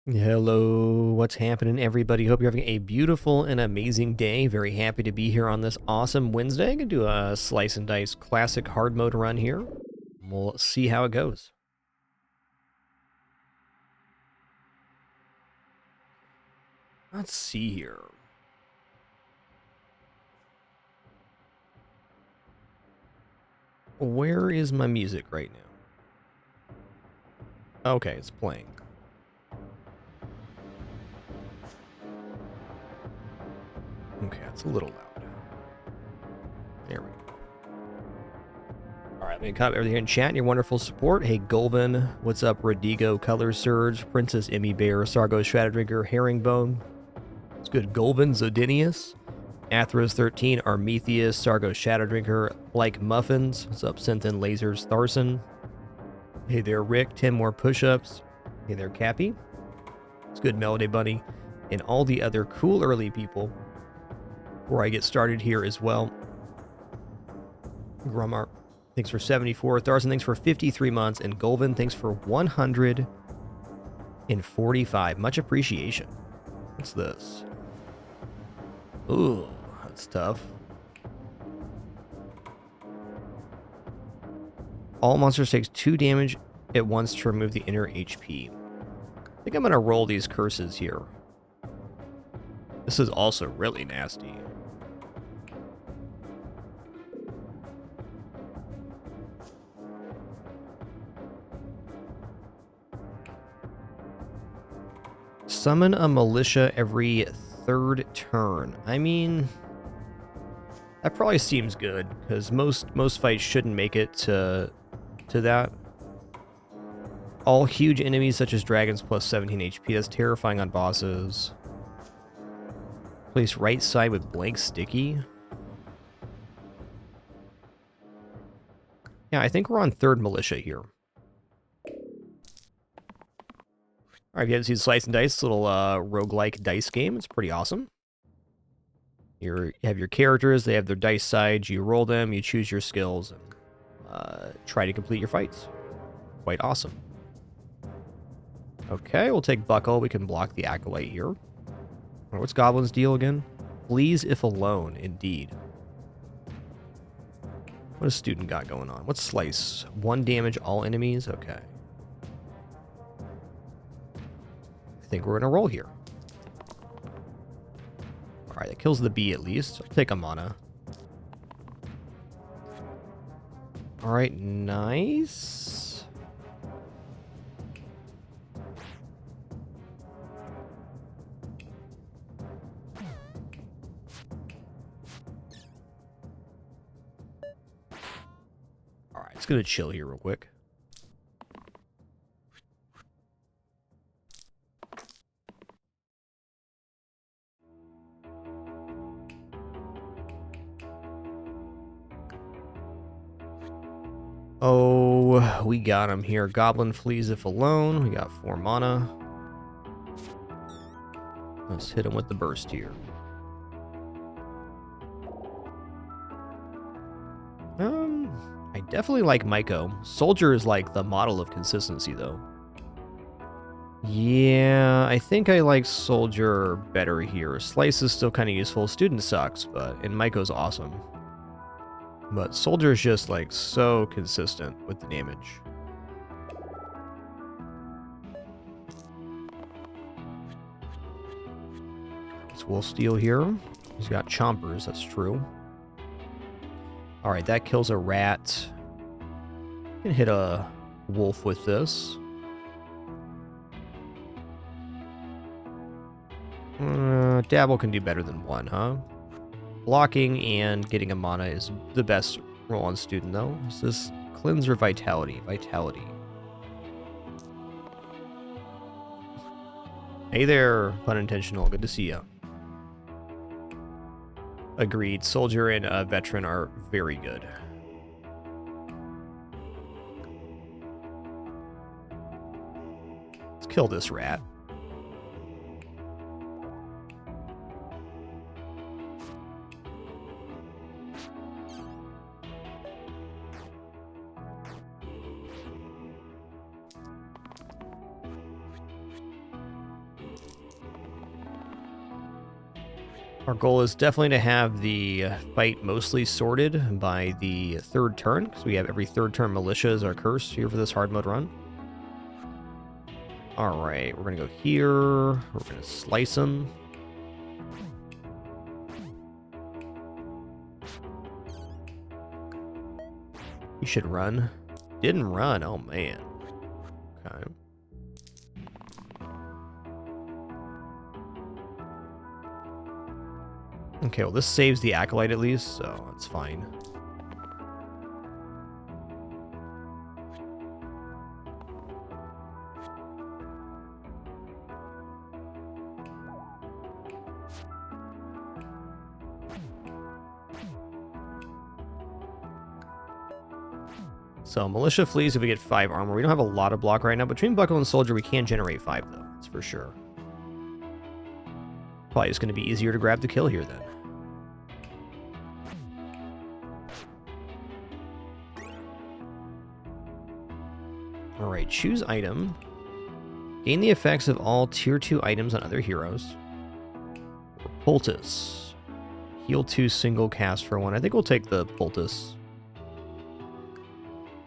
Hello, what's happening, everybody? Hope you're having a beautiful and amazing day. Very happy to be here on this awesome Wednesday. I'm going to do a slice and dice classic hard mode run here. We'll see how it goes. Let's see here. Where is my music right now? Okay, it's playing. Okay, it's a little loud. There we go. All right, let me comment everything in chat and your wonderful support. Hey, Golvin, what's up? Radigo, Color Surge, Princess Emmy Bear, Sargo Shadowdrinker, Herringbone. It's good. Golvin, Zodinius, Athros13, Armetheus, Sargo Shadowdrinker, Like Muffins. What's up, Synthin Lasers, Tharson? Hey there, Rick. 10 more push-ups. Hey there, Cappy. It's good, Melody Bunny. And all the other cool early people. Before I get started here as well. Grumar, thanks for 74. Tharson, thanks for 53 months. And Golvin, thanks for 145. Much appreciation. What's this? Ooh, that's tough. All monsters takes 2 damage at once to remove the inner HP. I think I'm going to roll these curses here. This is also really nasty. Summon a militia every 3rd turn. I mean, that probably seems good, because most fights shouldn't make it to that. All huge enemies such as dragons plus 17 HP. That's terrifying on bosses. Place right side with blank sticky. Yeah, I think we're on 3rd militia here. Alright, if you haven't seen Slice and Dice, little roguelike dice game. It's pretty awesome. You have your characters, they have their dice sides, you roll them, you choose your skills, and try to complete your fights. Quite awesome. Okay, we'll take Buckle. We can block the Acolyte here. What's Goblin's deal again? Please, if alone, indeed. What does Student got going on? What's Slice? 1 damage, all enemies? Okay. I think we're going to roll here. Alright, that kills the bee at least. I'll take a mana. Alright, nice. Alright, it's going to chill here real quick. Oh, we got him here. Goblin flees if alone. We got 4 mana. Let's hit him with the burst here. I definitely like Myko. Soldier is like the model of consistency, though. Yeah, I think I like Soldier better here. Slice is still kind of useful. Student sucks, and Myko's awesome. But Soldier is just, like, so consistent with the damage. It's Wolfsteal here. He's got Chompers, that's true. Alright, that kills a rat. Can hit a wolf with this. Dabble can do better than 1, huh? Blocking and getting a mana is the best roll on Student, though. Is this Cleanse or Vitality? Vitality. Hey there, pun intentional. Good to see you. Agreed. Soldier and Veteran are very good. Let's kill this rat. Our goal is definitely to have the fight mostly sorted by the third turn, because we have every third turn militia as our curse here for this hard mode run. Alright, we're going to go here. We're going to slice them. You should run. Didn't run. Oh, man. Okay. Okay, well, this saves the Acolyte at least, so that's fine. So, Militia flees if we get 5 armor. We don't have a lot of block right now. Between Buckle and Soldier, we can generate 5, though. That's for sure. Probably just going to be easier to grab the kill here, then. Alright, choose item. Gain the effects of all tier 2 items on other heroes. Poultice. Heal 2 single cast for 1. I think we'll take the Poultice.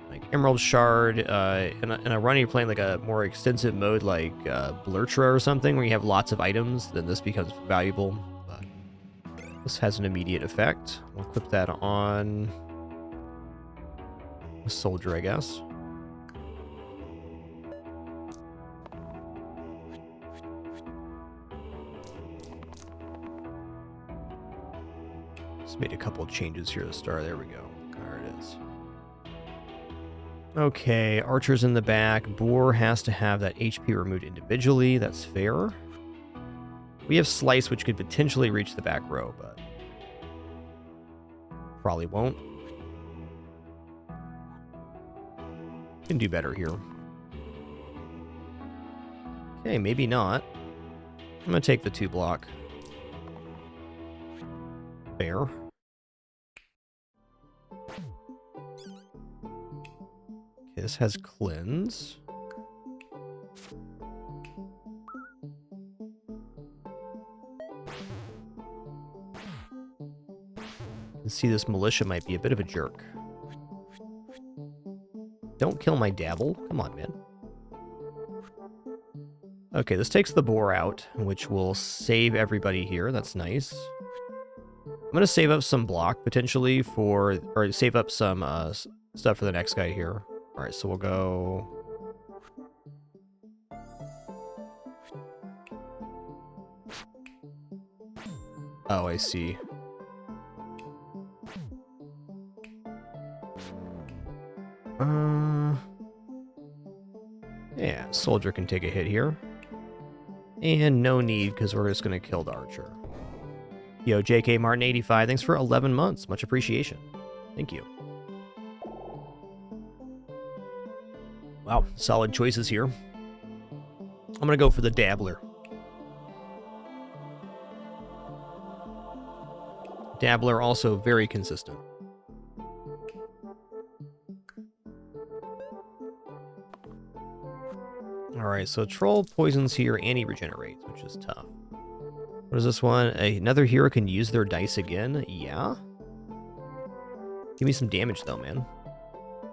Like Emerald Shard, in a run you're playing like a more extensive mode like Blurtra or something where you have lots of items, then this becomes valuable. But this has an immediate effect. We'll equip that on a Soldier, I guess. Just made a couple of changes here to start. There we go. There it is. Okay, Archer's in the back. Boar has to have that HP removed individually. That's fair. We have Slice, which could potentially reach the back row, but probably won't. Can do better here. Okay, maybe not. I'm going to take the 2 block. Fair. Okay, this has Cleanse. You can see this Militia might be a bit of a jerk. Don't kill my Dabble. Come on, man. Okay, this takes the Boar out, which will save everybody here. That's nice. I'm going to save up some block, potentially, or save up some stuff for the next guy here. Alright, so we'll go... Oh, I see. Yeah, Soldier can take a hit here. And no need, because we're just going to kill the Archer. Yo, JK Martin 85, thanks for 11 months. Much appreciation. Thank you. Wow, solid choices here. I'm going to go for the Dabbler. Dabbler also very consistent. Alright, so Troll poisons here and he regenerates, which is tough. What is this one? Another hero can use their dice again? Yeah? Give me some damage though, man.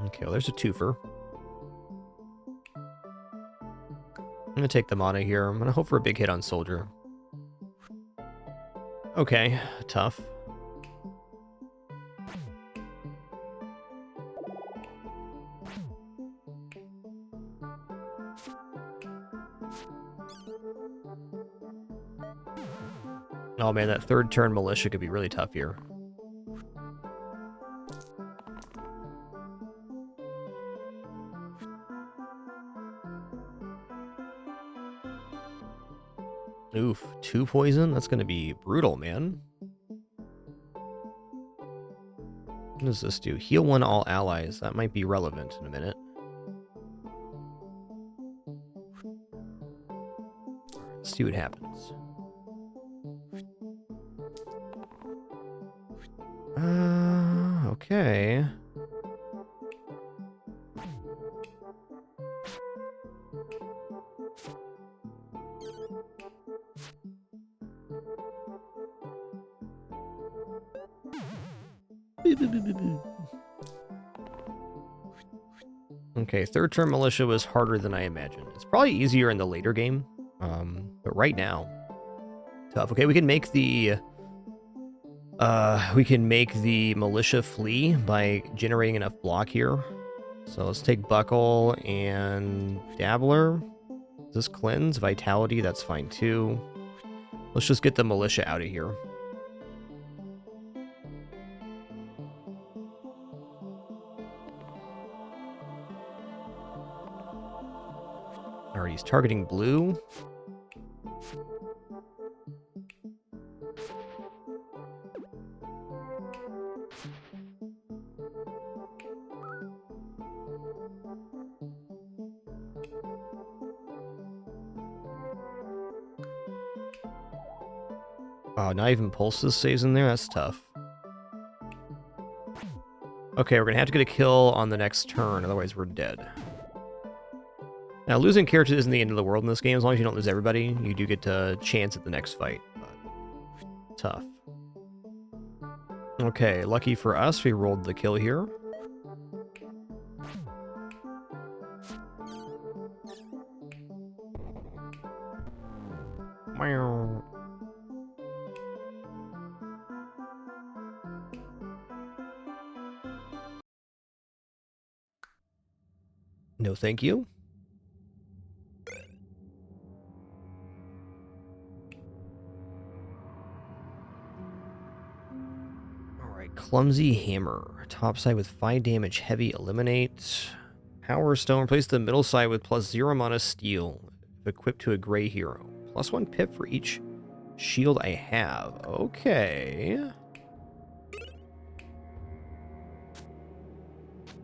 Okay, well there's a twofer. I'm gonna take the mana here. I'm gonna hope for a big hit on Soldier. Okay, tough. Oh man, that third turn Militia could be really tough here. Oof, 2 poison? That's gonna be brutal, man. What does this do? Heal 1 all allies. That might be relevant in a minute. Let's see what happens. Okay. Okay, third turn militia was harder than I imagined. It's probably easier in the later game, but right now, tough. Okay, we can make the militia flee by generating enough block here. So let's take Buckle and Dabbler. Is this cleanse? Vitality, that's fine too. Let's just get the militia out of here. Alright, he's targeting blue. Oh, not even Pulses stays in there? That's tough. Okay, we're gonna have to get a kill on the next turn, otherwise we're dead. Now, losing characters isn't the end of the world in this game. As long as you don't lose everybody, you do get a chance at the next fight. But tough. Okay, lucky for us, we rolled the kill here. Wow. No, thank you. Alright, Clumsy Hammer. Top side with 5 damage, heavy, eliminate. Power Stone, replace the middle side with +0 mana steel, if equipped to a gray hero. +1 pip for each shield I have. Okay.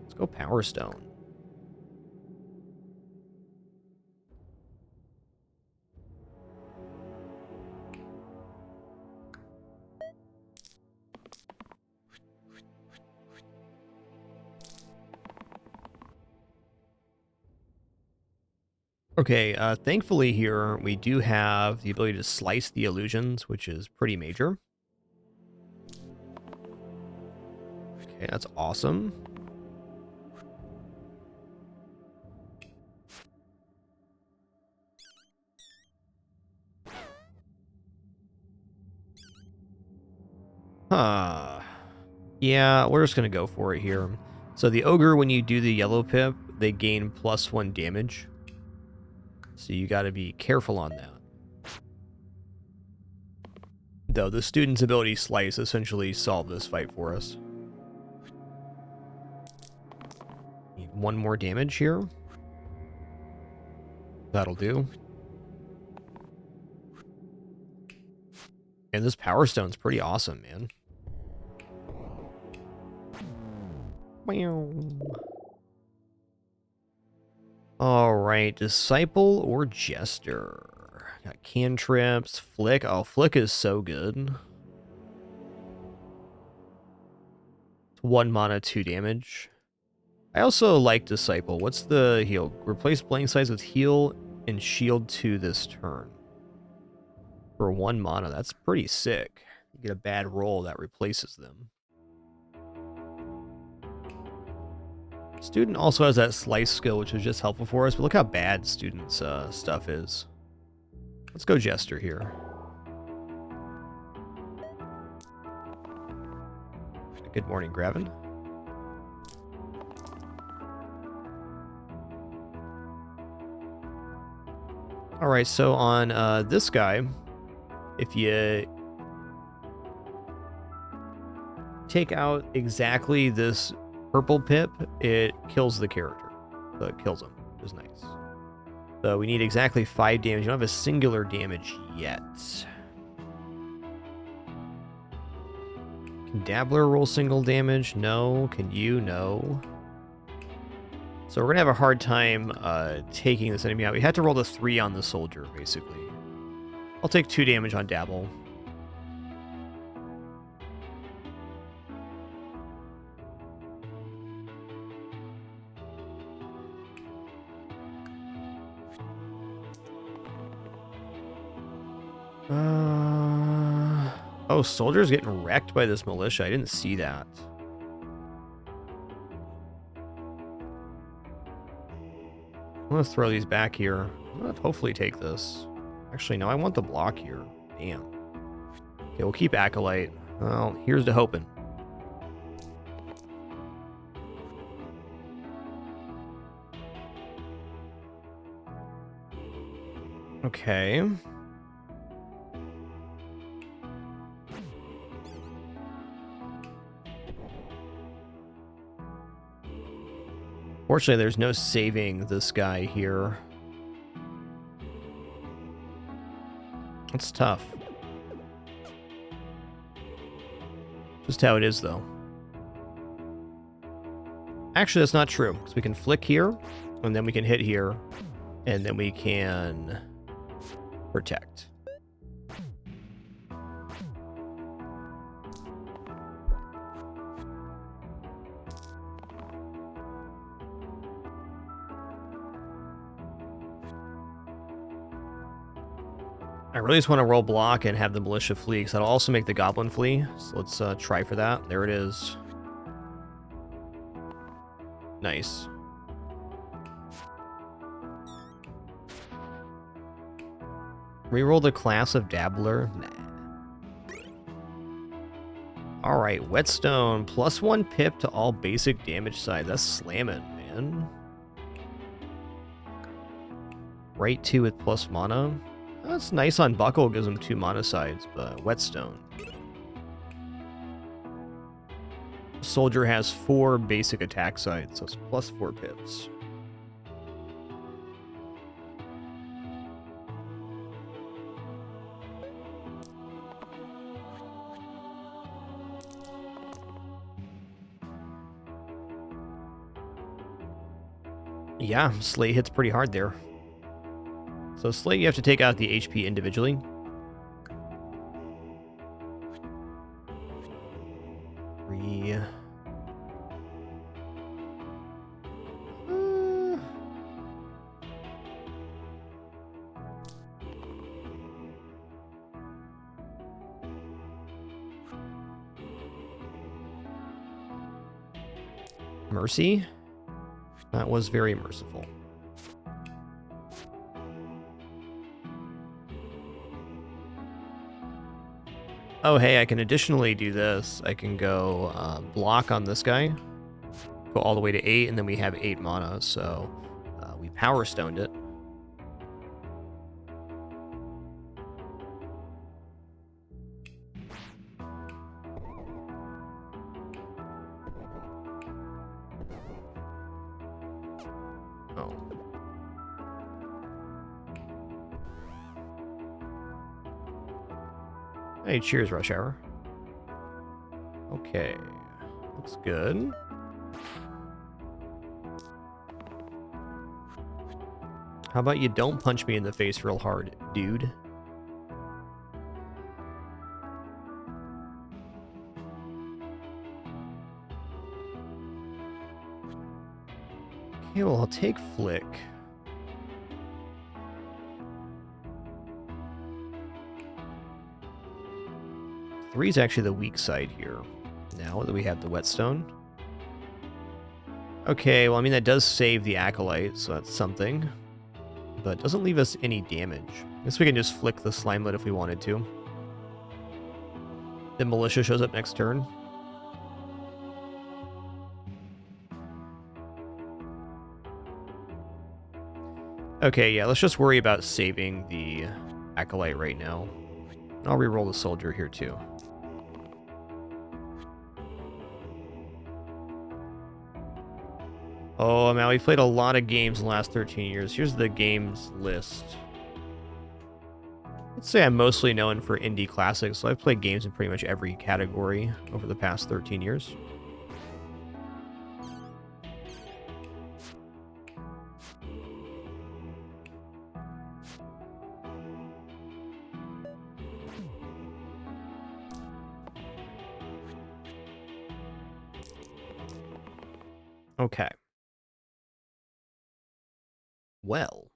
Let's go Power Stone. Okay, thankfully here we do have the ability to slice the illusions, which is pretty major. Okay, that's awesome. Huh. Yeah, we're just going to go for it here. So the Ogre, when you do the yellow pip, they gain +1 damage. So you got to be careful on that. Though the student's ability slice essentially solved this fight for us. Need 1 more damage here. That'll do. And this Power Stone's pretty awesome, man. Alright, Disciple or Jester? Got cantrips, Flick. Oh, Flick is so good. It's 1 mana, 2 damage. I also like Disciple. What's the heal? Replace blank sides with heal and shield 2 this turn. For 1 mana, that's pretty sick. You get a bad roll that replaces them. Student also has that slice skill, which is just helpful for us, but look how bad Student's stuff is. Let's go Jester here. Good morning, Gravin. Alright, so on this guy, if you take out exactly this purple pip, it kills the character. So it kills him, which is nice. So we need exactly 5 damage. You don't have a singular damage yet. Can Dabbler roll single damage? No. Can you? No. So we're going to have a hard time taking this enemy out. We had to roll the 3 on the soldier, basically. I'll take 2 damage on Dabble. Oh, soldier's getting wrecked by this militia. I didn't see that. gonna throw these back here. I'm gonna hopefully take this. Actually, no, I want the block here. Damn. Okay, we'll keep Acolyte. Well, here's to hoping. Okay. Fortunately, there's no saving this guy here. It's tough. Just how it is, though. Actually, that's not true, because we can flick here, and then we can hit here, and then we can protect. I really just want to roll block and have the militia flee, because that'll also make the goblin flee. So let's try for that. There it is. Nice. Reroll the class of Dabbler? Nah. Alright, Whetstone. +1 pip to all basic damage sides. That's slamming, man. Right 2 with plus mana. That's nice on Buckle, gives him 2 mana sides, but Whetstone. Soldier has 4 basic attack sides, so it's +4 pips. Yeah, Slay hits pretty hard there. So Slay, you have to take out the HP individually. Three. Mercy? That was very merciful. Oh, hey, I can additionally do this. I can go block on this guy, go all the way to 8, and then we have 8 mana, so we Power Stoned it. Oh. Hey, cheers, Rush Hour. Okay, looks good. How about you don't punch me in the face real hard, dude? Okay, well, I'll take Flick. Three is actually the weak side here. Now that we have the Whetstone. Okay, well, I mean, that does save the Acolyte, so that's something. But it doesn't leave us any damage. I guess we can just flick the Slimelet if we wanted to. Then Militia shows up next turn. Okay, yeah, let's just worry about saving the Acolyte right now. I'll reroll the Soldier here, too. Oh, man, we've played a lot of games in the last 13 years. Here's the games list. Let's say I'm mostly known for indie classics, so I've played games in pretty much every category over the past 13 years. Okay. Well,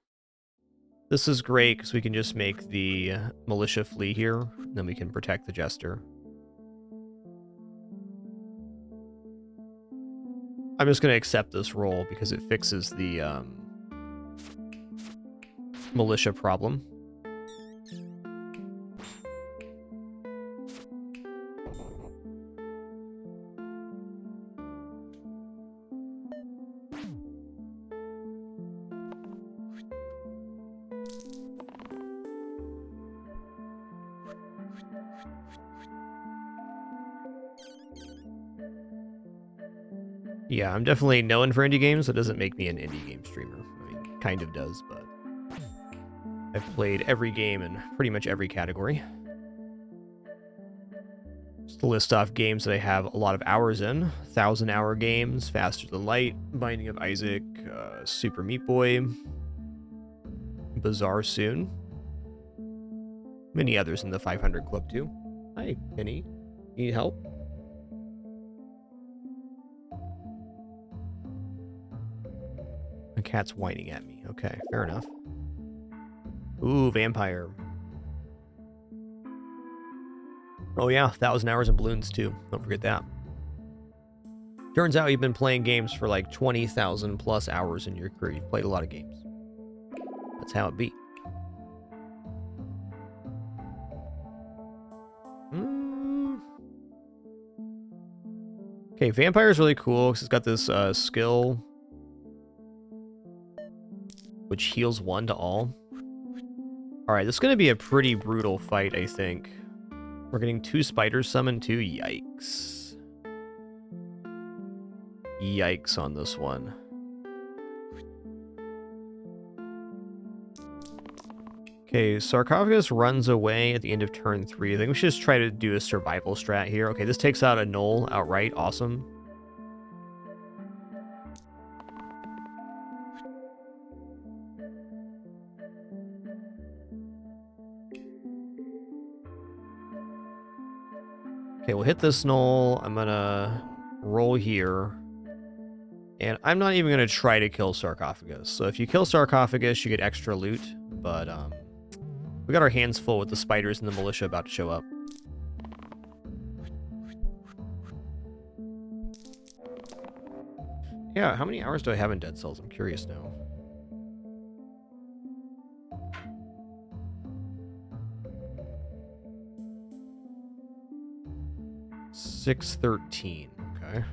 this is great because we can just make the Militia flee here, and then we can protect the Jester. I'm just going to accept this roll because it fixes the militia problem. Yeah, I'm definitely known for indie games. That doesn't make me an indie game streamer. I mean, kind of does, but I've played every game in pretty much every category. Just to list off games that I have a lot of hours in. 1,000-hour games, Faster Than Light, Binding of Isaac, Super Meat Boy, Bazaar soon. Many others in the 500 club too. Hi, Penny. Need help? The cat's whining at me. Okay, fair enough. Ooh, vampire. Oh yeah, 1,000 hours in balloons too. Don't forget that. Turns out you've been playing games for like 20,000 plus hours in your career. You've played a lot of games. That's how it be. Okay, vampire is really cool because it's got this skill which heals 1 to all. Alright, this is going to be a pretty brutal fight, I think. We're getting 2 spiders summoned too. Yikes. Yikes on this one. Okay, Sarcophagus runs away at the end of turn 3. I think we should just try to do a survival strat here. Okay, this takes out a Knoll outright. Awesome. Okay, we'll hit this Knoll. I'm gonna roll here. And I'm not even gonna try to kill Sarcophagus. So if you kill Sarcophagus, you get extra loot. But we got our hands full with the spiders and the militia about to show up. Yeah, how many hours do I have in Dead Cells? I'm curious now. $613. Okay.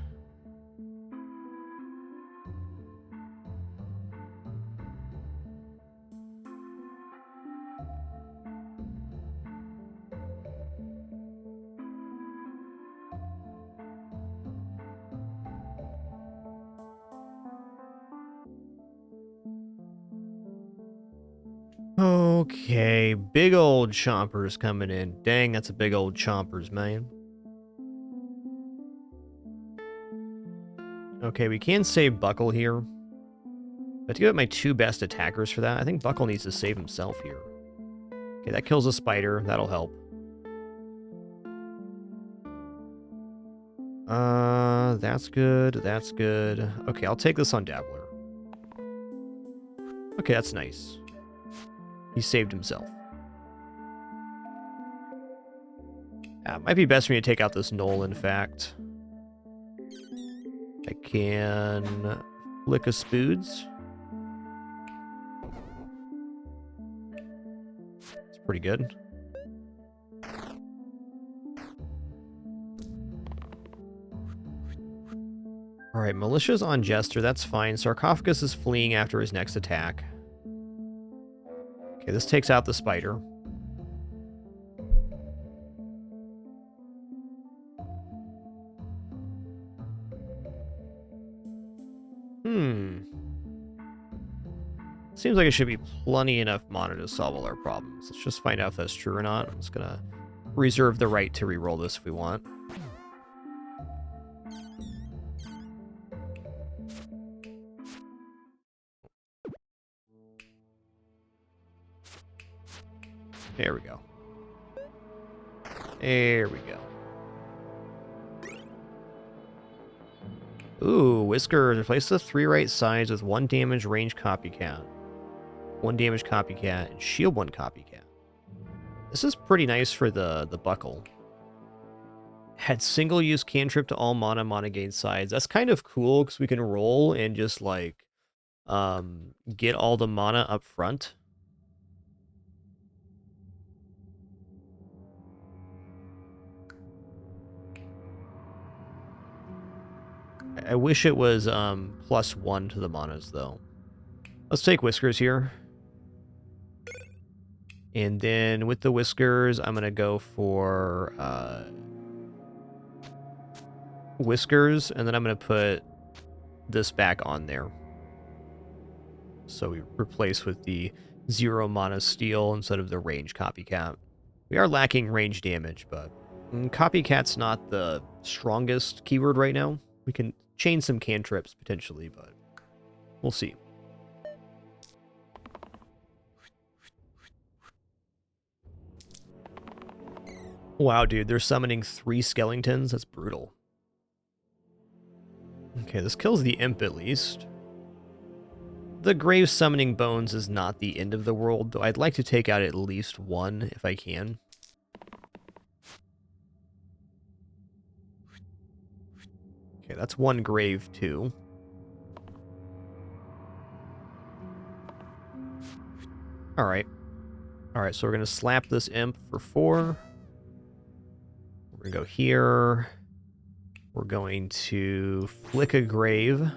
Okay, big old chompers coming in. Dang, that's a big old chompers, man. Okay, we can save Buckle here. I have to give up my 2 best attackers for that. I think Buckle needs to save himself here. Okay, that kills a spider. That'll help. That's good. That's good. Okay, I'll take this on Dabbler. Okay, that's nice. He saved himself. It might be best for me to take out this Knoll, in fact. I can flick a Spoods. It's pretty good. Alright, Militia's on Jester, that's fine. Sarcophagus is fleeing after his next attack. Okay, this takes out the spider. Seems like it should be plenty enough mana to solve all our problems. Let's just find out if that's true or not. I'm just gonna reserve the right to reroll this if we want. There we go. There we go. Ooh, Whisker. Replace the 3 right sides with 1 damage range copycat. 1 damage copycat and shield 1 copycat. This is pretty nice for the Buckle. Had single use cantrip to all mana gain sides. That's kind of cool because we can roll and just like get all the mana up front. I wish it was +1 to the manas, though. Let's take Whiskers here. And then with the Whiskers, I'm going to go for Whiskers, and then I'm going to put this back on there. So we replace with the 0 mana steel instead of the range copycat. We are lacking range damage, but copycat's not the strongest keyword right now. We can chain some cantrips potentially, but we'll see. Wow, dude, they're summoning 3 skeletons? That's brutal. Okay, this kills the imp at least. The grave summoning bones is not the end of the world, though I'd like to take out at least 1 if I can. Okay, that's 1 grave too. Alright. Alright, so we're going to slap this imp for 4. We're going to go here. We're going to flick a grave.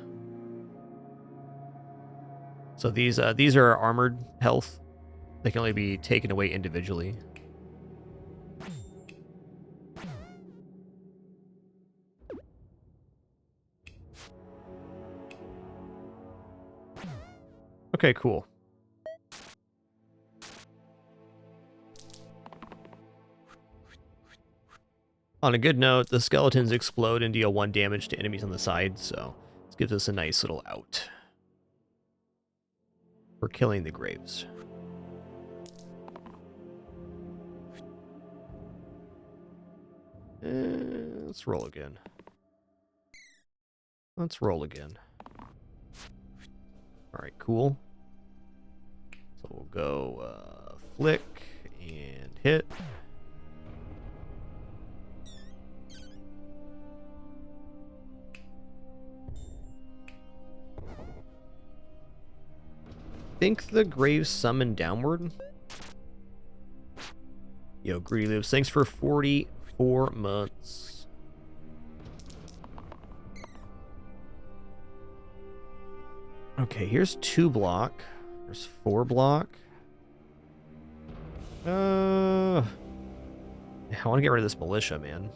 So these are armored health. They can only be taken away individually. Okay, cool. On a good note, the skeletons explode and deal 1 damage to enemies on the side, so this gives us a nice little out for killing the graves. Let's roll again. Let's roll again. Alright, cool. So we'll go flick and hit. Think the graves summon downward. Yo, Greedy Loops, thanks for 44 months. Okay, here's 2 block. There's 4 block. I want to get rid of this militia, man.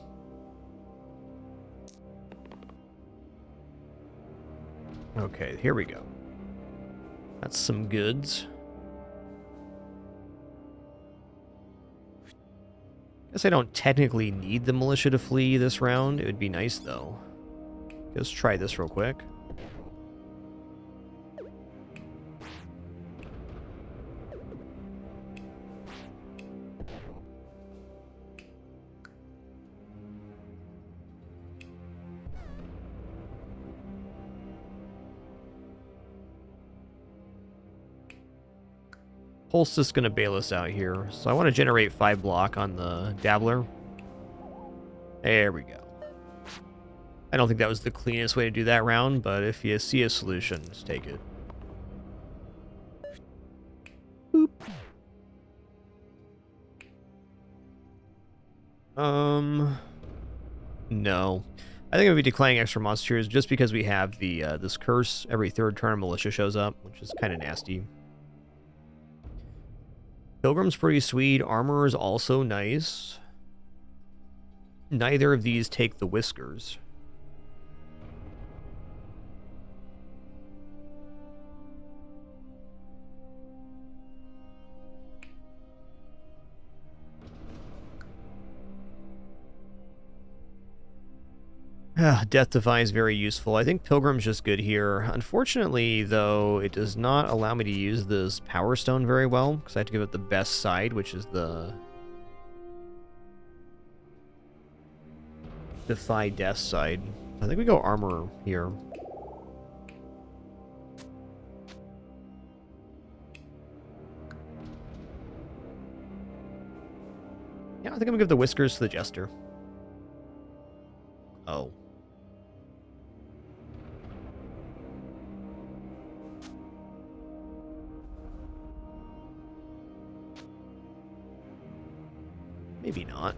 Okay, here we go. That's some goods. Guess I don't technically need the militia to flee this round. It would be nice, though. Let's try this real quick. Pulse is going to bail us out here. So I want to generate 5 block on the Dabbler. There we go. I don't think that was the cleanest way to do that round, but if you see a solution, just take it. Boop. No. I think I'll be declining extra monsters just because we have the this curse. Every 3rd turn, militia shows up, which is kind of nasty. Pilgrim's pretty sweet. Armor is also nice. Neither of these take the Whiskers. Death Defy is very useful. I think Pilgrim's just good here. Unfortunately, though, it does not allow me to use this Power Stone very well, because I have to give it the best side, which is the Defy Death side. I think we go Armor here. Yeah, I think I'm going to give the Whiskers to the Jester. Oh. Maybe not.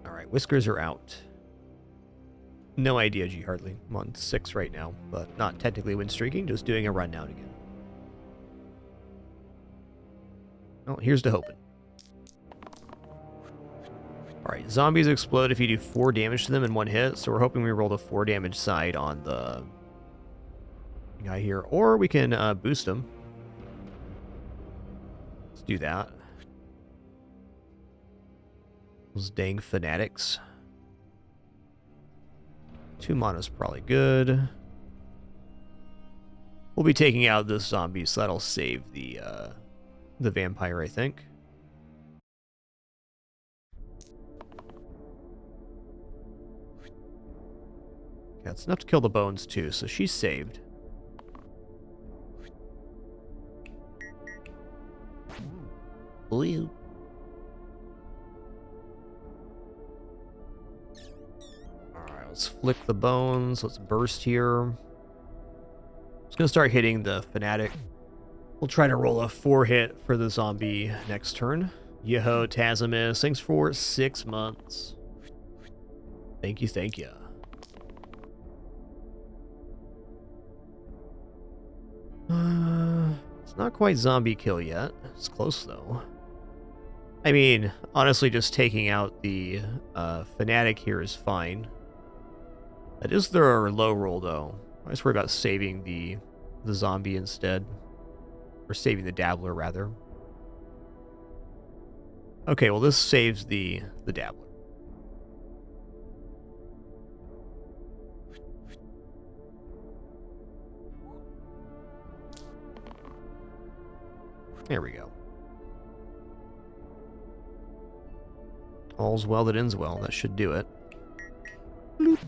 Alright, Whiskers are out. No idea, G Hardly. I'm on 6 right now, but not technically win streaking, just doing a rundown again. Oh, here's to hoping. Alright, zombies explode if you do 4 damage to them in one hit, so we're hoping we roll the 4 damage side on the guy here. Or we can boost him. Let's do that. Those dang fanatics. 2 mana's probably good. We'll be taking out this zombie, so that'll save the vampire, I think. That's enough to kill the bones, too, so she's saved. Blue. Alright, let's flick the bones. Let's burst here. It's going to start hitting the fanatic. We'll try to roll a 4-hit for the zombie next turn. Yeho, Tazimus, thanks for 6 months. Thank you, thank you. It's not quite zombie kill yet. It's close, though. I mean, honestly, just taking out the fanatic here is fine. That is their low roll, though. I just worry about saving the zombie instead. Or saving the dabbler, rather. Okay, well, this saves the dabbler. There we go. All's well that ends well. That should do it. Bloop.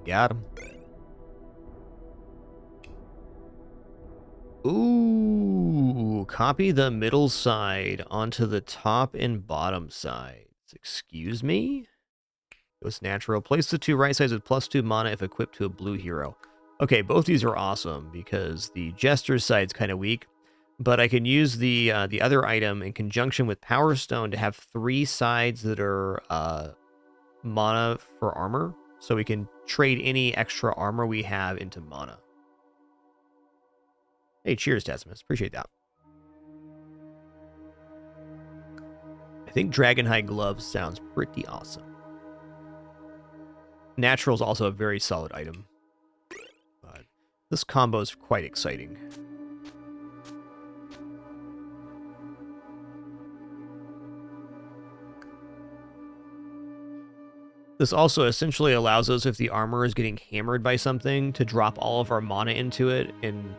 Got him. Ooh, copy the middle side onto the top and bottom sides. Excuse me? It was natural. Place the 2 right sides with +2 mana if equipped to a blue hero. Okay, both these are awesome because the Jester's side's kind of weak, but I can use the other item in conjunction with Power Stone to have 3 sides that are mana for armor, so we can trade any extra armor we have into mana. Hey, cheers, Decimus. Appreciate that. I think Dragonhide Gloves sounds pretty awesome. Natural is also a very solid item. But this combo is quite exciting. This also essentially allows us, if the armor is getting hammered by something, to drop all of our mana into it, and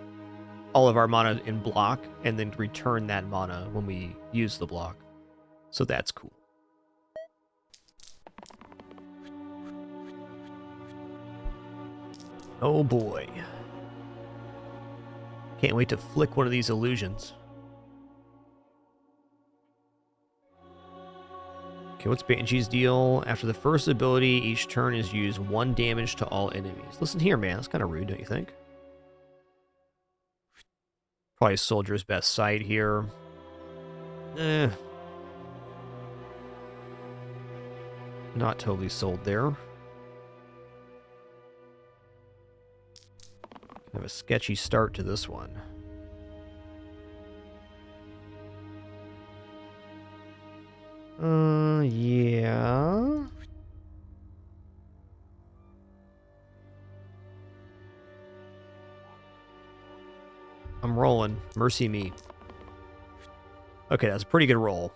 all of our mana in block, and then return that mana when we use the block. So that's cool. Oh boy. Can't wait to flick one of these illusions. Okay, what's Banshee's deal? After the first ability, each turn is used 1 damage to all enemies. Listen here, man. That's kind of rude, don't you think? Probably Soldier's best side here. Not totally sold there. Kind of a sketchy start to this one. Yeah. I'm rolling. Mercy me. Okay, that's a pretty good roll.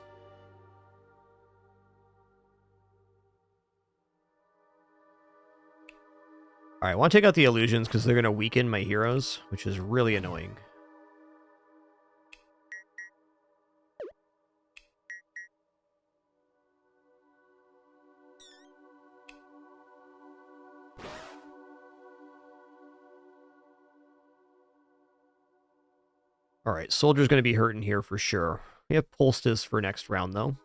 Alright, I want to take out the illusions because they're going to weaken my heroes, which is really annoying. Alright, Soldier's going to be hurting here for sure. We have Poultice for next round, though.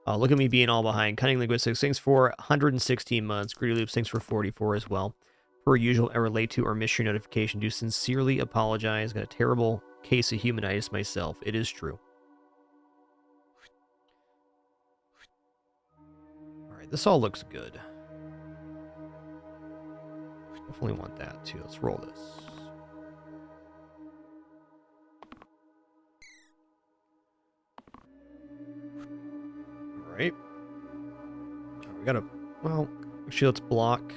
Oh, look at me being all behind. Cunning Linguistics, thanks for 116 months. Greedy Loops, thanks for 44 as well. Per usual, error late to or miss your notification. Do sincerely apologize. Got a terrible case of humanitis myself. It is true. Alright, this all looks good. Definitely want that too. Let's roll this. Alright. We gotta... Well, actually, let's block.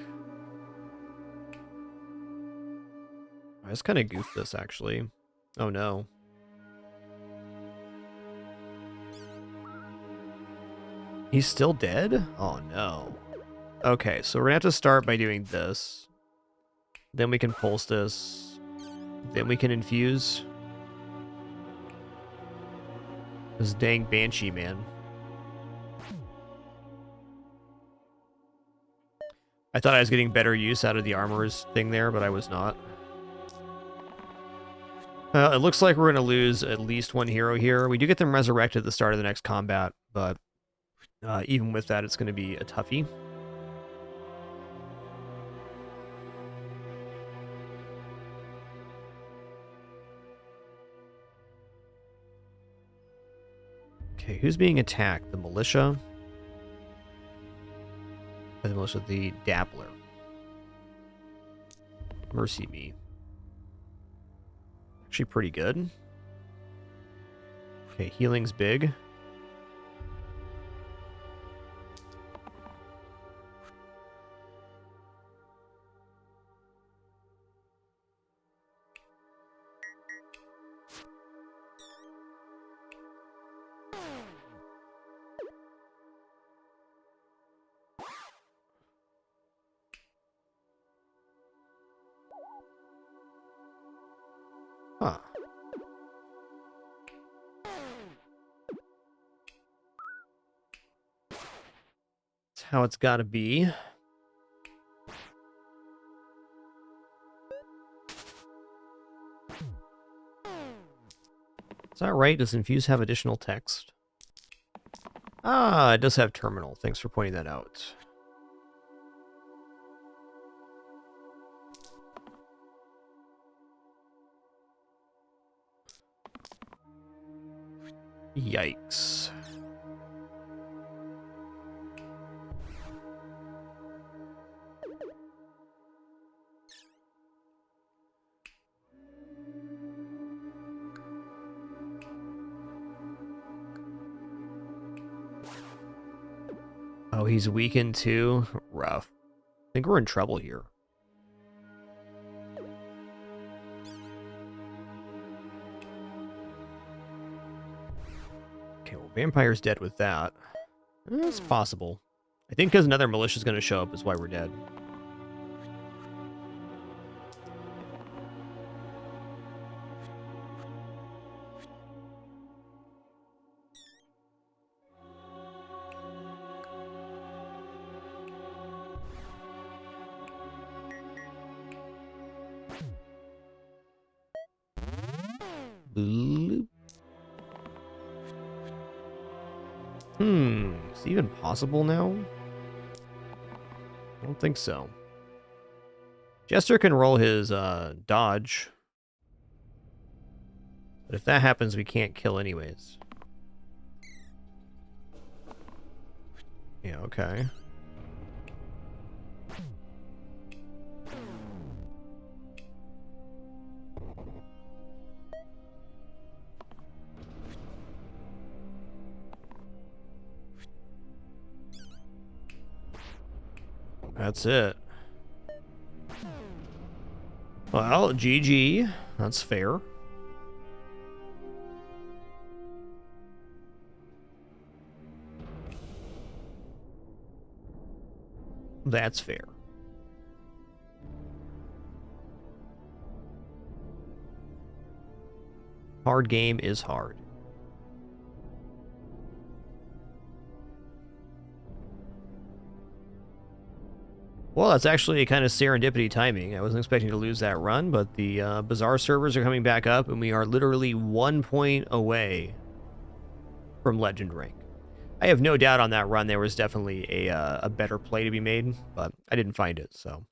I just kind of goofed this, actually. Oh, no. He's still dead? Oh, no. Okay, so we're gonna have to start by doing this. Then we can pulse this. Then we can infuse. This dang Banshee, man. I thought I was getting better use out of the armor's thing there, but I was not. It looks like we're going to lose at least one hero here. We do get them resurrected at the start of the next combat, but even with that, it's going to be a toughie. Okay, who's being attacked? The militia? Or the militia, the Dappler. Mercy me. Actually pretty good. Okay, healing's big. Huh. That's how it's got to be. Is that right? Does Infuse have additional text? Ah, it does have terminal. Thanks for pointing that out. Yikes. Oh, he's weakened too? Rough. I think we're in trouble here. Okay, well, Vampire's dead with that. It's possible. I think because another militia's going to show up is why we're dead. Bloop. Is it even possible now? I don't think so. Jester can roll his dodge. But if that happens, we can't kill anyways. Yeah, okay. That's it. Well, GG. That's fair. That's fair. Hard game is hard. Well, that's actually kind of serendipity timing. I wasn't expecting to lose that run, but the Bazaar servers are coming back up, and we are literally 1 point away from Legend rank. I have no doubt on that run there was definitely a better play to be made, but I didn't find it, so.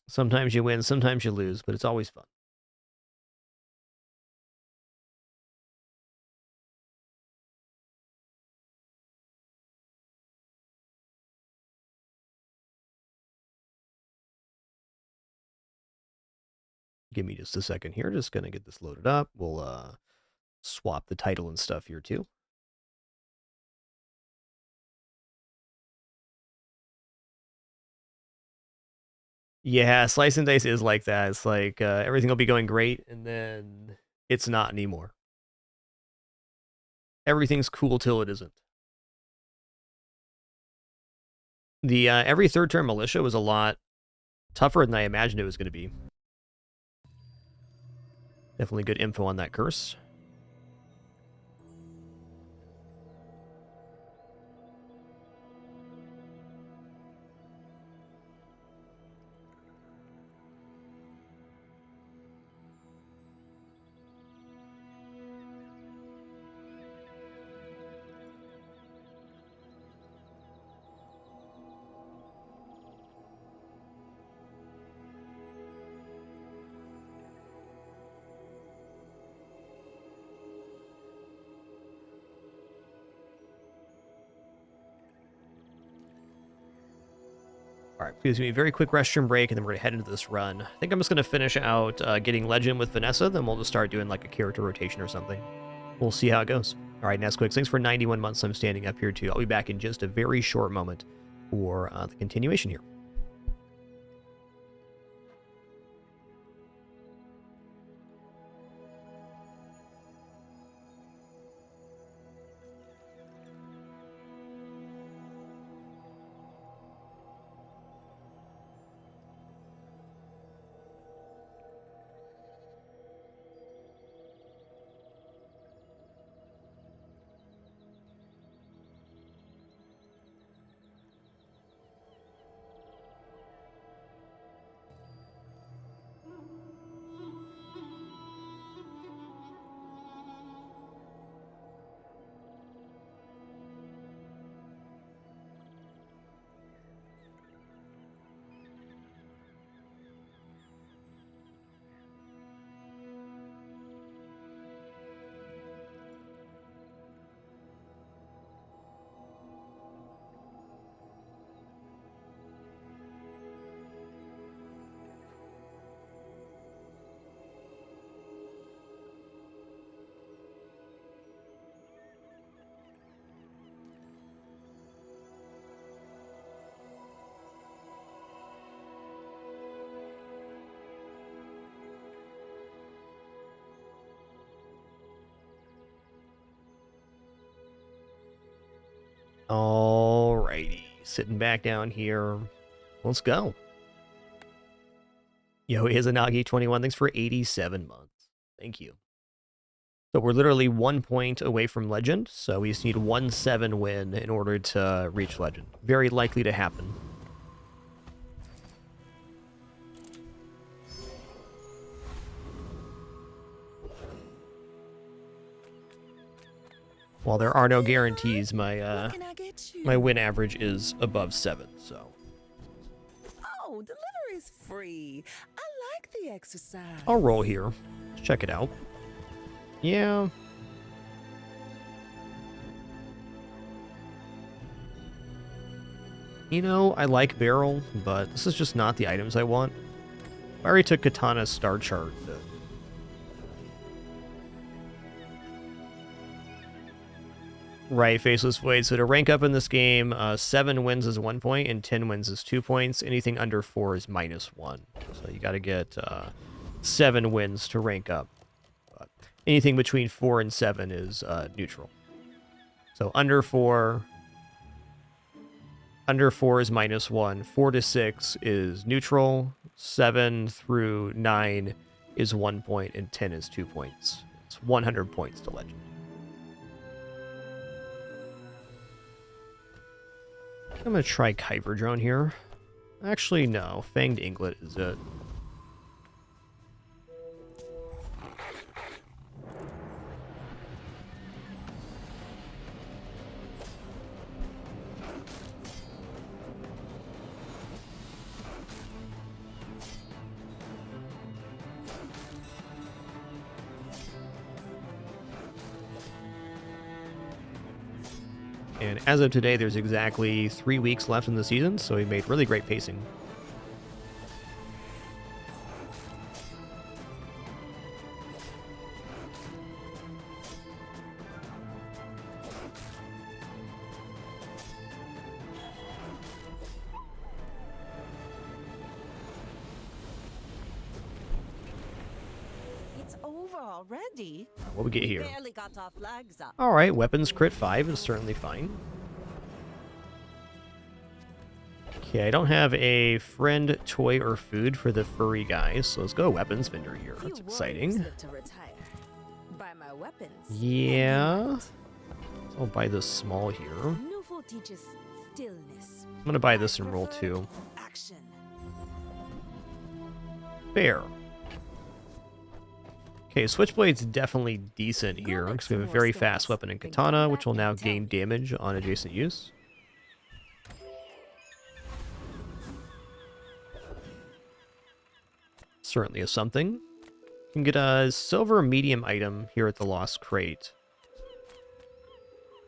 Sometimes you win, sometimes you lose, but it's always fun. Give me just a second here. Just going to get this loaded up. We'll swap the title and stuff here too. Yeah, Slice and Dice is like that. It's like everything will be going great, and then it's not anymore. Everything's cool till it isn't. The every third turn militia was a lot tougher than I imagined it was going to be. Definitely good info on that curse. All right, excuse me, very quick restroom break, and then we're going to head into this run. I think I'm just going to finish out getting Legend with Vanessa, then we'll just start doing like a character rotation or something. We'll see how it goes. All right, Nesquik, thanks for 91 months. I'm standing up here too. I'll be back in just a very short moment for the continuation here. Alrighty, sitting back down here. Let's go. Yo, Izanagi21, thanks for 87 months. Thank you. So we're literally 1 point away from Legend, so we just need 1-7 win in order to reach Legend. Very likely to happen. While there are no guarantees, my my win average is above 7, so. Oh, delivery's free. I like the exercise. I'll roll here. Let's check it out. Yeah. You know, I like Barrel, but this is just not the items I want. I already took Katana's star chart. Right, Faceless Void. So to rank up in this game, 7 wins is 1 point and 10 wins is 2 points. Anything under 4 is -1. So you got to get 7 wins to rank up. But anything between 4 and 7 is neutral. So under 4 is -1. 4 to 6 is neutral. 7 through 9 is 1 point and 10 is 2 points. It's 100 points to Legend. I'm going to try Kyber Drone here. Actually, no. Fanged Inglet is it. And as of today, there's exactly 3 weeks left in the season, so he made really great pacing. It's over already. What we get here? Barely got our flags up. All right, weapons crit 5 is certainly fine. Okay, I don't have a friend, toy, or food for the furry guys, so let's go weapons vendor here. That's exciting. Buy my weapons. Yeah. I'll buy this small here. Nouveau teaches stillness. I'm going to buy this in roll 2. Action. Fair. Okay, Switchblade's definitely decent here, because we have a very fast weapon in Katana, which will now gain damage on adjacent use. Certainly is something. You can get a silver medium item here at the Lost Crate.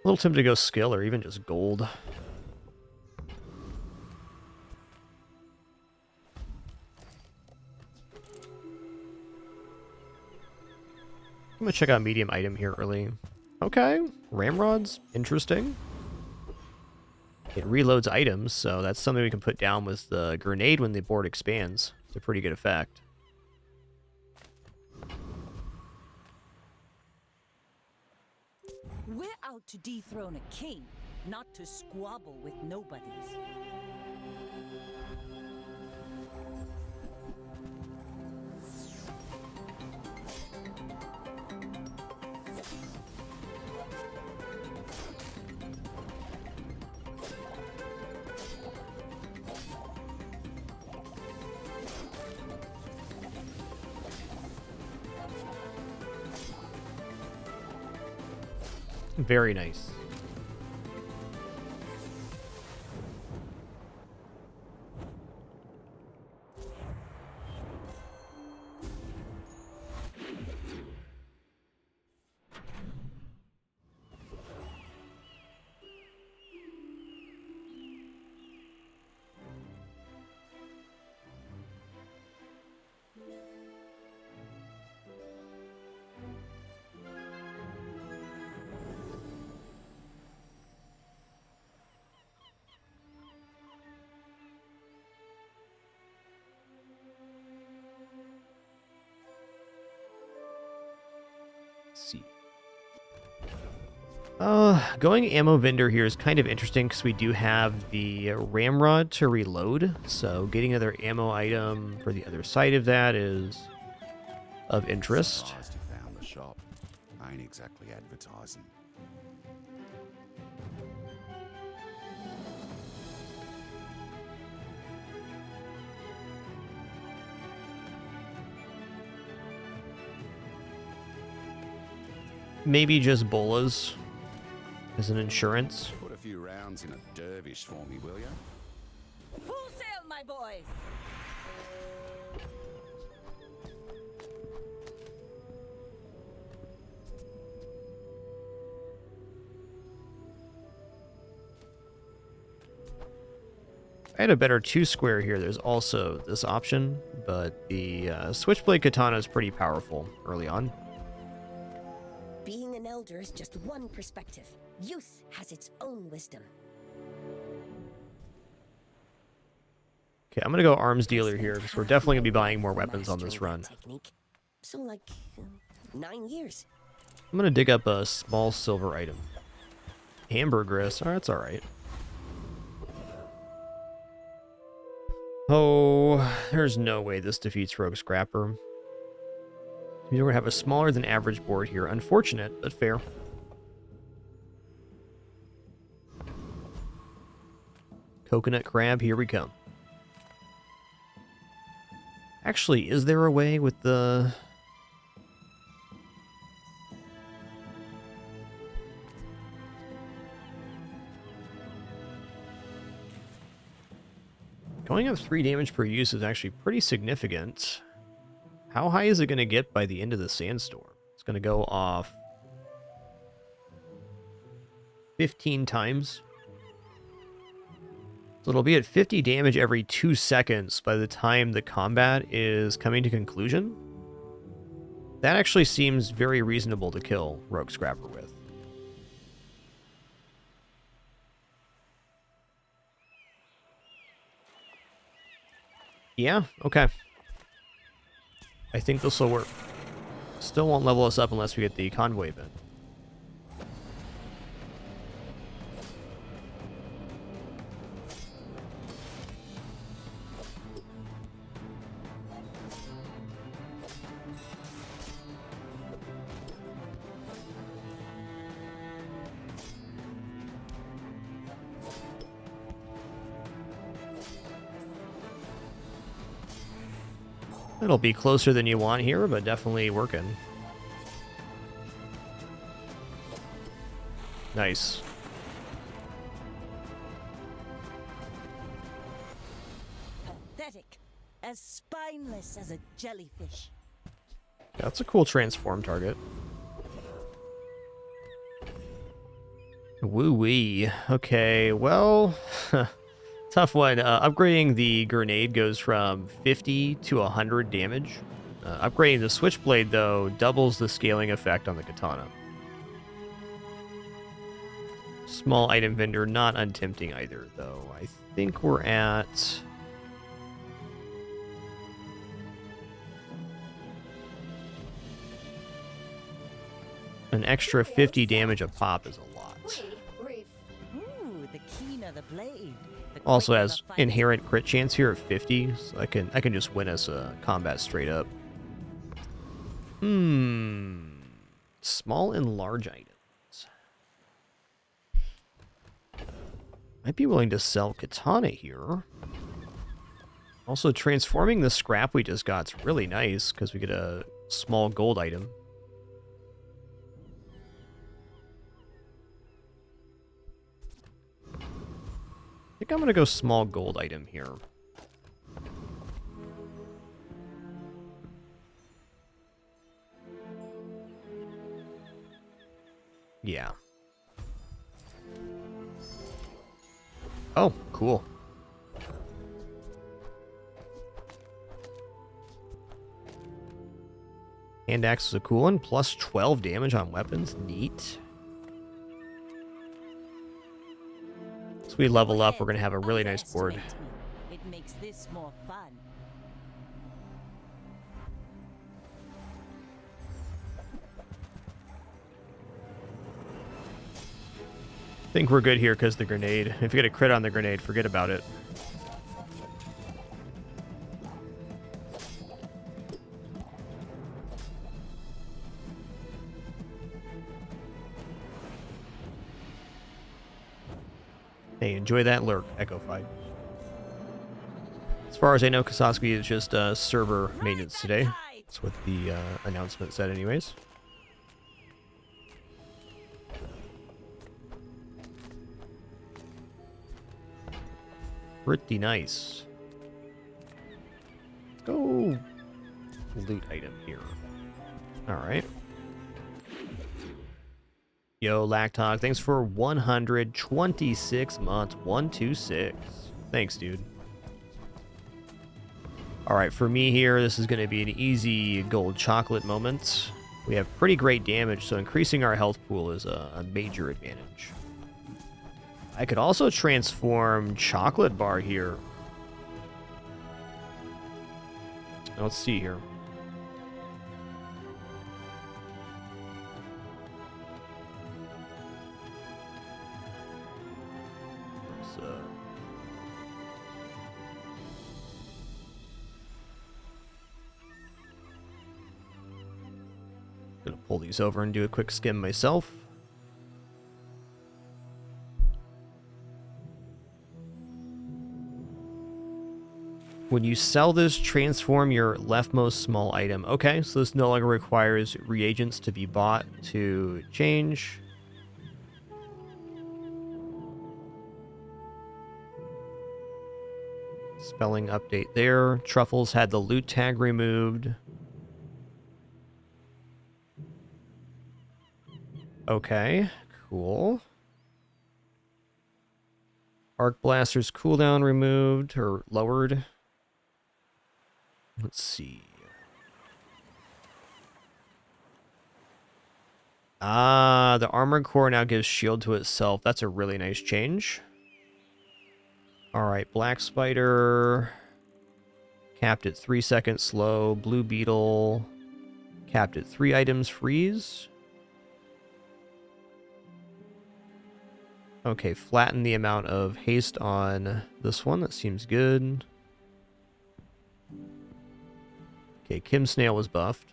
A little tempted to go skill or even just gold. I'm gonna check out medium item here early. Okay, ramrods, interesting. It reloads items, so that's something we can put down with the grenade when the board expands. It's a pretty good effect. We're out to dethrone a king, not to squabble with nobodies. Very nice. See. Going ammo vendor here is kind of interesting because we do have the ramrod to reload, so getting another ammo item for the other side of that is of interest. Surprised you found the shop. I ain't exactly advertising. Maybe just bolas as an insurance. Put a few rounds in a dervish for me, will ya? Full sail, my boys! I had a better 2-square here. There's also this option, but the Switchblade Katana is pretty powerful early on. Being an elder is just one perspective. Youth has its own wisdom. Okay, I'm going to go arms dealer here because we're definitely going to be buying more weapons on this run. Technique. So like 9 years. I'm going to dig up a small silver item. Hamburgers. Oh, that's all right. Oh, there's no way this defeats Rogue Scrapper. We're going to have a smaller than average board here. Unfortunate, but fair. Coconut crab, here we come. Actually, is there a way with the... Going up 3 damage per use is actually pretty significant. How high is it going to get by the end of the sandstorm? It's going to go off 15 times. So it'll be at 50 damage every 2 seconds by the time the combat is coming to conclusion. That actually seems very reasonable to kill Rogue Scrapper with. Yeah, okay. I think this will work. Still won't level us up unless we get the convoy event. It'll be closer than you want here, but definitely working. Nice. Pathetic. As spineless as a jellyfish. That's a cool transform target. Woo-wee. Okay, well... Tough one. Upgrading the grenade goes from 50 to 100 damage. Upgrading the switchblade, though, doubles the scaling effect on the katana. Small item vendor, not untempting either, though. I think we're at... an extra 50 damage a pop is a lot. Ooh, the keener the blade. Also has inherent crit chance here of 50, so I can just win us a combat straight up. Small and large items. Might be willing to sell katana here. Also, transforming the scrap we just got is really nice because we get a small gold item. I think I'm gonna go small gold item here. Yeah. Oh, cool. Hand axe is a cool one. Plus 12 damage on weapons. Neat. As we level up, we're going to have a really nice board. It makes this more fun. I think we're good here because the grenade. If you get a crit on the grenade, forget about it. Hey, enjoy that lurk, Echo Fight. As far as I know, Kasatsuki is just server maintenance today. That's what the announcement said anyways. Pretty nice. Let's go loot item here. Alright. Yo, Lactog, thanks for 126 months. 126. Thanks, dude. Alright, for me here, this is going to be an easy gold chocolate moment. We have pretty great damage, so increasing our health pool is a major advantage. I could also transform chocolate bar here. Let's see here. Gonna pull these over and do a quick skim myself. When you sell this, transform your leftmost small item. Okay, so this no longer requires reagents to be bought to change. Spelling update there. Truffles had the loot tag removed. Okay, cool. Arc Blaster's cooldown removed or lowered. Let's see. Ah, the armored core now gives shield to itself. That's a really nice change. Alright, Black Spider. Capped at 3 seconds slow. Blue Beetle. Capped at 3 items freeze. Okay, flatten the amount of haste on this one. That seems good. Okay, Kim Snail was buffed.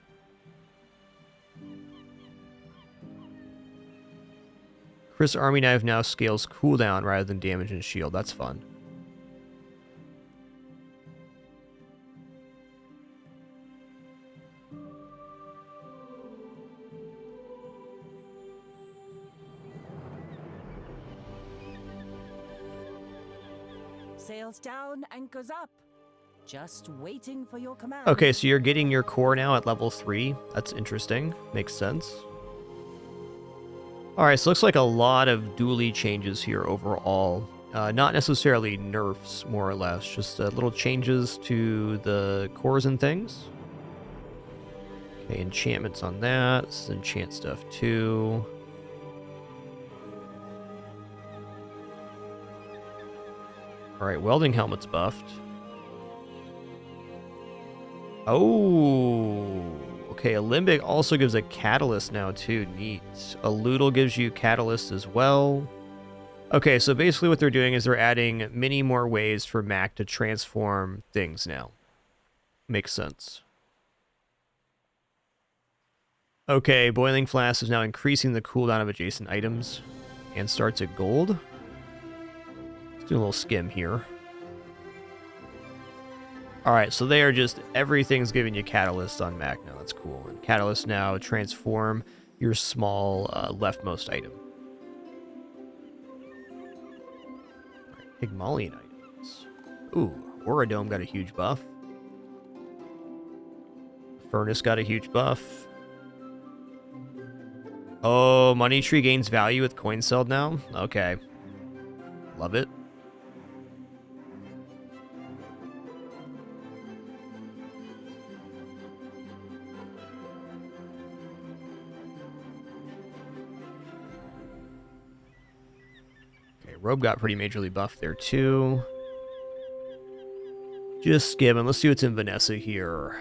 Chris Army Knife now scales cooldown rather than damage and shield. That's fun. Sails down, anchors up. Just waiting for your command. Okay, so you're getting your core now at level 3. That's interesting. Makes sense. Alright, so looks like a lot of dually changes here overall. Not necessarily nerfs, more or less. Just little changes to the cores and things. Okay, enchantments on that. This is enchant stuff too. Alright, welding helmet's buffed. Oh, okay, a Limbic also gives a catalyst now too. Neat. A Loodle gives you catalyst as well. Okay, so basically what they're doing is they're adding many more ways for Mac to transform things now. Makes sense. Okay, Boiling Flask is now increasing the cooldown of adjacent items and starts at gold. Let's do a little skim here. Alright, so they are just, everything's giving you Catalyst on Mac now. That's cool. And Catalyst now transform your small leftmost item. Right, Pygmalion items. Ooh, Auradome got a huge buff. Furnace got a huge buff. Oh, Money Tree gains value with coin sold now? Okay. Love it. Robe got pretty majorly buffed there, too. Just skimming. Let's see what's in Vanessa here.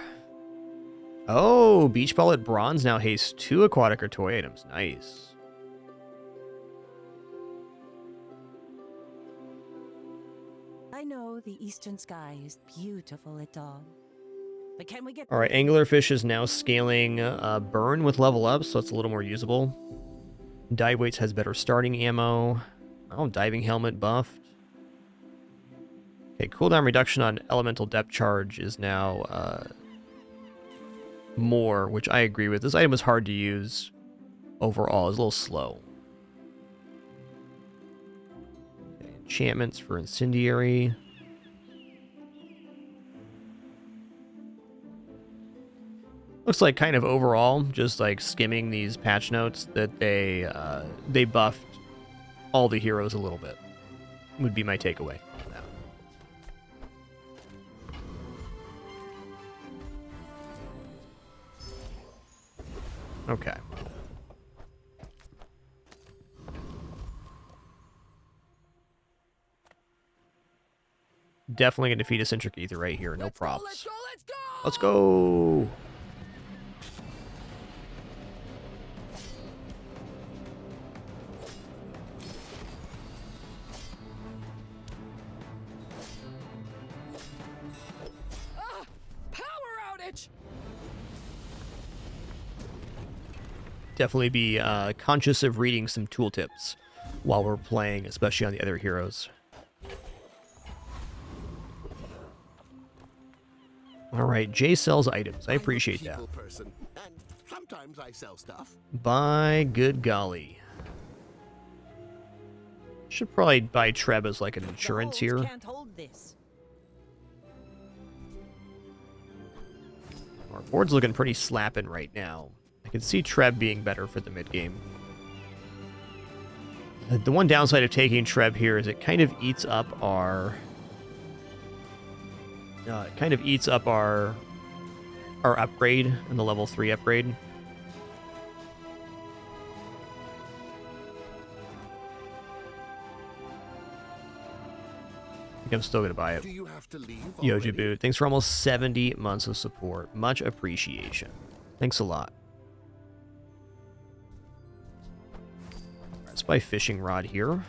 Oh, Beach Ball at Bronze now hastes 2 aquatic or toy items. Nice. I know the eastern sky is beautiful at dawn. But can we get... Alright, Anglerfish is now scaling Burn with level up, so it's a little more usable. Dive Weights has better starting ammo. Oh, Diving Helmet buffed. Okay, cooldown reduction on Elemental Depth Charge is now more, which I agree with. This item was hard to use overall. It's a little slow. Okay, enchantments for Incendiary. Looks like kind of overall, just like skimming these patch notes, that they buffed all the heroes a little bit, would be my takeaway on that. Okay. Definitely gonna defeat Eccentric Ether right here, no props. Let's go, let's go! Let's go! Definitely be conscious of reading some tooltips while we're playing, especially on the other heroes. Alright, Jay sells items. I appreciate that. Person, and sometimes I sell stuff. By good golly. Should probably buy Treb as like an insurance here. Can't hold this. Our board's looking pretty slapping right now. I can see Treb being better for the mid game. The one downside of taking Treb here is it kind of eats up our... our upgrade and the level 3 upgrade. I think I'm still going to buy it. Do you have to leave Yoji already? Boot, thanks for almost 70 months of support. Much appreciation. Thanks a lot. Let's buy fishing rod here.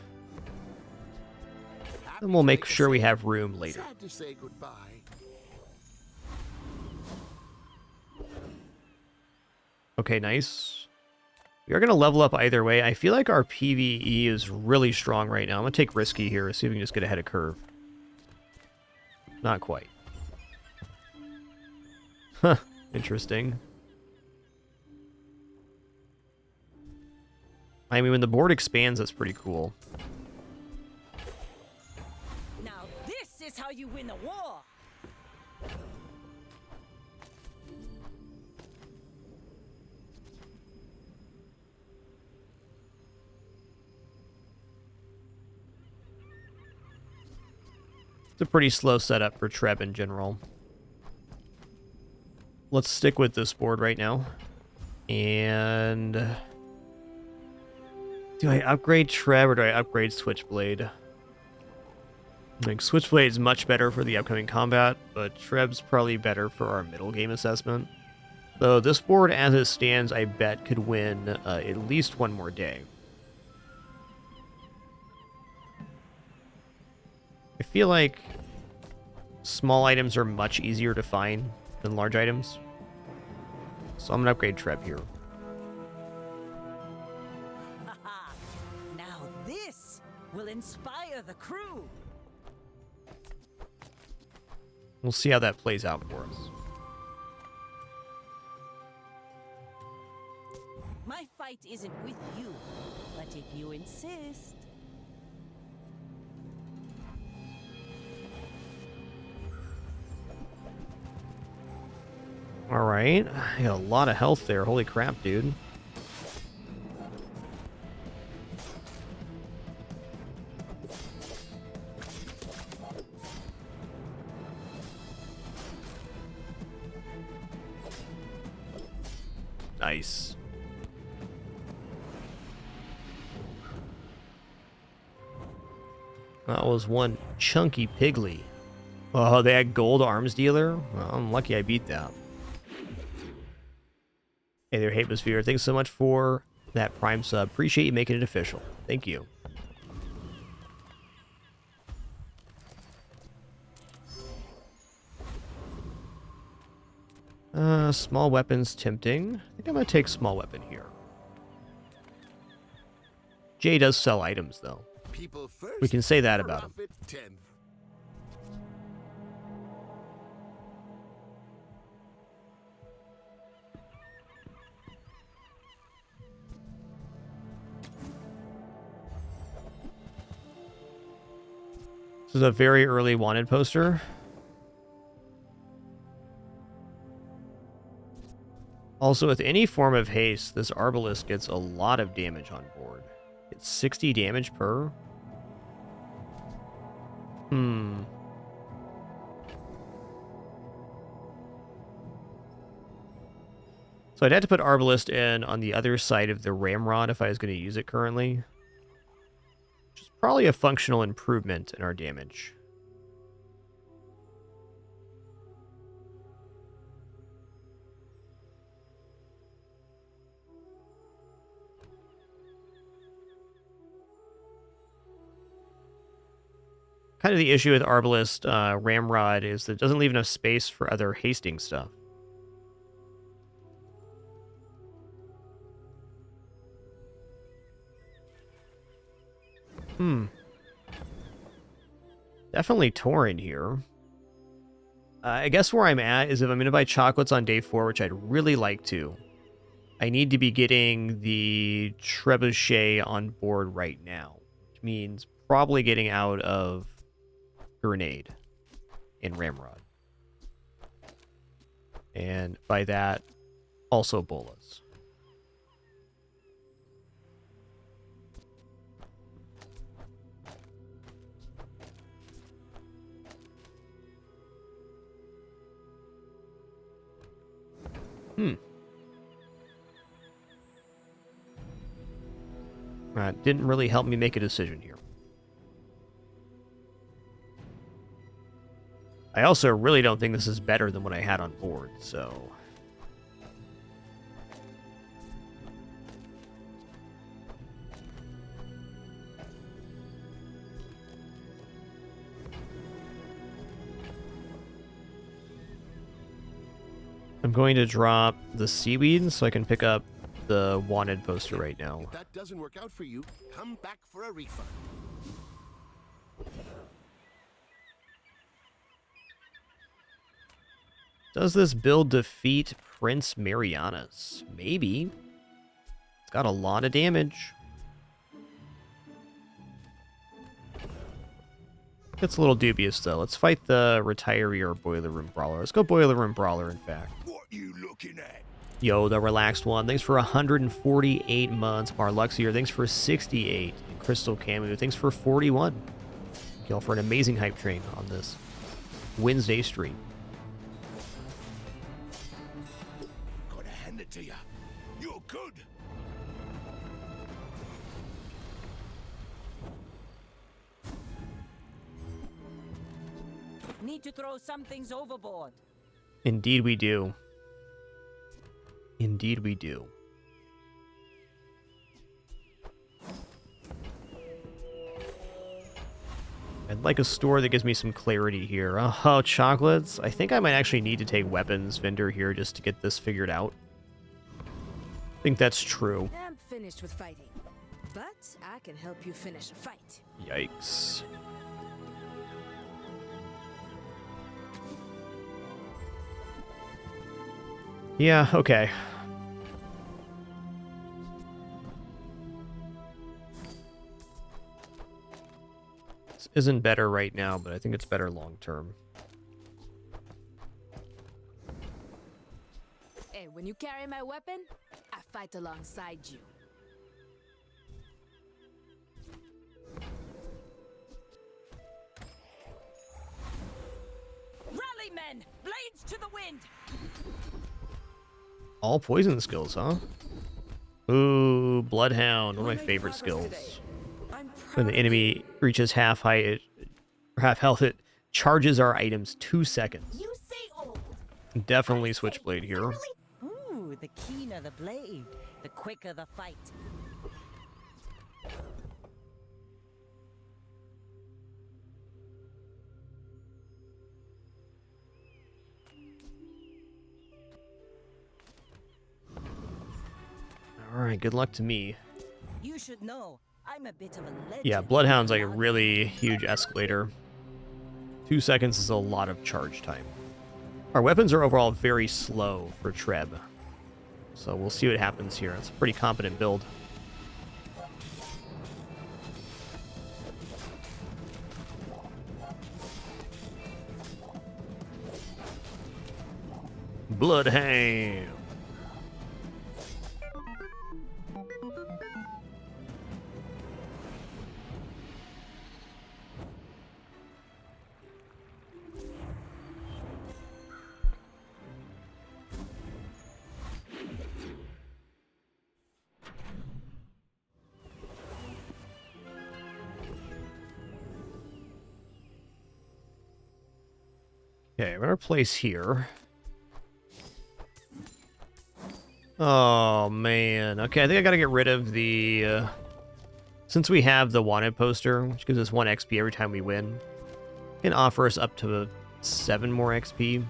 And we'll make sure we have room later. Sad to say goodbye. Okay, nice. We are going to level up either way. I feel like our PvE is really strong right now. I'm going to take risky here. See if we can just get ahead of curve. Not quite. Huh. Interesting. I mean, when the board expands, that's pretty cool. Now this is how you win a war. It's a pretty slow setup for Treb in general. Let's stick with this board right now. And... do I upgrade Treb or do I upgrade Switchblade? Like, Switchblade is much better for the upcoming combat, but Treb's probably better for our middle game assessment. Though this board, as it stands, I bet could win at least one more day. I feel like small items are much easier to find than large items. So I'm going to upgrade Treb here. Haha. Now this will inspire the crew. We'll see how that plays out for us. My fight isn't with you, but if you insist. Alright, I got a lot of health there. Holy crap, dude. Nice. That was one chunky piggly. Oh, they had gold arms dealer? Well, I'm lucky I beat that. Hey there, Hatmosphere. Thanks so much for that Prime sub. Appreciate you making it official. Thank you. Small weapons tempting. I think I'm going to take small weapon here. Jay does sell items, though. People first. We can say that about him. profit 10th. This is a very early wanted poster. Also, with any form of haste, this Arbalest gets a lot of damage on board. It's 60 damage per. So I'd have to put Arbalest in on the other side of the Ramrod if I was going to use it currently. Which is probably a functional improvement in our damage. Kind of the issue with Arbalest Ramrod is that it doesn't leave enough space for other hasting stuff. Definitely Tauren here. I guess where I'm at is if I'm going to buy chocolates on day 4, which I'd really like to, I need to be getting the Trebuchet on board right now. Which means probably getting out of Grenade in Ramrod. And by that, also Bolas. Hmm. Didn't really help me make a decision here. I also really don't think this is better than what I had on board, so... I'm going to drop the seaweed so I can pick up the wanted poster right now. If that doesn't work out for you, come back for a refund. Does this build defeat Prince Marianas? Maybe. It's got a lot of damage. It's a little dubious, though. Let's fight the retiree or boiler room brawler. Let's go boiler room brawler, in fact. What you looking at? Yo, the relaxed one. Thanks for 148 months. Marluxier, thanks for 68. And Crystal Camu, thanks for 41. Thank y'all for an amazing hype train on this Wednesday stream. Gotta hand it to ya. You're good. Need to throw some things overboard. Indeed we do. Indeed we do. I'd like a store that gives me some clarity here. Oh, chocolates. I think I might actually need to take weapons vendor here just to get this figured out. I think that's true. I'm finished with fighting, but I can help you finish a fight. Yikes. Yeah, okay. This isn't better right now, but I think it's better long term. Hey, when you carry my weapon, I fight alongside you. Rally, men! Blades to the wind! All poison skills, huh? Ooh, Bloodhound, one of my favorite skills. When the enemy reaches half height or half health, it charges our items 2 seconds. You say old. Definitely Switchblade here. Ooh, the keener the blade, the quicker the fight. Alright, good luck to me. You should know, I'm a bit of a legend. Yeah, Bloodhound's like a really huge escalator. 2 seconds is a lot of charge time. Our weapons are overall very slow for Treb. So we'll see what happens here. It's a pretty competent build. Bloodhound. Okay, we're gonna place here. Oh, man. Okay, I think I gotta get rid of the... since we have the wanted poster, which gives us 1 XP every time we win, it can offer us up to 7 more XP.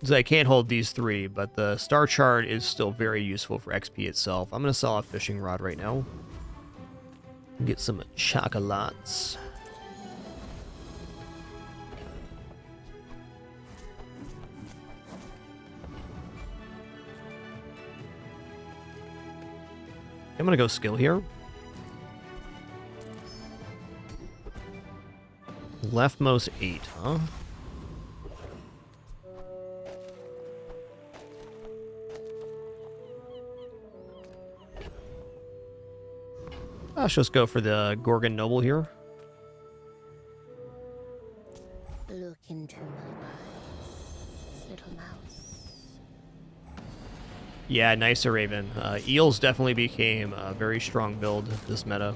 So I can't hold these 3, but the star chart is still very useful for XP itself. I'm gonna sell a fishing rod right now. Get some chocolates. I'm gonna go skill here. Leftmost 8, huh? Let's just go for the Gorgon Noble here. Look into my eyes. Yeah, nicer Raven. Eels definitely became a very strong build this meta.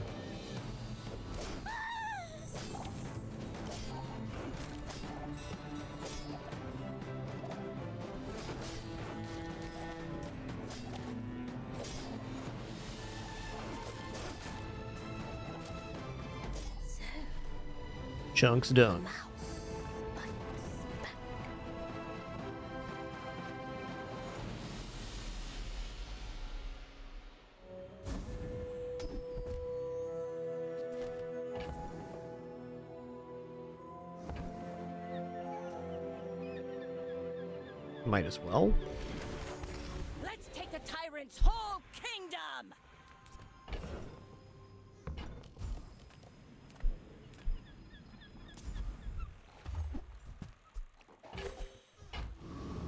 Chunks done. Might as well. Let's take the tyrant's whole kingdom!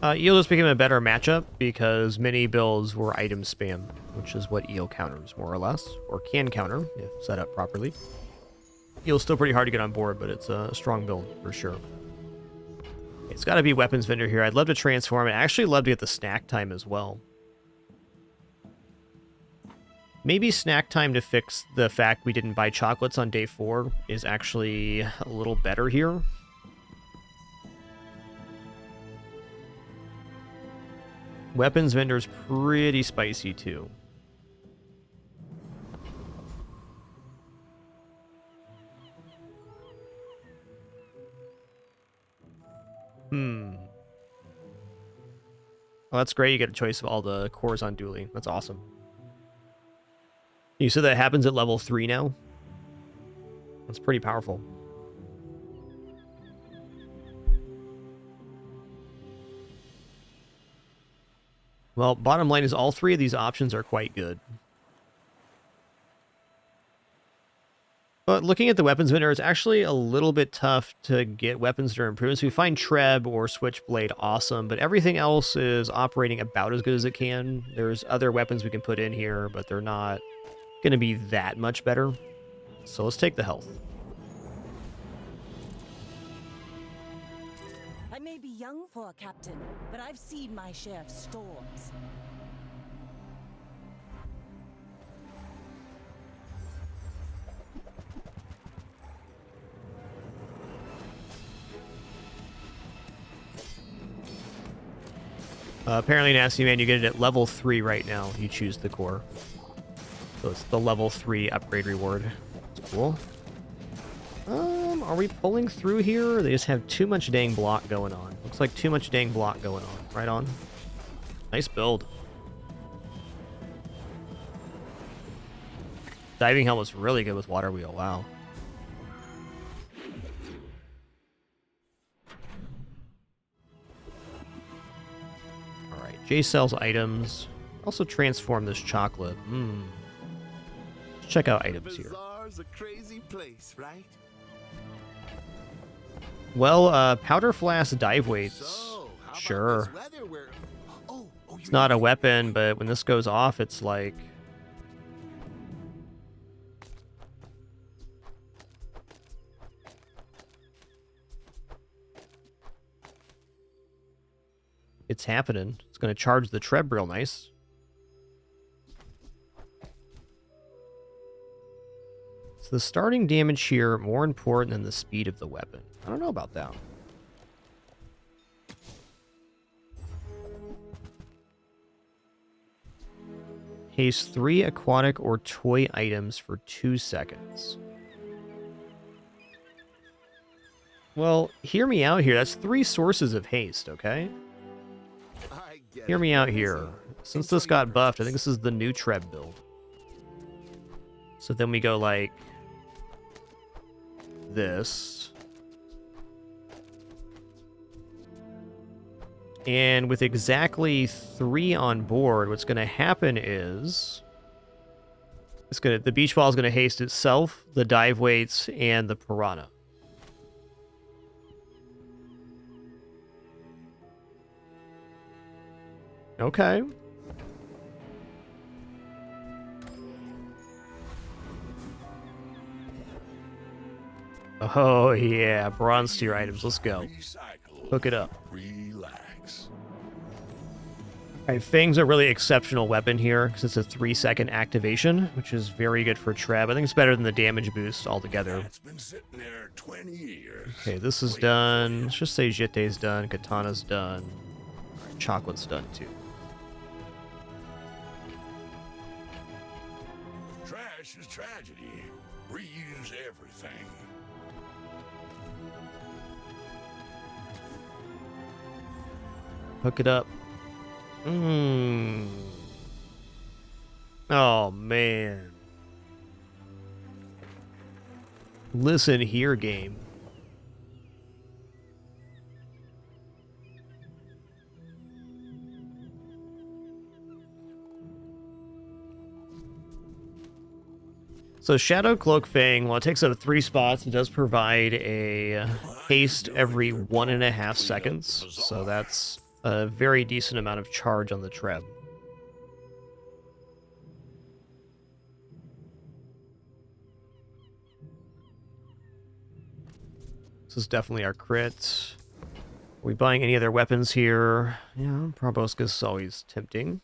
Eel just became a better matchup because many builds were item spam, which is what Eel counters, more or less, or can counter if set up properly. Eel's still pretty hard to get on board, but it's a strong build for sure. It's got to be weapons vendor here. I'd love to transform it. I'd actually love to get the snack time as well. Maybe snack time to fix the fact we didn't buy chocolates on day 4 is actually a little better here. Weapons vendor's pretty spicy too. Oh, that's great. You get a choice of all the cores on dueling. That's awesome. You said that happens at level 3 now? That's pretty powerful. Well, bottom line is all 3 of these options are quite good. But looking at the weapons vendor, it's actually a little bit tough to get weapons that are improved. So we find Treb or Switchblade awesome, but everything else is operating about as good as it can. There's other weapons we can put in here, but they're not going to be that much better. So let's take the health. I may be young for a captain, but I've seen my share of storms. Apparently, Nasty Man, you get it at level 3 right now. You choose the core. So it's the level 3 upgrade reward. That's cool. Are we pulling through here? They just have too much dang block going on. Looks like too much dang block going on. Right on. Nice build. Diving helmet's really good with water wheel. Wow. Alright, J sells items. Also transform this chocolate. Let's check out items here. Bazaar's a crazy place, right? Well, powder flask dive weights. So, how about Sure. this weather where... Oh, It's not a weapon, but when this goes off, it's like... It's happening. It's going to charge the Treb real nice. So the starting damage here more important than the speed of the weapon. I don't know about that. Haste 3 aquatic or toy items for 2 seconds. Well, hear me out here. That's 3 sources of haste, okay? I get Hear it. me out here. Since this got buffed, I think this is the new Treb build. So then we go like this. And with exactly 3 on board, what's going to happen is the beach ball is going to haste itself, the dive weights, and the piranha. Okay. Oh yeah, bronze tier items. Let's go. Recycle. Hook it up. Relax. Alright, Fang's a really exceptional weapon here because it's a 3-second activation, which is very good for Treb. I think it's better than the damage boost altogether. It's been sitting there 20 years. Okay, this is done. Let's just say Jite's done, Katana's done. Alright, Chocolate's done too. Trash is tragedy. Reuse everything. Hook it up. Oh, man. Listen here, game. So Shadow Cloak Fang, while it takes up 3 spots, it does provide a haste every 1.5 seconds. So that's a very decent amount of charge on the Treb. This is definitely our crit. Are we buying any other weapons here? Yeah, Proboscis is always tempting.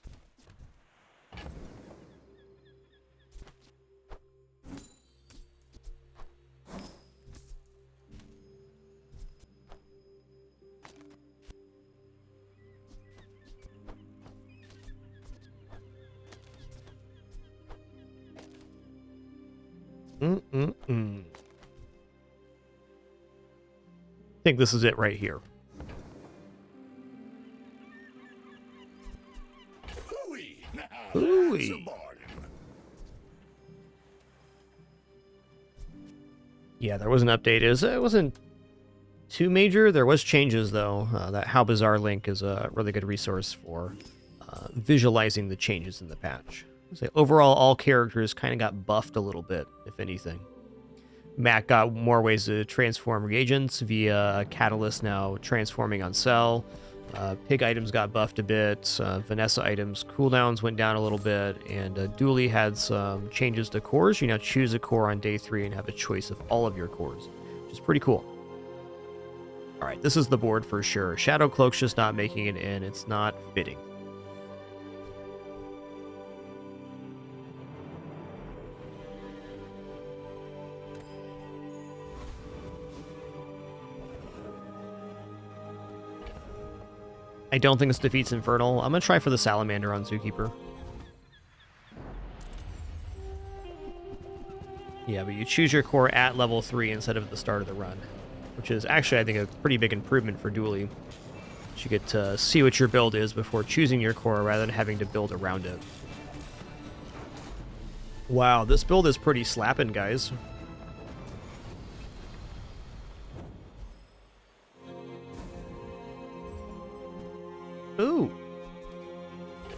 I think this is it right here. Hooey! Now Hooey. that's a bargain. Yeah, there was an update. It wasn't too major. There was changes, though. That How Bazaar link is a really good resource for visualizing the changes in the patch. So overall, all characters kind of got buffed a little bit, if anything. Mac got more ways to transform reagents via Catalyst now transforming on Cell. Pig items got buffed a bit. Vanessa items cooldowns went down a little bit. And Dooley had some changes to cores. You now choose a core on day 3 and have a choice of all of your cores, which is pretty cool. All right, this is the board for sure. Shadow Cloak's just not making it in. It's not fitting. I don't think this defeats Infernal. I'm going to try for the Salamander on Zookeeper. Yeah, but you choose your core at level 3 instead of at the start of the run, which is actually, I think, a pretty big improvement for Dooley. You get to see what your build is before choosing your core rather than having to build around it. Wow, this build is pretty slapping, guys. Ooh.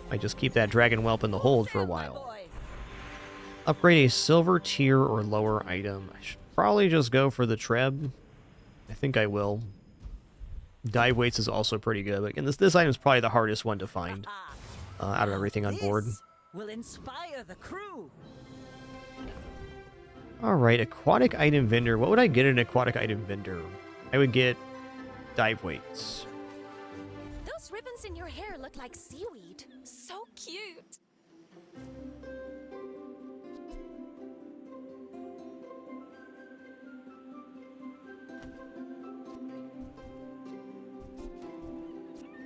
I just keep that Dragon Whelp in the hold for a while. Upgrade a silver tier or lower item. I should probably just go for the Treb. I think I will. Dive weights is also pretty good. But again, this item is probably the hardest one to find out of everything on board. This will inspire the crew. All right, aquatic item vendor. What would I get in an aquatic item vendor? I would get dive weights. Those ribbons in your hair look like seaweed. So cute.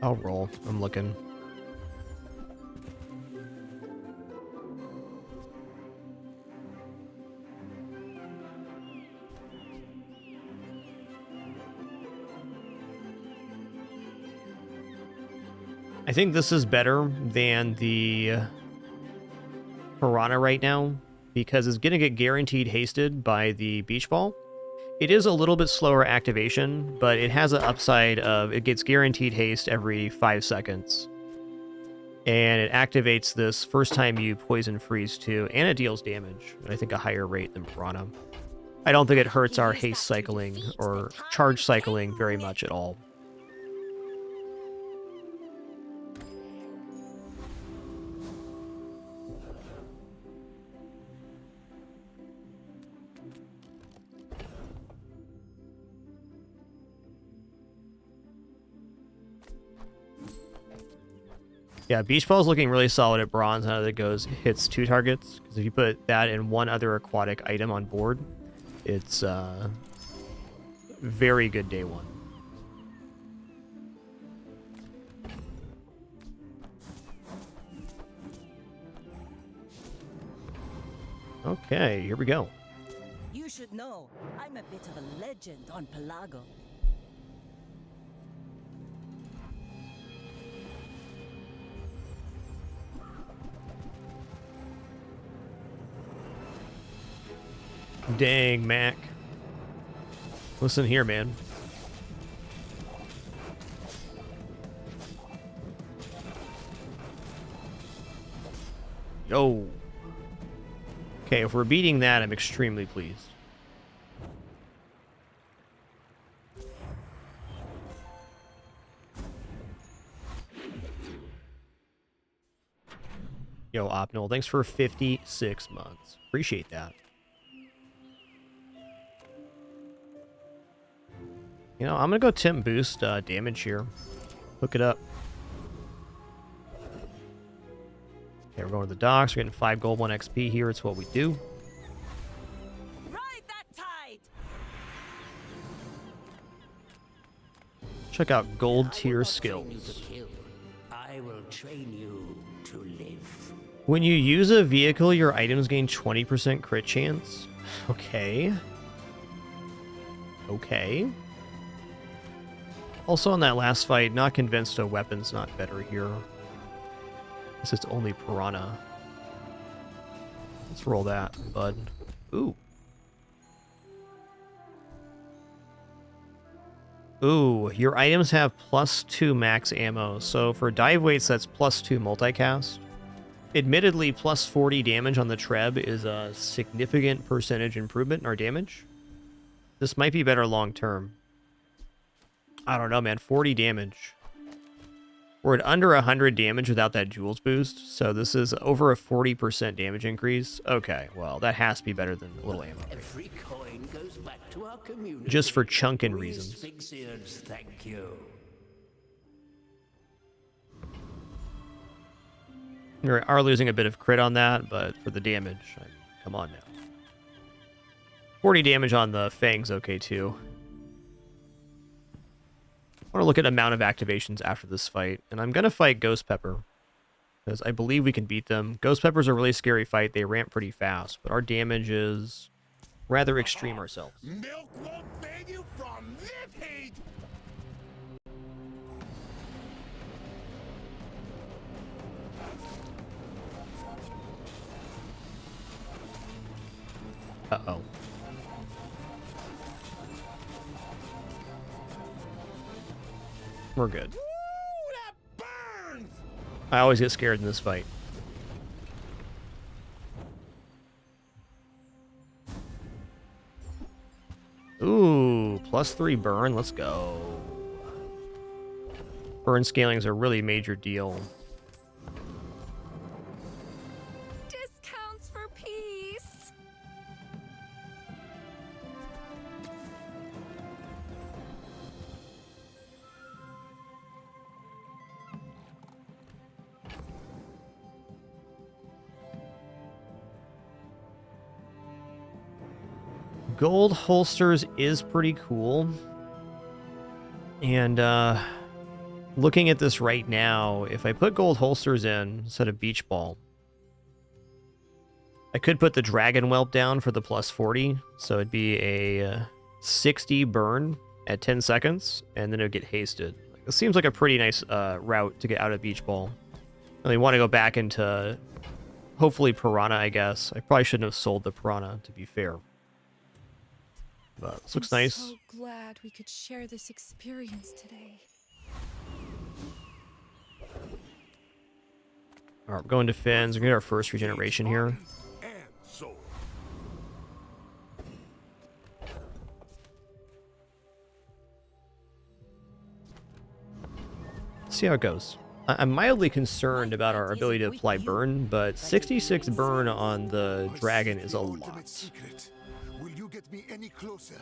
I'll roll. I'm looking. I think this is better than the Piranha right now because it's going to get guaranteed hasted by the Beach Ball. It is a little bit slower activation, but it has an upside of it gets guaranteed haste every 5 seconds. And it activates this first time you poison freeze too, and it deals damage, at I think a higher rate than Piranha. I don't think it hurts our haste cycling or charge cycling very much at all. Yeah, Beach Ball is looking really solid at bronze now that it hits 2 targets. Because if you put that and one other aquatic item on board, it's very good day 1. Okay, here we go. You should know, I'm a bit of a legend on Pelago. Dang, Mac. Listen here, man. Yo. Okay, if we're beating that, I'm extremely pleased. Yo, Opnal, thanks for 56 months. Appreciate that. You know, I'm gonna go temp boost damage here. Hook it up. Okay, we're going to the docks. We're getting 5 gold, 1 XP here. It's what we do. Ride that tide! Check out gold tier skills. I will train you to live. When you use a vehicle, your items gain 20% crit chance. Okay. Okay. Also, on that last fight, not convinced a weapon's not better here. Guess it's only Piranha. Let's roll that, bud. Ooh. Ooh, your items have +2 max ammo. So for dive weights, that's +2 multicast. Admittedly, +40 damage on the Treb is a significant percentage improvement in our damage. This might be better long term. I don't know, man. 40 damage. We're at under 100 damage without that Jewels boost, so this is over a 40% damage increase. Okay, well, that has to be better than a little ammo. Every coin goes back to our community. Just for chunking We reasons. Sphinxians thank you. We are losing a bit of crit on that, but for the damage, come on now. 40 damage on the Fang's okay too. I want to look at amount of activations after this fight, and I'm going to fight Ghost Pepper, because I believe we can beat them. Ghost Pepper's a really scary fight. They ramp pretty fast, but our damage is rather extreme ourselves. Milk won't save you from this heat. Uh-oh. We're good. Ooh, that burns! I always get scared in this fight. Ooh, +3 burn. Let's go. Burn scaling is a really major deal. Discounts for peace. Gold holsters is pretty cool. And looking at this right now, if I put gold holsters in instead of beach ball, I could put the dragon whelp down for the +40. So it'd be a 60 burn at 10 seconds, and then it would get hasted. It seems like a pretty nice route to get out of beach ball. I really want to go back into hopefully Piranha, I guess. I probably shouldn't have sold the Piranha, to be fair. But this looks nice. So glad we could share this experience today. All right, we're going to Fins. We're going to get our first regeneration here. And soul. See how it goes. I'm mildly concerned about our ability to apply burn, but 66 burn on the dragon is a Ultimate lot. secret. Will you get me any closer?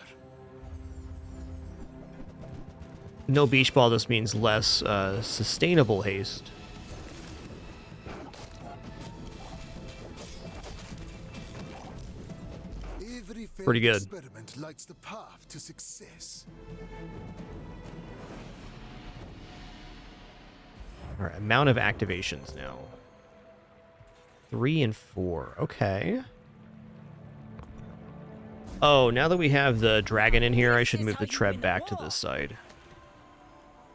No beach ball just means less sustainable haste. Every failed Pretty good. experiment lights the path to success. All right, amount of activations now. 3 and 4. Okay. Oh, now that we have the dragon in here, I should move the Treb back to this side.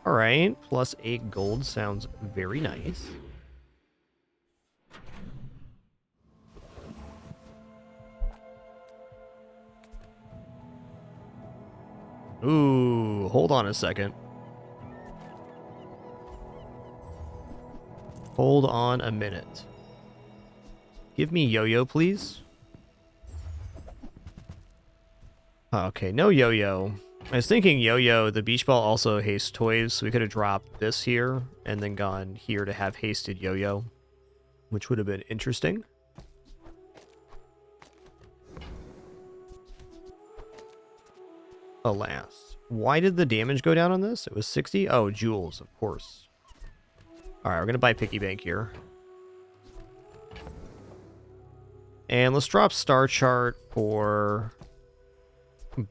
All right, plus 8 gold sounds very nice. Ooh, hold on a second. Hold on a minute. Give me yo-yo, please. Okay, no yo-yo. I was thinking yo-yo, the beach ball also hastes toys, so we could have dropped this here and then gone here to have hasted yo-yo, which would have been interesting. Alas. Why did the damage go down on this? It was 60? Oh, jewels, of course. Alright, we're going to buy Piggy Bank here. And let's drop Star Chart for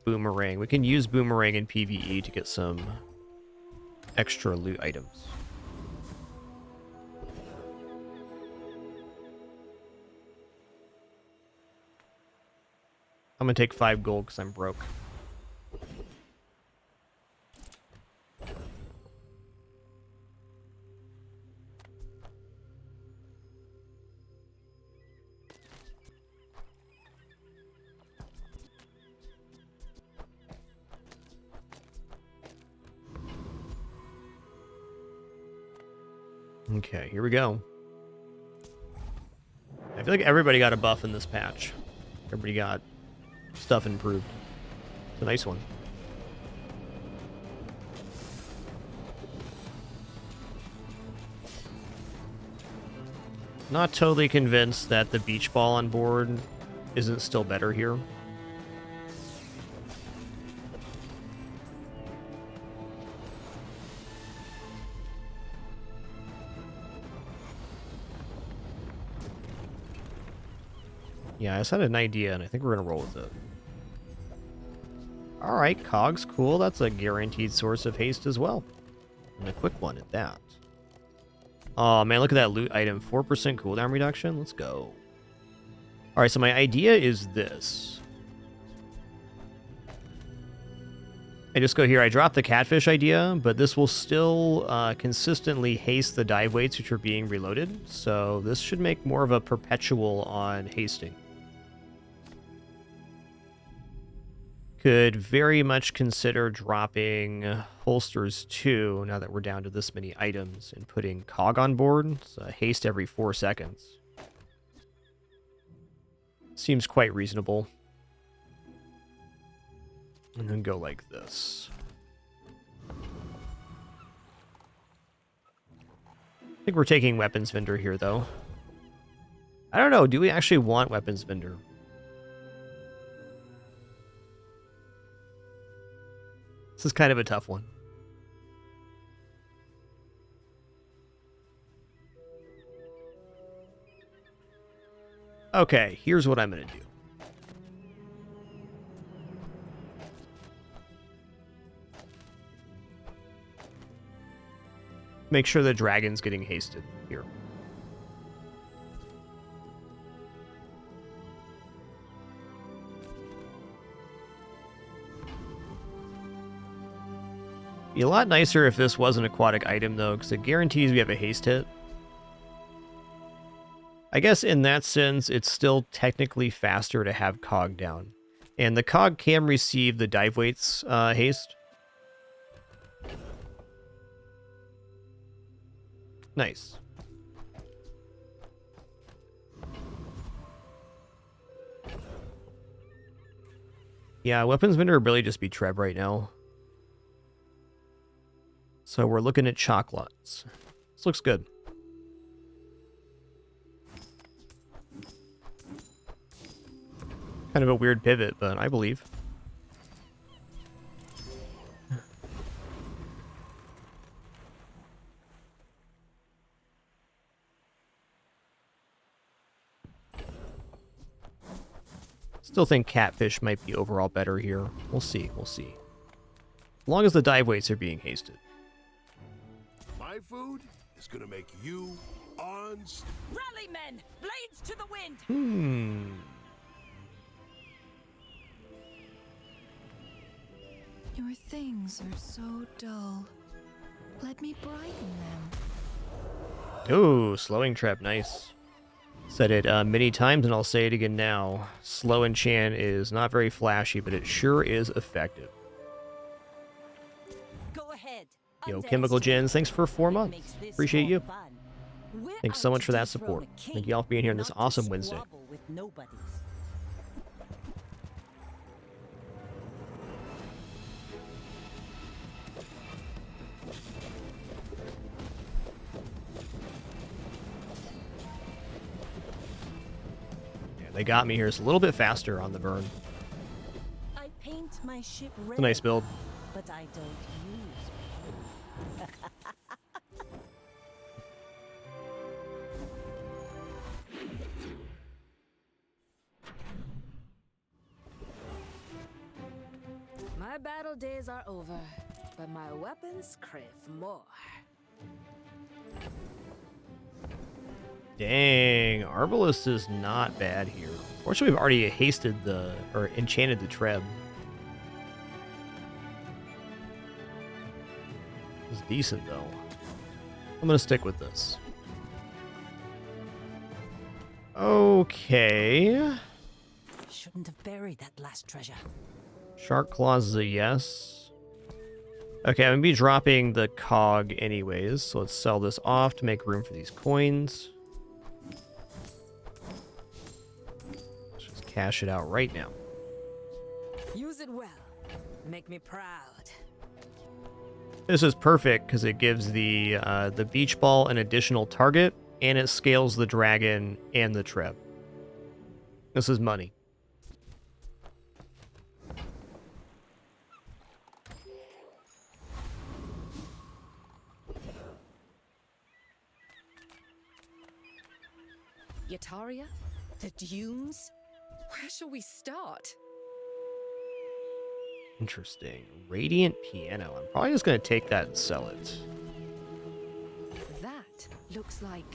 Boomerang. We can use Boomerang in PvE to get some extra loot items. I'm going to take 5 gold because I'm broke. Okay, here we go. I feel like everybody got a buff in this patch. Everybody got stuff improved. It's a nice one. Not totally convinced that the beach ball on board isn't still better here. Yeah, I just had an idea, and I think we're going to roll with it. Alright, Cog's cool. That's a guaranteed source of haste as well. And a quick one at that. Oh, man, look at that loot item. 4% cooldown reduction. Let's go. Alright, so my idea is this. I just go here. I drop the catfish idea, but this will still consistently haste the dive weights which are being reloaded. So this should make more of a perpetual on hasting. Could very much consider dropping holsters too, now that we're down to this many items, and putting Cog on board. So haste every 4 seconds. Seems quite reasonable. And then go like this. I think we're taking Weapons Vendor here, though. I don't know, do we actually want Weapons Vendor? This is kind of a tough one. Okay, here's what I'm going to do. Make sure the dragon's getting hasted here. Be a lot nicer if this was an aquatic item, though, because it guarantees we have a haste hit. I guess in that sense, it's still technically faster to have Cog down. And the Cog can receive the dive weights haste. Nice. Yeah, Weapons Vendor would really just be Treb right now. So we're looking at chocolates. This looks good. Kind of a weird pivot, but I believe. Still think catfish might be overall better here. We'll see, we'll see. As long as the dive weights are being hasted. My food is gonna make you Rally, men! Blades to the wind! Your things are so dull. Let me brighten them. Ooh, slowing trap, nice. Said it many times and I'll say it again now. Slow enchant is not very flashy, but it sure is effective. Go ahead. Yo, Chemical Gens, thanks for 4 months. Appreciate you. Thanks so much for that support. Thank you all for being here on this awesome Wednesday. Yeah, they got me here. It's a little bit faster on the burn. I paint my ship red, It's a nice build. but I don't use. My battle days are over, but my weapons crave more. Dang, Arbalest is not bad here. Fortunately, we've already hasted or enchanted the Treb. It's decent, though. I'm gonna stick with this. Okay. Shouldn't have buried that last treasure. Shark Claws is a yes. Okay, I'm gonna be dropping the cog anyways, so let's sell this off to make room for these coins. Let's just cash it out right now. Use it well. Make me proud. This is perfect because it gives the beach ball an additional target, and it scales the dragon and the treb. This is money. Yataria? The dunes? Where shall we start? Interesting. Radiant Piano. I'm probably just going to take that and sell it. That looks like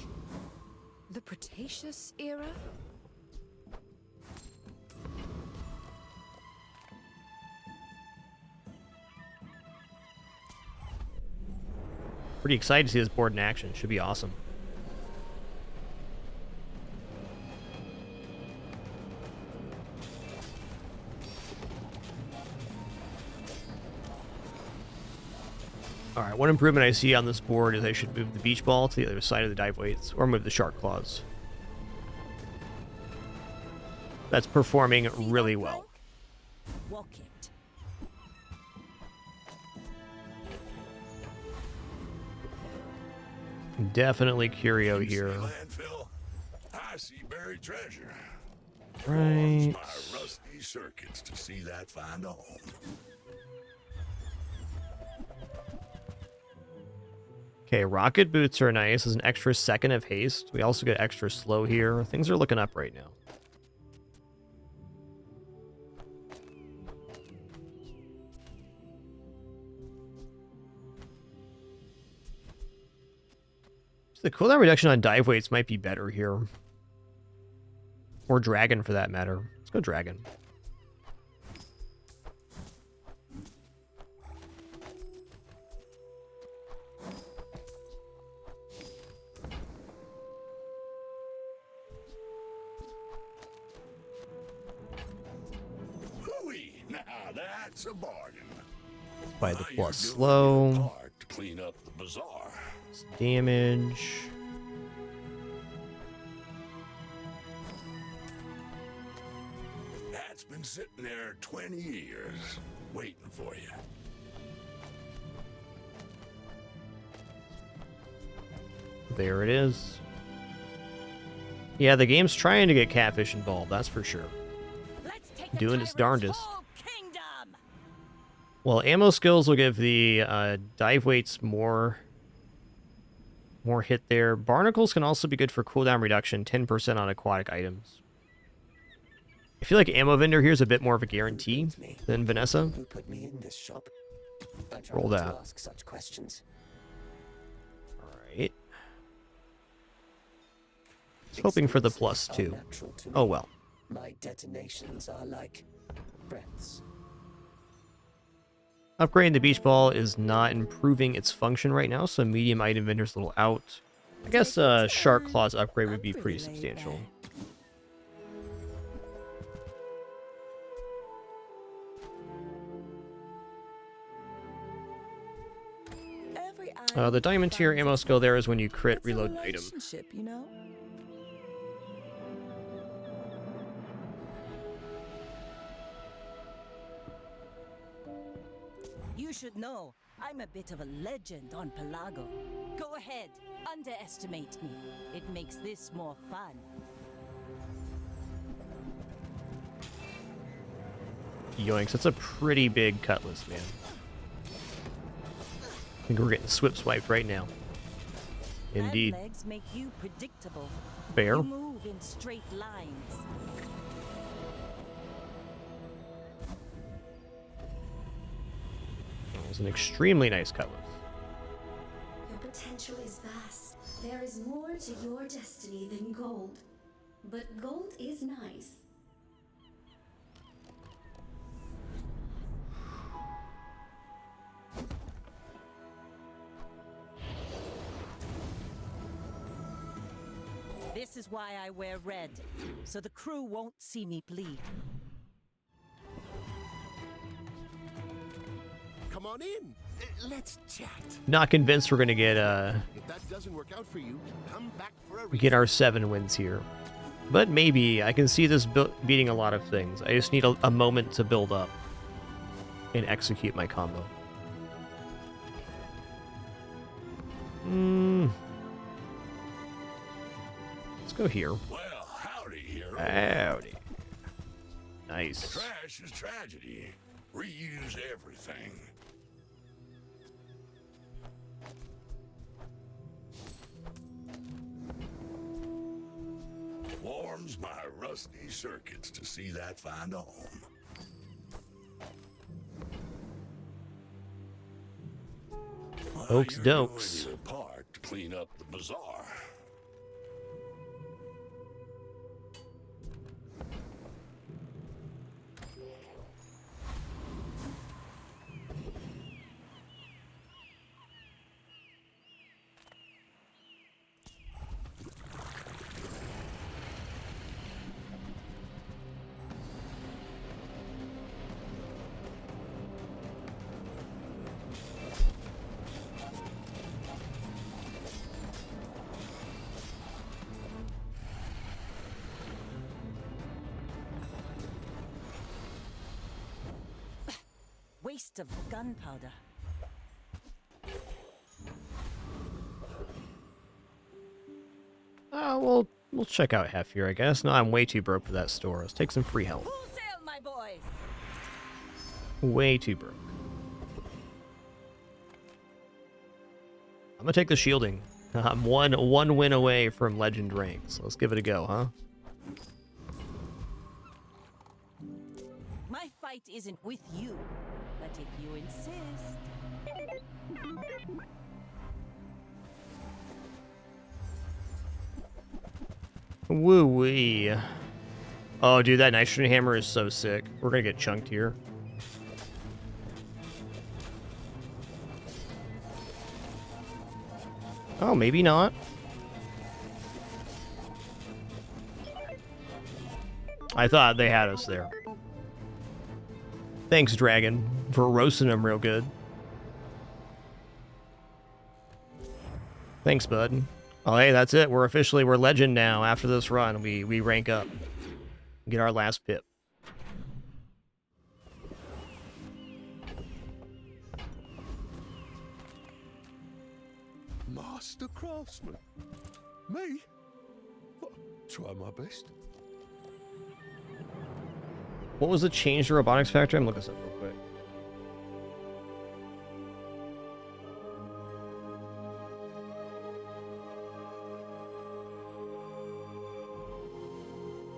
the Cretaceous era? Pretty excited to see this board in action. Should be awesome. Alright, one improvement I see on this board is I should move the beach ball to the other side of the dive weights, or move the shark claws. That's performing really well. Walk it. Definitely curio You see here. landfill? I see buried treasure. Right. My rusty circuits to see that find a home. Okay, rocket boots are nice as an extra second of haste. We also get extra slow here. Things are looking up right now. The cooldown reduction on dive weights might be better here. Or dragon for that matter. Let's go dragon. Hooey! Now that's a bargain. By the Now you're plus doing slow. your part to clean up the bazaar. Damage. That's been sitting there 20 years, waiting for you. There it is. Yeah, the game's trying to get catfish involved, that's for sure. Let's take the Doing its tyrant's darndest. whole kingdom! Well, ammo skills will give the dive weights more hit there. Barnacles can also be good for cooldown reduction, 10% on aquatic items. I feel like ammo vendor here is a bit more of a guarantee than Vanessa. Who put me in this shop? I try Roll not that. to ask such questions. Alright. I was hoping for the +2. Unnatural to me. Oh well. My detonations are like breaths. Upgrading the beach ball is not improving its function right now, so medium item vendor's a little out. I guess Shark Claw's upgrade would be pretty substantial. The diamond tier ammo skill there is when you crit reload an item. You know? You should know, I'm a bit of a legend on Pelago. Go ahead, underestimate me. It makes this more fun. Yoinks, that's a pretty big cutlass, man. I think we're getting swip swiped right now. Indeed. And legs make you predictable. Fair. You move in straight lines. It was an extremely nice cutlass. Your potential is vast. There is more to your destiny than gold. But gold is nice. This is why I wear red, so the crew won't see me bleed. Come on in. Let's chat. Not convinced we're gonna get If that doesn't work out for you, come back for a get our 7 wins here. But maybe I can see this beating a lot of things. I just need a moment to build up and execute my combo. Let's go here. Well, howdy, hero. Howdy. Nice. Trash is tragedy. Reuse everything. Warms my rusty circuits to see that find a home. Oaks You're dokes. going to the park to clean up the bazaar. Waste of gunpowder. We'll check out half here, I guess. No, I'm way too broke for that store. Let's take some free help. Full sail, my boys! Way too broke. I'm gonna take the shielding. I'm one win away from legend rank, so let's give it a go, huh? My fight isn't with you, but if you insist. Woo-wee. Oh, dude, that nitrogen hammer is so sick. We're gonna get chunked here. Oh, maybe not. I thought they had us there. Thanks, Dragon, for roasting them real good. Thanks, bud. Oh, hey, that's it. We're legend now. After this run, we rank up. Get our last pip. Master craftsman. Me? Try my best. What was the change to robotics factory? I'm looking this up real quick.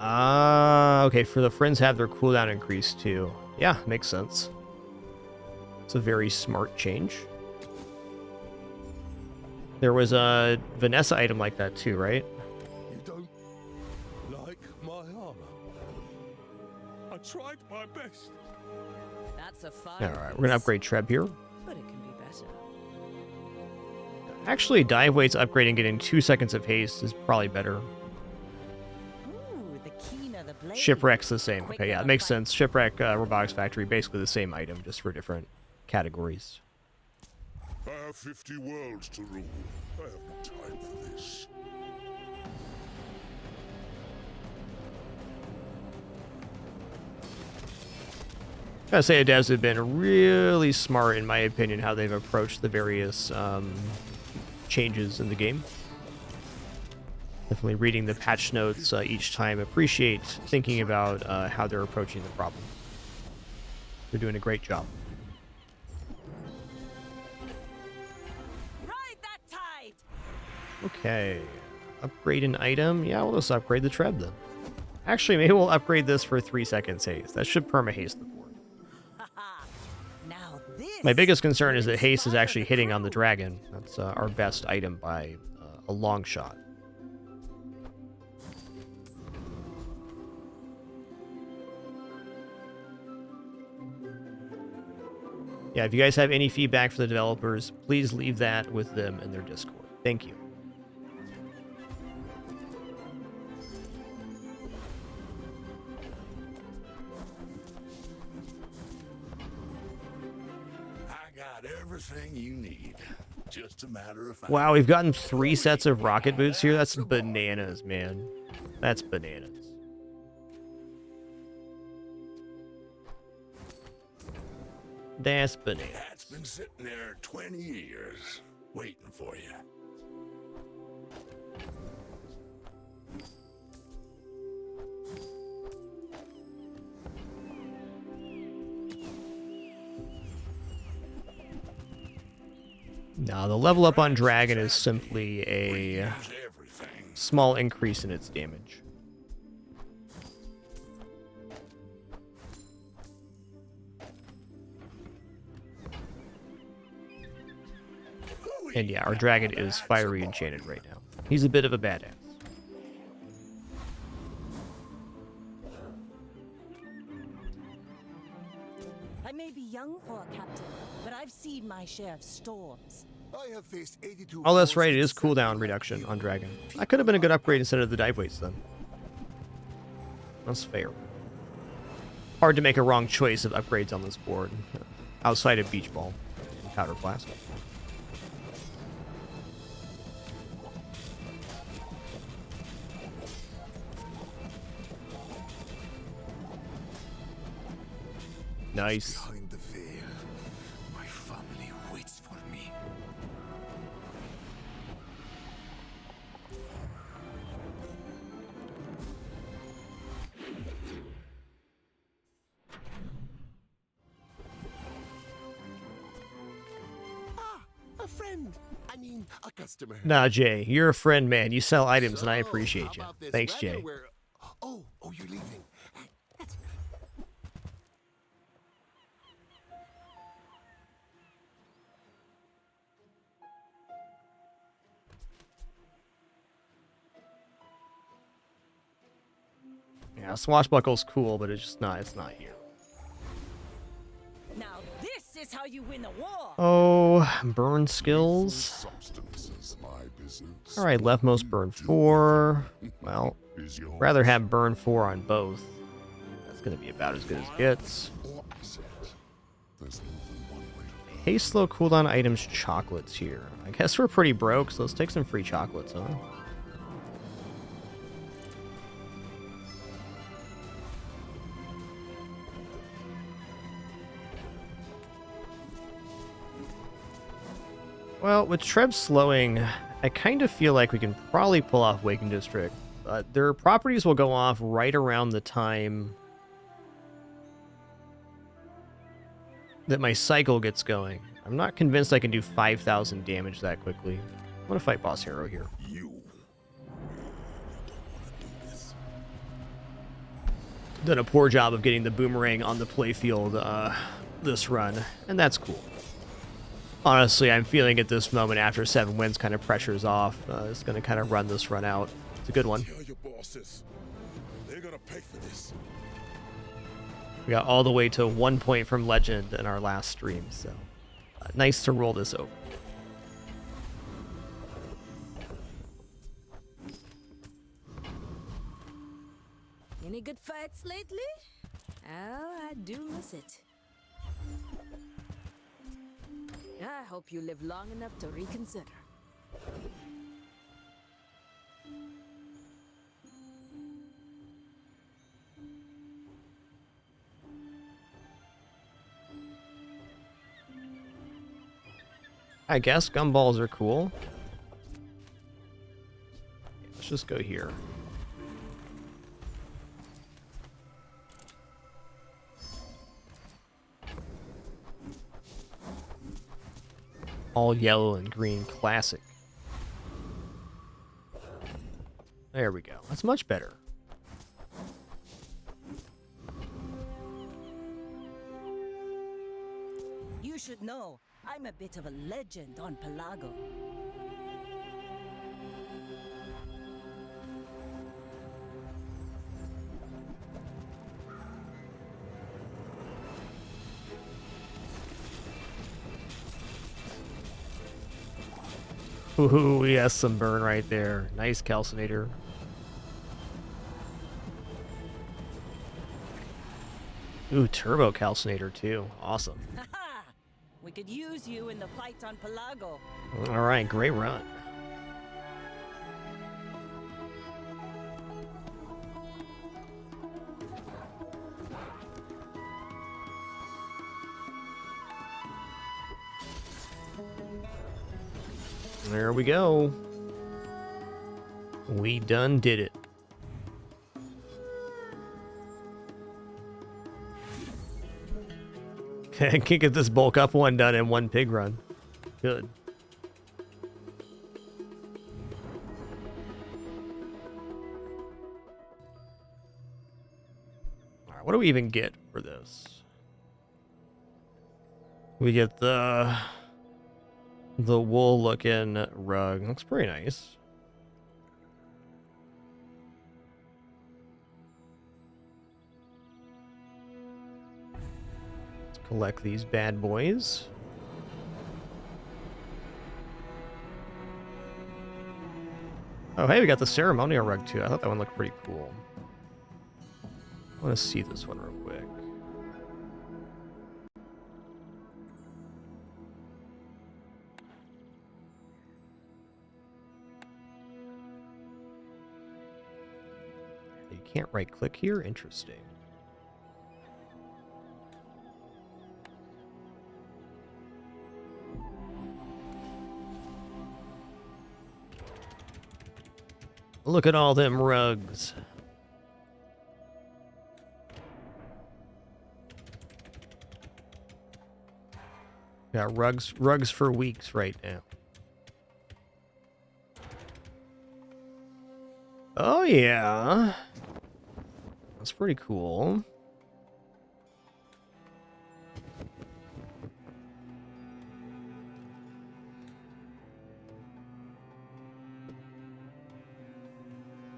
Okay, for the friends have their cooldown increased too. Yeah, makes sense. It's a very smart change. There was a Vanessa item like that too, right? You don't like my armor? I tried my best. That's a fine. Alright, we're gonna upgrade Treb here. But it can be better. Actually, dive weight's upgrade and getting 2 seconds of haste is probably better. Ooh, the keener the blade. Shipwreck's the same. Okay, yeah, it makes Quicker sense. Shipwreck, Robotics Factory, basically the same item, just for different categories. I have 50 worlds to rule. I have no time for this. Gotta say, the devs have been really smart, in my opinion, how they've approached the various changes in the game. Definitely reading the patch notes each time. Appreciate thinking about how they're approaching the problem. They're doing a great job. Ride that tide. Okay. Upgrade an item. Yeah, we'll just upgrade the Treb then. Actually, maybe we'll upgrade this for 3 seconds haste. That should perma-haste the board. Now this. My biggest concern is that haste is actually hitting on the dragon. That's our best item by a long shot. Yeah, if you guys have any feedback for the developers, please leave that with them in their Discord. Thank you. I got everything you need. Just a matter of fact. Wow, we've gotten 3 sets of rocket boots here. That's bananas, man. That's bananas. That's bananas. That's been sitting there 20 years, waiting for you. No, the level up on Dragon is simply a Use everything. small increase in its damage. And yeah, our dragon is fiery enchanted right now. He's a bit of a badass. I may be young for a captain, but I've seen my share of storms. I have faced 82. Oh, that's right. It is cooldown reduction on dragon. That could have been a good upgrade instead of the dive weights then. That's fair. Hard to make a wrong choice of upgrades on this board, outside of Beach Ball and Powder Blast. Nice. Behind the veil, my family waits for me. Ah, a friend. I mean, a customer. Nah, Jay, you're a friend, man. You sell items, and I So, appreciate how you. about this Thanks, weather Jay. where- Oh, you're leaving. That's Yeah, swashbuckle's cool, but it's just not. It's not here. Now this is how you win a war. Oh, burn skills. Substance is my business. All right, leftmost burn 4. Well, Is yours rather have burn 4 on both. That's gonna be about as good as it gets. or asset? There's more than one way to go. Haste slow cooldown items chocolates here. I guess we're pretty broke, so let's take some free chocolates, huh? Well, with Treb slowing, I kind of feel like we can probably pull off Waking District. Their properties will go off right around the time that my cycle gets going. I'm not convinced I can do 5,000 damage that quickly. I'm gonna fight Boss Hero here. You don't want to do this. done a poor job of getting the boomerang on the playfield this run, and that's cool. Honestly, I'm feeling at this moment after 7 wins kind of pressures off. It's going to kind of run this run out. It's a good one. Tell your bosses. They're gonna pay for this. We got all the way to 1 point from Legend in our last stream, so nice to roll this over. Any good fights lately? Oh, I do miss it. I hope you live long enough to reconsider. I guess gumballs are cool. Let's just go here. All yellow and green classic. There we go. That's much better. You should know, I'm a bit of a legend on Pelago. Ooh, yes, some burn right there. Nice calcinator. Ooh, turbo calcinator too. Awesome. Haha! We could use you in the fight on Pelago. All right, great run. There we go. We done did it. Can't get this bulk up one done in one pig run. Good. Alright, what do we even get for this? We get the wool looking rug. Looks pretty nice. Let's collect these bad boys. Oh, hey, we got the ceremonial rug too. I thought that one looked pretty cool. I want to see this one real quick. You can't right click here? Interesting. Look at all them rugs. Got rugs for weeks right now. Oh yeah. That's pretty cool.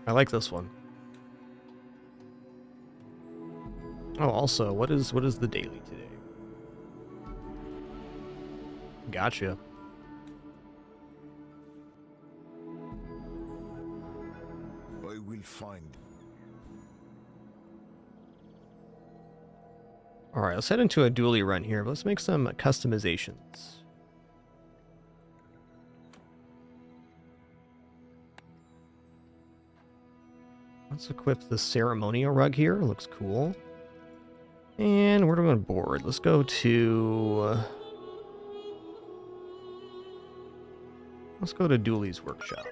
I like this one. Oh, also, what is the daily today? Gotcha. I will find. All right, let's head into a dually run here. But let's make some customizations. Let's equip the ceremonial rug here. Looks cool. And where do we want to board? Let's go to... let's go to Dooley's workshop.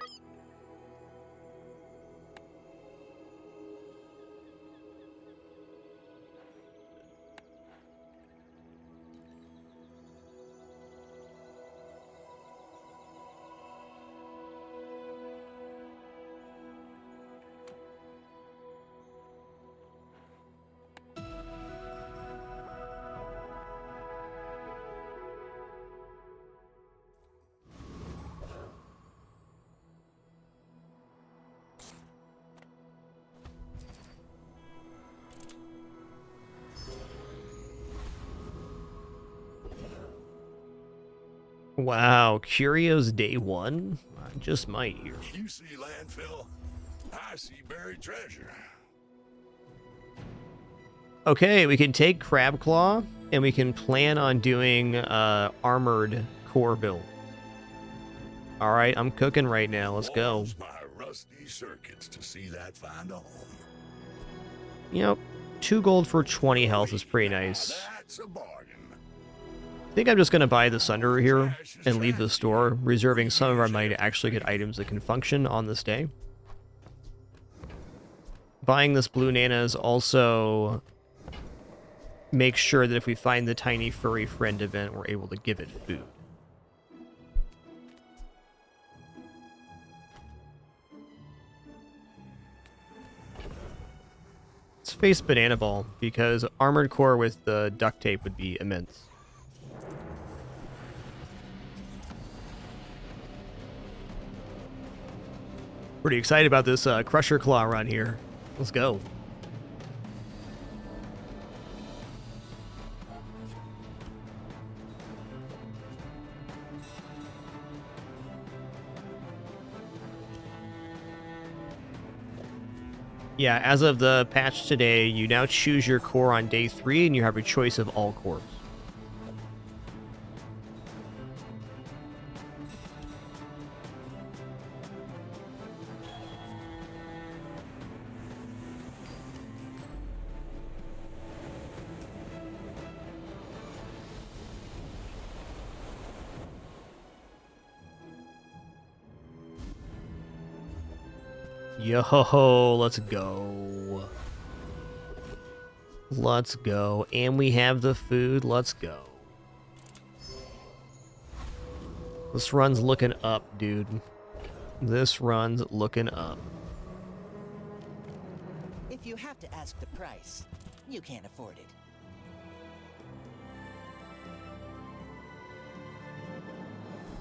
Wow, Curios day one? I just might here. You see landfill? I see buried treasure. Okay, we can take Crab Claw, and we can plan on doing armored core build. Alright, I'm cooking right now. Let's go. Walls my rusty circuits to see that find a home. You know, 2 gold for 20 health is pretty nice. That's a bargain. I think I'm just going to buy the Sunderer here and leave the store, reserving some of our money to actually get items that can function on this day. Buying this blue Nana is also make sure that if we find the tiny furry friend event, we're able to give it food. Let's face Banana Ball, because Armored Core with the duct tape would be immense. Pretty excited about this Crusher Claw run here. Let's go. Yeah, as of the patch today, you now choose your core on day 3, and you have a choice of all cores. Yo, let's go. Let's go. And we have the food. Let's go. This run's looking up, dude. This run's looking up. If you have to ask the price, you can't afford it.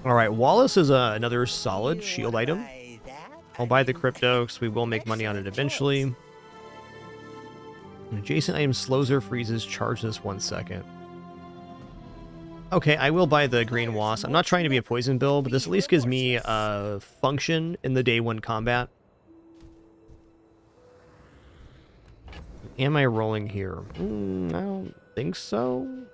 Alright, Wallace is another solid shield item. I'll buy the crypto because we will make money on it eventually. An adjacent item slows or freezes. Charge this 1 second. Okay, I will buy the green wasp. I'm not trying to be a poison build, but this at least gives me function in the day 1 combat. Am I rolling here? I don't think so.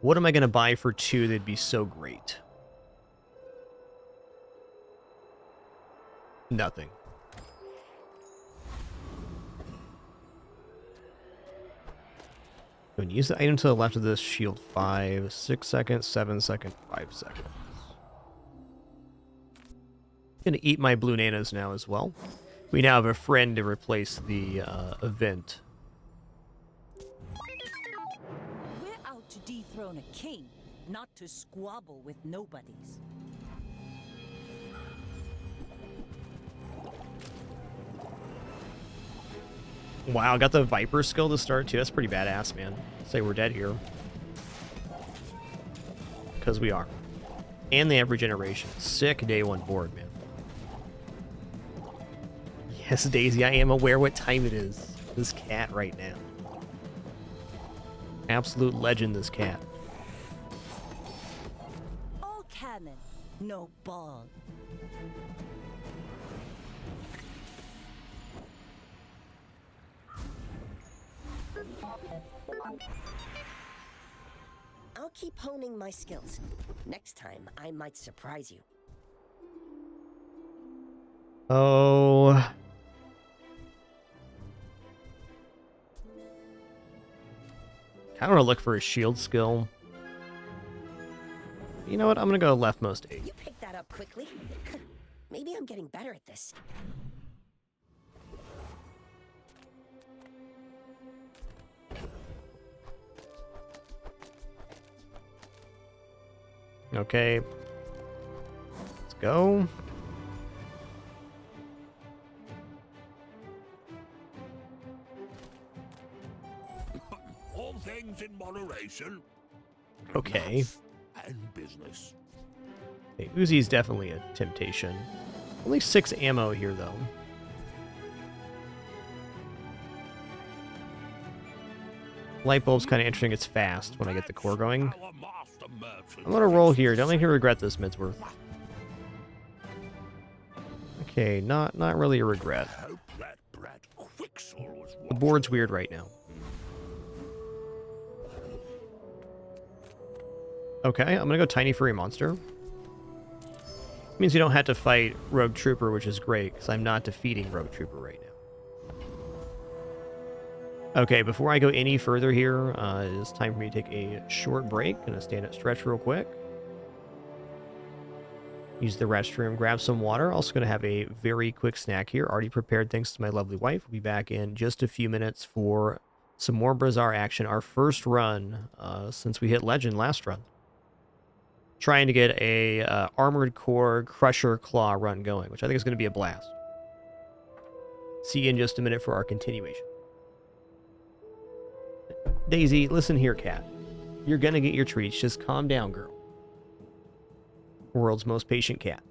What am I going to buy for 2 that'd be so great? Nothing. When you use the item to the left of this shield 5, 6 seconds, 7 seconds, 5 seconds. I'm gonna eat my blue nanas now as well. We now have a friend to replace the event. We're out to dethrone a king, not to squabble with nobodies. Wow, got the Viper skill to start too. That's pretty badass, man. Say we're dead here. Because we are. And they have regeneration. Sick day 1 board, man. Yes, Daisy, I am aware what time it is. This cat right now. Absolute legend, this cat. All cannon, no ball. I'll keep honing my skills. Next time, I might surprise you. Oh. I want to look for a shield skill. You know what? I'm going to go leftmost 8. You picked that up quickly. Maybe I'm getting better at this. Okay. Let's go. All things in moderation. Okay. And business. Okay, Uzi's definitely a temptation. Only 6 ammo here, though. Light bulb's kind of interesting. It's fast when I get the core going. Our master merchant. I'm gonna roll here. Don't make me regret this, Midsworth. Okay, not really a regret. Hope that brat Quicksil was The board's weird right now. Okay, I'm gonna go Tiny Furry Monster. Means you don't have to fight Rogue Trooper, which is great, because I'm not defeating Rogue Trooper right now. Okay, before I go any further here, it's time for me to take a short break. Gonna stand up, stretch real quick. Use the restroom, grab some water. Also gonna have a very quick snack here, already prepared thanks to my lovely wife. We'll be back in just a few minutes for some more Bazaar action. Our first run since we hit Legend last run. Trying to get a Armored Core Crusher Claw run going, which I think is going to be a blast. See you in just a minute for our continuation. Daisy, listen here, cat. You're going to get your treats. Just calm down, girl. World's most patient cat.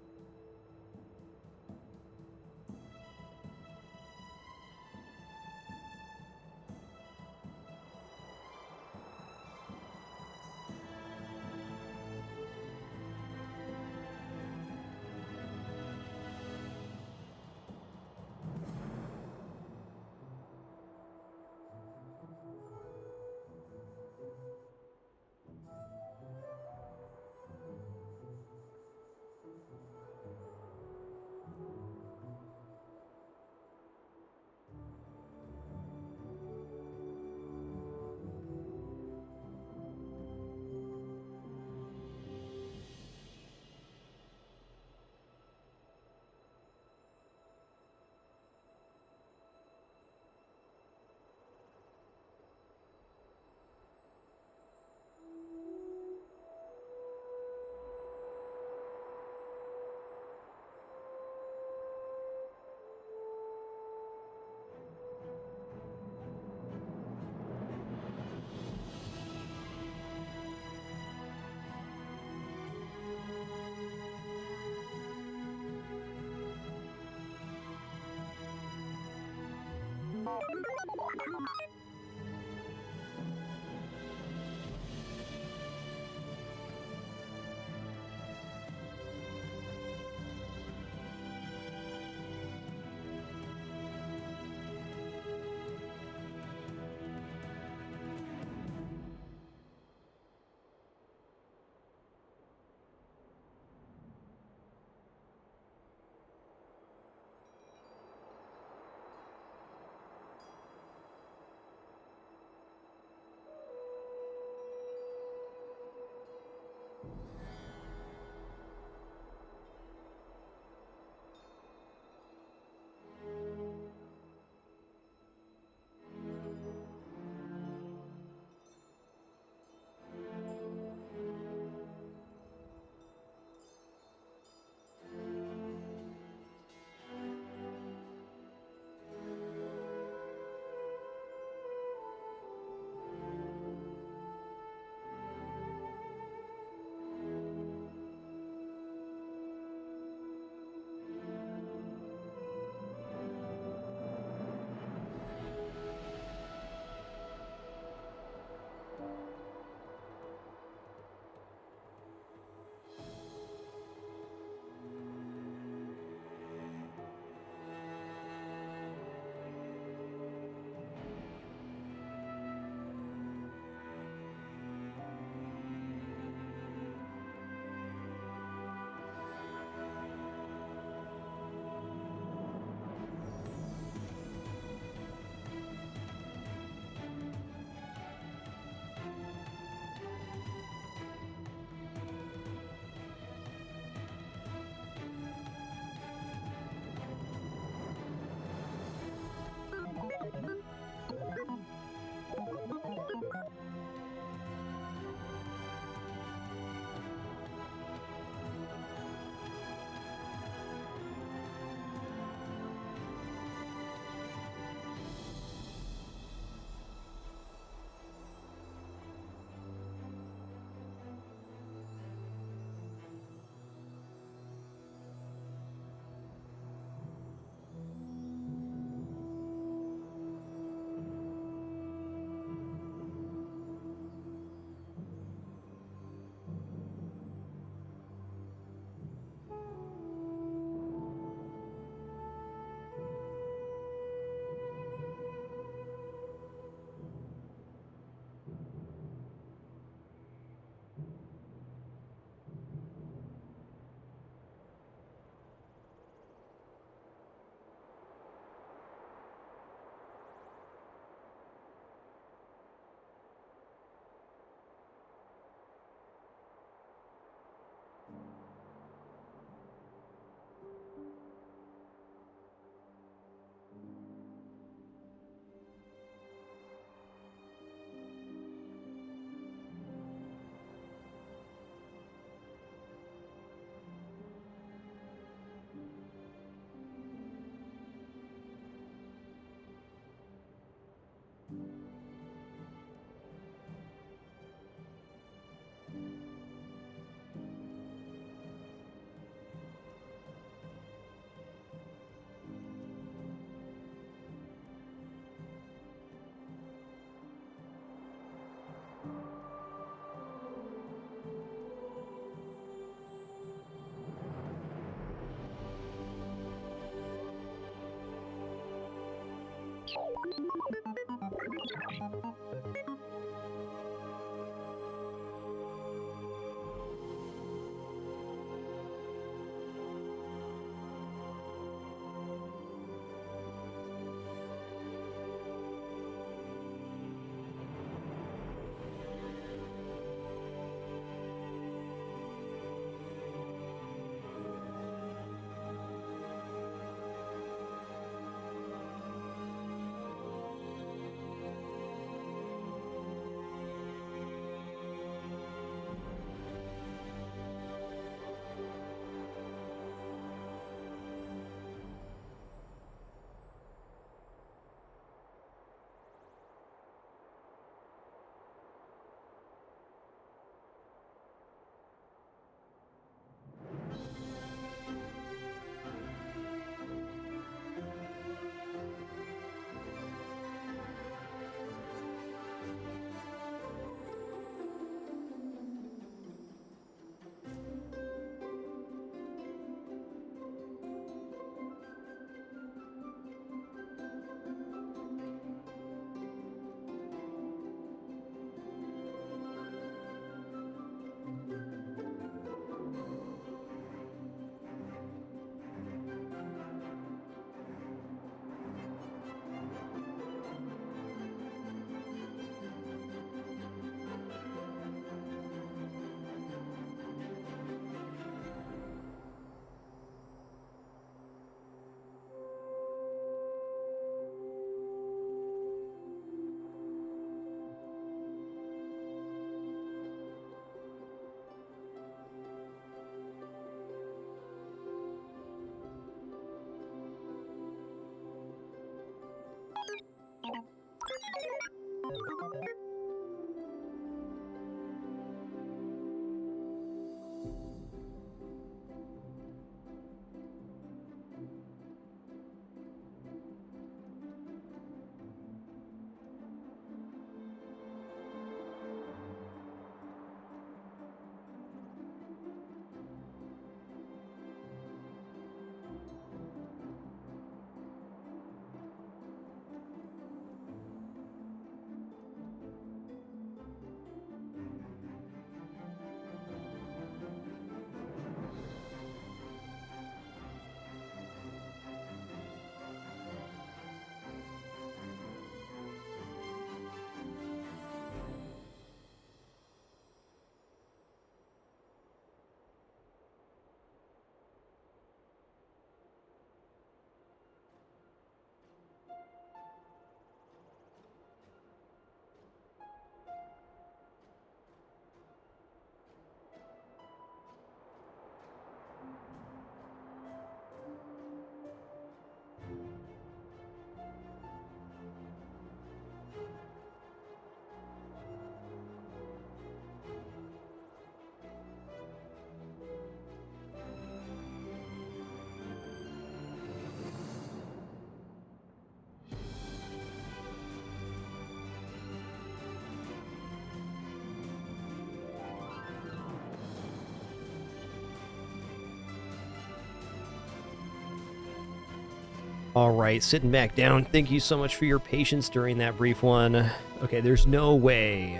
All right, sitting back down. Thank you so much for your patience during that brief one. Okay, there's no way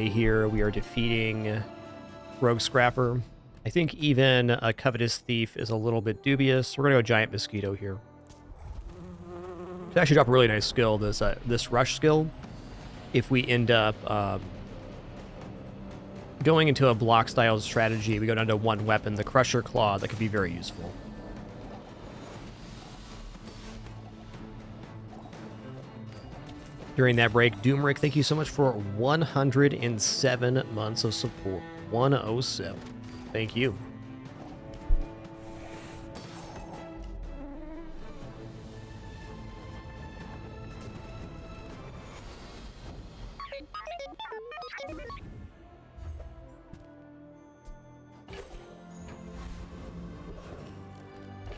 here we are defeating Rogue Scrapper. I think even a Covetous Thief is a little bit dubious. We're gonna go Giant Mosquito here. It's actually drop a really nice skill, this Rush skill. If we end up going into a block style strategy, we go down to one weapon, the Crusher Claw, that could be very useful. During that break, Doomrick, thank you so much for 107 months of support. 107. Thank you.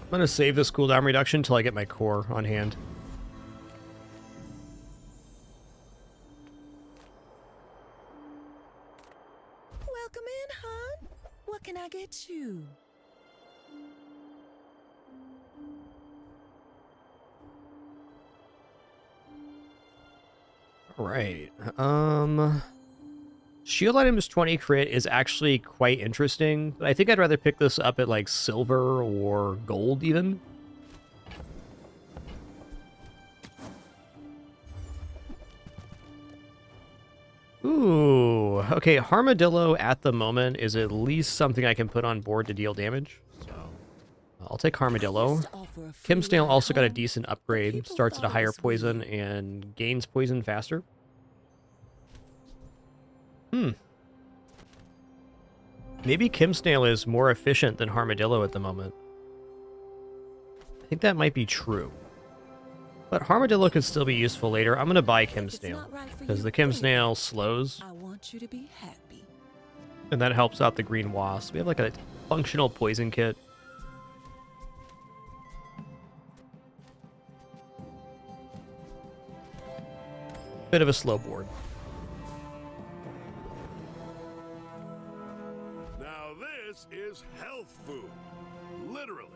I'm going to save this cooldown reduction until I get my core on hand. Welcome in, hon. What can I get you? Right. Shield items 20 crit is actually quite interesting, but I think I'd rather pick this up at like silver or gold even. Ooh, okay, Armadillo at the moment is at least something I can put on board to deal damage. So I'll take Armadillo. Kimsnale also got a decent upgrade, starts at a higher poison and gains poison faster. Maybe Kimsnale is more efficient than Armadillo at the moment. I think that might be true. But Armadillo could still be useful later. I'm going to buy Kimsnale, because the Kimsnale slows. I want you to be happy. And that helps out the Green Wasp. We have like a functional poison kit. Bit of a slow board. Now this is health food. Literally.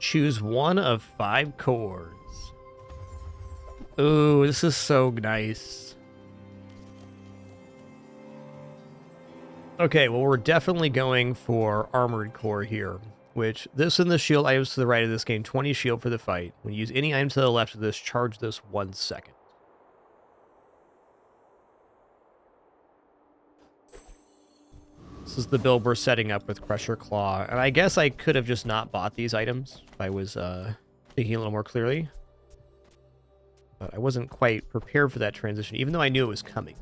Choose one of 5 cores. Ooh, this is so nice. Okay, well, we're definitely going for Armored Core here, which this and the shield items to the right of this gain 20 shield for the fight. When you use any item to the left of this, charge this 1 second. This is the build we're setting up with Crusher Claw, and I guess I could have just not bought these items if I was thinking a little more clearly. But I wasn't quite prepared for that transition, even though I knew it was coming.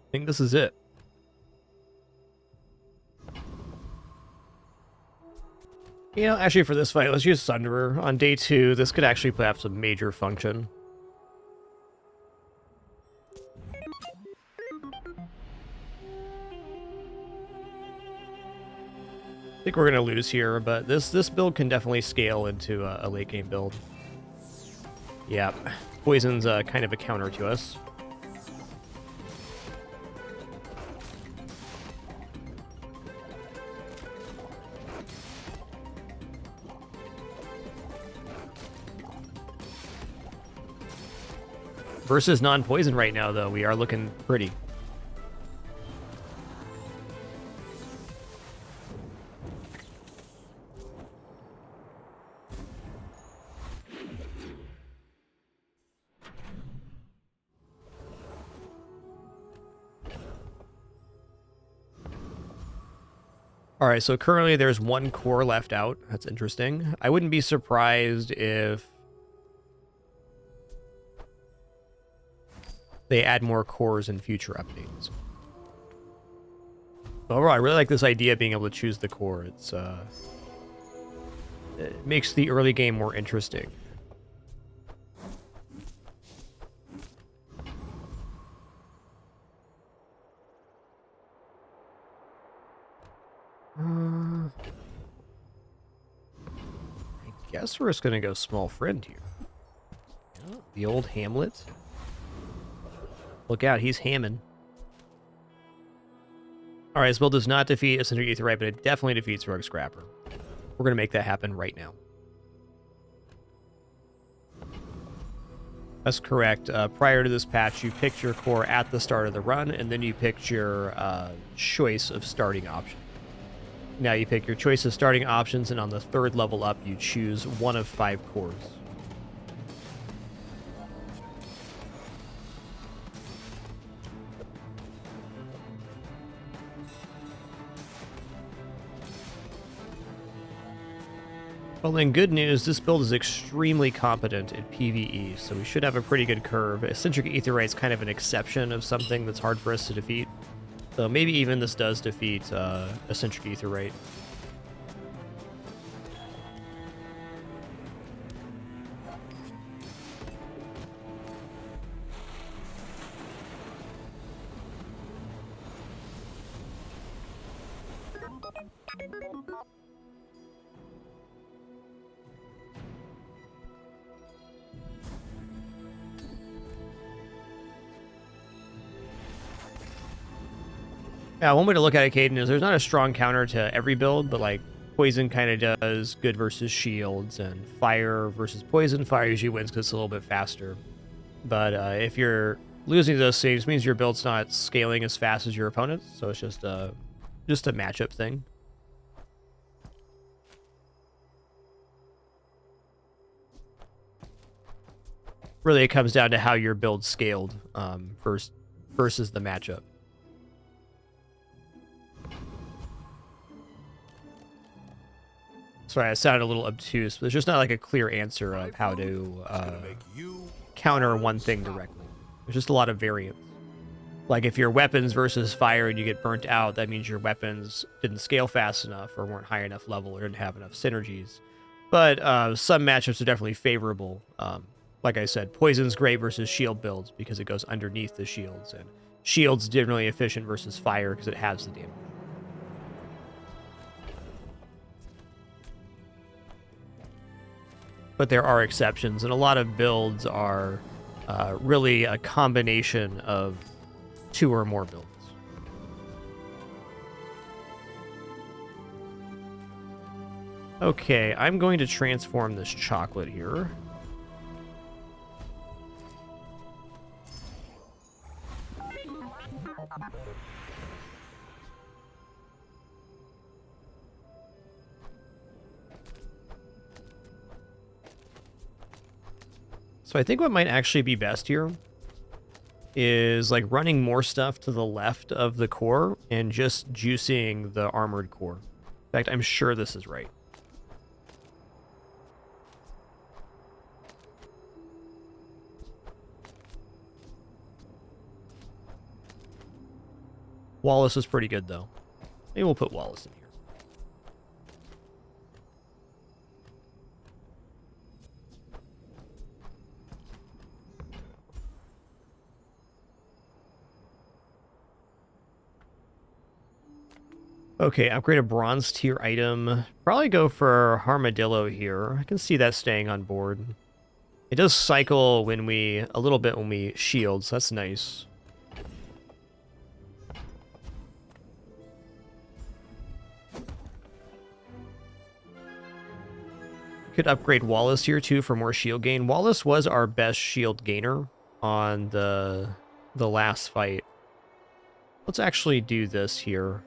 I think this is it. You know, actually for this fight, let's use Sunderer. On day 2, this could actually have some major function. I think we're going to lose here, but this build can definitely scale into a late game build. Yeah, Poison's kind of a counter to us. Versus non-poison right now, though, we are looking pretty. All right, so currently there's 1 core left out. That's interesting. I wouldn't be surprised if they add more cores in future updates. Overall, I really like this idea of being able to choose the core. It makes the early game more interesting. I guess we're just gonna go small friend here. Yeah, the old Hamlet. Look out, he's hamming. Alright, this build does not defeat a Cinder Aetherite, but it definitely defeats Rogue Scrapper. We're gonna make that happen right now. That's correct. Prior to this patch, you picked your core at the start of the run, and then you picked your choice of starting option. Now you pick your choice of starting options, and on the 3rd level up, you choose one of 5 cores. Well, then good news, this build is extremely competent in PvE, so we should have a pretty good curve. Eccentric Aetheryte's kind of an exception of something that's hard for us to defeat. So maybe even this does defeat Eccentric Aetherite. Yeah, one way to look at it, Caden, is there's not a strong counter to every build, but like poison kind of does good versus shields, and fire versus poison. Fire usually wins because it's a little bit faster. But if you're losing those things, it means your build's not scaling as fast as your opponent's, so it's just a matchup thing. Really, it comes down to how your build scaled versus the matchup. Sorry, I sounded a little obtuse, but there's just not like a clear answer of how to counter one thing directly. There's just a lot of variance. Like if your weapons versus fire and you get burnt out, that means your weapons didn't scale fast enough or weren't high enough level or didn't have enough synergies. But some matchups are definitely favorable. Like I said, poison's great versus shield builds because it goes underneath the shields, and shield's generally efficient versus fire because it halves the damage. But there are exceptions, and a lot of builds are really a combination of 2 or more builds. Okay, I'm going to transform this chocolate here. So I think what might actually be best here is like running more stuff to the left of the core and just juicing the armored core. In fact, I'm sure this is right. Wallace is pretty good though. Maybe we'll put Wallace in here. Okay, upgrade a bronze tier item. Probably go for Armadillo here. I can see that staying on board. It does cycle a little bit when we shield, so that's nice. Could upgrade Wallace here too for more shield gain. Wallace was our best shield gainer on the last fight. Let's actually do this here.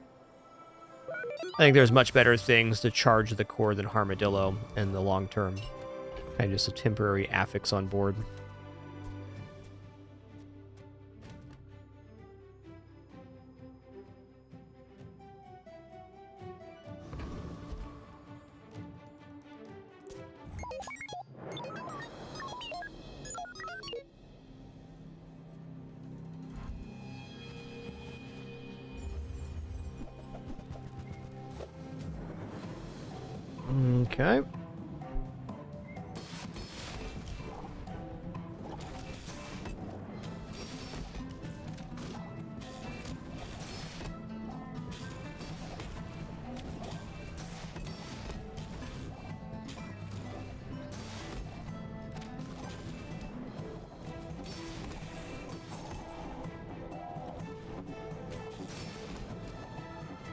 I think there's much better things to charge the core than Armadillo in the long term. Kind of just a temporary affix on board. Okay.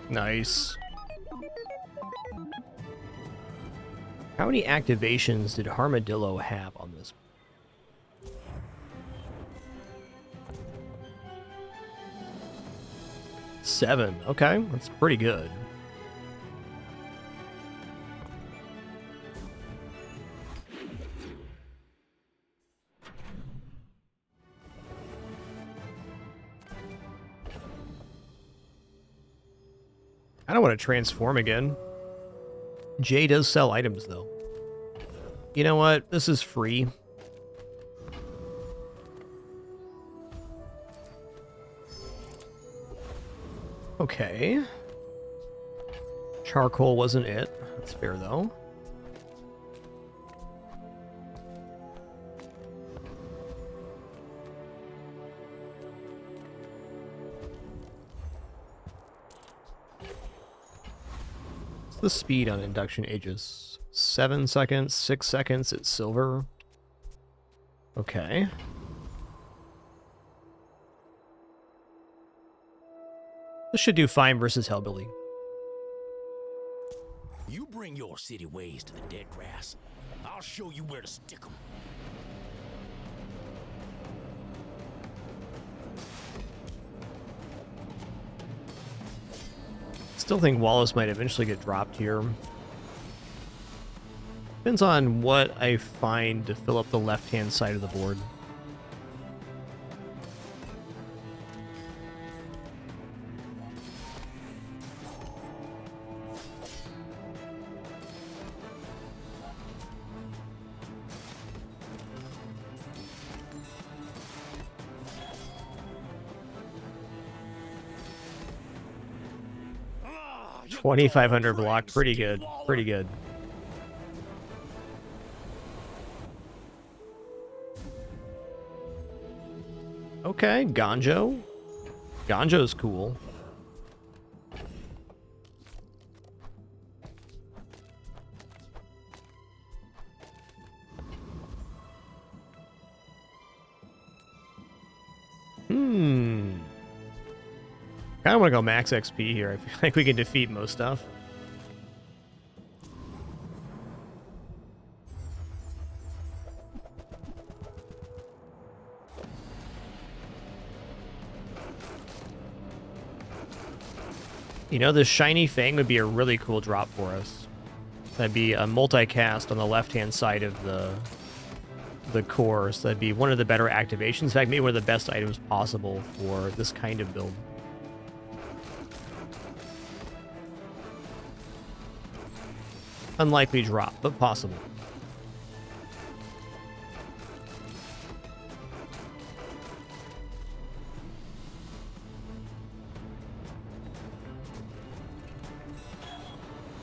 Nice. How many activations did Armadillo have on this? Seven. Okay, that's pretty good. I don't want to transform again. Jay does sell items, though. You know what? This is free. Okay. Charcoal wasn't it. That's fair, though. What's the speed on induction ages? 7 seconds, 6 seconds, it's silver. Okay. This should do fine versus Hellbilly. You bring your city ways to the dead grass. I'll show you where to stick 'em. Still think Wallace might eventually get dropped here. Depends on what I find to fill up the left-hand side of the board. Ah, you 2,500 dog block, pricks, pretty good, Waller. pretty good. Okay, Ganjo. Ganjo's cool. I kind of want to go max XP here. I feel like we can defeat most stuff. You know, this shiny fang would be a really cool drop for us. That'd be a multicast on the left-hand side of the core, so that'd be one of the better activations. In fact, maybe one of the best items possible for this kind of build. Unlikely drop, but possible.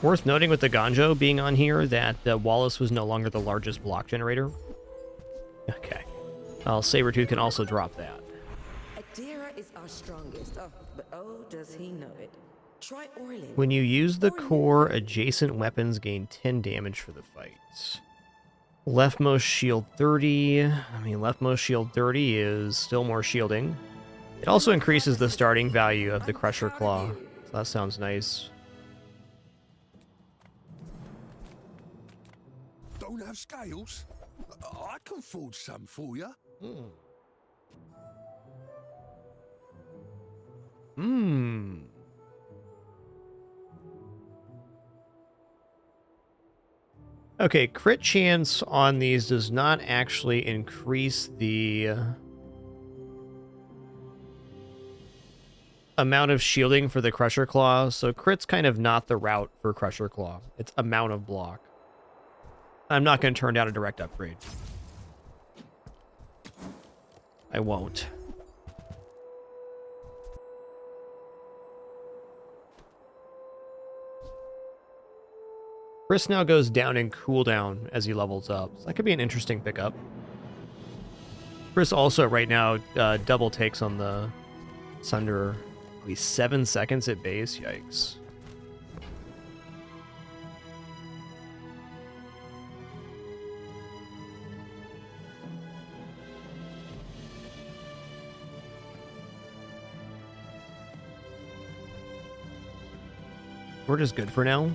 Worth noting with the Ganjo being on here that Wallace was no longer the largest block generator. Okay. Sabretooth can also drop that. Adira is our strongest. Oh, but oh, does he know it. Try Orlin. When you use the core, adjacent weapons gain 10 damage for the fight. Leftmost shield 30. I mean, leftmost shield 30 is still more shielding. It also increases the starting value of the Crusher Claw. So that sounds nice. Don't have scales? I can forge some for you. Okay, crit chance on these does not actually increase the amount of shielding for the Crusher Claw, so crit's kind of not the route for Crusher Claw. It's amount of block. I'm not going to turn down a direct upgrade. I won't. Chris now goes down in cooldown as he levels up. So that could be an interesting pickup. Chris also right now double takes on the Sunderer. He's 7 seconds at base. Yikes. We're just good for now.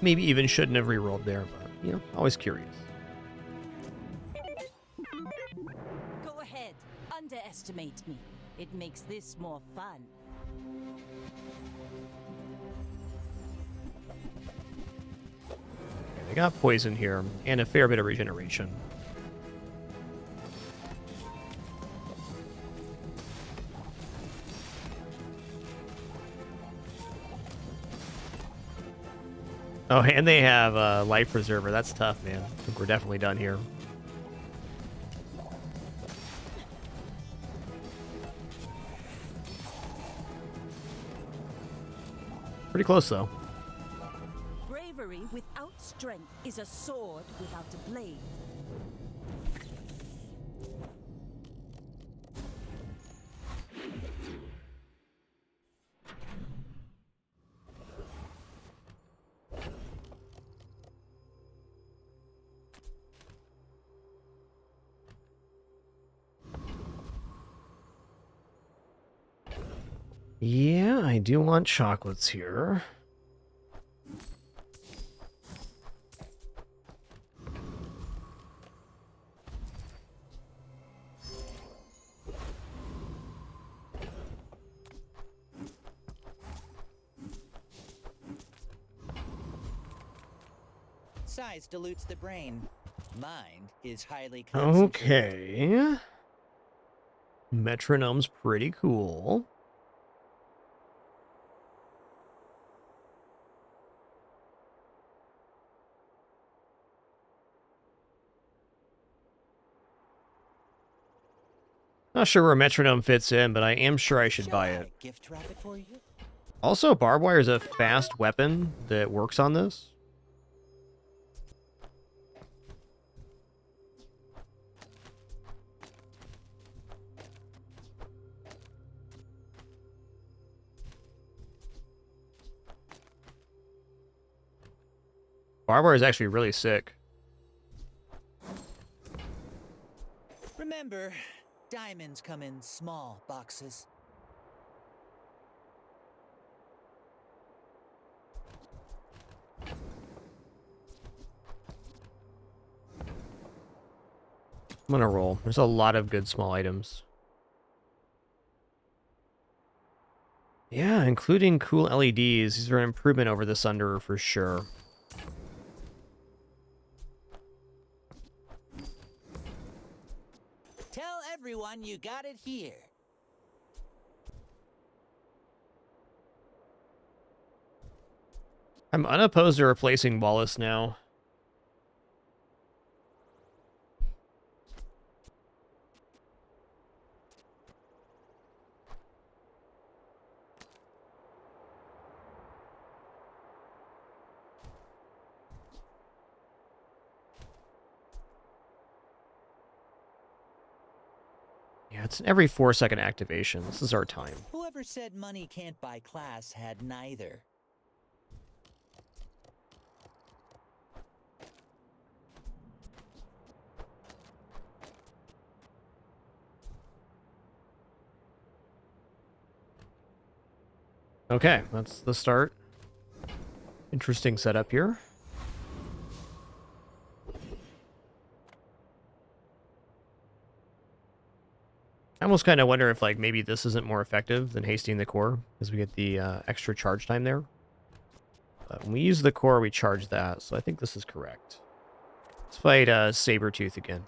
Maybe even shouldn't have rerolled there, but, you know, always curious. Go ahead, underestimate me. It makes this more fun. Okay, they got poison here, and a fair bit of regeneration. Oh, and they have a life preserver. That's tough, man. I think we're definitely done here. Pretty close, though. Bravery without strength is a sword without a blade. Yeah, I do want chocolates here. Size dilutes the brain. Mind is highly concentrated. Okay. Metronome's pretty cool. Not sure where metronome fits in, but I am sure I should buy it. Gift wrap it for you? Also, barbed wire is a fast weapon that works on this. Barbed wire is actually really sick. Remember, diamonds come in small boxes. I'm gonna roll. There's a lot of good small items. Yeah, including cool LEDs. These are an improvement over the Sunderer for sure. Tell everyone you got it here. I'm unopposed to replacing Wallace now. Yeah, it's an every 4-second activation. This is our time. Whoever said money can't buy class had neither. Okay, that's the start. Interesting setup here. I almost kind of wonder if, like, maybe this isn't more effective than hasting the core, because we get the extra charge time there. But when we use the core, we charge that, so I think this is correct. Let's fight Sabretooth again.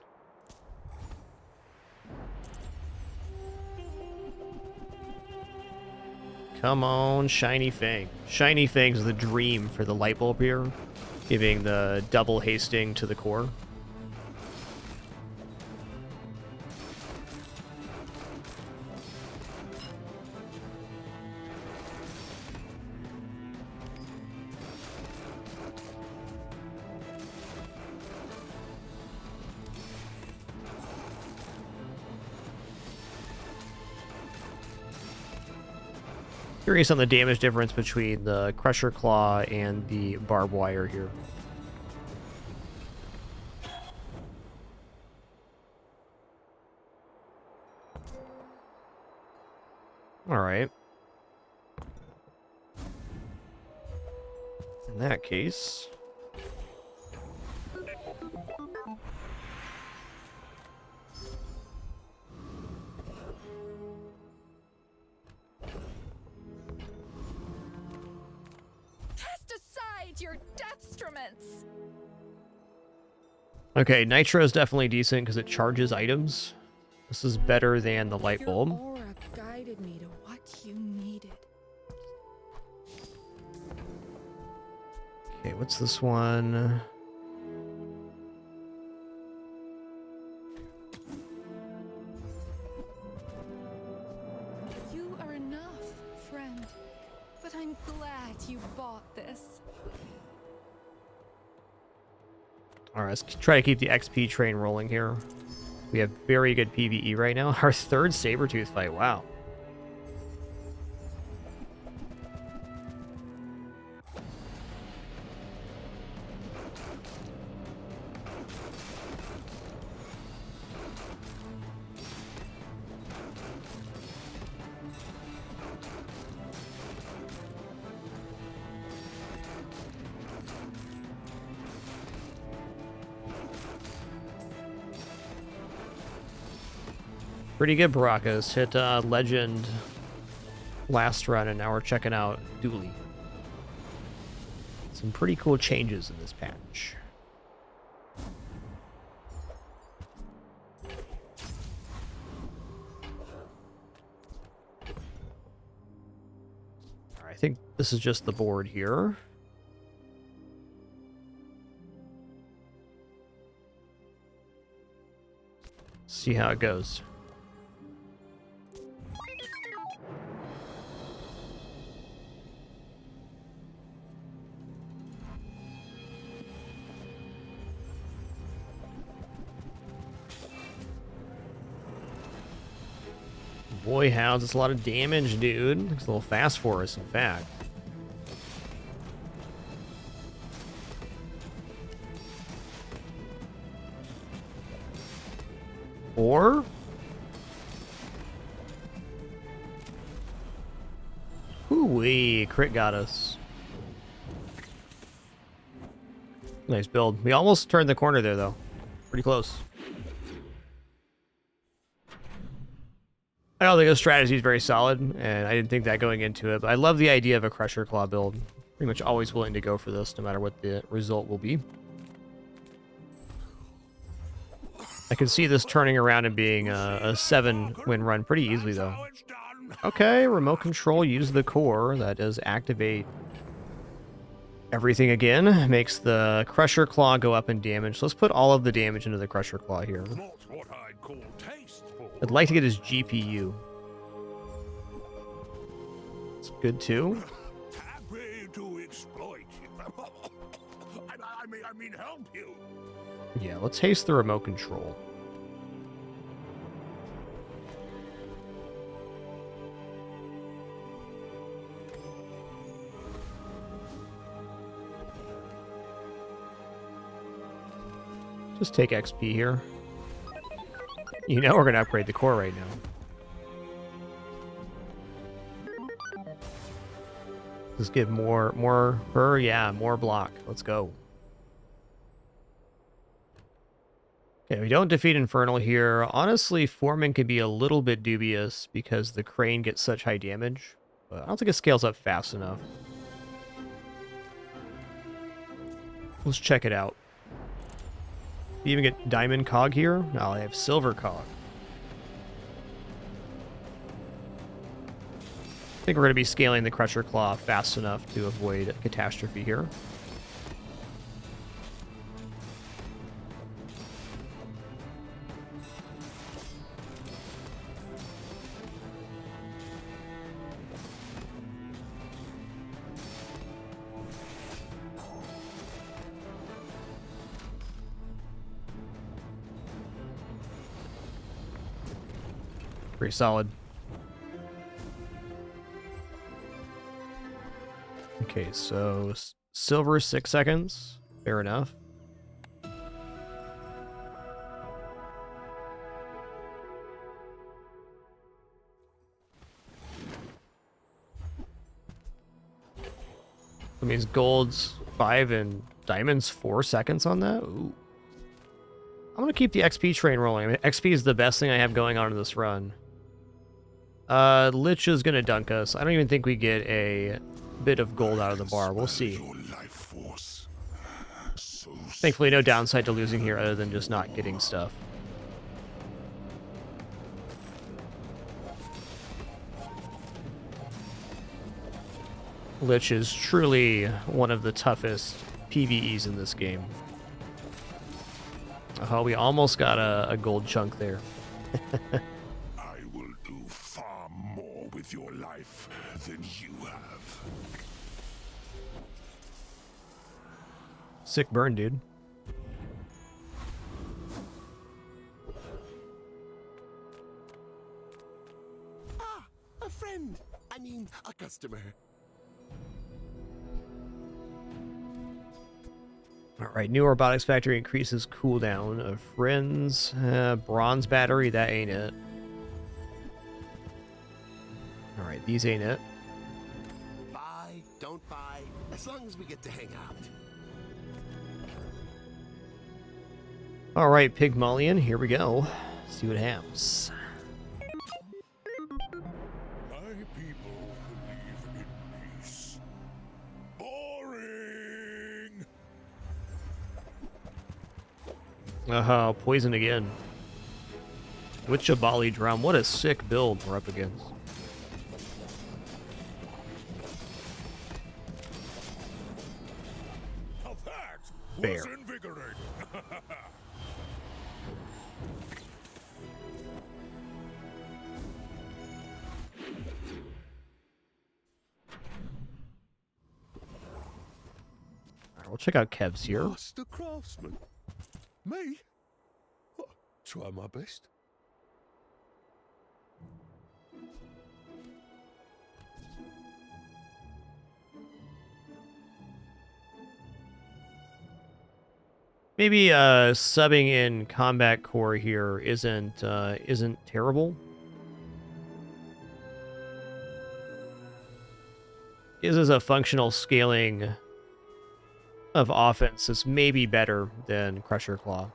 Come on, Shiny Fang. Shiny Fang's the dream for the light bulb here, giving the double hasting to the core. Curious on the damage difference between the Crusher Claw and the barbed wire here. Alright. In that case... Your deathstruments. Okay, Nitro is definitely decent because it charges items. This is better than the light bulb. Your aura guided me to what you needed. Okay, what's this one? You are enough, friend. But I'm glad you bought this. Alright, let's try to keep the XP train rolling here. We have very good PvE right now. Our third Sabretooth fight, wow. Pretty good, Baracas. Hit Legend last run, and now we're checking out Dooley. Some pretty cool changes in this patch. All right, I think this is just the board here. See how it goes. Boy, Hounds, it's a lot of damage, dude. It's a little fast for us, in fact. Or... Hoo-wee, crit got us. Nice build. We almost turned the corner there, though. Pretty close. I don't think the strategy is very solid, and I didn't think that going into it, but I love the idea of a Crusher Claw build. Pretty much always willing to go for this, no matter what the result will be. I can see this turning around and being a 7-win run pretty easily, though. Okay, remote control, use the core. That does activate everything again. Makes the Crusher Claw go up in damage. So let's put all of the damage into the Crusher Claw here. I'd like to get his GPU. It's good too. Happy to exploit you. I mean, help you. Yeah, let's haste the remote control. Just take XP here. You know we're gonna upgrade the core right now. Just give more her, yeah, more block. Let's go. Okay, we don't defeat Infernal here. Honestly, Foreman could be a little bit dubious because the crane gets such high damage. But I don't think it scales up fast enough. Let's check it out. You even get Diamond Cog here? No, they have Silver Cog. I think we're going to be scaling the Crusher Claw fast enough to avoid a catastrophe here. Pretty solid. Okay, so silver 6 seconds. Fair enough. That means gold's 5 and diamond's 4 seconds on that? Ooh. I'm going to keep the XP train rolling. I mean, XP is the best thing I have going on in this run. Lich is going to dunk us. I don't even think we get a bit of gold out of the bar. We'll see. Thankfully, no downside to losing here other than just not getting stuff. Lich is truly one of the toughest PvEs in this game. Oh, we almost got a gold chunk there. I will do far more with your life than you have. Sick burn, dude. Ah, a friend. I mean, a customer. Alright, new robotics factory increases cooldown of friends. Bronze battery, that ain't it. Alright, these ain't it. Buy, don't buy, as long as we get to hang out. Alright, Pygmalion, here we go. See what happens. My people believe in peace. Boring! Poison again. With Jabali Drum, what a sick build we're up against. Now that Fair. was invigorating. Alright, we'll check out Kev's here. Master craftsman. Me? Well, try my best. Maybe subbing in combat core here isn't terrible. This is a functional scaling of offense is maybe better than Crusher Claw.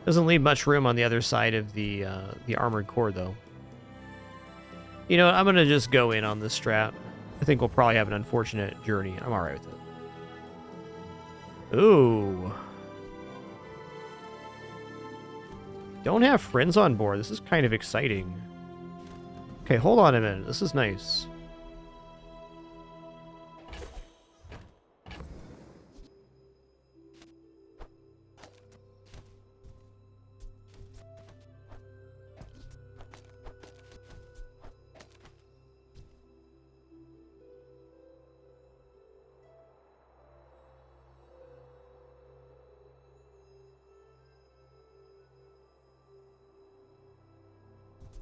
Doesn't leave much room on the other side of the armored core, though. You know, I'm gonna just go in on this strat. I think we'll probably have an unfortunate journey. I'm alright with it. Ooh. Don't have friends on board. This is kind of exciting. Okay, hold on a minute. This is nice.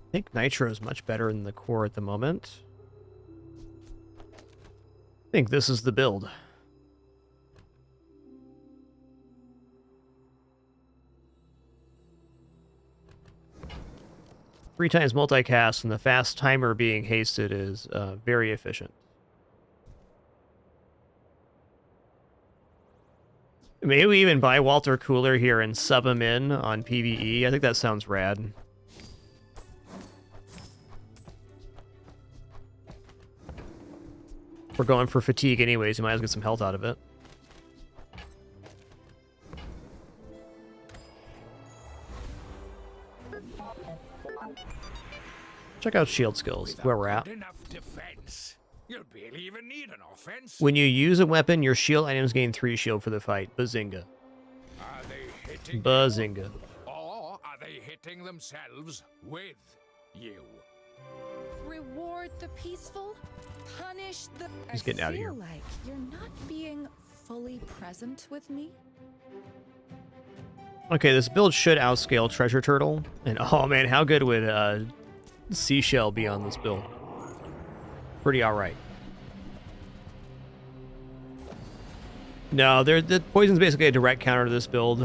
I think Nitro is much better than the core at the moment. I think this is the build. Three times multicast and the fast timer being hasted is very efficient. Maybe we even buy Walter Cooler here and sub him in on PvE. I think that sounds rad. We're going for fatigue anyways, you might as well get some health out of it. Check out shield skills, where we're at. Enough defense. You'll barely even need an offense. When you use a weapon, your shield items gain 3 shield for the fight. Bazinga. Are they hitting Bazinga. or are they hitting themselves with you? Reward the peaceful, punish the... He's getting out of here. I feel like you're not being fully present with me. Okay, this build should outscale Treasure Turtle. And oh man, how good would Seashell be on this build? Pretty alright. No, the poison's basically a direct counter to this build.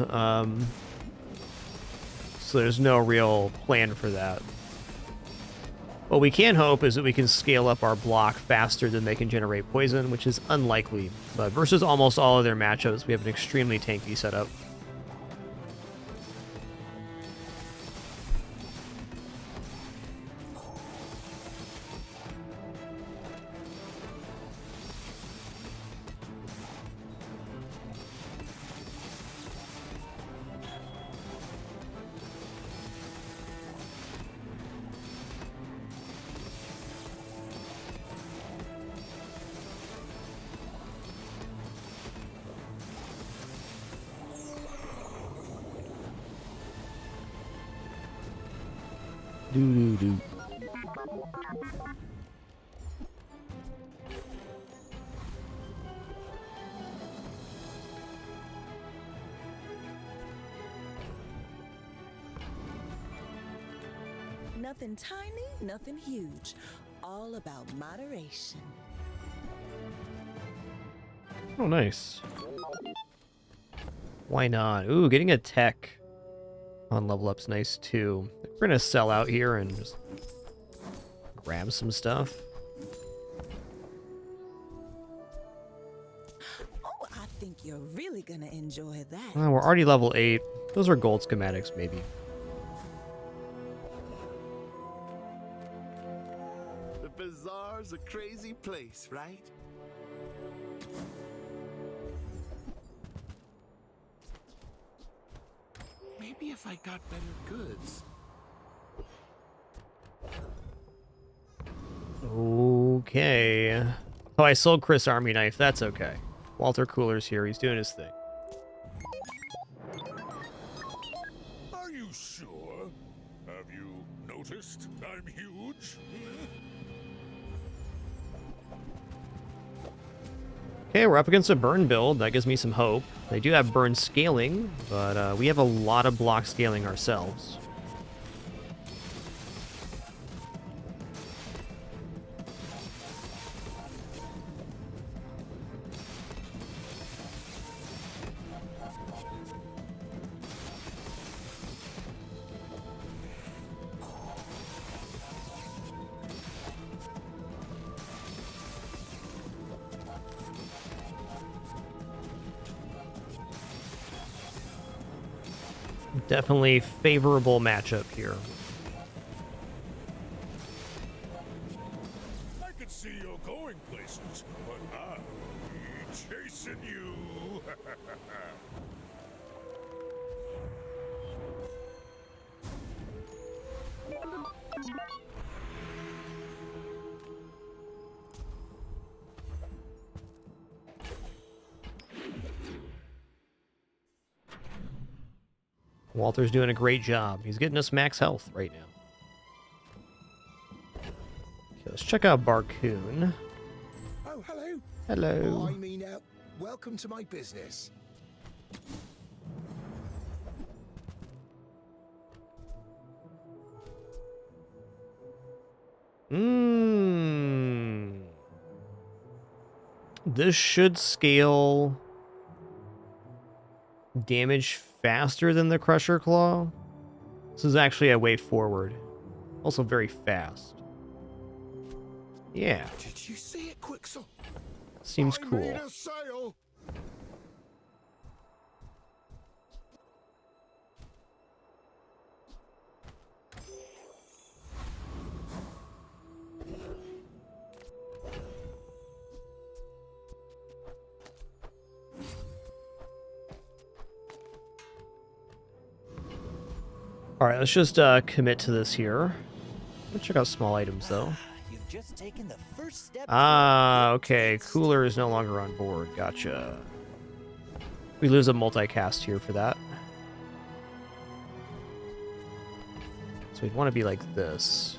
So there's no real plan for that. What we can hope is that we can scale up our block faster than they can generate poison, which is unlikely. But versus almost all of their matchups, we have an extremely tanky setup. Do do do. Nothing tiny, nothing huge. All about moderation. Oh, nice. Why not? Ooh, getting a tech on level up's nice too. We're gonna sell out here and just grab some stuff. Oh, I think you're really gonna enjoy that. Well, we're already level 8. Those are gold schematics, maybe. The Bazaar's a crazy place, right? Maybe if I got better goods. Okay. Oh, I sold Chris Army Knife. That's okay. Walter Cooler's here. He's doing his thing. Are you sure? Have you noticed I'm huge? Okay, we're up against a burn build. That gives me some hope. They do have burn scaling, but we have a lot of block scaling ourselves. Definitely favorable matchup here. I can see you're going places, but I'll be chasing you. Walter's doing a great job. He's getting us max health right now. Okay, let's check out Barcoon. Oh, hello. Hello. I mean, welcome to my business. This should scale damage faster than the Crusher Claw. This is actually a way forward. Also very fast. Yeah. Did you see it, Quixel? Seems I cool. made a sale. Alright, let's just commit to this here. Let's check out small items though. You've just taken the first step. Ah, okay. Cooler is no longer on board. Gotcha. We lose a multicast here for that. So we'd want to be like this.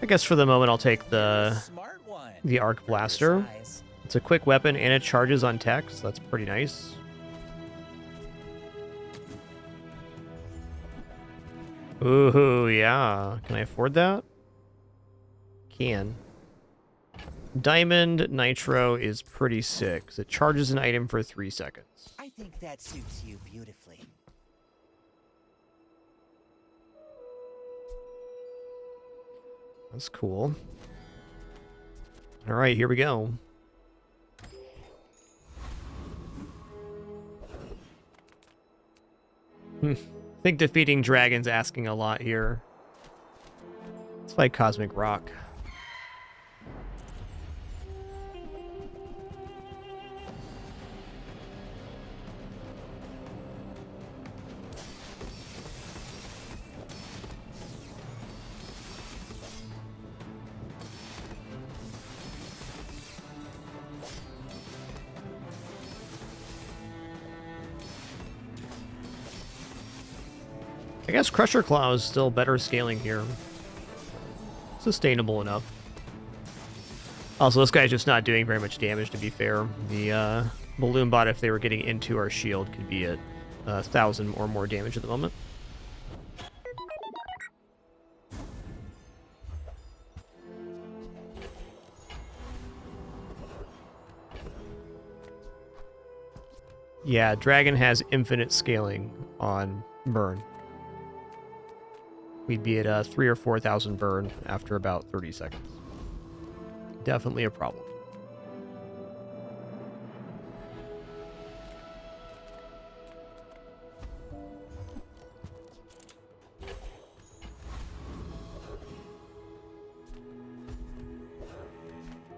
I guess for the moment I'll take the Arc Blaster. It's a quick weapon and it charges on tech, so that's pretty nice. Ooh, yeah. Can I afford that? Can. Diamond Nitro is pretty sick, because it charges an item for 3 seconds. I think that suits you beautifully. That's cool. All right, here we go. I think defeating dragons asking a lot here. Let's fight Cosmic Rock. I guess Crusher Claw is still better scaling here. Sustainable enough. Also, this guy's just not doing very much damage, to be fair. The Balloon Bot, if they were getting into our shield, could be at 1,000 or more damage at the moment. Yeah, Dragon has infinite scaling on burn. We'd be at 3,000 or 4,000 burn after about 30 seconds. Definitely a problem.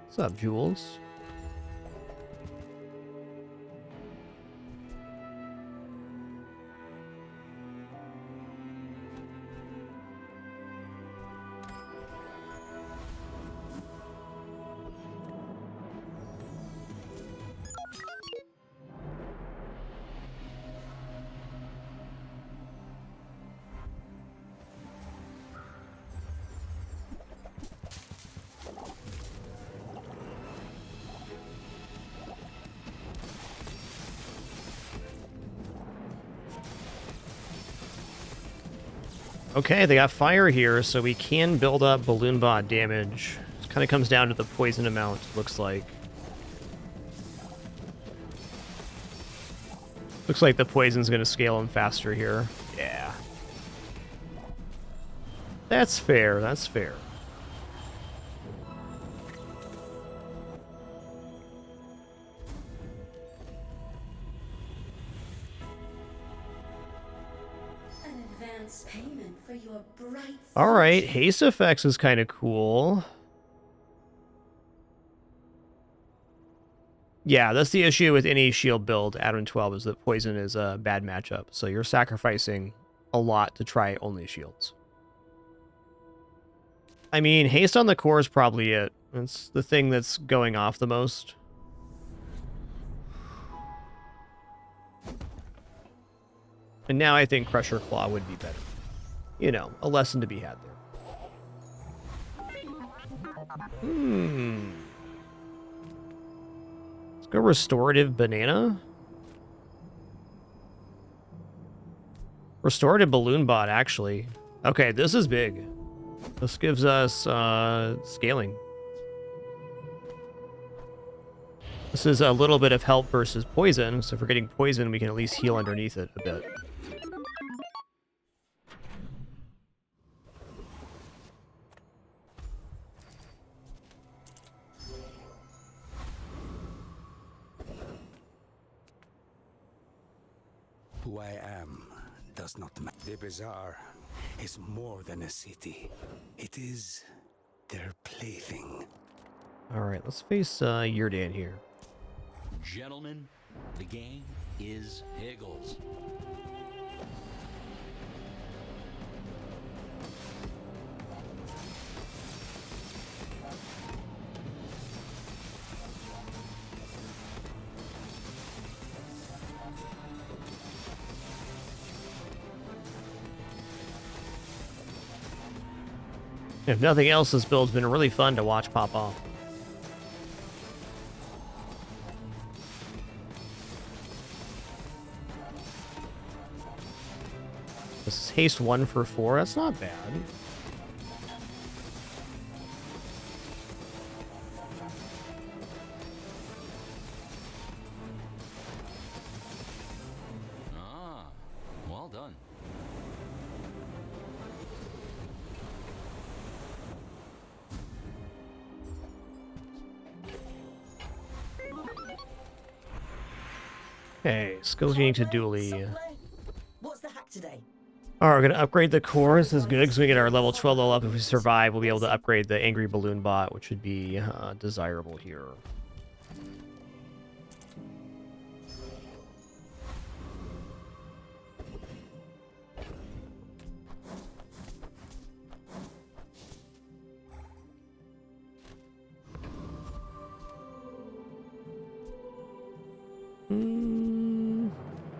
What's up, Jules? Okay, they got fire here, so we can build up Balloon Bot damage. It kind of comes down to the poison amount, looks like. Looks like the poison's going to scale him faster here. Yeah. That's fair, that's fair. Payment for your bright. All right, haste effects is kind of cool. Yeah, that's the issue with any shield build, Adam 12, is that poison is a bad matchup. So you're sacrificing a lot to try only shields. I mean, haste on the core is probably it. It's the thing that's going off the most. And now I think Crusher Claw would be better. You know, a lesson to be had there. Let's go Restorative Banana. Restorative Balloon Bot, actually. Okay, this is big. This gives us scaling. This is a little bit of help versus poison, so if we're getting poison, we can at least heal underneath it a bit. Who I am does not matter. The Bazaar is more than a city. It is their plaything. Alright, let's face Yurdan here. Gentlemen, the game is Higgles. If nothing else, this build's been really fun to watch pop off. This is haste 1 for 4. That's not bad. Ah, well done. Okay, skills unique to dually. What's the hack today? Alright, we're going to upgrade the core. This is good because we get our level 12 level up. If we survive, we'll be able to upgrade the Angry Balloon Bot, which would be desirable here.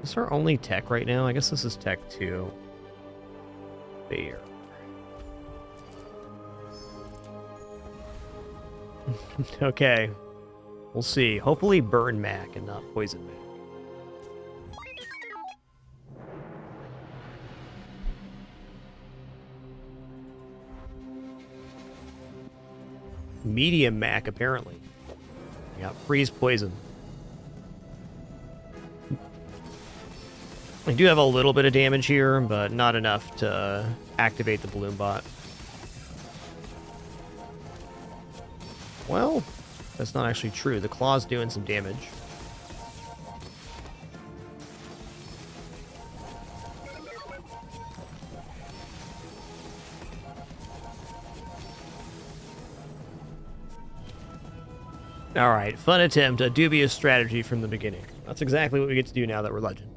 Is this our only tech right now? I guess this is tech 2. Bear. Okay. We'll see. Hopefully burn Mac and not poison Mac. Medium Mac, apparently. We got freeze poison. I do have a little bit of damage here, but not enough to activate the balloon bot. Well, that's not actually true. The claw's doing some damage. Alright, fun attempt, a dubious strategy from the beginning. That's exactly what we get to do now that we're legend.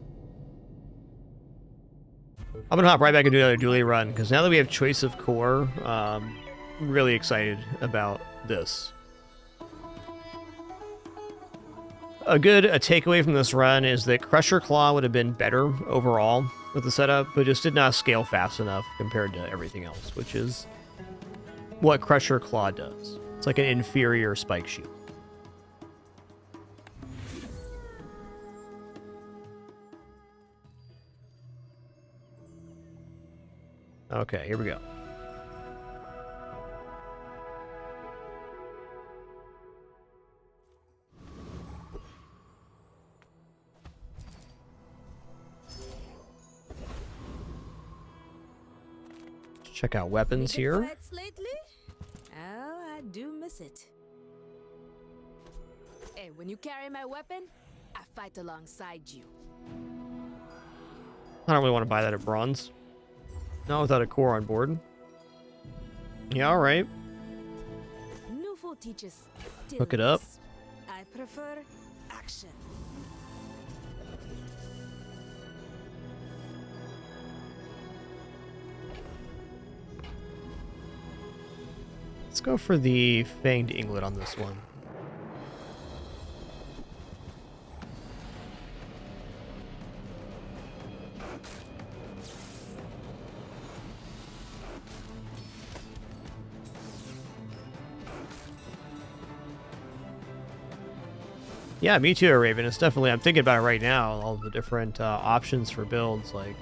I'm gonna hop right back and do another dually run, because now that we have choice of core, I'm really excited about this. A takeaway from this run is that Crusher Claw would have been better overall with the setup, but just did not scale fast enough compared to everything else, which is what Crusher Claw does. It's like an inferior Spike Shield. Okay, here we go. Let's check out weapons Any good here. fights lately? Oh, I do miss it. Hey, when you carry my weapon, I fight alongside you. I don't really want to buy that at bronze. Not without a core on board. Yeah, alright. Newful teaches Hook it up. stillness. I prefer action. Let's go for the Fanged Inglet on this one. Yeah, me too, Raven. It's definitely, I'm thinking about it right now, all the different options for builds. Like,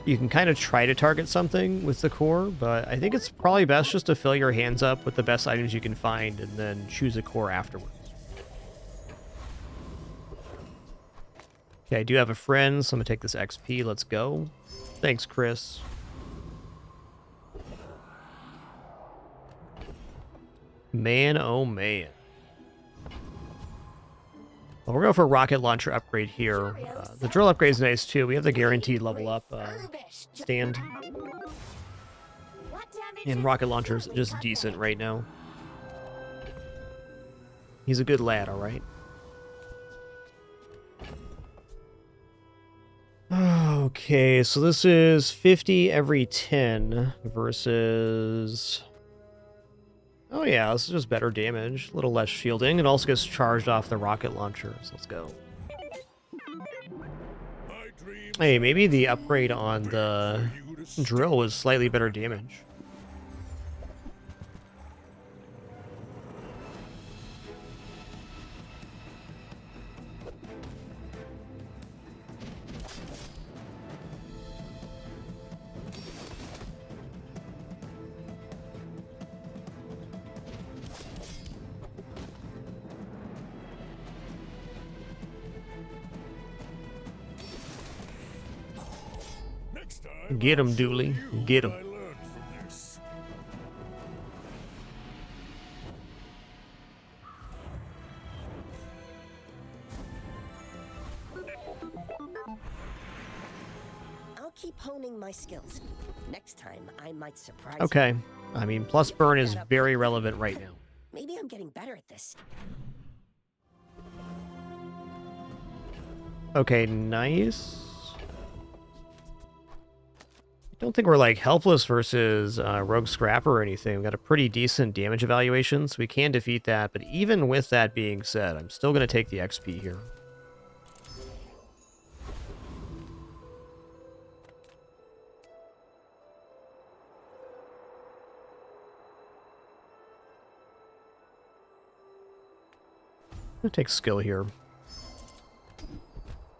you can kind of try to target something with the core, but I think it's probably best just to fill your hands up with the best items you can find and then choose a core afterwards. Okay, I do have a friend, so I'm going to take this XP. Let's go. Thanks, Chris. Man, oh man. Well, we're going for a rocket launcher upgrade here. The drill upgrade is nice too. We have the guaranteed level up stand. And rocket launcher's just decent right now. He's a good lad, alright? Okay, so this is 50 every 10 versus... Oh yeah, this is just better damage, a little less shielding. It also gets charged off the rocket launcher, so let's go. Hey, maybe the upgrade on the drill was slightly better damage. Get him, Dooley. Get him. I'll keep honing my skills. Next time, I might surprise Okay. you. I mean, plus burn is very relevant right now. Maybe I'm getting better at this. Okay, nice. I don't think we're like helpless versus Rogue Scrapper or anything. We got a pretty decent damage evaluation, so we can defeat that. But even with that being said, I'm still going to take the XP here. I'll take skill here.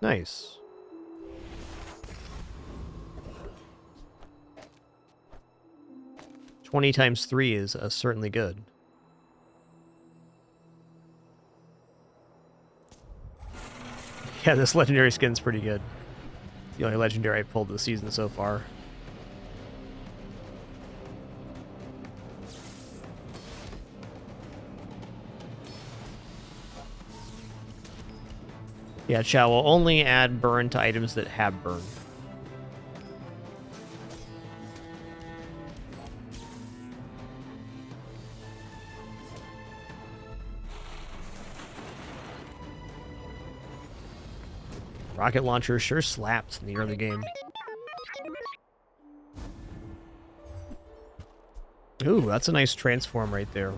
Nice. $20 times 3 is certainly good. Yeah, this legendary skin's pretty good. It's the only legendary I pulled this season so far. Yeah, Chow will only add burn to items that have burn. Rocket launcher sure slapped in the early game. Ooh, that's a nice transform right there.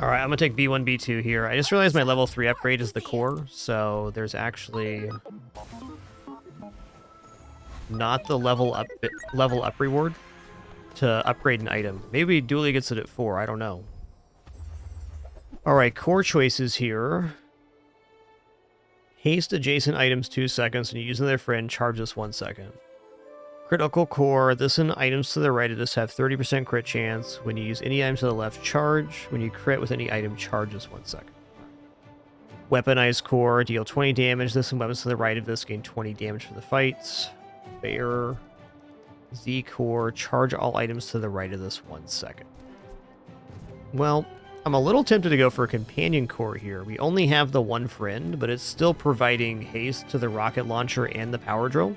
Alright, I'm gonna take B1, B2 here. I just realized my level 3 upgrade is the core, so there's actually not the level up reward to upgrade an item. Maybe Dooley gets it at 4, I don't know. Alright, core choices here. Haste adjacent items 2 seconds, and you use another friend, charge this 1 second. Critical core, this and items to the right of this have 30% crit chance. When you use any item to the left, charge. When you crit with any item, charge this 1 second. Weaponized core, deal 20 damage. This and weapons to the right of this gain 20 damage for the fights. Bear. Z core, charge all items to the right of this 1 second. Well, I'm a little tempted to go for a companion core here. We only have the one friend, but it's still providing haste to the rocket launcher and the power drill,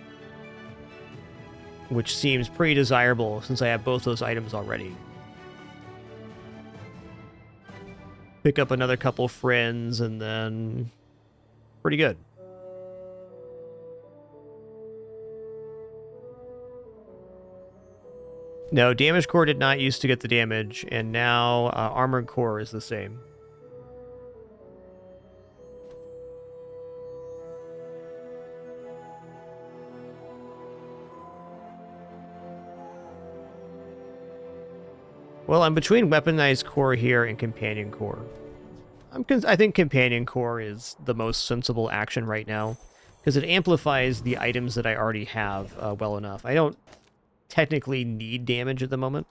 which seems pretty desirable since I have both those items already. Pick up another couple friends and then pretty good. No, damage core did not used to get the damage, and now armored core is the same. Well, I'm between weaponized core here and companion core. I think companion core is the most sensible action right now, because it amplifies the items that I already have well enough. I don't technically need damage at the moment.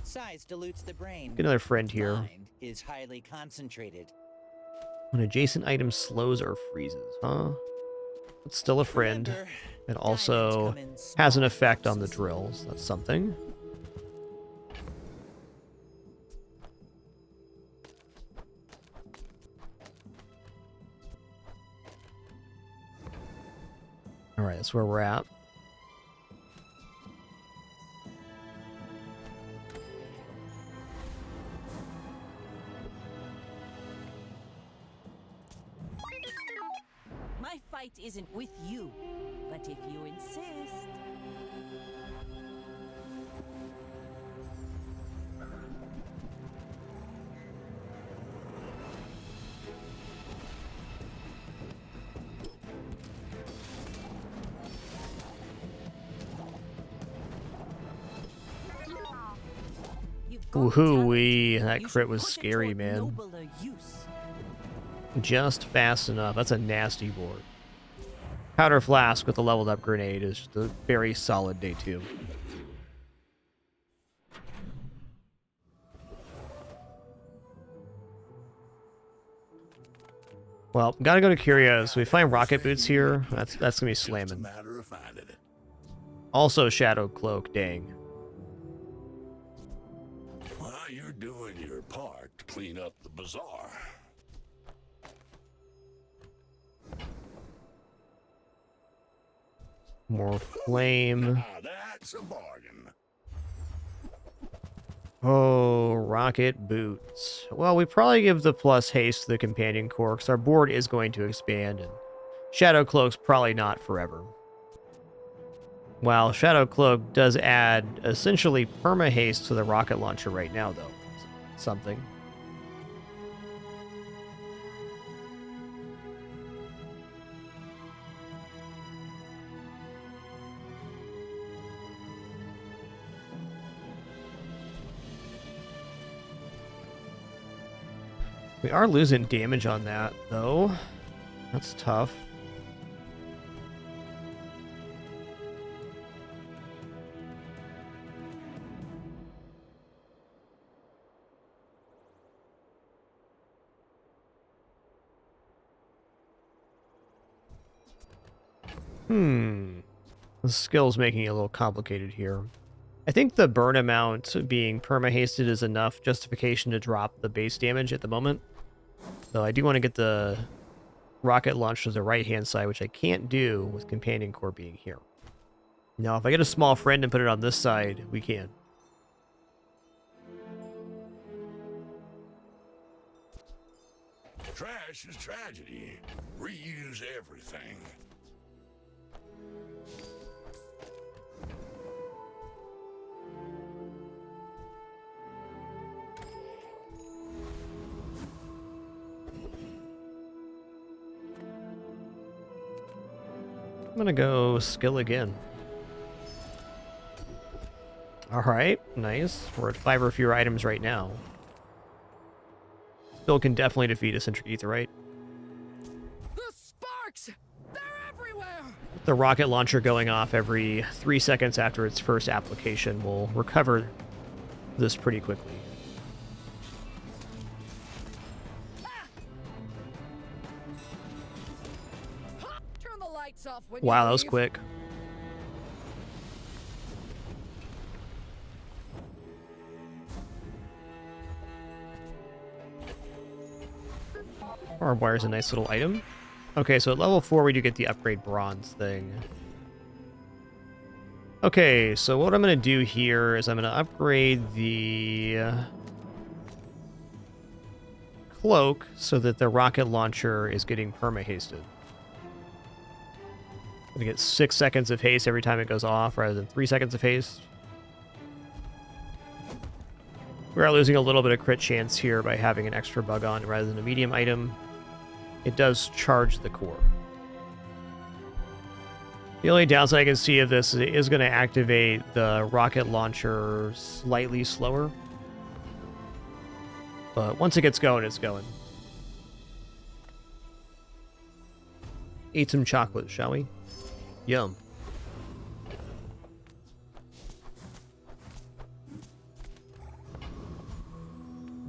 Size dilutes the brain. Get another friend here. Mind is highly concentrated. When adjacent item slows or freezes, huh? It's still a friend. Remember, It also has an effect on the drills. That's something. Alright, that's where we're at. My fight isn't with you, but if you insist. Woohoo-wee, that crit was scary, man. Just fast enough. That's a nasty board. Powder Flask with a leveled up grenade is just a very solid day 2. Well, gotta go to Curios. We find rocket boots here. That's gonna be slamming. Also Shadow Cloak, dang. Well, you're doing your part to clean up the bazaar. More flame. Now that's a bargain. Oh, rocket boots. Well, we probably give the plus haste to the companion core because our board is going to expand, and Shadow Cloak's probably not forever. While Shadow Cloak does add essentially perma haste to the rocket launcher right now, though. Something. We are losing damage on that, though. That's tough. The skill's making it a little complicated here. I think the burn amount being perma-hasted is enough justification to drop the base damage at the moment. Though I do want to get the rocket launch to the right-hand side, which I can't do with Companion Core being here. Now, if I get a small friend and put it on this side, we can. Trash is tragedy. Reuse everything. I'm gonna go skill again. Alright, nice. We're at 5 or fewer items right now. Skill can definitely defeat Eccentric Aetheryte. The sparks! They're everywhere! The rocket launcher going off every 3 seconds after its first application will recover this pretty quickly. Turn the lights off when Wow, you that was leave. quick. Barbed wire is a nice little item. Okay, so at level 4 we do get the upgrade bronze thing. Okay, so what I'm going to do here is I'm going to upgrade the cloak so that the rocket launcher is getting perma-hasted. I'm going to get 6 seconds of haste every time it goes off rather than 3 seconds of haste. We are losing a little bit of crit chance here by having an extra bug on rather than a medium item. It does charge the core. The only downside I can see of this is it is going to activate the rocket launcher slightly slower. But once it gets going, it's going. Eat some chocolate, shall we? Yum.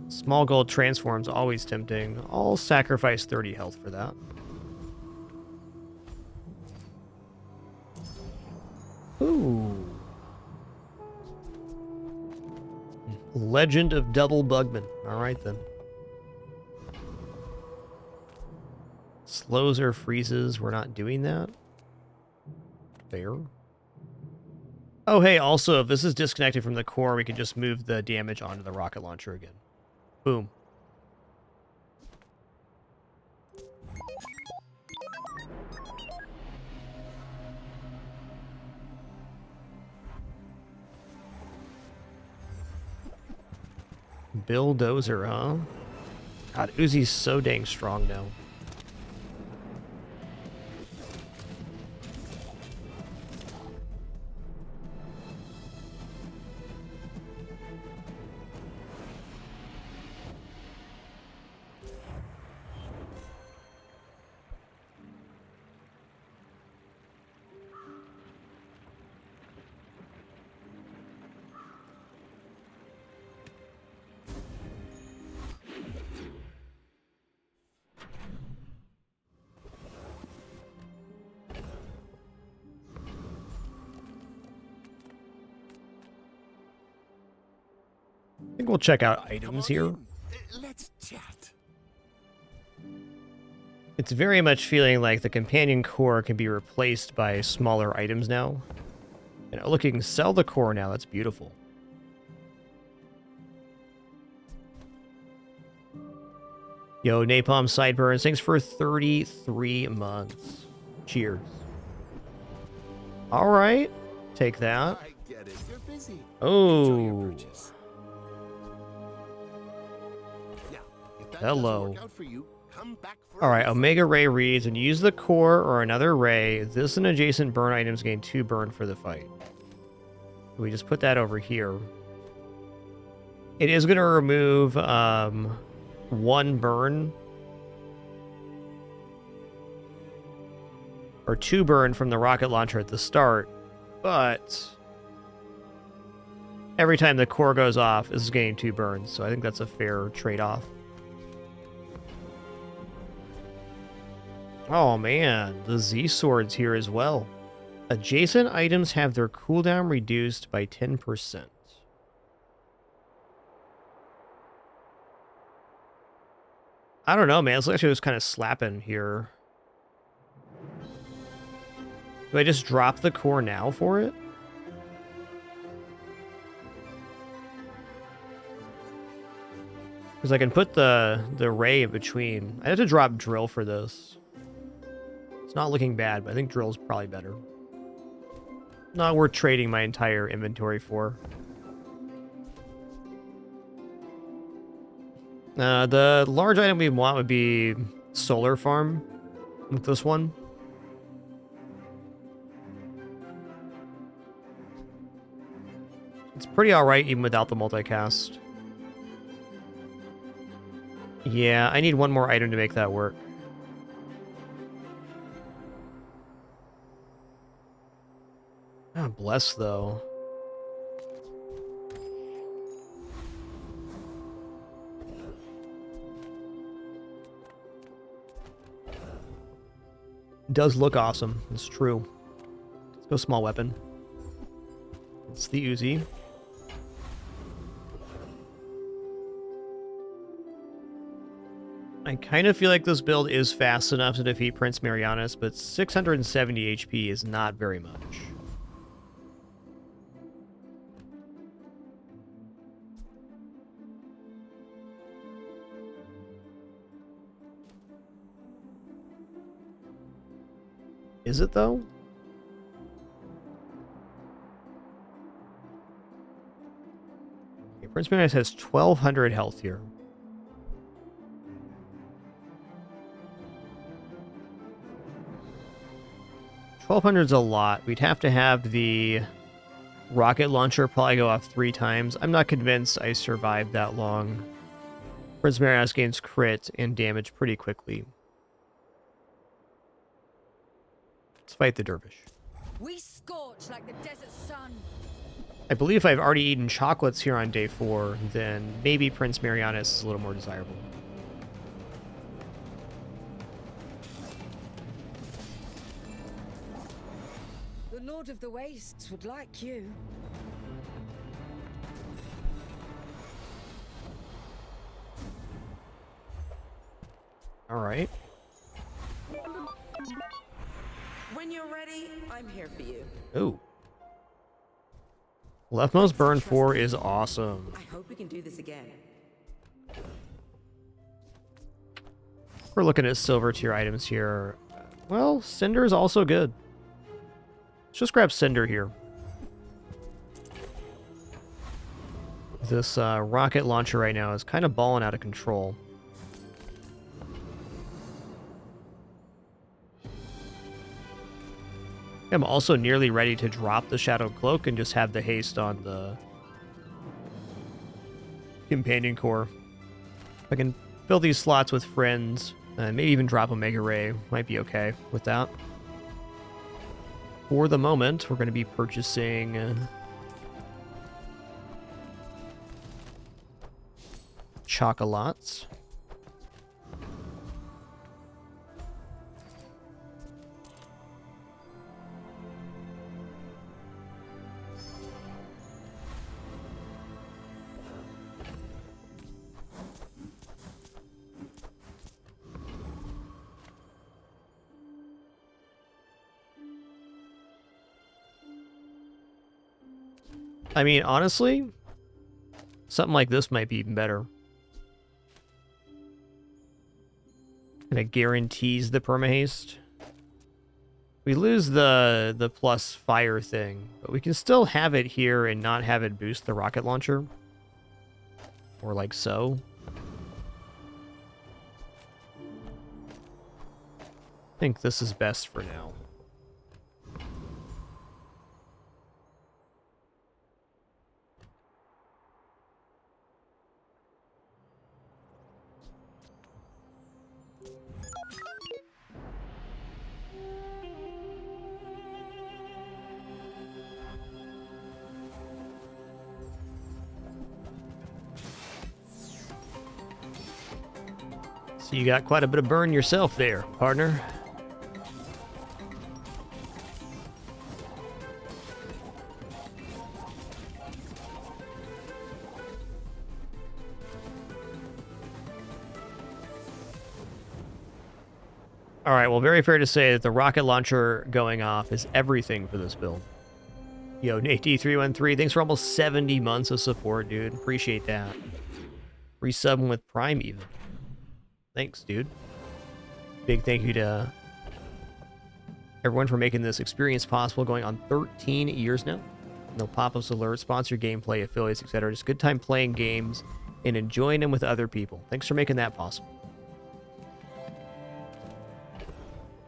Small gold transforms always tempting. I'll sacrifice 30 health for that. Ooh. Legend of Double Bugman. Alright then. Slows or freezes. We're not doing that. Fair. Oh, hey, also, if this is disconnected from the core, we can just move the damage onto the rocket launcher again. Boom. Bulldozer, huh? God, Uzi's so dang strong now. I think we'll check out items here. Let's chat. It's very much feeling like the companion core can be replaced by smaller items now. And oh, look, you can sell the core now. That's beautiful. Yo, Napalm Sideburns, thanks for 33 months. Cheers. All right, take that. I get it. You're busy. Oh. Yeah, if that Hello. doesn't work out for you, come back for All right, Omega Ray reads, and use the core or another ray. This and adjacent burn items gain 2 burn for the fight. We just put that over here. It is going to remove 1 burn or 2 burn from the rocket launcher at the start, but every time the core goes off, this is getting 2 burns, so I think that's a fair trade-off. Oh man, the Z swords here as well. Adjacent items have their cooldown reduced by 10%. I don't know, man. It's actually just kind of slapping here. Do I just drop the core now for it? Because I can put the ray in between. I have to drop drill for this. It's not looking bad, but I think drill's probably better. Not worth trading my entire inventory for. The large item we want would be solar farm with this one. It's pretty alright even without the multicast. Yeah, I need one more item to make that work. Oh, bless, though. It does look awesome. It's true. Let's go small weapon. It's the Uzi. I kind of feel like this build is fast enough to defeat Prince Marianus, but 670 HP is not very much. Is it, though? Okay, Prince Marianus has 1,200 health here. $1,200's a lot. We'd have to have the rocket launcher probably go off 3 times. I'm not convinced I survived that long. Prince Marianus gains crit and damage pretty quickly. Let's fight the dervish. We scorch like the desert sun. I believe if I've already eaten chocolates here on day 4, then maybe Prince Marianus is a little more desirable. The Lord of the Wastes would like you. All right. When you're ready, I'm here for you. Ooh. Leftmost burn 4 is awesome. I hope we can do this again. We're looking at silver tier items here. Well, Cinder is also good. Let's just grab Cinder here. This rocket launcher right now is kind of balling out of control. I'm also nearly ready to drop the Shadow Cloak and just have the haste on the Companion Core. If I can fill these slots with friends, and maybe even drop a Mega Ray, might be okay with that. For the moment, we're going to be purchasing chocolates. I mean, honestly, something like this might be even better. And it guarantees the permahaste. We lose the plus fire thing, but we can still have it here and not have it boost the rocket launcher. Or like so. I think this is best for now. So you got quite a bit of burn yourself there, partner. All right, well, very fair to say that the rocket launcher going off is everything for this build. Yo, Nate D313, thanks for almost 70 months of support, dude. Appreciate that. Resubbing with Prime even. Thanks, dude. Big thank you to everyone for making this experience possible, going on 13 years now. No pop-ups, alerts, sponsored gameplay, affiliates, etc. Just good time playing games and enjoying them with other people. Thanks for making that possible.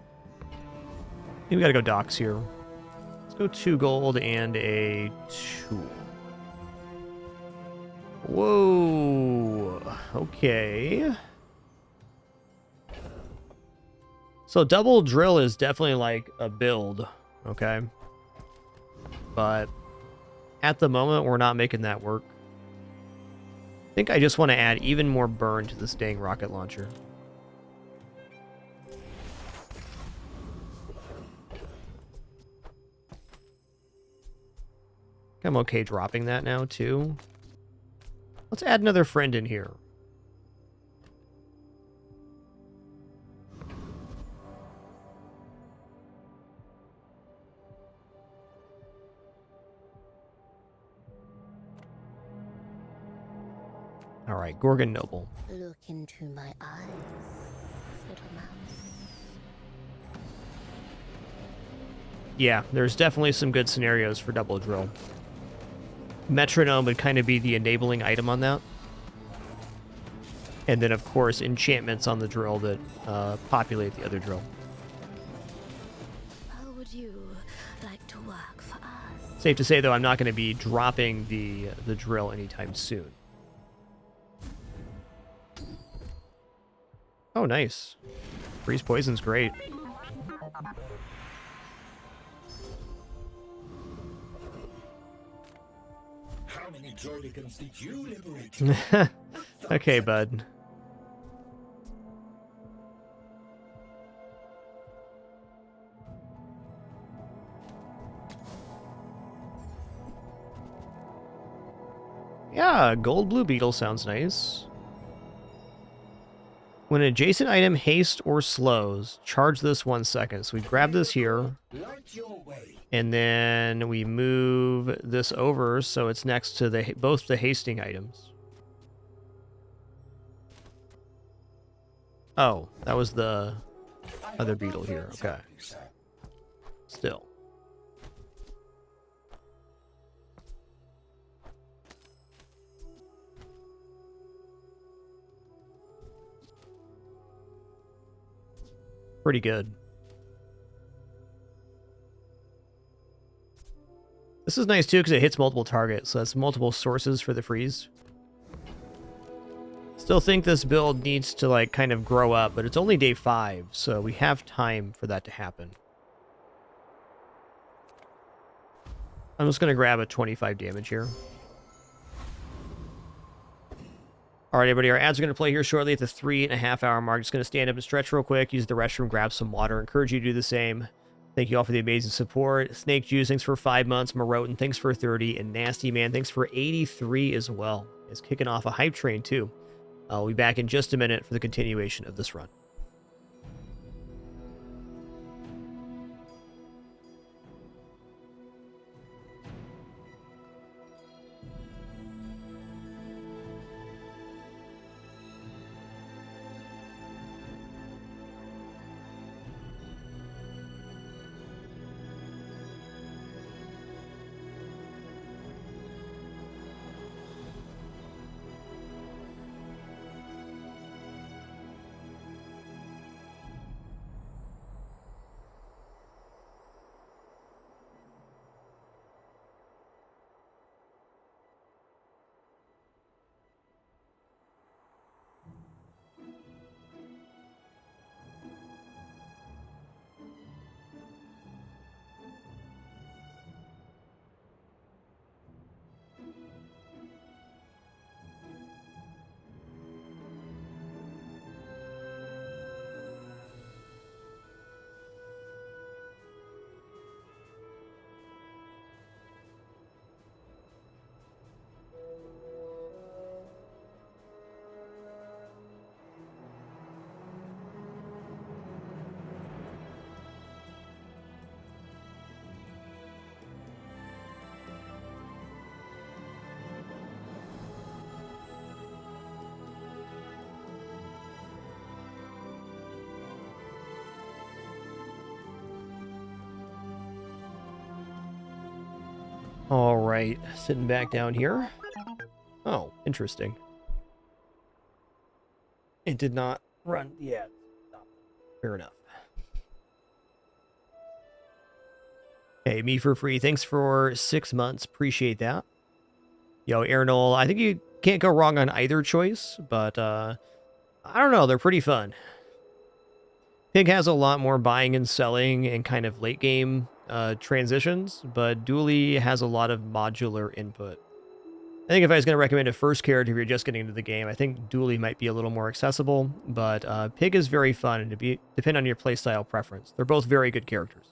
I think we gotta go docks here. Let's go 2 gold and a tool. Whoa. Okay. So double drill is definitely like a build, okay? But at the moment, we're not making that work. I think I just want to add even more burn to this dang rocket launcher. I'm okay dropping that now, too. Let's add another friend in here. All right, Gorgon Noble. Look into my eyes, little mouse. Yeah, there's definitely some good scenarios for double drill. Metronome would kind of be the enabling item on that. And then, of course, enchantments on the drill that populate the other drill. How would you like to work for us? Safe to say, though, I'm not going to be dropping the drill anytime soon. Oh, nice. Freeze poison's great. How many Droidicans did you liberate? Okay, bud. Yeah, gold blue beetle sounds nice. When an adjacent item hastes or slows, charge this 1 second. So we grab this here, and then we move this over so it's next to the both the hasting items. Oh, that was the other beetle here. Okay. Still. Pretty good. This is nice too because it hits multiple targets, so that's multiple sources for the freeze. Still think this build needs to like kind of grow up, but it's only day 5, so we have time for that to happen. I'm just going to grab a 25 damage here. All right, everybody, our ads are going to play here shortly at the 3.5 hour mark. Just going to stand up and stretch real quick, use the restroom, grab some water. Encourage you to do the same. Thank you all for the amazing support. Snake Juice, thanks for 5 months. Marotin, thanks for 30. And Nasty Man, thanks for 83 as well. It's kicking off a hype train, too. I'll be back in just a minute for the continuation of this run. All right, sitting back down here. Oh, interesting. It did not run the ad. Fair enough. Hey, me for free. Thanks for 6 months. Appreciate that. Yo, Aaronol, I think you can't go wrong on either choice, but I don't know. They're pretty fun. Pig has a lot more buying and selling and kind of late game transitions, but Dooley has a lot of modular input. I think if I was going to recommend a first character if you're just getting into the game, I think Dooley might be a little more accessible, but Pig is very fun and depend on your playstyle preference. They're both very good characters.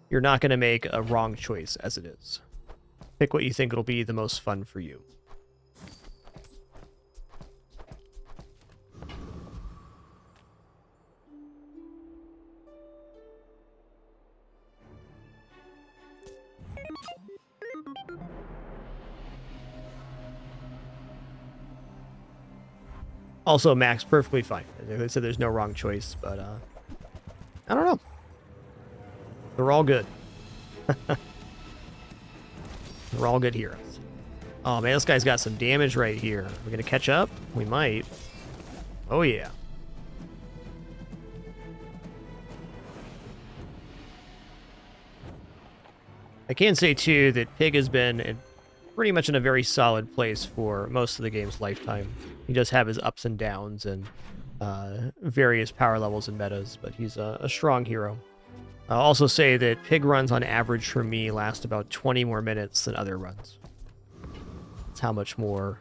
You're not going to make a wrong choice as it is. Pick what you think will be the most fun for you. Also, Max, perfectly fine. As I said, there's no wrong choice, but I don't know. They're all good. They're all good heroes. Oh man, this guy's got some damage right here. We're gonna catch up? We might. Oh yeah. I can say too that Pig has been pretty much in a very solid place for most of the game's lifetime. He does have his ups and downs and various power levels and metas, but he's a strong hero. I'll also say that Pig runs on average for me last about 20 more minutes than other runs. That's how much more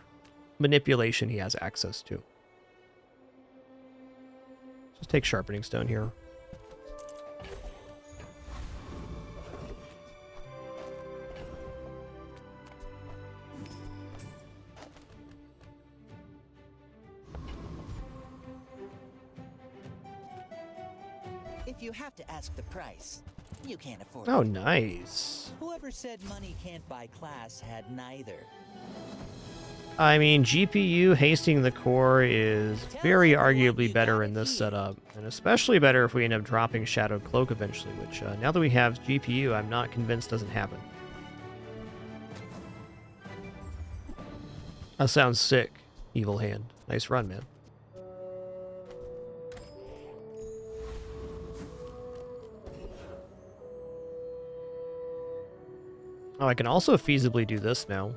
manipulation he has access to. Just take Sharpening Stone here. If you have to ask the price, you can't afford Oh, it. nice. Whoever said money can't buy class had neither. I mean, GPU hasting the core is very arguably better in this setup, and especially better if we end up dropping Shadowed Cloak eventually, which now that we have GPU, I'm not convinced doesn't happen. That sounds sick, Evil Hand. Nice run, man. Oh, I can also feasibly do this now.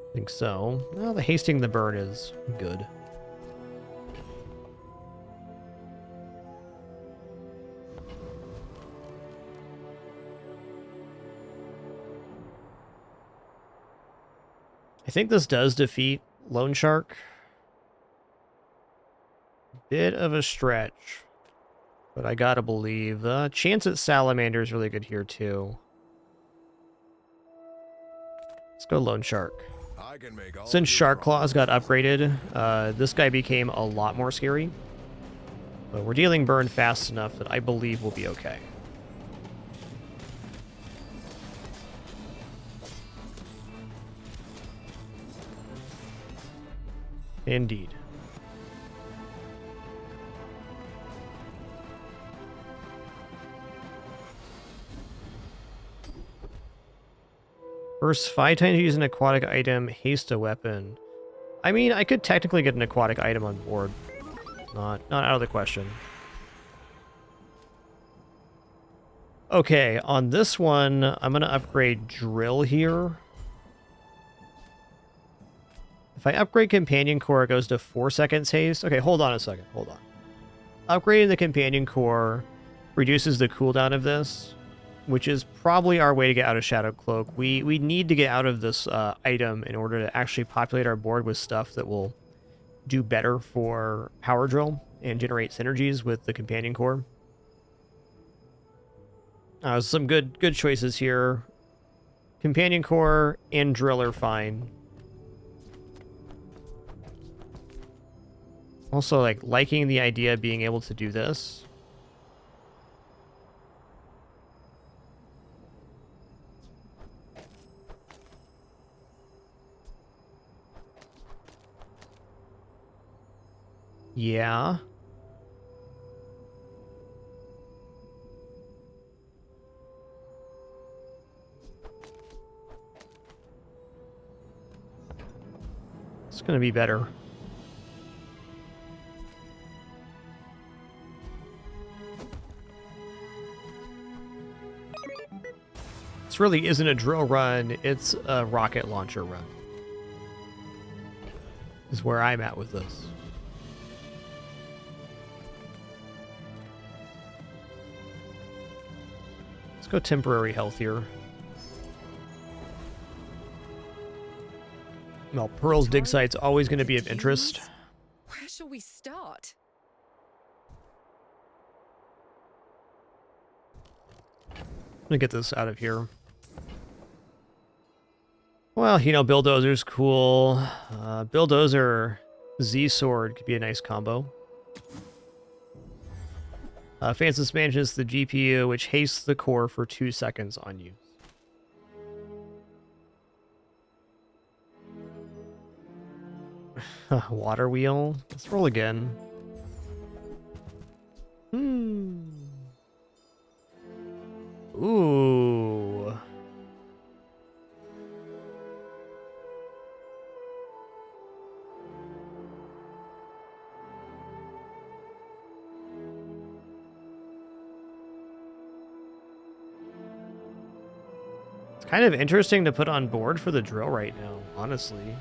I think so. Well, the hasting the burn is good. I think this does defeat Loan Shark. Bit of a stretch. But I gotta believe. Chance at Salamander is really good here, too. Let's go Lone Shark. Since Shark Claws got upgraded, this guy became a lot more scary. But we're dealing burn fast enough that I believe we'll be okay. Indeed. First 5 times you use an aquatic item, haste a weapon. I mean, I could technically get an aquatic item on board. Not out of the question. Okay, on this one, I'm going to upgrade Drill here. If I upgrade Companion Core, it goes to 4 seconds haste. Okay, hold on a second. Hold on. Upgrading the Companion Core reduces the cooldown of this, which is probably our way to get out of Shadow Cloak. We need to get out of this item in order to actually populate our board with stuff that will do better for Power Drill and generate synergies with the Companion Core. Some good choices here. Companion Core and Drill are fine. Also, liking the idea of being able to do this. Yeah. It's gonna be better. This really isn't a drill run, it's a rocket launcher run. Is where I'm at with this. Let's go temporary health here. Well, Pearl's dig site's always going to be of interest. Where shall we start? I'm gonna get this out of here. Well, you know, Bulldozer's cool. Bulldozer Z-Sword could be a nice combo. Francis manages the GPU, which hastes the core for 2 seconds on use. Water wheel. Let's roll again. Ooh. It's kind of interesting to put on board for the drill right now, honestly.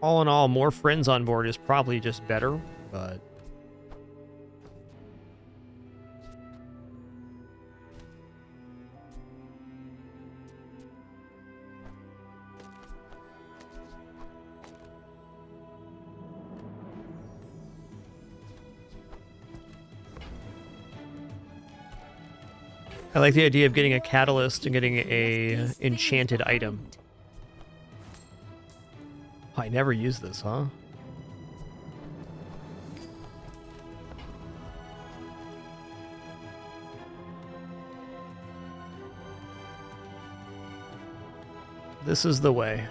All in all, more friends on board is probably just better, but... I like the idea of getting a catalyst and getting a enchanted item. I never use this, huh? This is the way.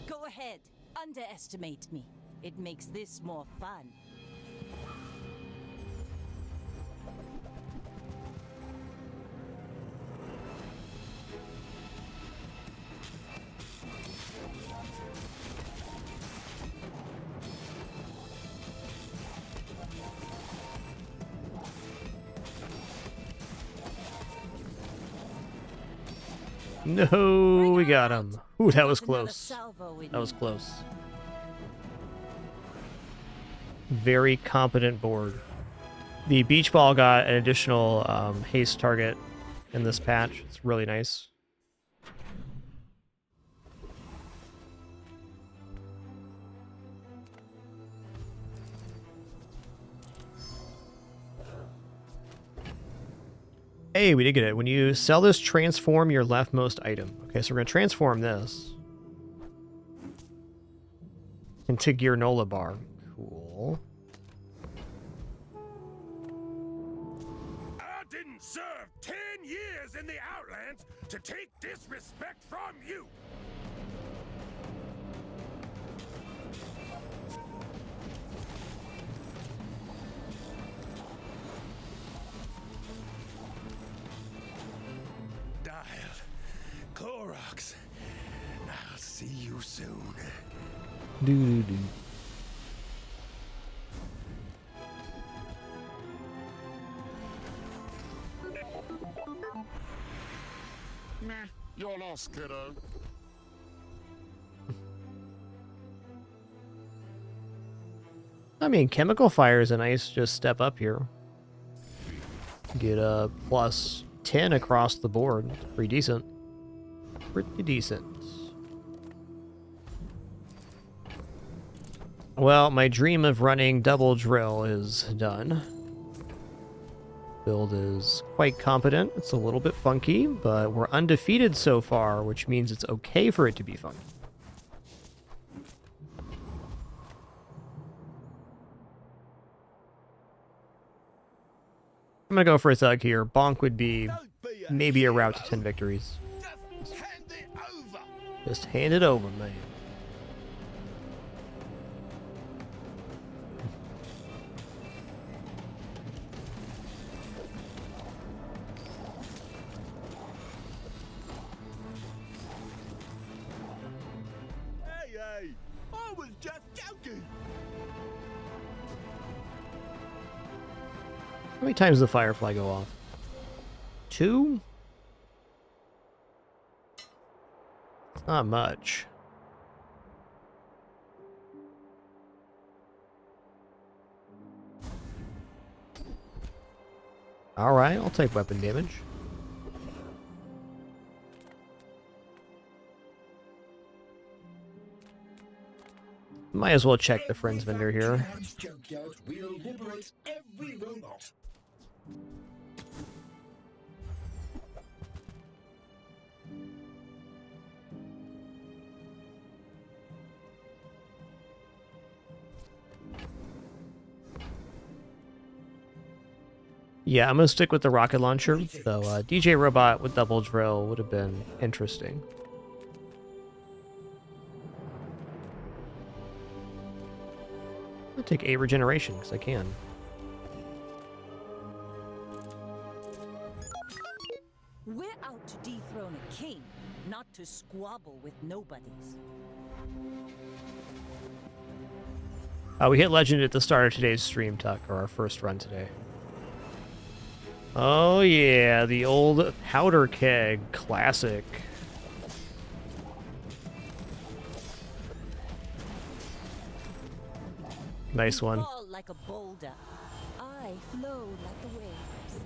Go ahead. Underestimate me. It makes this more fun. No, we got him. Ooh, that was close. That was close. Very competent board. The beach ball got an additional haste target in this patch. It's really nice. Hey, we did get it. When you sell this, transform your leftmost item. Okay, so we're going to transform this into Gearnola bar. Cool. I didn't serve 10 years in the Outlands to take disrespect from you. Clorox. I'll see you soon. Doo-doo-doo. Meh, you're lost, kiddo. I mean, chemical fire is a nice just step up here. Get a plus 10 across the board. Pretty decent. Pretty decent. Well, my dream of running double drill is done. Build is quite competent. It's a little bit funky, but we're undefeated so far, which means it's okay for it to be funky. I'm gonna go for a thug here. Bonk would be maybe a route to 10 victories. Just hand it over, man. was just joking. How many times does the firefly go off? 2? It's not much. Alright, I'll take weapon damage. Might as well check the friends vendor here. We'll liberate every robot. Yeah, I'm gonna stick with the rocket launcher, though DJ Robot with double drill would have been interesting. I'll take 8 regeneration, because I can. We're out to dethrone a king, not to squabble with nobodies. We hit legend at the start of today's stream, Tuck, or our first run today. Oh yeah, the old powder keg classic. Nice one. Fall like a boulder. I flow like the waves.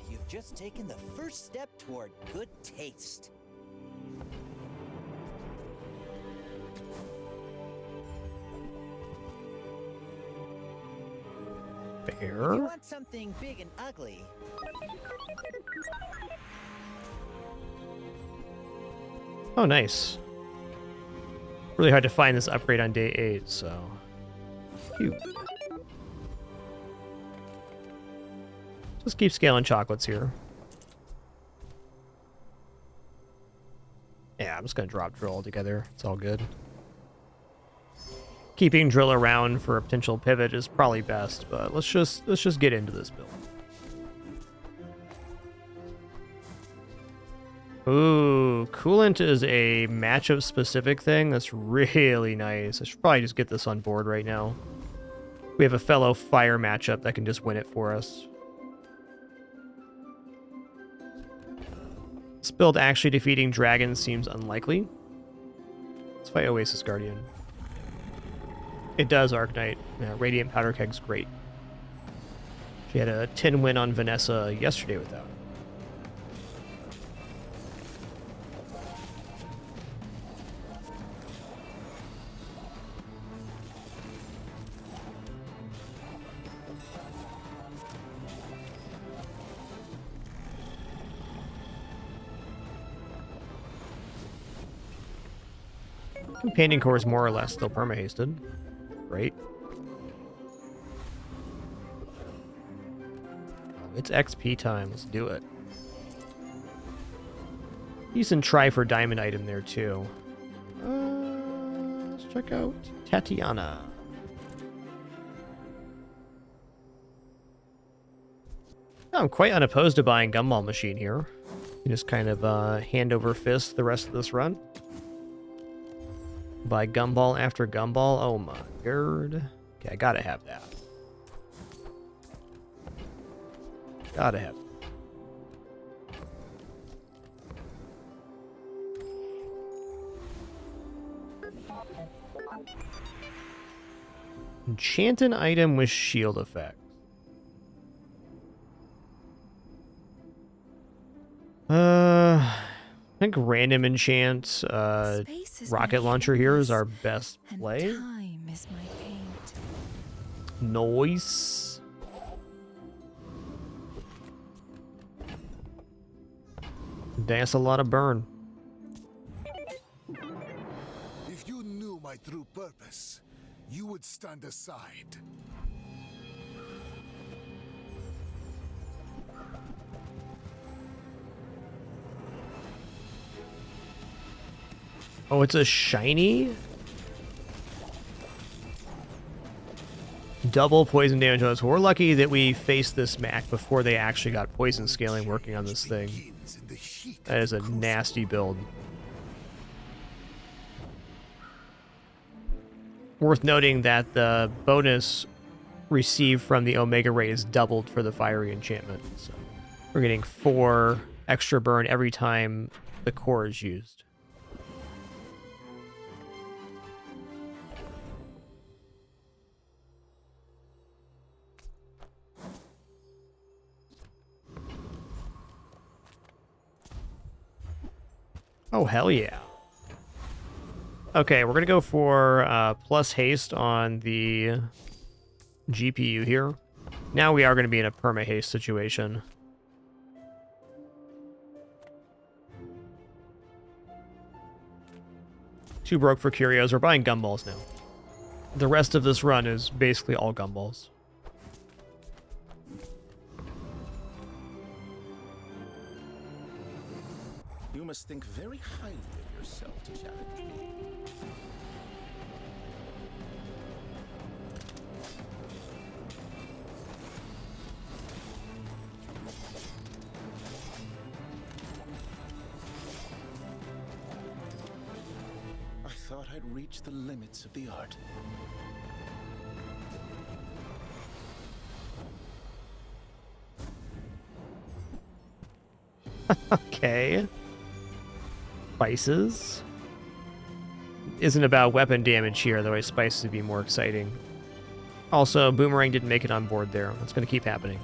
You've just taken the first step toward good taste. If you Fair. want something big and ugly, Oh, nice. Really hard to find this upgrade on day 8, so... Cute. Just keep scaling chocolates here. Yeah, I'm just gonna drop drill altogether. It's all good. Keeping drill around for a potential pivot is probably best, but let's just get into this build. Ooh, coolant is a matchup specific thing. That's really nice. I should probably just get this on board right now. We have a fellow fire matchup that can just win it for us. This build actually defeating dragons seems unlikely. Let's fight Oasis Guardian. It does, Arknight. Yeah, Radiant Powder Keg's great. She had a 10 win on Vanessa yesterday with that. Companion core is more or less still perma-hasted. Great. It's XP time. Let's do it. Decent try for diamond item there, too. Let's check out Tatiana. I'm quite unopposed to buying Gumball Machine here. You just kind of hand over fist the rest of this run. Buy Gumball after Gumball. Oh my god. Okay, I gotta have that. Gotta have it. Enchant an item with shield effect. I think random enchant rocket launcher here is our best play. Time is my paint. Nice. That's a lot of burn. If you knew my true purpose, you would stand aside. Oh, it's a shiny? Double poison damage on us. We're lucky that we faced this Mac before they actually got poison scaling working on this thing. That is a nasty build. Worth noting that the bonus received from the Omega Ray is doubled for the fiery enchantment. So we're getting 4 extra burn every time the core is used. Oh, hell yeah. Okay, we're going to go for plus haste on the GPU here. Now we are going to be in a perma-haste situation. Too broke for curios. We're buying gumballs now. The rest of this run is basically all gumballs. You must think very highly of yourself to challenge me. I thought I'd reached the limits of the art. Okay. Spices. Isn't about weapon damage here, though. Spices would be more exciting. Also, Boomerang didn't make it on board there. That's going to keep happening.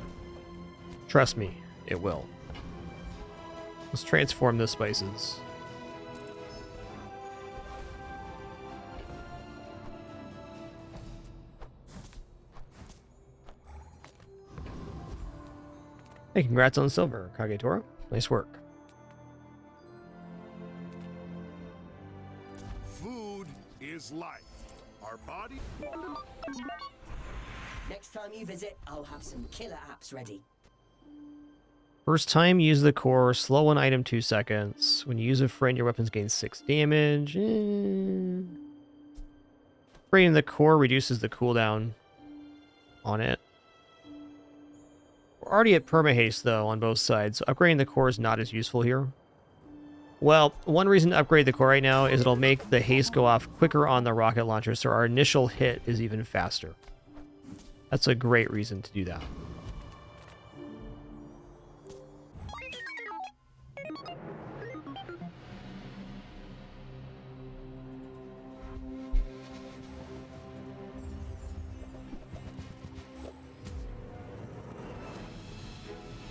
Trust me, it will. Let's transform the spices. Hey, congrats on silver, Kagetora. Nice work. Food is life. Our body... Next time you visit, I'll have some killer apps ready. First time, use the core. Slow an item 2 seconds. When you use a friend, your weapons gain 6 damage. Upgrading the core reduces the cooldown on it. We're already at perma-haste, though, on both sides. So upgrading the core is not as useful here. Well, one reason to upgrade the core right now is it'll make the haste go off quicker on the rocket launcher, so our initial hit is even faster. That's a great reason to do that.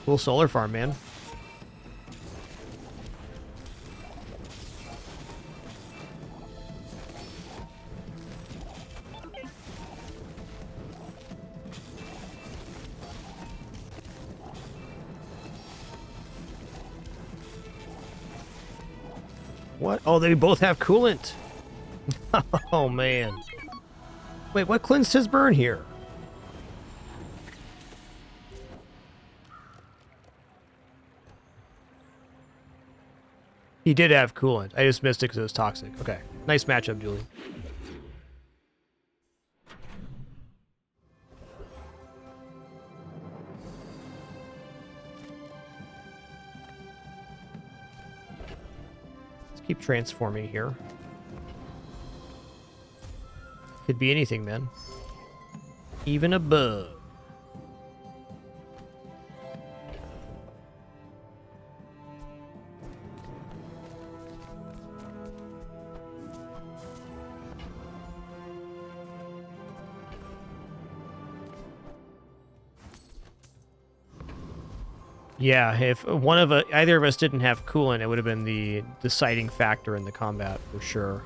Cool solar farm, man. What? Oh, they both have coolant. Oh, man. Wait, what cleansed his burn here? He did have coolant. I just missed it because it was toxic. Okay. Nice matchup, Julie. Let's keep transforming here. Could be anything, man. Even a bug. Yeah, if either of us didn't have coolant, it would have been the deciding factor in the combat for sure.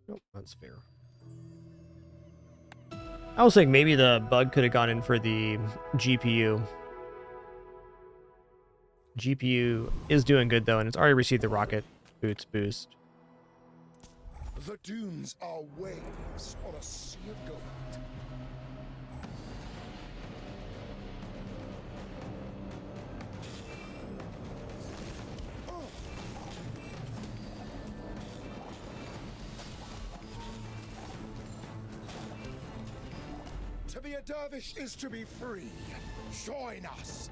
Nope, that's fair. I was thinking maybe the bug could have gone in for the GPU. GPU is doing good, though, and it's already received the rocket boots boost. The dunes are waves on a sea of gold. To be a dervish is to be free. Join us.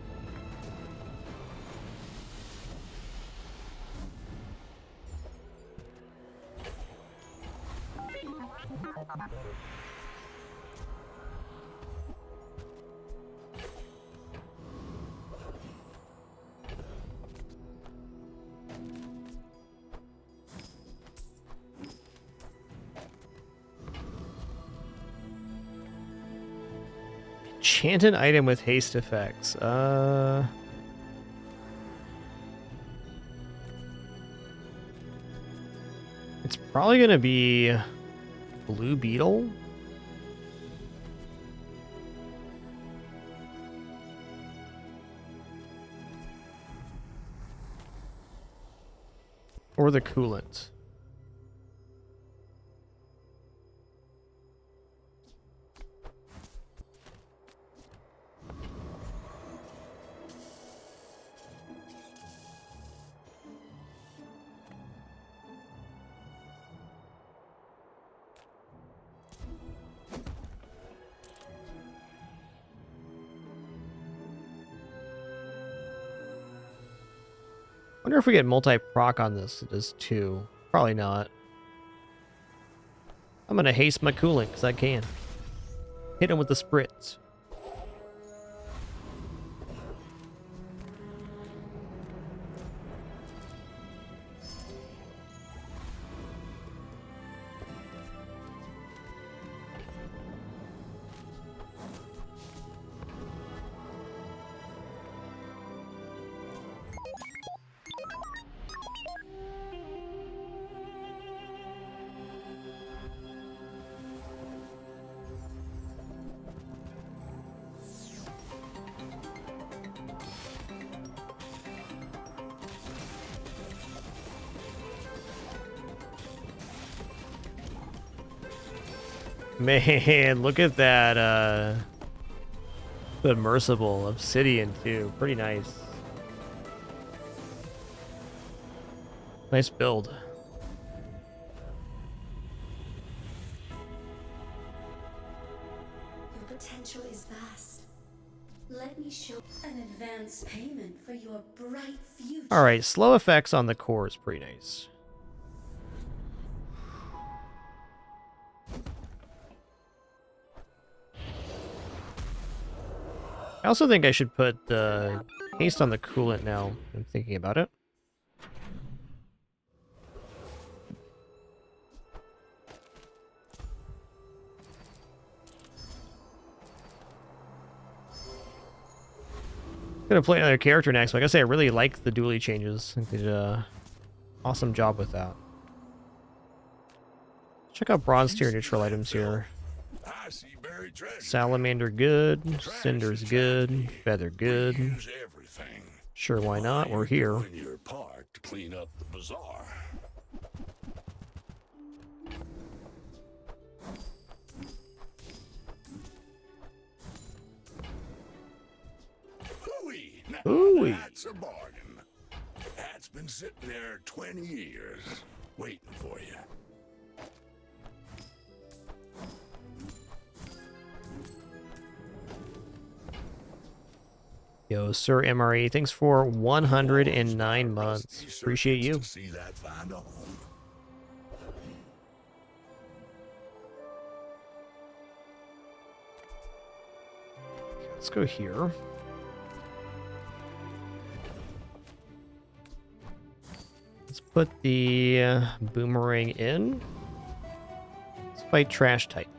Enchanted item with haste effects. It's probably gonna be Blue Beetle. Or the coolant. Wonder if we get multi-proc on this. It does 2. Probably not. I'm gonna haste my coolant because I can. Hit him with the spritz. Man, look at that submersible obsidian too. Pretty nice. Nice build. Your potential is vast. Let me show an advance payment for your bright future. Alright, slow effects on the core is pretty nice. I also think I should put haste on the coolant now. I'm thinking about it. Gonna play another character next. Like I say, I really like the dually changes. I think they did a awesome job with that. Check out bronze tier neutral items here. Salamander good, Cinder's good, Feather good. Sure, why not? We're here. Doing your part to clean up the bazaar. Hooey! Now Ooh-wee. that's a bargain. That's been sitting there 20 years, waiting for you. Yo, Sir MRE, thanks for 109 months. Appreciate you. See that find a home. Let's go here. Let's put the boomerang in. Let's fight Trash Titan.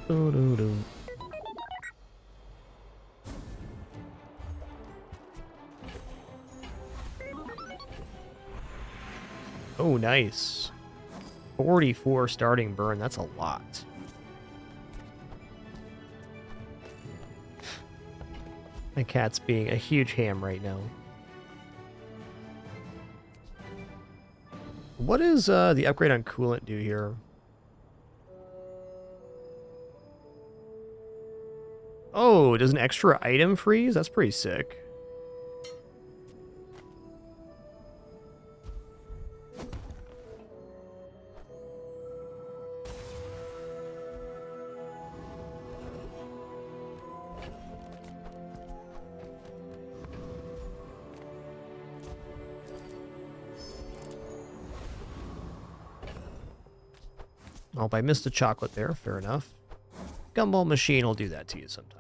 Doo-doo-doo. Oh, nice. 44 starting burn. That's a lot. My cat's being a huge ham right now. What does the upgrade on coolant do here? Oh, does an extra item freeze? That's pretty sick. Oh, I missed a chocolate there. Fair enough. Gumball machine will do that to you sometimes.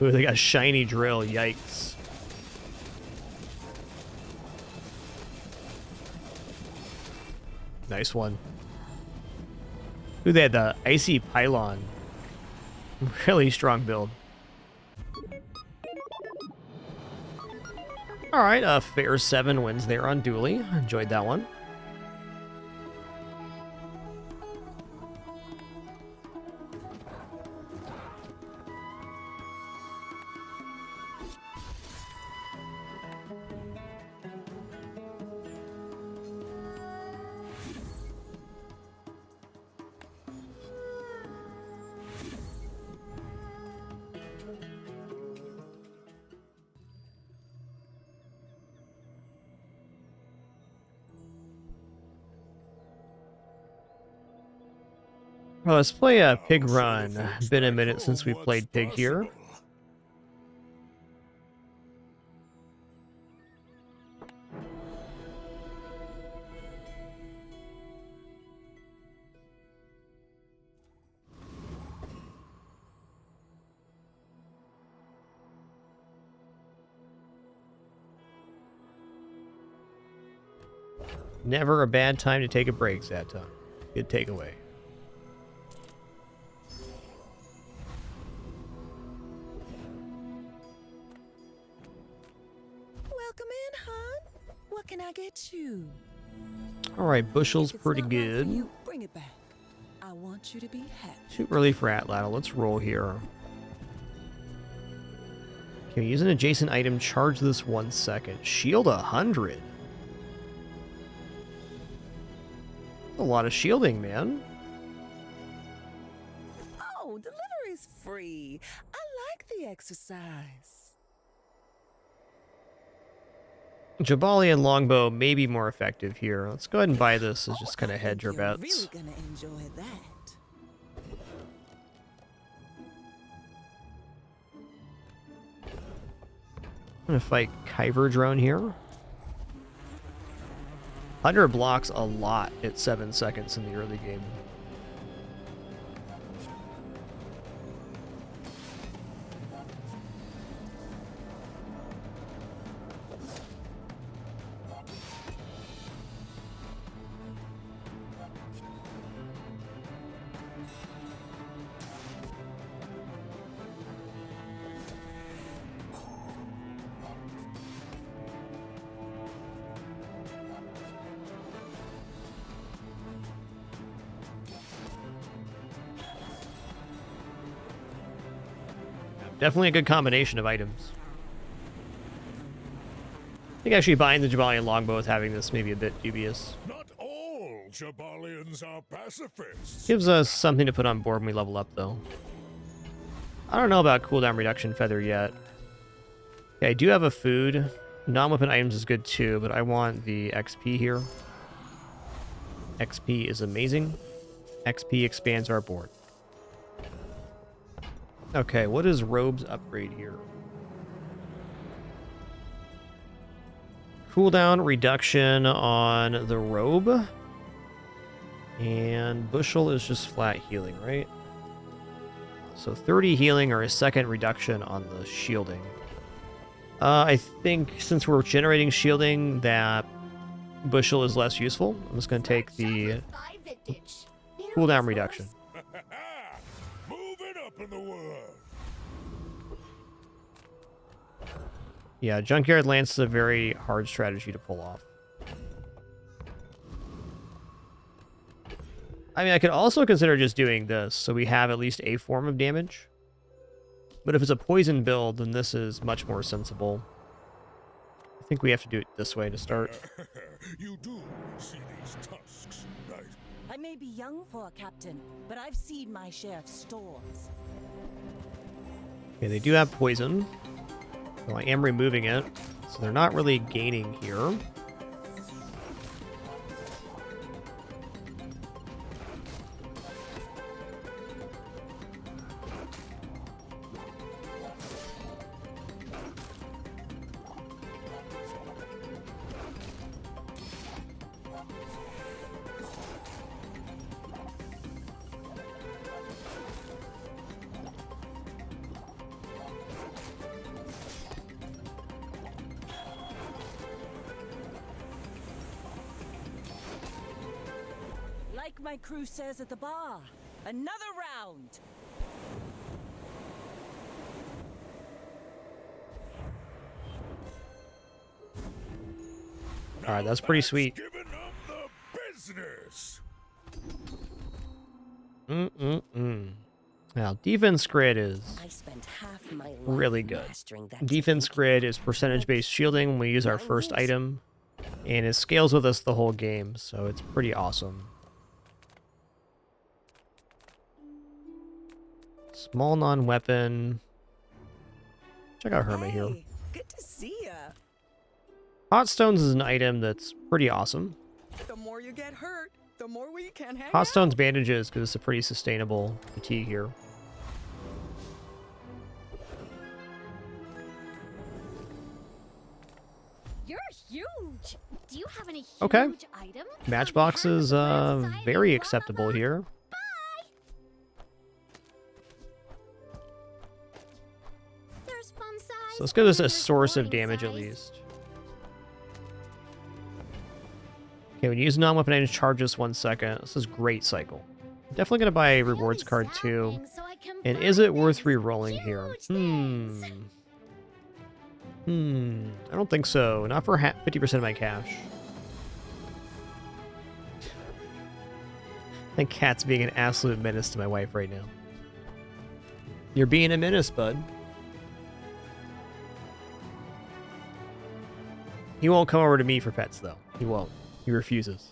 Ooh, they got a shiny drill. Yikes. Nice one. Ooh, they had the icy pylon. Really strong build. Alright, fair 7 wins there on Dooley. Enjoyed that one. Well, let's play a Pig Run. Been a minute since we played Pig here. Never a bad time to take a break, Zaton. Good takeaway. Welcome in, hon. What can I get you? Alright, Bushel's pretty good. You bring it back. I want you to be happy. Too early for Atlatl. Let's roll here. Okay, use an adjacent item. Charge this 1 second. Shield 100. A lot of shielding, man. Oh, delivery's free. I like the exercise. Jabali and Longbow may be more effective here. Let's go ahead and buy this as just kind of hedge our You're bets. really gonna enjoy that. I'm gonna fight Kyver Drone here. 100 blocks a lot at 7 seconds in the early game. Definitely a good combination of items. I think actually buying the Jabalian Longbow with having this may be a bit dubious. Not all Jabalians are pacifists. Gives us something to put on board when we level up, though. I don't know about cooldown reduction feather yet. Okay, I do have a food. Non-weapon items is good too, but I want the XP here. XP is amazing. XP expands our board. Okay, what is Robe's upgrade here? Cooldown reduction on the Robe. And Bushel is just flat healing, right? So 30 healing or a second reduction on the shielding. I think since we're generating shielding, that bushel is less useful. I'm just going to take the cooldown reduction. Moving up in the world. Yeah, Junkyard Lance is a very hard strategy to pull off. I mean, I could also consider just doing this, so we have at least a form of damage. But if it's a poison build, then this is much more sensible. I think we have to do it this way to start. You do see these tusks, right? I may be young for a captain, but I've seen my share of storms. Okay, they do have poison. So I am removing it, so they're not really gaining here. Like my crew says at the bar, another round. All right, that's pretty sweet. Giving up the business. Now, defense grid is I spent half my life really good. mastering that Defense grid is percentage-based shielding when we use our first item, and it scales with us the whole game, so it's pretty awesome. Small non-weapon. Check out Hermit here. Good to see ya. Hot Stones is an item that's pretty awesome. The more you get hurt, the more we can hang Hot out. Stones bandages because it's a pretty sustainable fatigue here. You're huge. Do you have any huge Okay. item? Matchbox is very acceptable here. There's fun size. So let's give this a source of damage at least. Okay, when you use non-weapon items, charge this 1 second. This is great cycle. Definitely gonna buy a rewards card too. And is it worth re-rolling here? I don't think so. Not for 50% of my cash. I think Cat's being an absolute menace to my wife right now. You're being a menace, bud. He won't come over to me for pets, though. He won't. He refuses.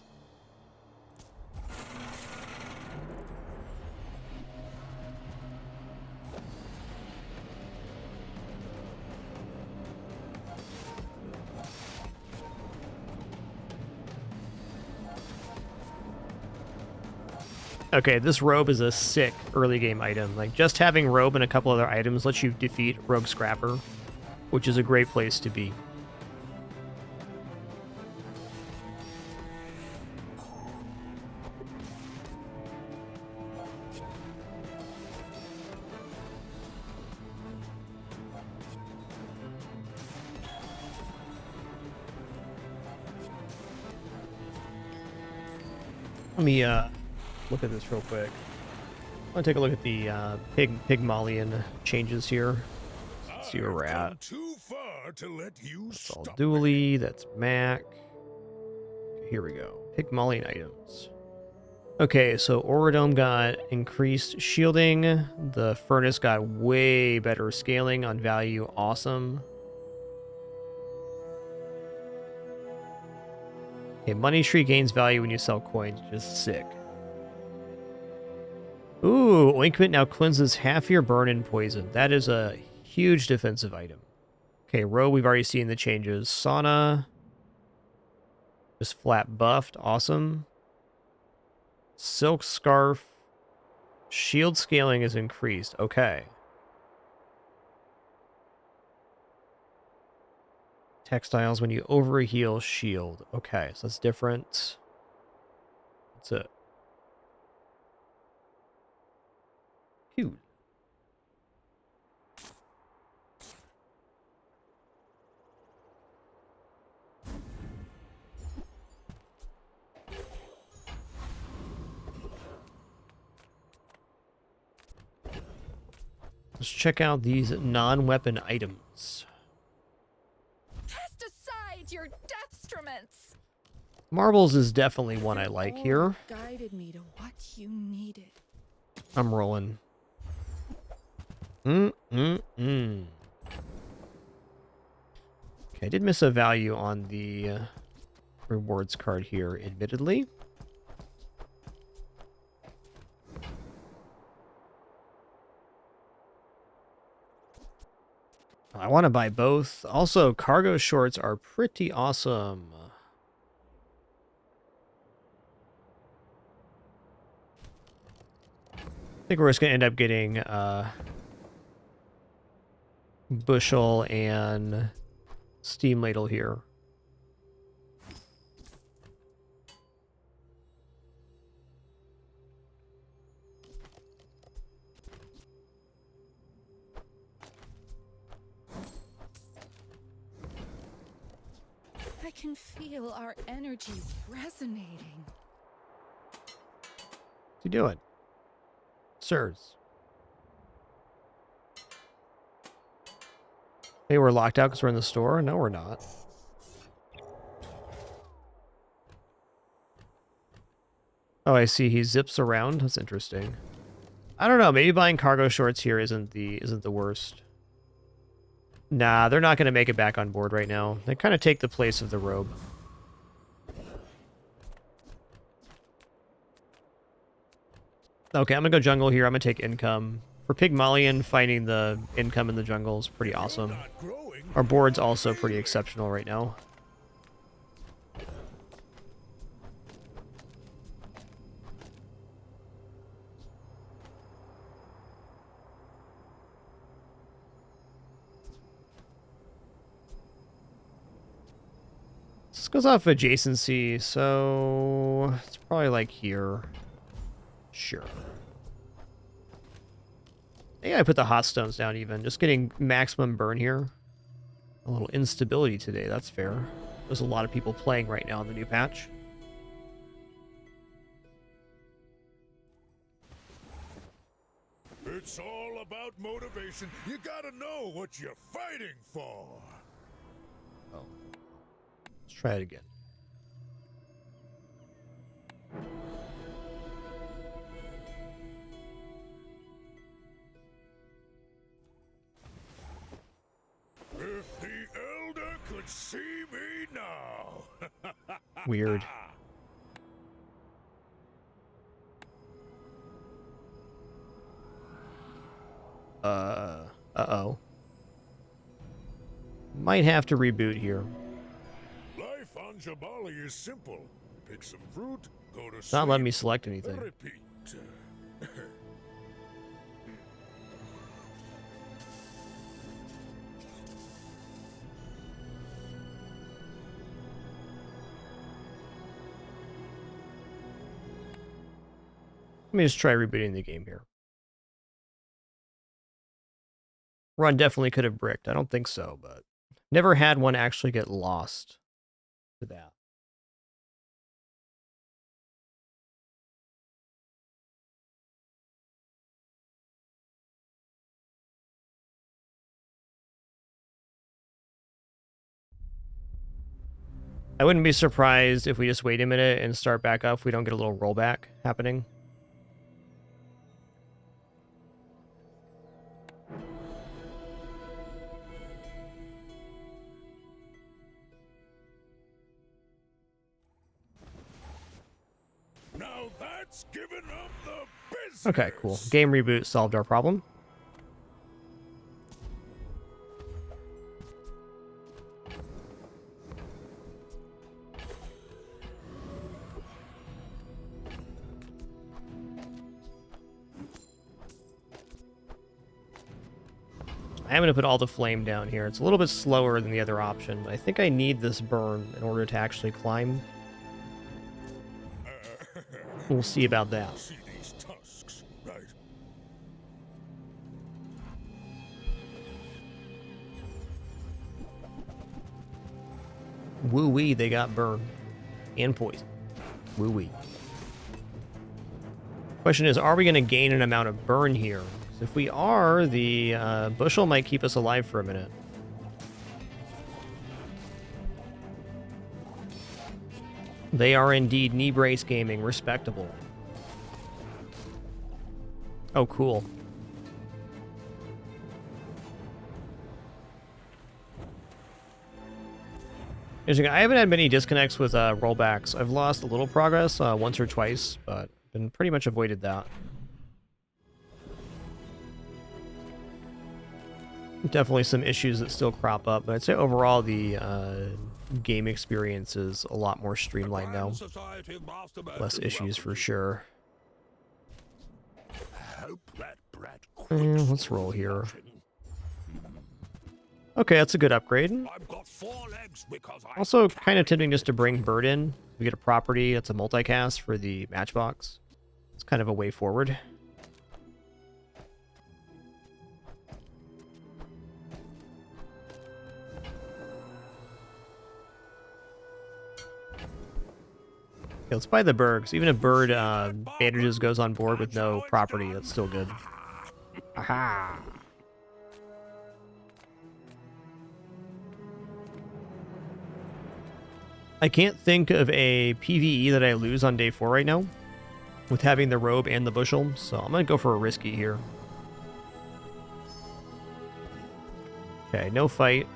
Okay, this robe is a sick early game item. Like, just having robe and a couple other items lets you defeat Rogue Scrapper, which is a great place to be. Let me look at this real quick. I want to take a look at the Pygmalion changes here. Let's see where we're at. Too far to let you That's all Dooley. That's Mac. Okay, here we go. Pygmalion items. Okay, so Auradome got increased shielding. The Furnace got way better scaling on value. Awesome. Okay, Money Tree gains value when you sell coins, which is sick. Ooh, Ointment now cleanses half your burn and poison. That is a huge defensive item. Okay, Roe, we've already seen the changes. Sauna. Just flat buffed. Awesome. Silk Scarf. Shield scaling is increased. Okay. Textiles, when you overheal, shield. Okay, so that's different. That's it. Cute. Let's check out these non-weapon items. Cast aside your deathstruments. Marbles is definitely one I like here. Guided me to what you needed. I'm rolling. Okay, I did miss a value on the rewards card here, admittedly. I want to buy both. Also, cargo shorts are pretty awesome. I think we're just going to end up getting bushel and steam ladle here. I can feel our energies resonating. What's he doing? Sirs. Hey, we're locked out because we're in the store? No, we're not. Oh, I see. He zips around. That's interesting. I don't know. Maybe buying cargo shorts here isn't the worst. Nah, they're not going to make it back on board right now. They kind of take the place of the robe. Okay, I'm going to go jungle here. I'm going to take income. For Pygmalion, finding the income in the jungle is pretty awesome. Our board's also pretty exceptional right now. This goes off adjacency, so it's probably like here. Sure. Yeah, I put the hot stones down even. Just getting maximum burn here. A little instability today, that's fair. There's a lot of people playing right now in the new patch. It's all about motivation. You gotta know what you're fighting for. Oh. Let's try it again. If the Elder could see me now. Weird. Uh-oh. Might have to reboot here. Life on Jabali is simple. Pick some fruit, go to It's sleep. not letting me select anything. Repeat. Let me just try rebooting the game here. Run definitely could have bricked. I don't think so, but never had one actually get lost to that. I wouldn't be surprised if we just wait a minute and start back up if we don't get a little rollback happening. Now that's giving up the business. Okay, cool. Game reboot solved our problem. I'm going to put all the flame down here. It's a little bit slower than the other option, but I think I need this burn in order to actually climb. We'll see about that. See these tusks, right? Woo-wee, they got burn. And poison. Woo-wee. Question is, are we going to gain an amount of burn here? So if we are, the bushel might keep us alive for a minute. They are indeed knee brace gaming, respectable. Oh, cool. Interesting. I haven't had many disconnects with rollbacks. I've lost a little progress once or twice, but been pretty much avoided that. Definitely some issues that still crop up, but I'd say overall the game experience is a lot more streamlined now. Less issues for sure. Let's roll here. Okay, that's a good upgrade. Also, kind of tempting just to bring Bird in. We get a property that's a multicast for the matchbox. It's kind of a way forward. Okay, let's buy the Bergs. Even if Bird bandages goes on board with no property, that's still good. Aha! I can't think of a PvE that I lose on day 4 right now with having the robe and the bushel, so I'm going to go for a risky here. Okay, no fight.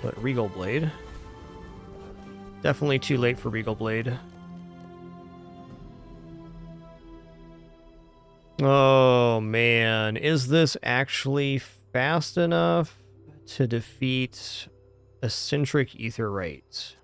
But Regal Blade. Definitely too late for Regal Blade. Oh, man. Is this actually fast enough to defeat Eccentric Aetherite?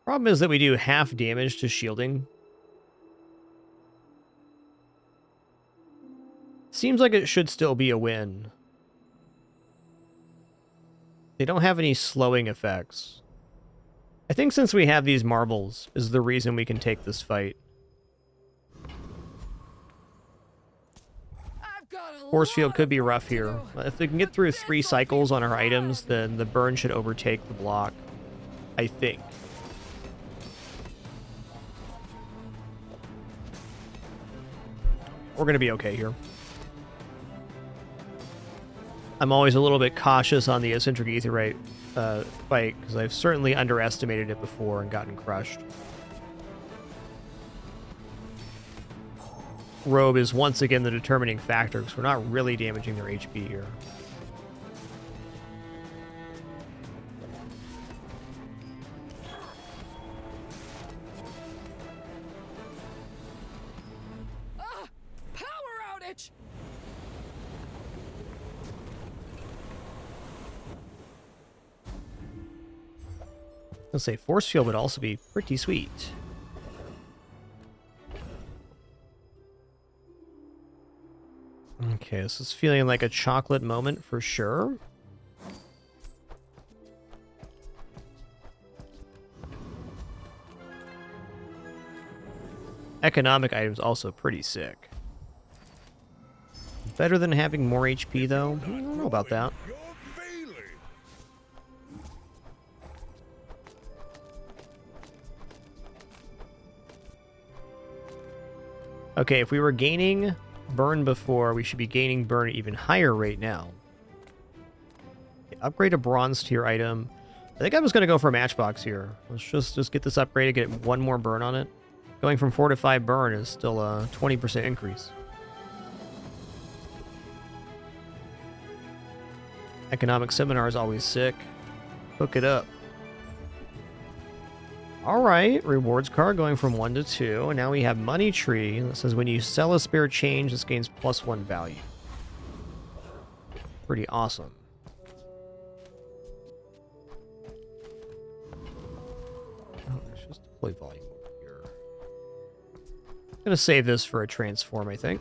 Problem is that we do half damage to shielding. Seems like it should still be a win. They don't have any slowing effects. I think since we have these marbles is the reason we can take this fight. Force field could be rough here. If we can get through 3 cycles on our items, then the burn should overtake the block. I think. We're going to be okay here. I'm always a little bit cautious on the Eccentric Aetherite fight, because I've certainly underestimated it before and gotten crushed. Robe is once again the determining factor, because we're not really damaging their HP here. I'll say force field would also be pretty sweet. Okay, this is feeling like a chocolate moment for sure. Economic items also pretty sick. Better than having more HP though? I don't know about that. Okay, if we were gaining burn before, we should be gaining burn at even higher rate now. Okay, upgrade a bronze tier item. I think I'm just going to go for a matchbox here. Let's just get this upgraded, get 1 more burn on it. Going from 4 to 5 burn is still a 20% increase. Economic seminar is always sick. Hook it up. Alright, rewards card going from 1 to 2, and now we have money tree that says when you sell a spare change, this gains +1 value. Pretty awesome. Oh, let's just deploy volume over here. I'm gonna save this for a transform, I think.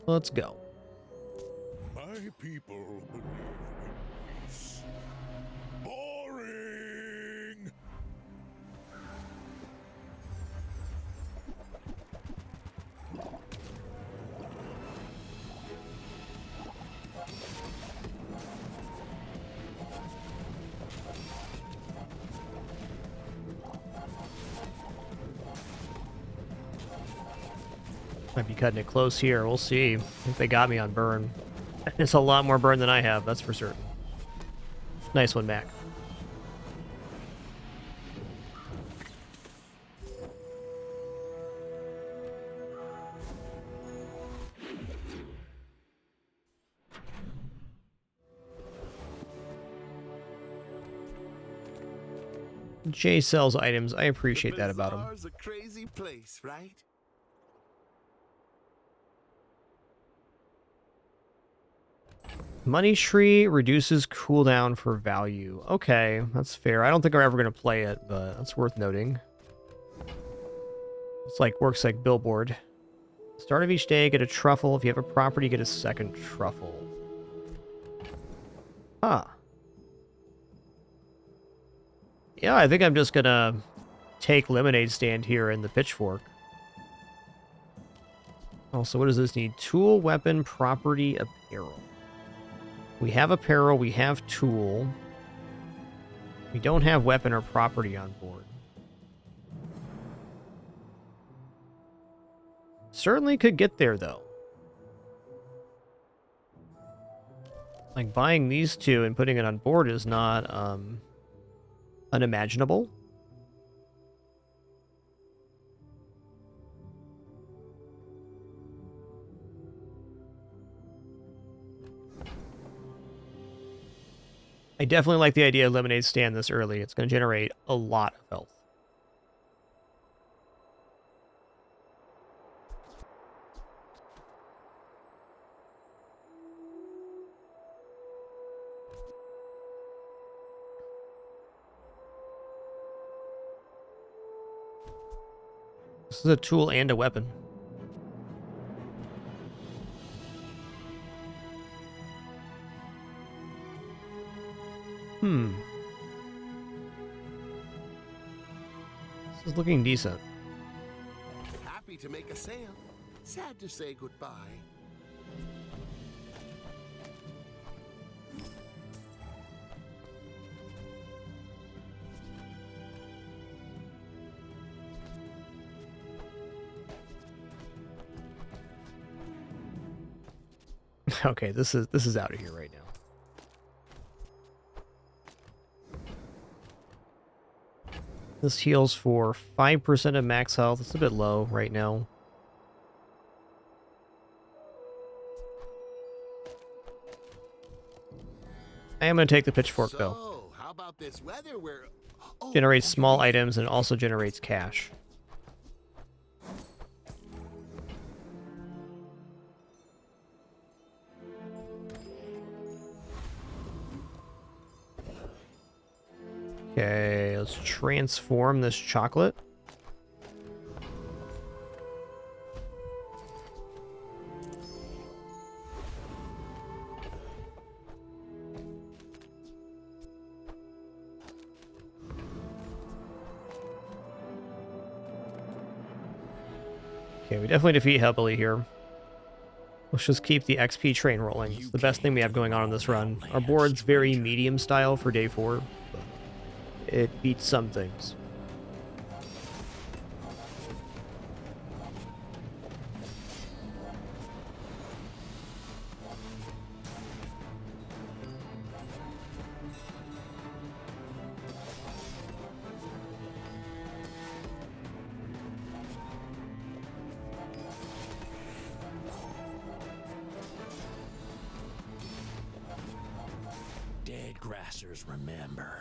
Let's go. My people believe in peace. Boring! Might be cutting it close here. We'll see if they got me on burn. It's a lot more burn than I have, that's for certain. Nice one, Mac. Jay sells items. I appreciate that about him. Bazaar's a crazy place, right? Money tree reduces cooldown for value. Okay, that's fair. I don't think I'm ever going to play it, but that's worth noting. It's like, works like Billboard. Start of each day, get a truffle. If you have a property, get a second truffle. Huh. Yeah, I think I'm just going to take Lemonade Stand here in the Pitchfork. Also, what does this need? Tool, weapon, property, apparel. We have apparel, we have tool. We don't have weapon or property on board. Certainly could get there, though. Like, buying these two and putting it on board is not, unimaginable. I definitely like the idea of Lemonade Stand this early. It's going to generate a lot of health. This is a tool and a weapon. This is looking decent. Happy to make a sale. Sad to say goodbye. Okay, this is out of here right now. This heals for 5% of max health. It's a bit low right now. I am going to take the pitchfork, though. How about this weather where... Generates small items and also generates cash. Okay, let's transform this chocolate. Okay, we definitely defeat Hellbilly here. Let's just keep the XP train rolling. It's the best thing we have going on this run. Our board's very medium style for day 4. It beats some things. Dead grassers, remember.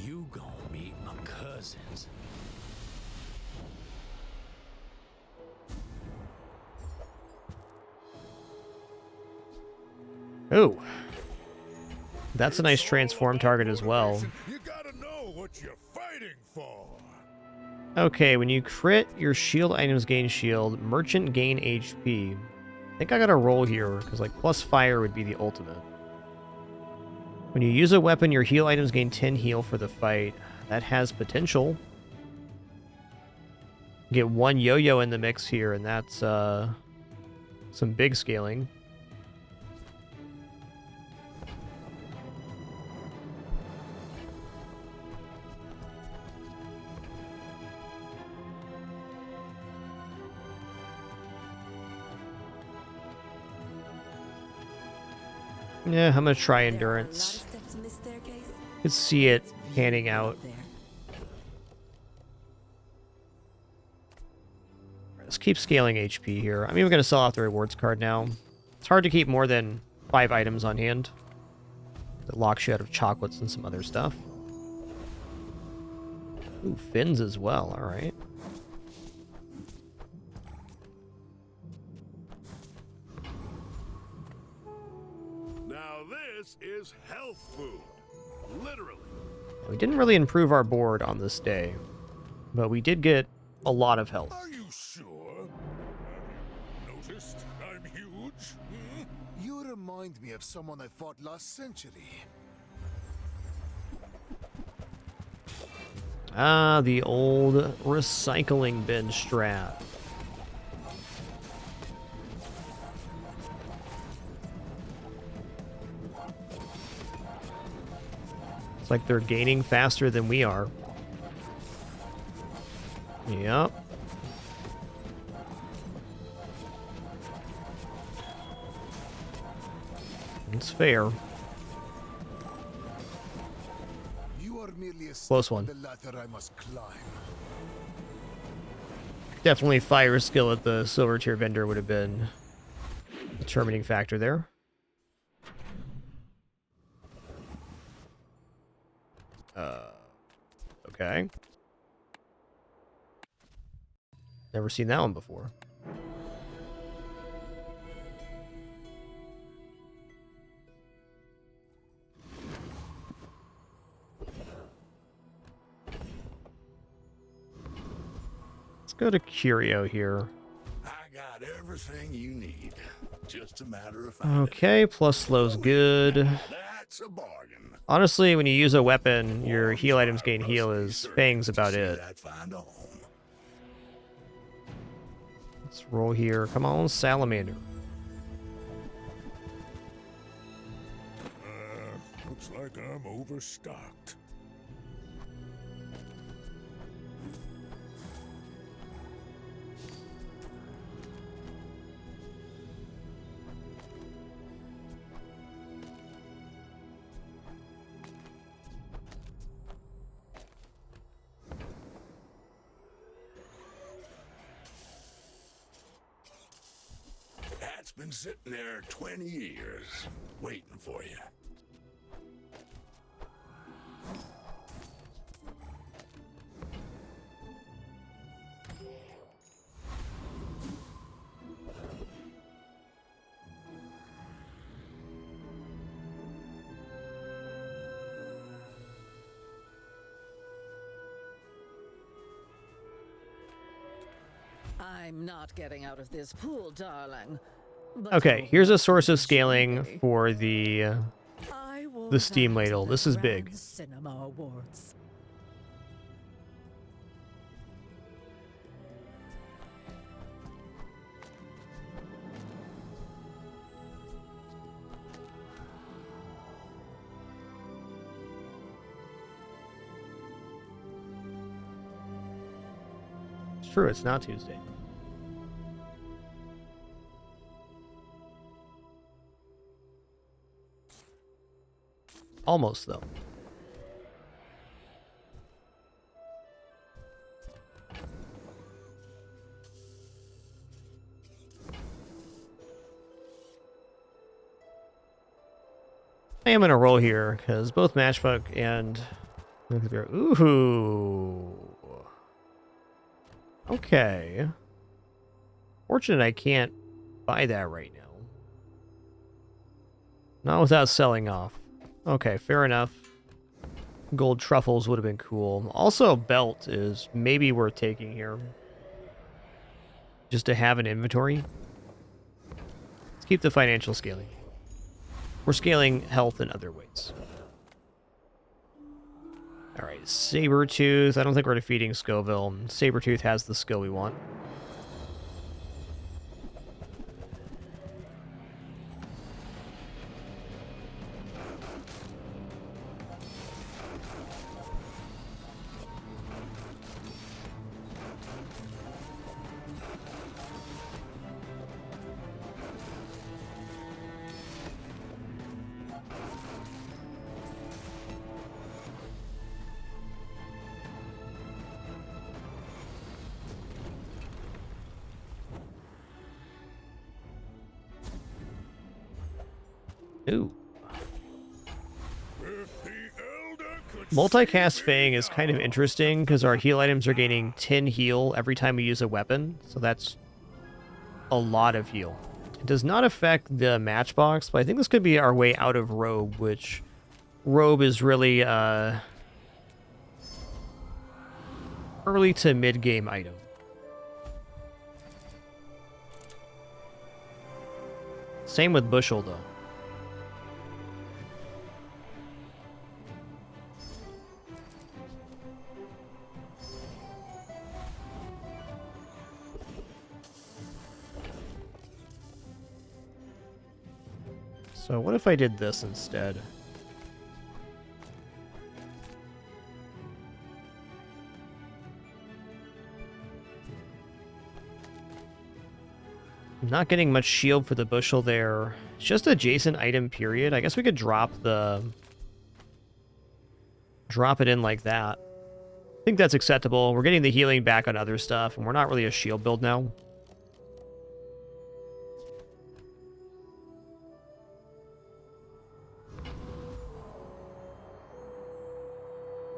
You gon' meet my cousins. Ooh. That's a nice transform target as well. You gotta know what you're fighting for. Okay, when you crit, your shield items gain shield, merchant gain HP. I think I gotta roll here, because like plus fire would be the ultimate. When you use a weapon, your heal items gain 10 heal for the fight. That has potential. Get one yo-yo in the mix here, and that's some big scaling. Yeah, I'm gonna try endurance. Could see it panning out. Let's keep scaling HP here. I'm even gonna sell off the rewards card now. It's hard to keep more than 5 items on hand. It locks you out of chocolates and some other stuff. Ooh, fins as well, alright. Now this is health food. Literally. We didn't really improve our board on this day, but we did get a lot of health. Are you sure? Have you noticed I'm huge? Hmm? You remind me of someone I fought last century. Ah, the old recycling bin strat. It's like they're gaining faster than we are. Yep. It's fair. You are merely a Close step on one. the ladder I must climb. Definitely fire skill at the silver tier vendor would have been a determining factor there. Okay. Never seen that one before. Let's go to Curio here. I got everything you need. Just a matter of finding Okay, plus slow's good. That's a bargain. Honestly, when you use a weapon, your heal items gain heal is Fang's about it. I'd find a home. Let's roll here. Come on, Salamander. Looks like I'm overstocked. That's been sitting there 20 years, waiting for you. I'm not getting out of this pool, darling. But Okay, here's a source of scaling for the steam ladle. This is big. Cinema awards. It's true, it's not Tuesday. Almost, though. I am gonna roll here because both Matchbook and ooh, okay. Fortunate I can't buy that right now. Not without selling off. Okay, fair enough. Gold truffles would have been cool. Also, a belt is maybe worth taking here. Just to have an inventory. Let's keep the financial scaling. We're scaling health in other ways. Alright, Sabretooth. I don't think we're defeating Scoville. Sabretooth has the skill we want. Ooh. Multicast Fang is kind of interesting because our heal items are gaining 10 heal every time we use a weapon, so that's a lot of heal. It does not affect the matchbox, but I think this could be our way out of Robe, which Robe is really early to mid-game item. Same with Bushel, though. So what if I did this instead? I'm not getting much shield for the bushel there. It's just adjacent item period. I guess we could drop it in like that. I think that's acceptable. We're getting the healing back on other stuff, and we're not really a shield build now.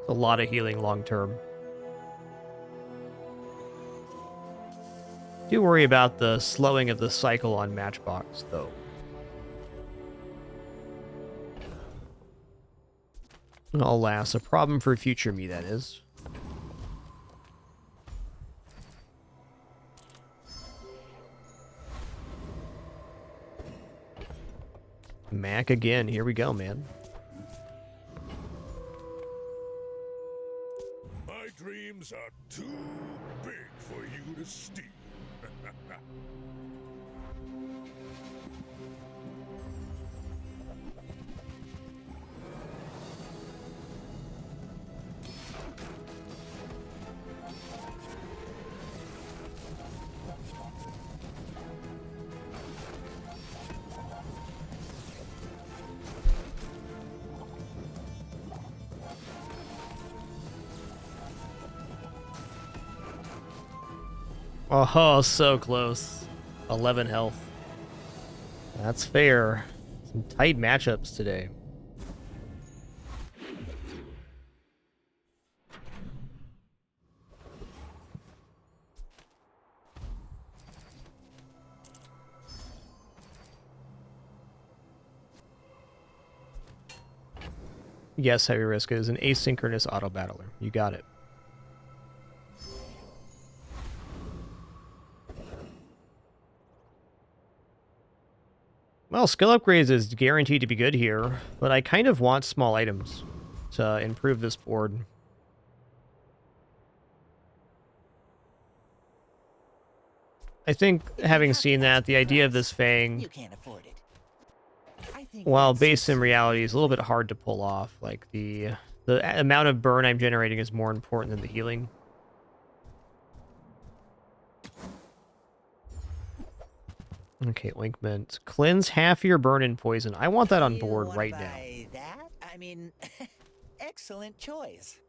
A lot of healing long term. Do worry about the slowing of the cycle on Matchbox, though. Alas, a problem for future me, that is. Mac again. Here we go, man. My dreams are too big for you to steal. Oh, so close. 11 health. That's fair. Some tight matchups today. Yes, Heavy Risk is an asynchronous auto battler. You got it. Well, skill upgrades is guaranteed to be good here, but I kind of want small items to improve this board. I think, having seen that, the idea of this Fang, while based in reality, is a little bit hard to pull off. Like, the amount of burn I'm generating is more important than the healing. Okay, Linkment. Cleanse half your burn and poison. I want that on board right now. That? I mean, excellent choice.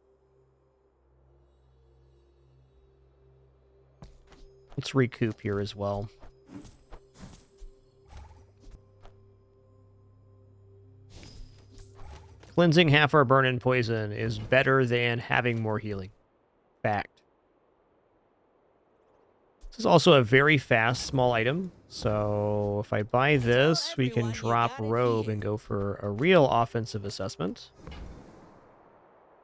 Let's recoup here as well. Cleansing half our burn and poison is better than having more healing. Fact. This is also a very fast small item. So if I buy this, we can drop Robe and go for a real offensive assessment.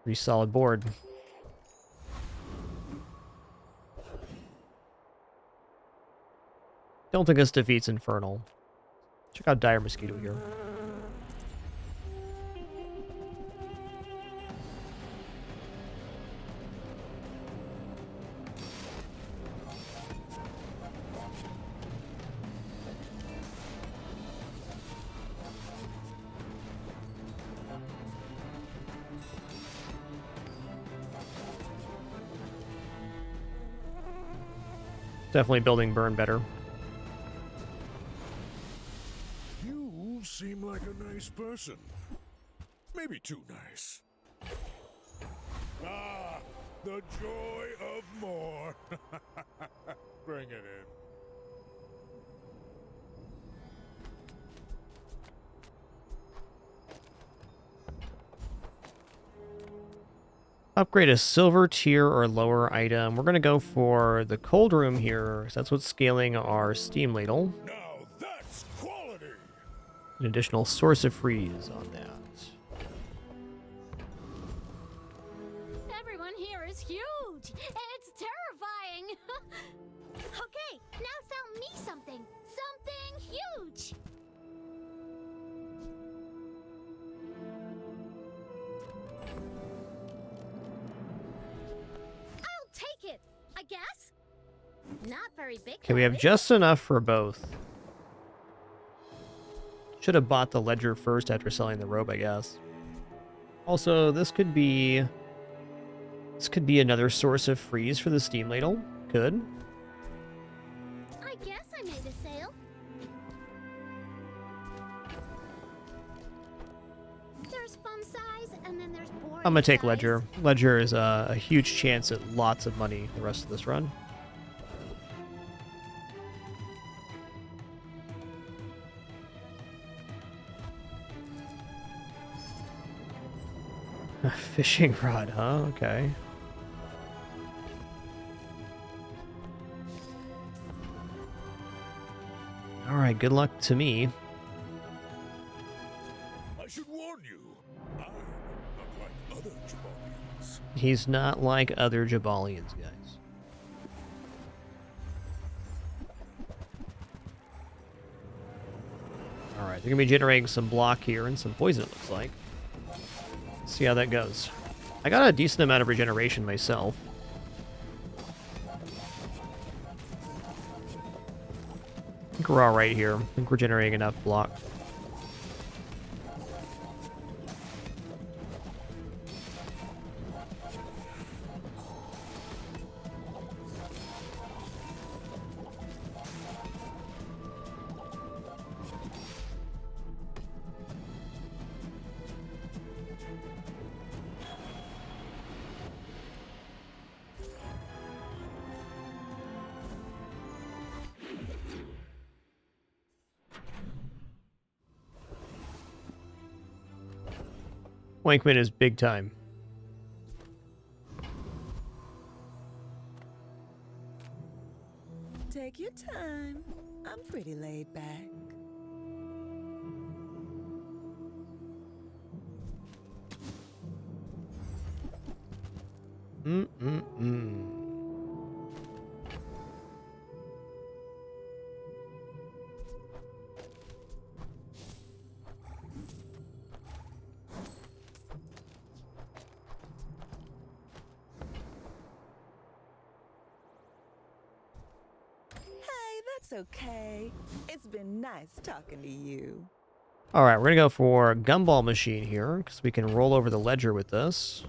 Pretty solid board. Don't think this defeats Infernal. Check out Dire Mosquito here. Definitely building burn better. You seem like a nice person. Maybe too nice. Ah, the joy of more. Bring it in. Upgrade a silver tier or lower item. We're going to go for the cold room here. So that's what's scaling our steam ladle. Now that's quality. An additional source of freeze on that. Everyone here is huge. It's terrifying. Okay, now sell me something. Something huge. I'll take it, I guess. Not very big. Okay, we have just enough for both. Should have bought the ledger first after selling the robe, I guess. Also, this could be another source of freeze for the steam ladle. Could. I guess I made a sale. There's fun size, and then there's boring I'm gonna take size. ledger. Ledger is a huge chance at lots of money the rest of this run. A fishing rod, huh? Okay. Alright, good luck to me. I should warn you, I'm not like other Jabalians. He's not like other Jabalians, guys. Alright, they're gonna be generating some block here and some poison, it looks like. See how that goes. I got a decent amount of regeneration myself. I think we're alright here. I think we're generating enough block. Wankman is big time. Take your time. I'm pretty laid back. That's okay. It's been nice talking to you. Alright, we're gonna go for Gumball Machine here, because we can roll over the ledger with this.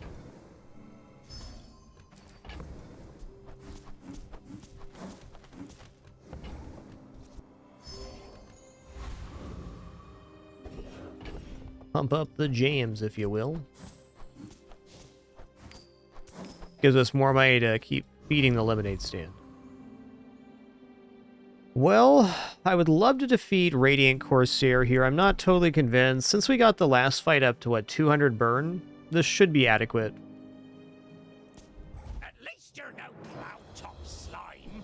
Pump up the jams, if you will. Gives us more money to keep feeding the lemonade stand. Well, I would love to defeat Radiant Corsair here. I'm not totally convinced. Since we got the last fight up to, what, 200 burn, this should be adequate. At least you're no cloud top slime.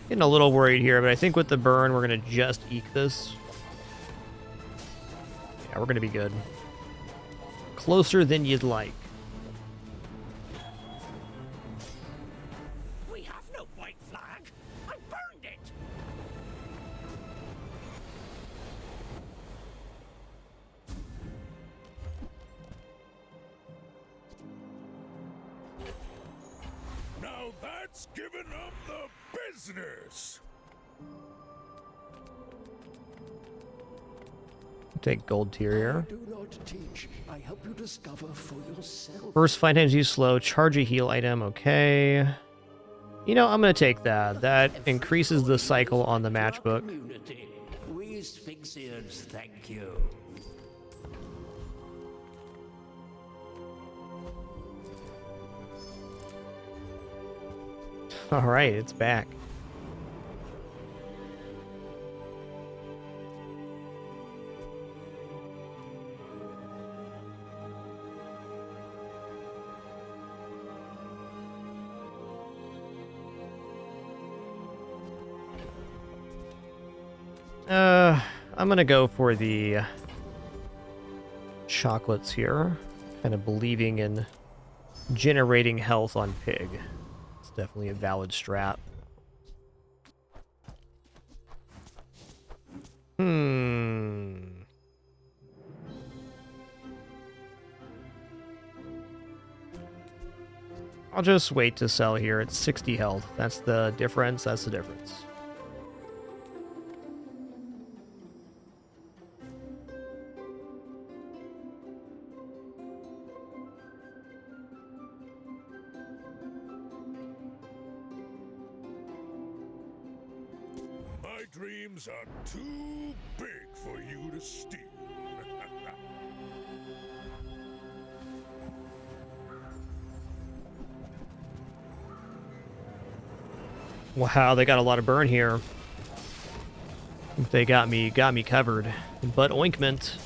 Getting a little worried here, but I think with the burn, we're going to just eke this. Yeah, we're going to be good. Closer than you'd like. We have no white flag. I burned it. Now that's giving them the business. Take gold tier here. Do not teach. I help you discover for yourself. First 5 times use slow. Charge a heal item. Okay. You know, I'm gonna take that. That increases the cycle on the matchbook. Community. We Sphinxians thank you. All right, it's back. I'm gonna go for the chocolates here. Kind of believing in generating health on pig. It's definitely a valid strat. I'll just wait to sell here. It's 60 health. That's the difference. That's the difference. My dreams are too big for you to steal. Wow, they got a lot of burn here. They got me covered. But ointment.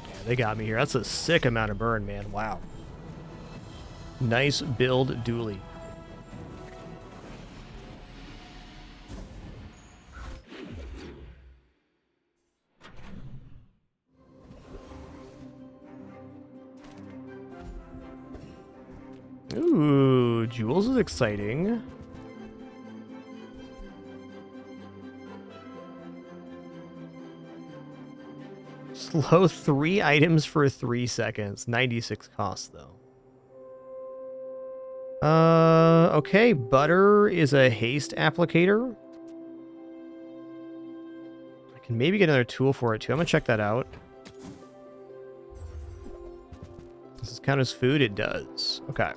Yeah, they got me here. That's a sick amount of burn, man. Wow. Nice build, Dooley. Ooh, Jules is exciting. Slow 3 items for 3 seconds. 96 costs, though. Okay, butter is a haste applicator. I can maybe get another tool for it, too. I'm gonna check that out. Does this count as food? It does. Okay.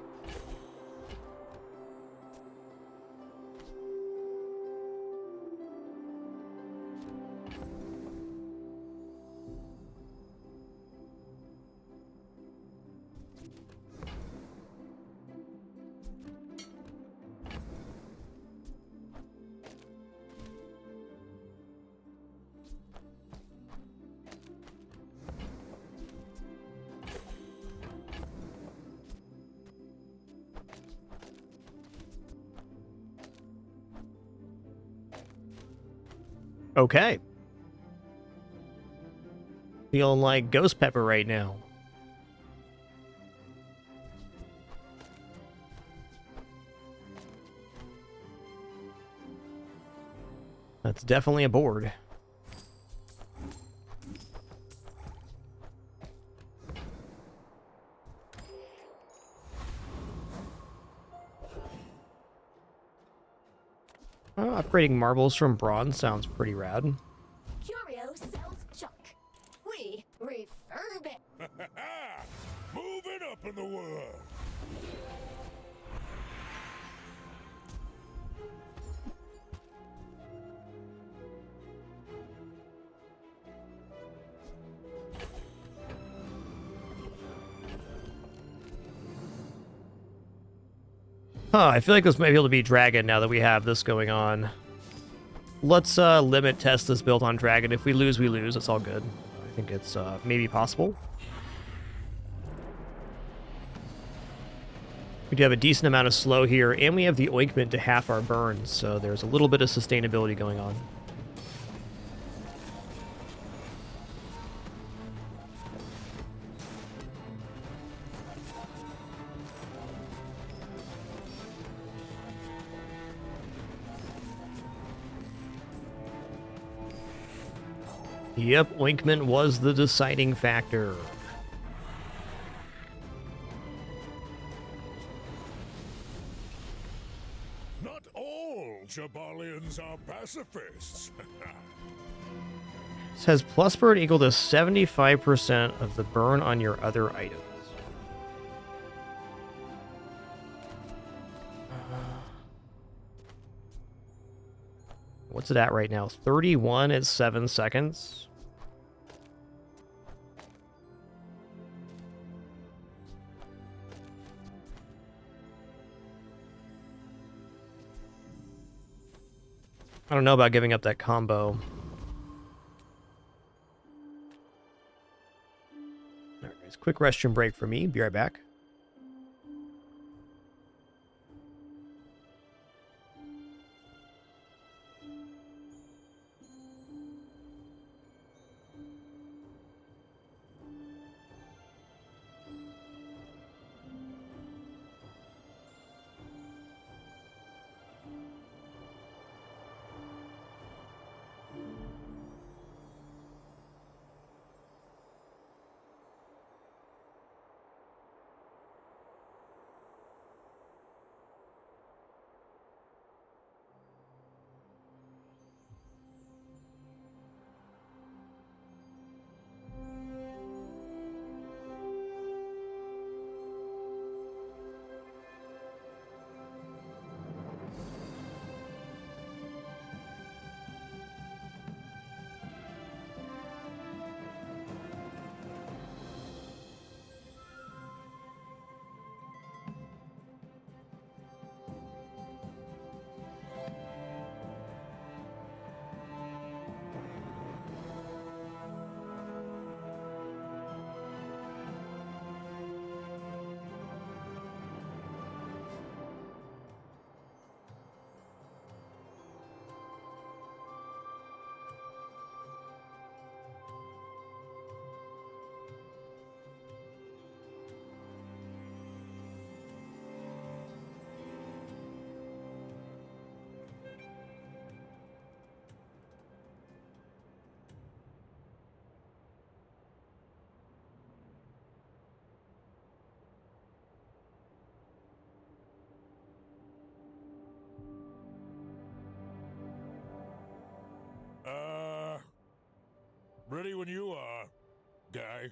Okay. Feeling like Ghost Pepper right now. That's definitely a board. Upgrading marbles from bronze sounds pretty rad. Curio sells junk. We refurb it. Moving up in the world. Huh, I feel like this might be able to be Dragon now that we have this going on. Let's limit test this build on Dragon. If we lose, we lose. It's all good. I think it's maybe possible. We do have a decent amount of slow here, and we have the ointment to half our burns, so there's a little bit of sustainability going on. Yep, ointment was the deciding factor. Not all Jabalians are pacifists. Says plus burn equal to 75% of the burn on your other items. What's it at right now? 31 at 7 seconds. I don't know about giving up that combo. Alright guys, quick restroom break for me. Be right back. Ready when you are, guy.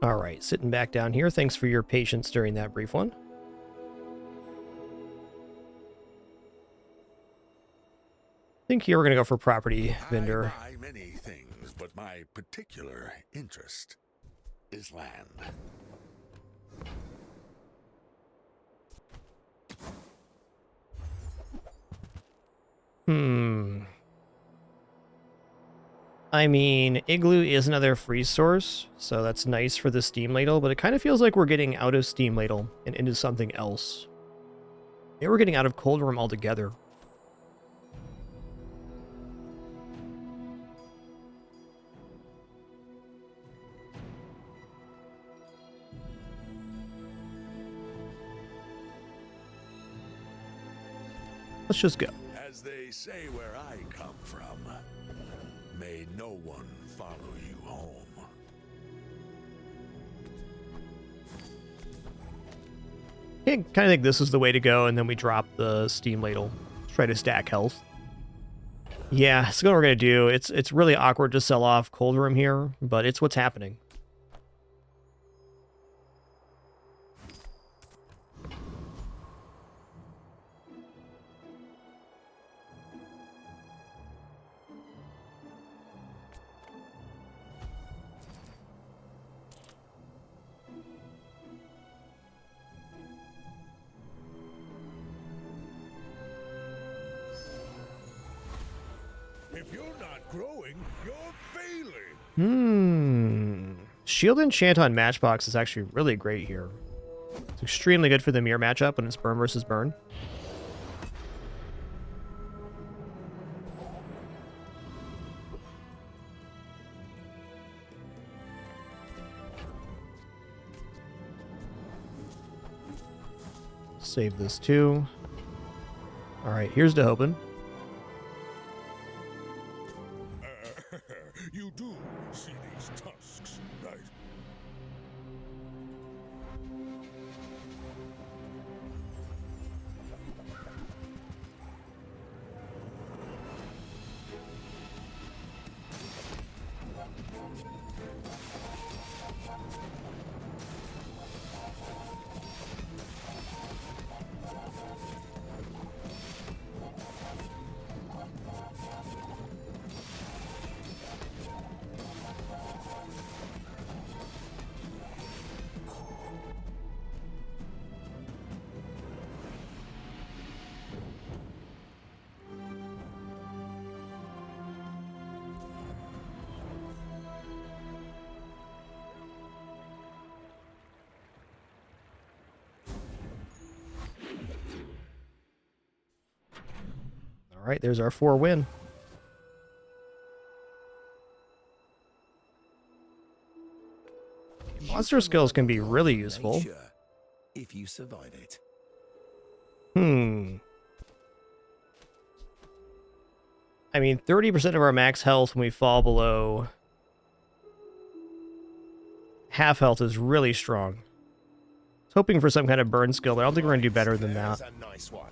All right, sitting back down here. Thanks for your patience during that brief one. I think here we're going to go for property vendor. I buy many things, but my particular interest is land. I mean, Igloo is another free source, so that's nice for the Steam Ladle, but it kind of feels like we're getting out of Steam Ladle and into something else. Maybe we're getting out of Cold Room altogether. Let's just go. As they say where I come from, may no one follow you home. I kind of think this is the way to go, and then we drop the Steam Ladle. Try to stack health. Yeah, that's what we're gonna do. It's really awkward to sell off Cold Room here, but it's what's happening. If you're not growing, you're failing. Shield Enchant on Matchbox is actually really great here. It's extremely good for the mirror matchup when it's burn versus burn. Save this too. Alright, here's the Hopin. You do see these tusks, right? Alright, there's our 4 win. Monster skills can be really useful. If you survive it. I mean, 30% of our max health when we fall below half health is really strong. I was hoping for some kind of burn skill, but I don't think we're going to do better than that. There's a nice one.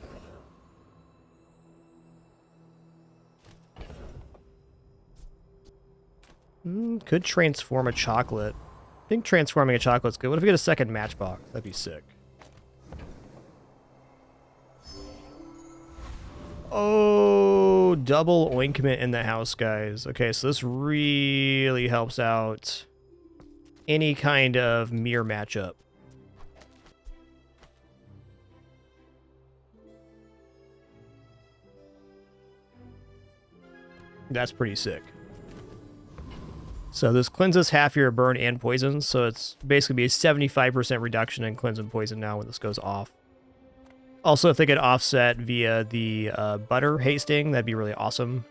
Could transform a chocolate. I think transforming a chocolate's good. What if we get a second matchbox? That'd be sick. Oh, double ointment in the house, guys. Okay, so this really helps out any kind of mirror matchup. That's pretty sick. So this cleanses half your burn and poison, so it's basically be a 75% reduction in cleanse and poison now when this goes off. Also, if they get offset via the butter hasting, that'd be really awesome.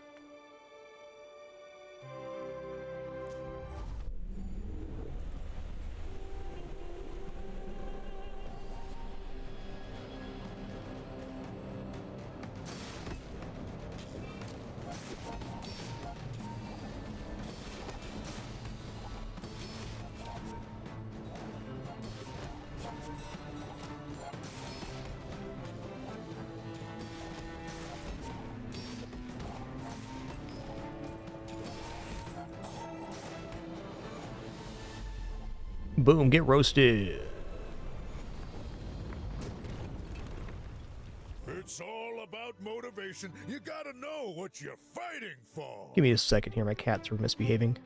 Boom, get roasted. It's all about motivation. You gotta know what you're fighting for. Give me a second here, my cats are misbehaving.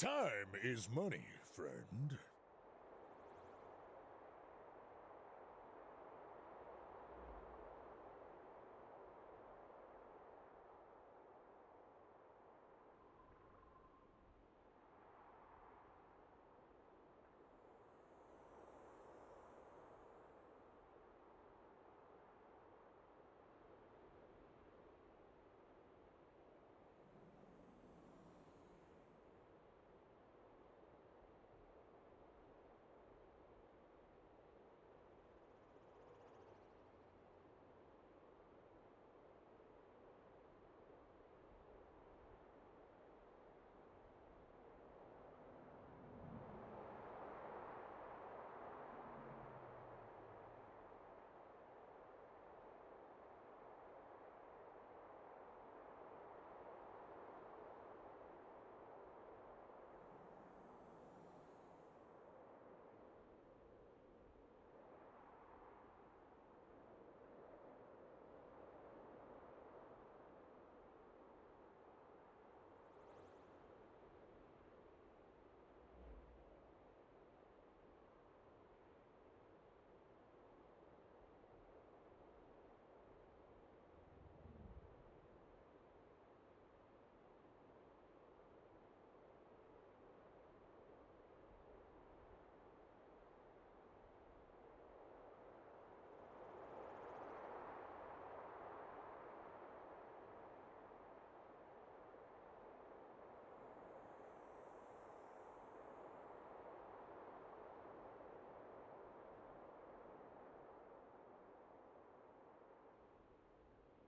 Time is money, friend.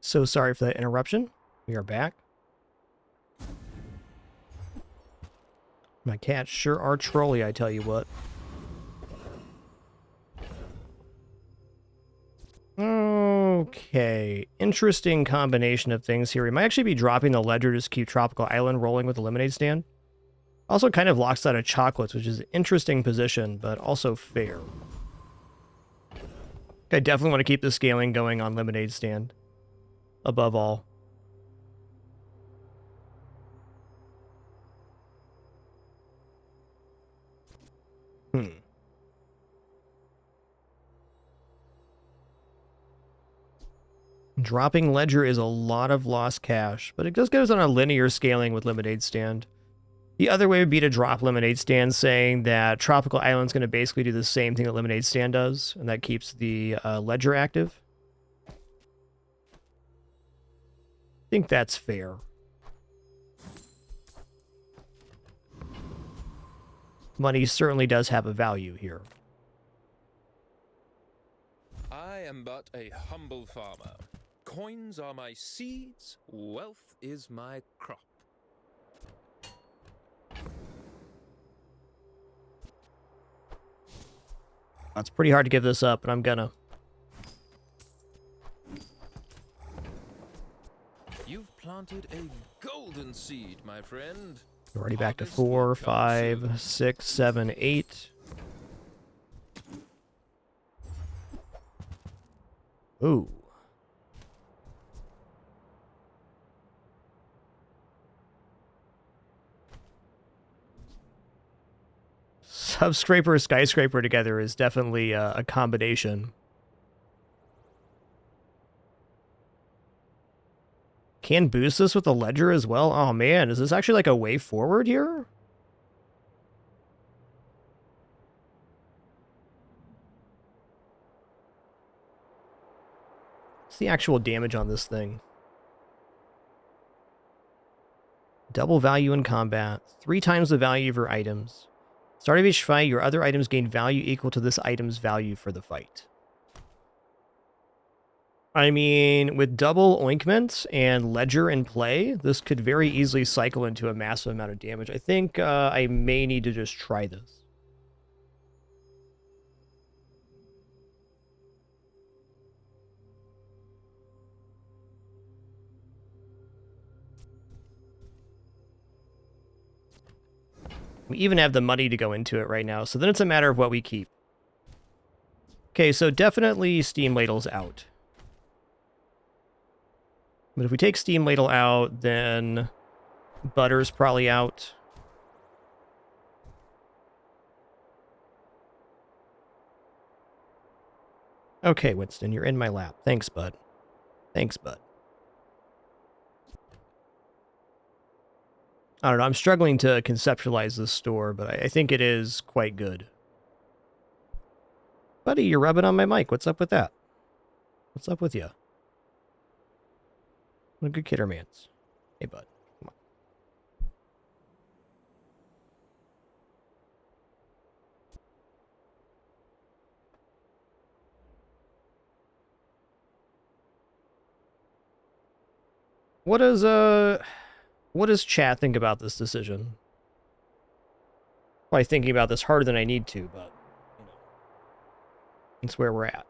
So sorry for that interruption. We are back. My cats sure are trolly, I tell you what. Okay, interesting combination of things here. We might actually be dropping the ledger to just keep Tropical Island rolling with the lemonade stand. Also kind of locks out of chocolates, which is an interesting position, but also fair. I definitely want to keep the scaling going on lemonade stand. Above all. Dropping ledger is a lot of lost cash, but it does get us on a linear scaling with lemonade stand. The other way would be to drop lemonade stand, saying that Tropical Island's going to basically do the same thing that lemonade stand does, and that keeps the ledger active. I think that's fair. Money certainly does have a value here. I am but a humble farmer. Coins are my seeds, wealth is my crop. It's pretty hard to give this up, but I'm gonna. You've planted a golden seed, my friend. We're already back to 4, 5, 6, 7, 8. Ooh. Subscraper, skyscraper together is definitely a combination. Can boost this with the ledger as well? Oh man, is this actually like a way forward here? What's the actual damage on this thing? Double value in combat. 3 times the value of your items. Start of each fight, your other items gain value equal to this item's value for the fight. I mean, with double ointment and ledger in play, this could very easily cycle into a massive amount of damage. I think I may need to just try this. We even have the money to go into it right now, so then it's a matter of what we keep. Okay, so definitely Steam Ladle's out. But if we take Steam Ladle out, then Butter's probably out. Okay, Winston, you're in my lap. Thanks, bud. Thanks, bud. I don't know, I'm struggling to conceptualize this store, but I think it is quite good. Buddy, you're rubbing on my mic. What's up with that? What's up with you? What a good kidder mans. Hey, bud. Come on. What does chat think about this decision? Probably thinking about this harder than I need to, but you know, it's where we're at.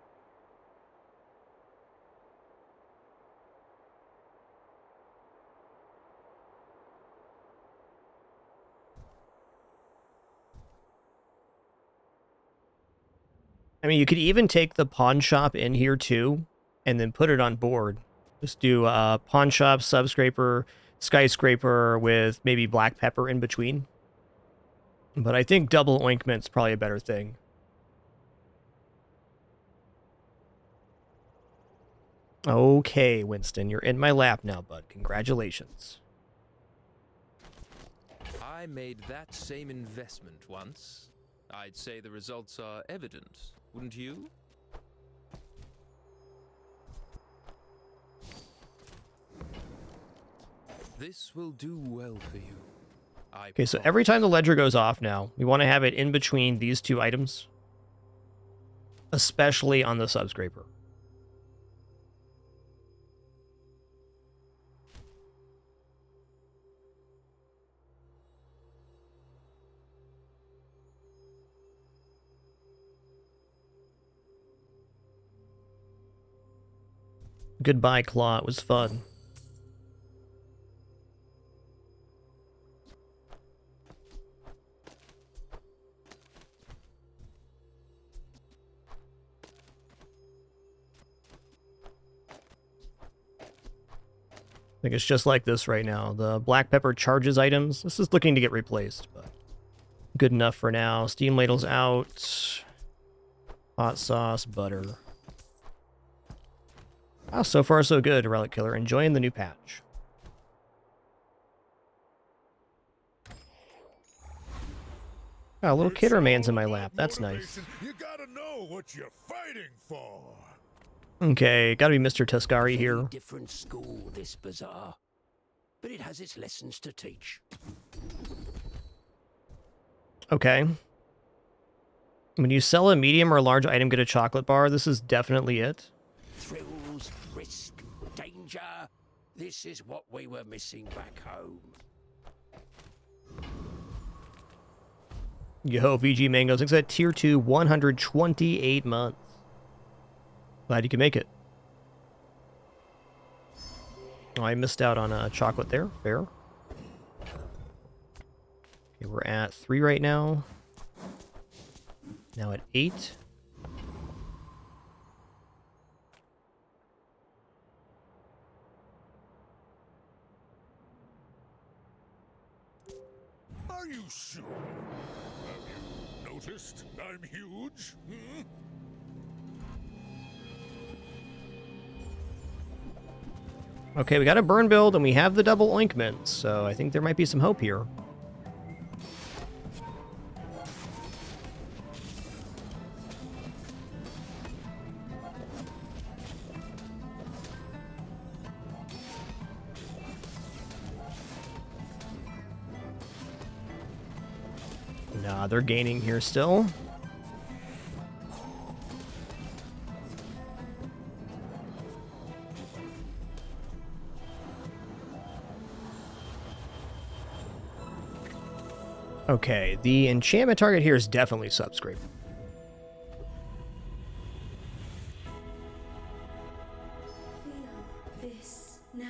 I mean, you could even take the pawn shop in here too, and then put it on board. Just do pawn shop, subscraper, skyscraper with maybe black pepper in between. But I think double ointment's probably a better thing. Okay, Winston, you're in my lap now, bud. Congratulations. I made that same investment once. I'd say the results are evident, wouldn't you? This will do well for you. Okay, so every time the ledger goes off now, we want to have it in between these two items. Especially on the subscraper. Goodbye, Claw. It was fun. I think it's just like this right now. The black pepper charges items. This is looking to get replaced, but good enough for now. Steam ladles out. Hot sauce, butter. Ah, so far so good, Relic Killer. Enjoying the new patch. Ah, a little kidder man's in my lap. That's nice. You gotta know what you're fighting for. Okay, gotta be Mr. Tuscari here. Different school, this bazaar, but it has its lessons to teach. Okay. When you sell a medium or large item, get a chocolate bar. This is definitely it. Thrills, risk, danger. This is what we were missing back home. Yo, VG Mangoes. Looks at tier 2, 128 months. Glad you can make it. Oh, I missed out on chocolate there. Fair. Okay, we're at 3 right now. Now at 8. Are you sure? Have you noticed I'm huge? Hmm? Okay, we got a burn build and we have the double ointment, so I think there might be some hope here. Nah, they're gaining here still. Okay, the enchantment target here is definitely subscrape. This now.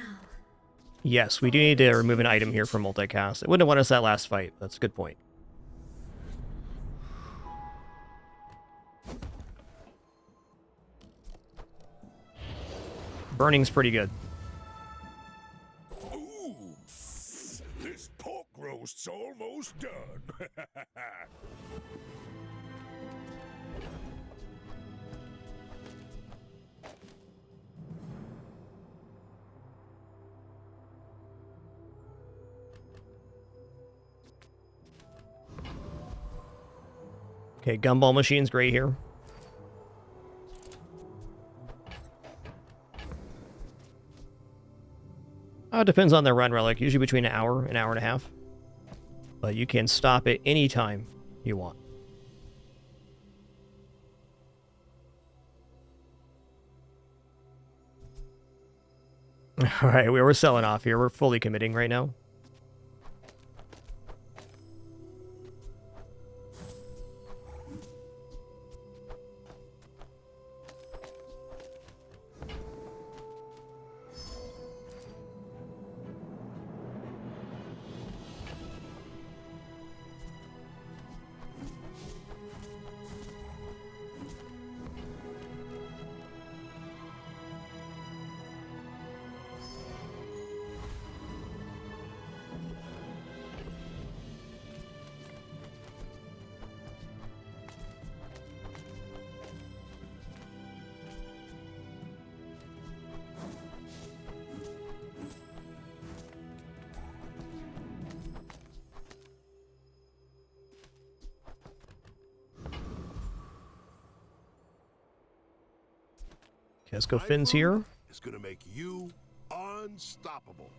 Yes, we do need to remove an item here from multicast. It wouldn't have won us that last fight. That's a good point. Burning's pretty good. Ooh, this pork roast's almost done. Okay, gumball machine's great here. It depends on the run relic, usually between an hour and a half. But you can stop it anytime you want. Alright, we're selling off here. We're fully committing right now. Let's go Finn's here. It's gonna make you unstoppable.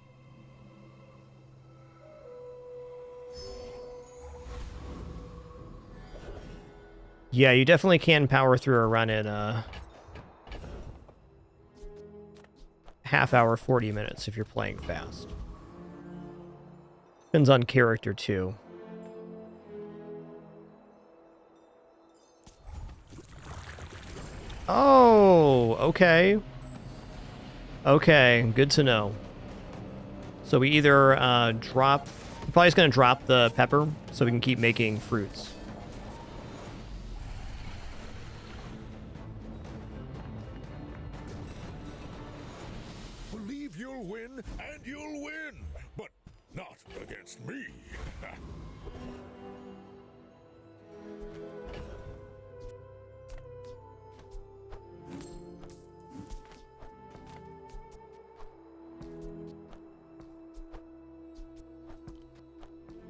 Yeah, you definitely can power through a run in half hour, 40 minutes if you're playing fast. Depends on character too. Oh, okay. Okay, good to know. So we either drop... Probably just going to drop the pepper so we can keep making fruits. Believe you'll win, and you'll win, but not against me.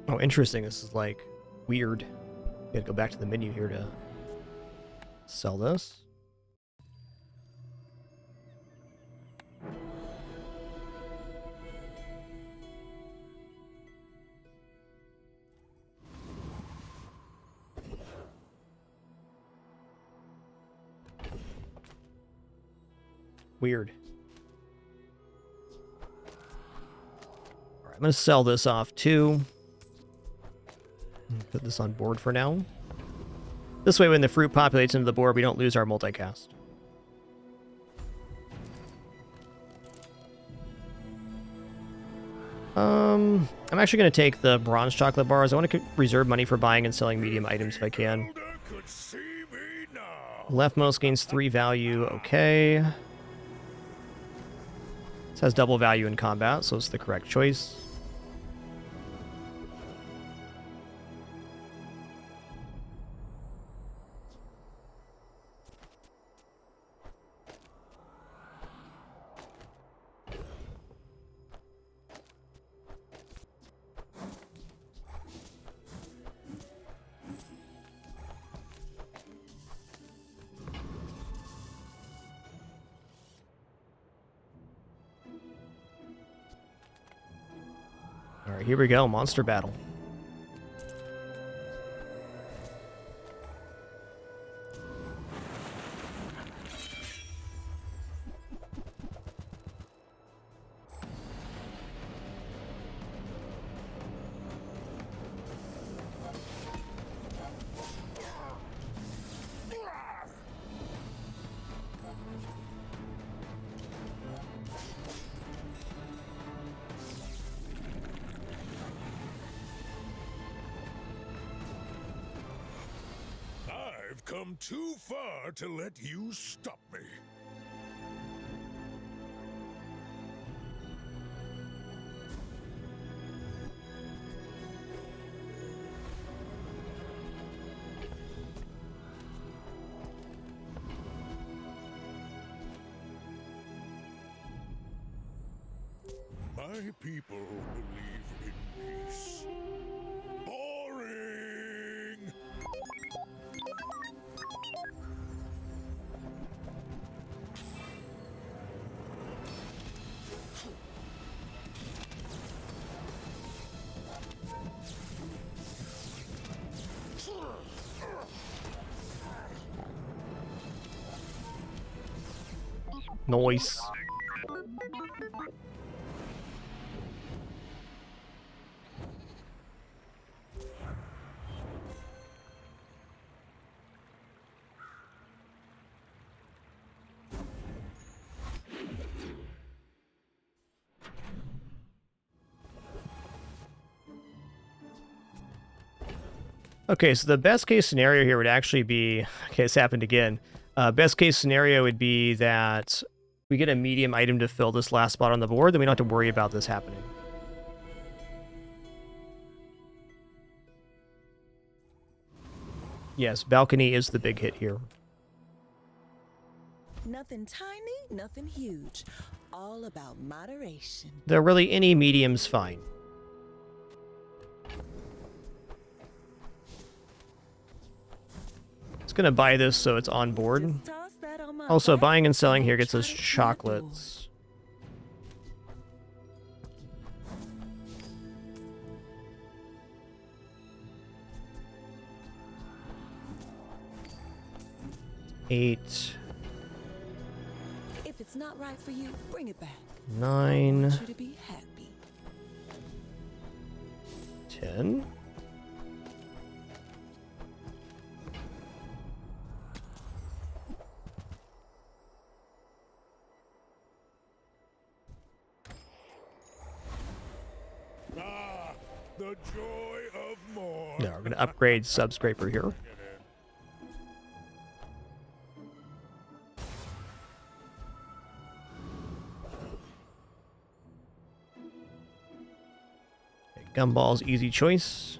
Oh, interesting. This is like weird. Gotta go back to the menu here to sell this. Weird. All right, I'm gonna sell this off too. Put this on board for now. This way, when the fruit populates into the board, we don't lose our multicast. I'm actually going to take the bronze chocolate bars. I want to reserve money for buying and selling medium items if I can. Leftmost gains 3 value. Okay. This has double value in combat, so it's the correct choice. Alright, here we go. Monster battle. I've come too far to let you stop me. My people believe in peace. Boring! Noise. Okay, so the best case scenario here would actually be, okay, it's happened again. Best case scenario would be that we get a medium item to fill this last spot on the board, then we don't have to worry about this happening. Yes, balcony is the big hit here. Nothing tiny, nothing huge. All about moderation. Though really any medium's fine. It's gonna buy this so it's on board. Also, buying and selling here gets us chocolates. Eight. If it's not right for you, bring it back. 9. I want you to be happy. 10. Ah, the joy of more. No, we're gonna upgrade Subscraper here. Okay, Gumball's easy choice.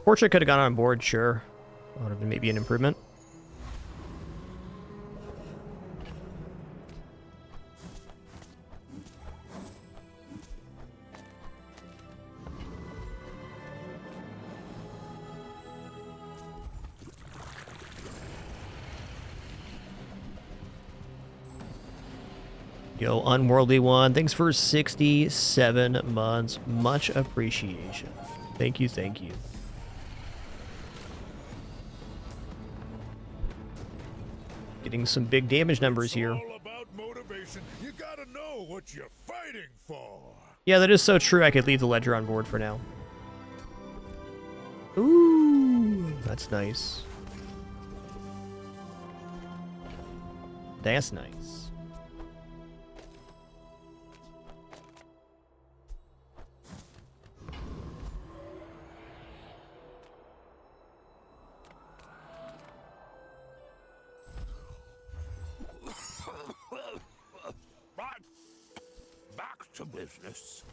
Portrait could have gone on board, sure. That would have been maybe an improvement. Yo, Unworldly One, thanks for 67 months. Much appreciation. Thank you, thank you. Getting some big damage numbers here. All about motivation. You gotta know what you're fighting for. Yeah, that is so true. I could leave the ledger on board for now. Ooh, that's nice. That's nice. Right. Back to business.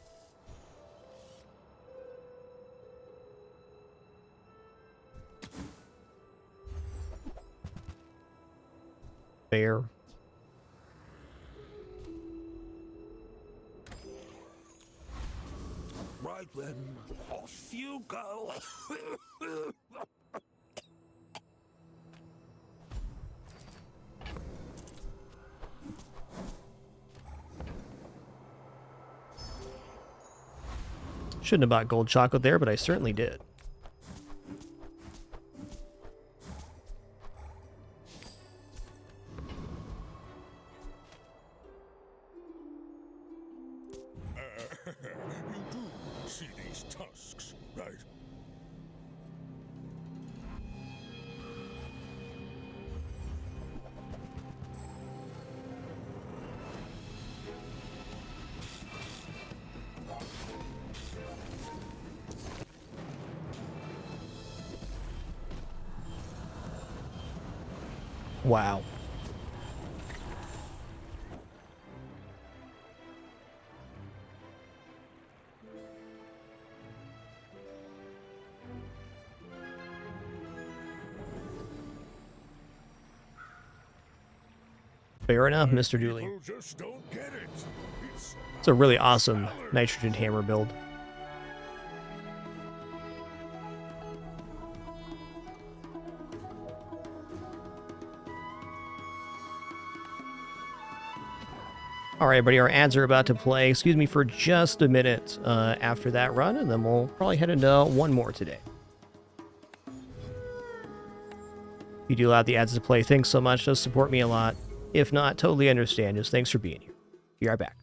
Fair. Right then, off you go. Shouldn't have bought gold chocolate there, but I certainly did. You do see these tusks, right? Wow. Fair enough, Mr. Dooley. People just don't get it. It's a really awesome nitrogen hammer build. All right, everybody, our ads are about to play. Excuse me for just a minute after that run, and then we'll probably head into one more today. If you do allow the ads to play, thanks so much. Does support me a lot. If not, totally understand. Just thanks for being here. Be right back.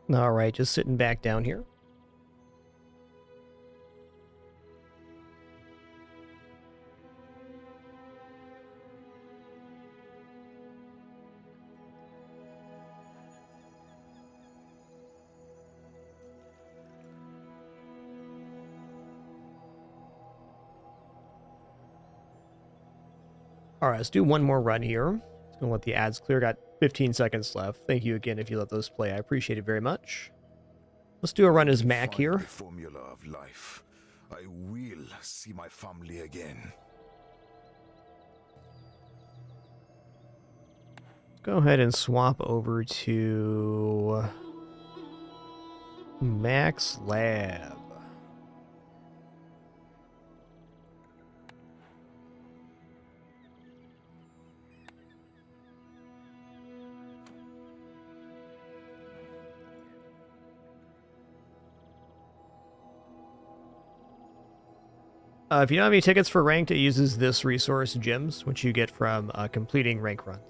All right, just sitting back down here. All right, let's do one more run here. Just gonna let the ads clear. Got 15 seconds left. Thank you again if you let those play. I appreciate it very much. Let's do a run as Mac here. The formula of life. I will see my family again. Go ahead and swap over to Max Lab. If you don't have any tickets for ranked, it uses this resource, gems, which you get from completing rank runs.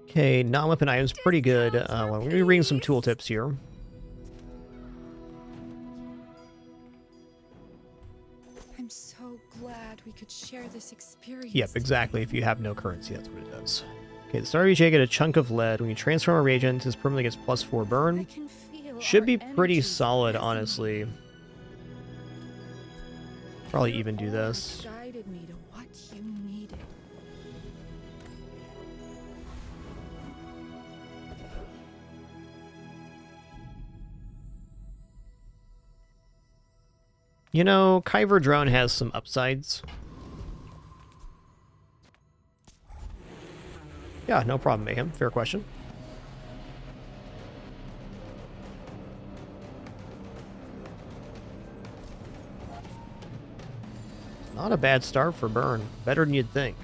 Okay, non-weapon items pretty good. Well, we're going to be reading some tooltips here. I'm so glad we could share this experience. Yep, exactly. If you have no currency, that's what it does. Okay, the start of each day, get a chunk of lead. When you transform a reagent, this permanently gets +4 burn. Should be pretty solid, honestly. Probably even do this. Guided me to what you needed. You know, Kyber Drone has some upsides. Yeah, no problem, Mayhem. Fair question. Not a bad start for burn. Better than you'd think.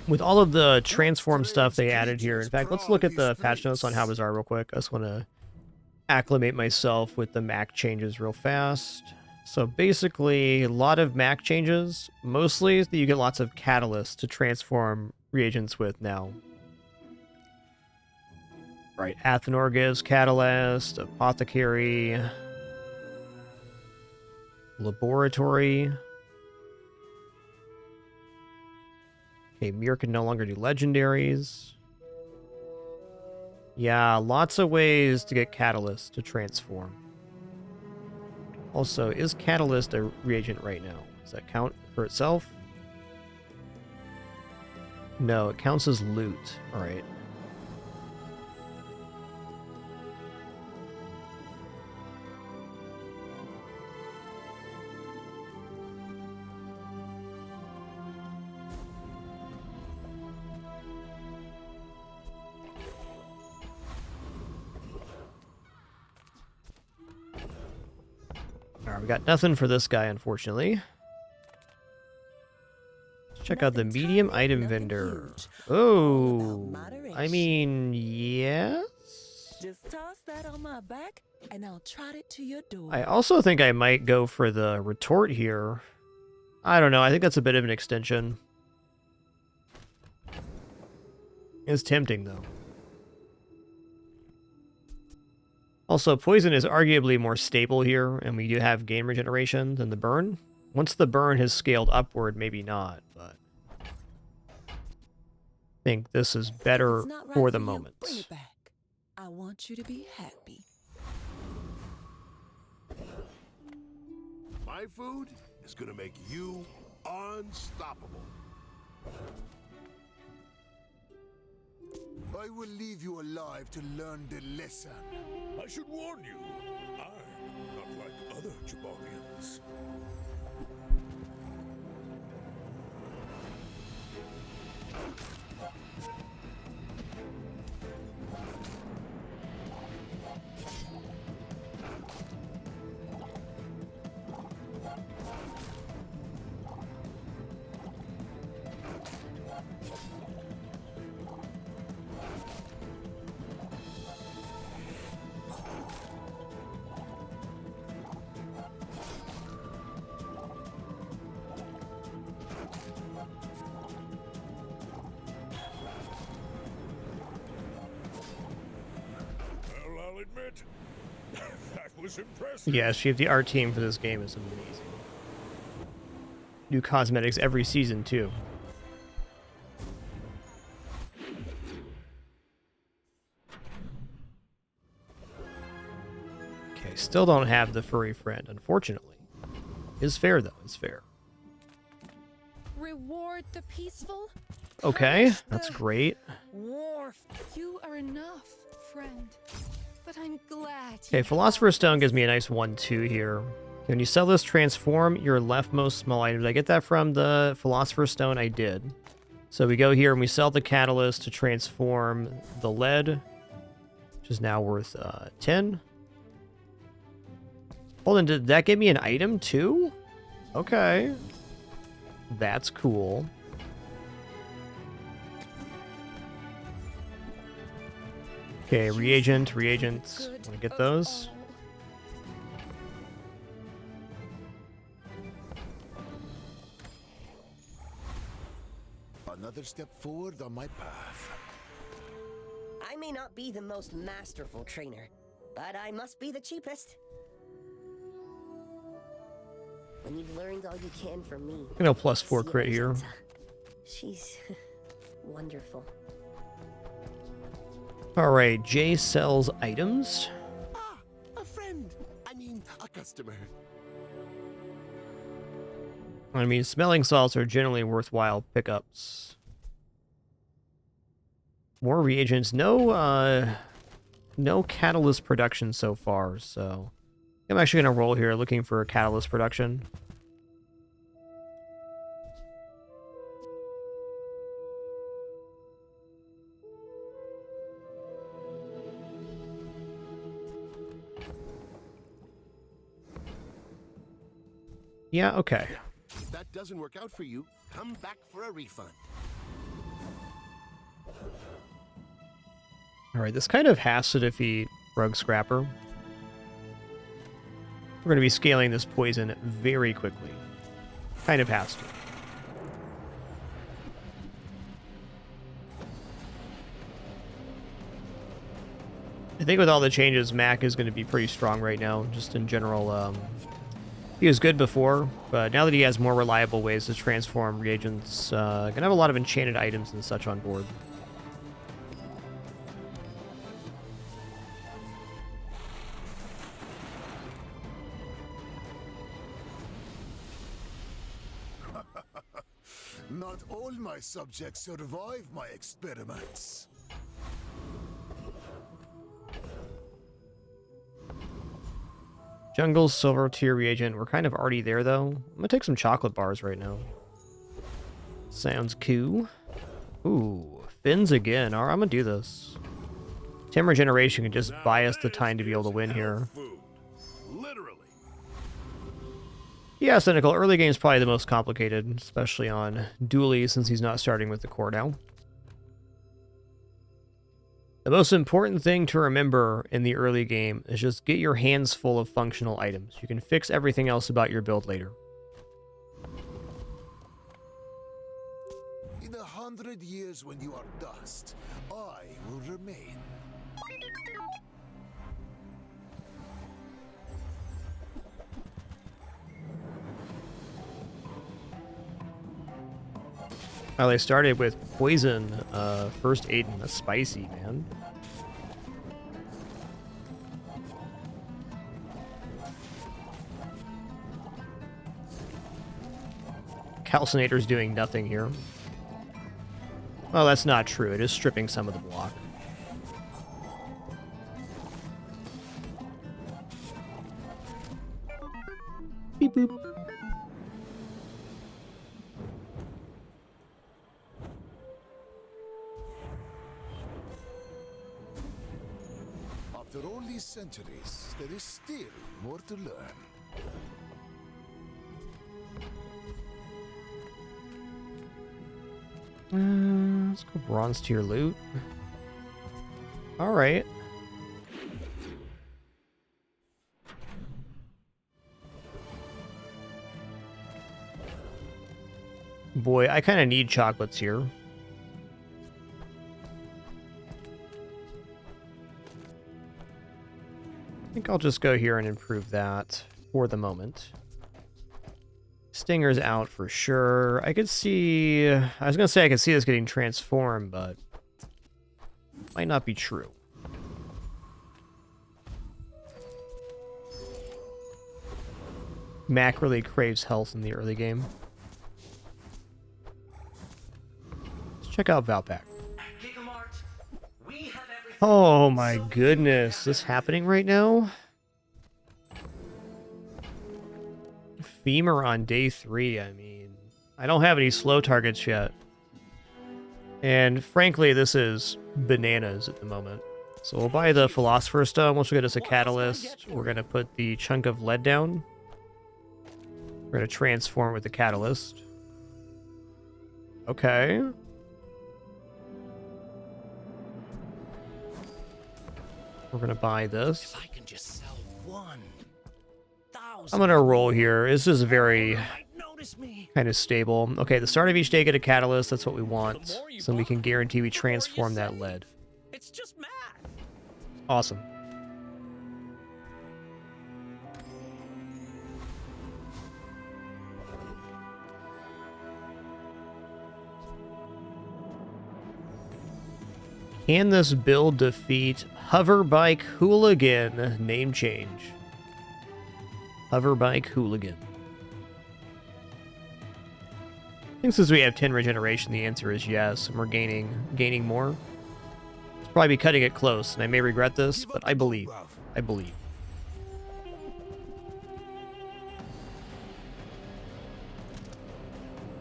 With all of the transform stuff they added here, in fact, let's look at the patch notes on How Bazaar real quick. I just want to acclimate myself with the Mac changes real fast. So basically, a lot of Mac changes. Mostly that you get lots of catalysts to transform reagents with now. Right, Athenor gives Catalyst, Apothecary, Laboratory. Okay, Mir can no longer do legendaries. Yeah, lots of ways to get Catalyst to transform. Also, is Catalyst a reagent right now? Does that count for itself? No, it counts as loot. Alright. Alright, we got nothing for this guy, unfortunately. Let's check out the medium item vendor. Oh, I mean, yes? Just toss that on my back, and I'll trot it to your door. I also think I might go for the retort here. I don't know, I think that's a bit of an extension. It's tempting, though. Also, poison is arguably more stable here, and we do have game regeneration than the burn. Once the burn has scaled upward, maybe not, but I think this is better for the moment. Bring it back. I want you to be happy. My food is gonna make you unstoppable. I will leave you alive to learn the lesson. I should warn you, I'm not like other Jabarians. I'll admit, that was impressive. Yeah, she the art team for this game is amazing. New cosmetics every season, too. Okay, still don't have the furry friend, unfortunately. Is fair, though. It's fair. Reward the peaceful. Okay, that's great. War. You are enough, friend. But I'm glad. Okay, Philosopher's Stone gives me a nice 1-2 here. When you sell this, transform your leftmost small item. Did I get that from the Philosopher's Stone? I did. So we go here and we sell the catalyst to transform the lead, which is now worth 10. Hold on, did that give me an item too? Okay. That's cool. Okay, reagents. Want to get those? Another step forward on my path. I may not be the most masterful trainer, but I must be the cheapest. When you've learned all you can from me. You know, +4 crit here. She's wonderful. All right, Jay sells items. Ah, a friend. I mean, a customer. I mean, smelling salts are generally worthwhile pickups. More reagents. No catalyst production so far, so I'm actually gonna roll here looking for a catalyst production. Yeah, okay. If that doesn't work out for you, come back for a refund. Alright, this kind of has to defeat Rogue Scrapper. We're going to be scaling this poison very quickly. Kind of has to. I think with all the changes, Mac is going to be pretty strong right now, just in general. He was good before, but now that he has more reliable ways to transform reagents, gonna have a lot of enchanted items and such on board. Not all my subjects survive my experiments. Jungle silver tier reagent. We're kind of already there, though. I'm gonna take some chocolate bars right now. Sounds cool. Ooh, fins again. All right, I'm gonna do this. 10 regeneration can just buy us the time to be able to win here. Literally. Yeah, Cynical. Early game is probably the most complicated, especially on Dooley, since he's not starting with the core now. The most important thing to remember in the early game is just get your hands full of functional items. You can fix everything else about your build later. In 100 years when you are dust, I will remain. Well, they started with poison, first aid, and a spicy, man. Calcinator's doing nothing here. Well, that's not true. It is stripping some of the block. Beep boop. After all these centuries, there is still more to learn. Let's go bronze tier loot. All right. Boy, I kind of need chocolates here. I think I'll just go here and improve that for the moment. Stinger's out for sure. I could see... I was going to say I could see this getting transformed, but... might not be true. Mac really craves health in the early game. Let's check out Valpak. Oh my goodness, is this happening right now? Beamer on day 3. I mean, I don't have any slow targets yet. And frankly, this is bananas at the moment. So we'll buy the Philosopher's Stone, which will get us a catalyst. We're going to put the chunk of lead down. We're going to transform with the catalyst. Okay. We're going to buy this. If I can just sell 1,000. I'm going to roll here. This is very kind of stable. Okay, the start of each day, get a catalyst. That's what we want. So we can guarantee we transform that lead. It's just math. Awesome. Can this build defeat Hoverbike Hooligan? Name change. Hoverbike Hooligan. I think since we have 10 regeneration, the answer is yes, and we're gaining more. It's probably cutting it close, and I may regret this, but I believe. I believe.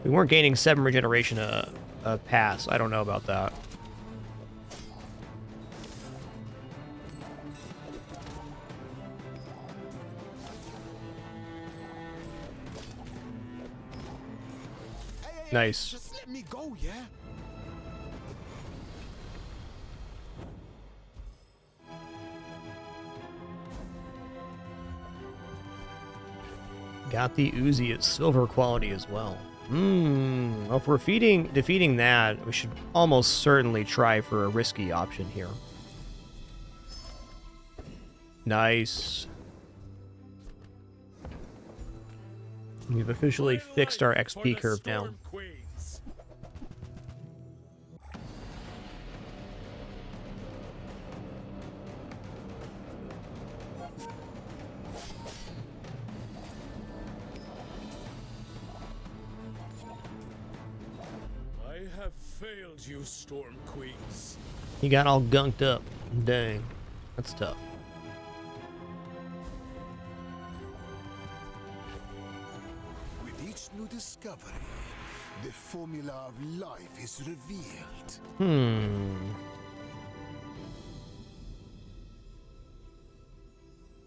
We weren't gaining 7 regeneration a pass. I don't know about that. Nice. Just let me go, yeah? Got the Uzi at silver quality as well. Well, if we're defeating that, we should almost certainly try for a risky option here. Nice. We've officially fixed our XP curve now. I have failed you, Storm Queens. He got all gunked up. Dang. That's tough. New discovery. The formula of life is revealed.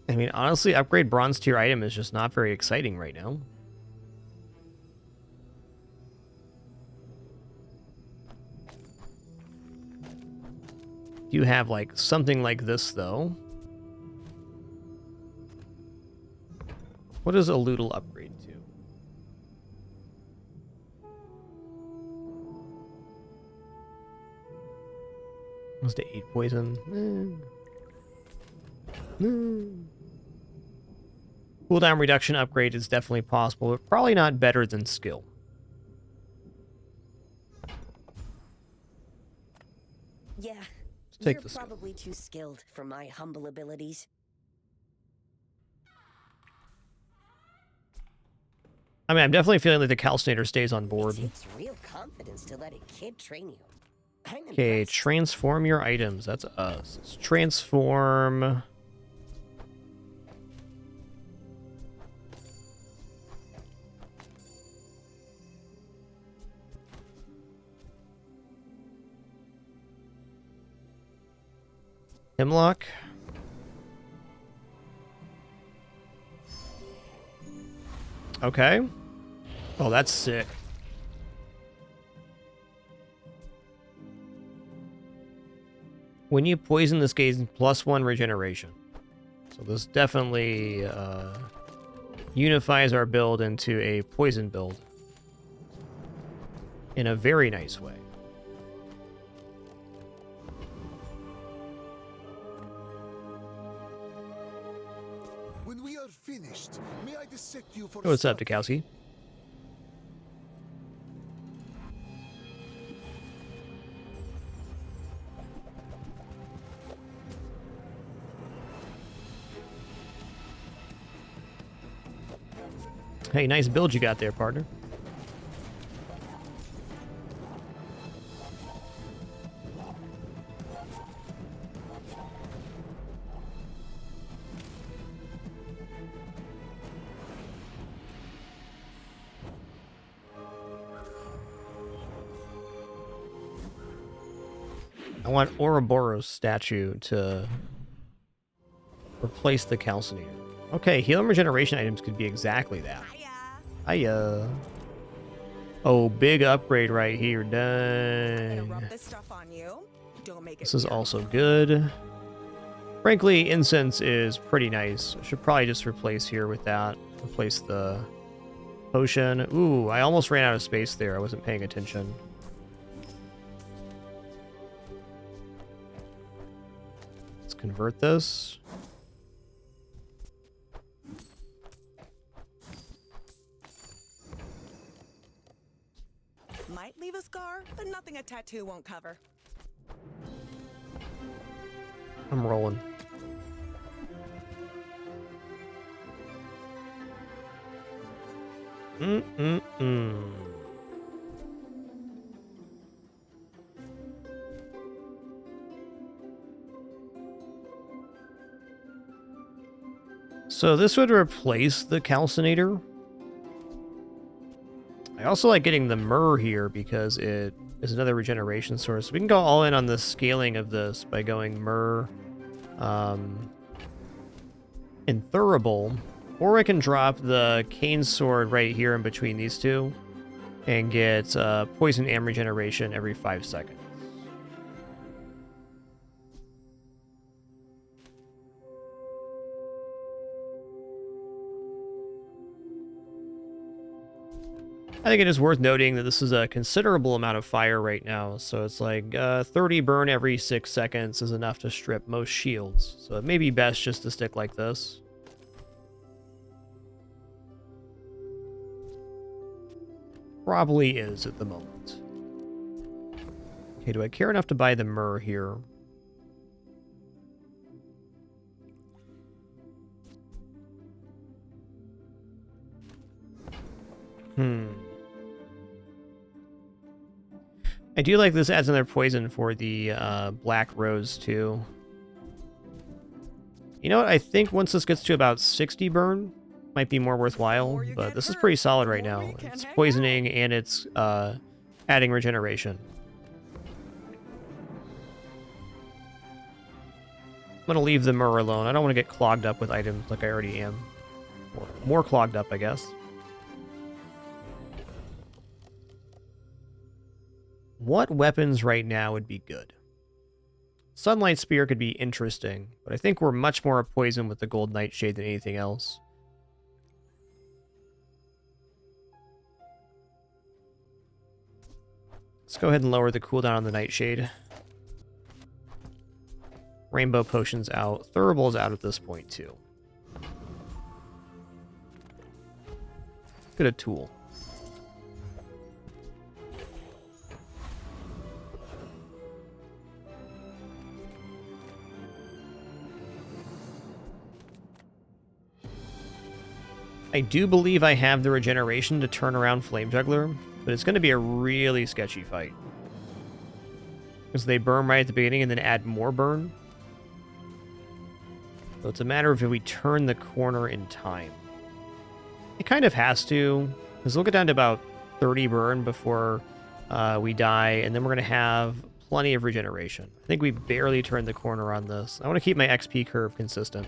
I mean, honestly, upgrade bronze tier item is just not very exciting right now. You have like something like this though. What does a Loodle upgrade to? Was to 8 poison. Cooldown reduction upgrade is definitely possible, but probably not better than skill. Yeah, take you're probably too skilled for my humble abilities. I mean, I'm definitely feeling like the Calcinator stays on board. It takes real confidence to let a kid train you. Okay, transform your items. That's us. Let's transform. Hemlock. Okay. Oh, that's sick. When you poison, this gains +1 regeneration. So this definitely unifies our build into a poison build in a very nice way. When we are finished, may I dissect you for What's up, Dukowski? Hey, nice build you got there, partner. I want Ouroboros statue to replace the calcinator. Okay, heal and regeneration items could be exactly that. Hiya. Oh, big upgrade right here. Dang. This stuff on you. Don't make This is also good. Frankly, incense is pretty nice. I should probably just replace here with that. Replace the potion. Ooh, I almost ran out of space there. I wasn't paying attention. Let's convert this. Might leave a scar, but nothing a tattoo won't cover. I'm rolling. So this would replace the calcinator. I also like getting the myrrh here because it is another regeneration source. We can go all in on the scaling of this by going myrrh and thurible, or I can drop the cane sword right here in between these two and get poison and regeneration every 5 seconds. I think it is worth noting that this is a considerable amount of fire right now, so it's like 30 burn every 6 seconds is enough to strip most shields, so it may be best just to stick like this. Probably is at the moment. Okay, do I care enough to buy the myrrh here? I do like this adds another poison for the black rose too. You know what? I think once this gets to about 60 burn, might be more worthwhile, but this is pretty solid right now. It's poisoning and it's adding regeneration. I'm gonna leave the myrrh alone. I don't want to get clogged up with items like I already am. Or more clogged up, I guess. What weapons right now would be good? Sunlight Spear could be interesting, but I think we're much more poison with the Gold Nightshade than anything else. Let's go ahead and lower the cooldown on the Nightshade. Rainbow Potion's out. Thurible's out at this point, too. Get a tool. I do believe I have the regeneration to turn around Flame Juggler, but it's going to be a really sketchy fight. Because they burn right at the beginning and then add more burn. So it's a matter of if we turn the corner in time. It kind of has to, because we'll get down to about 30 burn before we die, and then we're going to have plenty of regeneration. I think we barely turned the corner on this. I want to keep my XP curve consistent.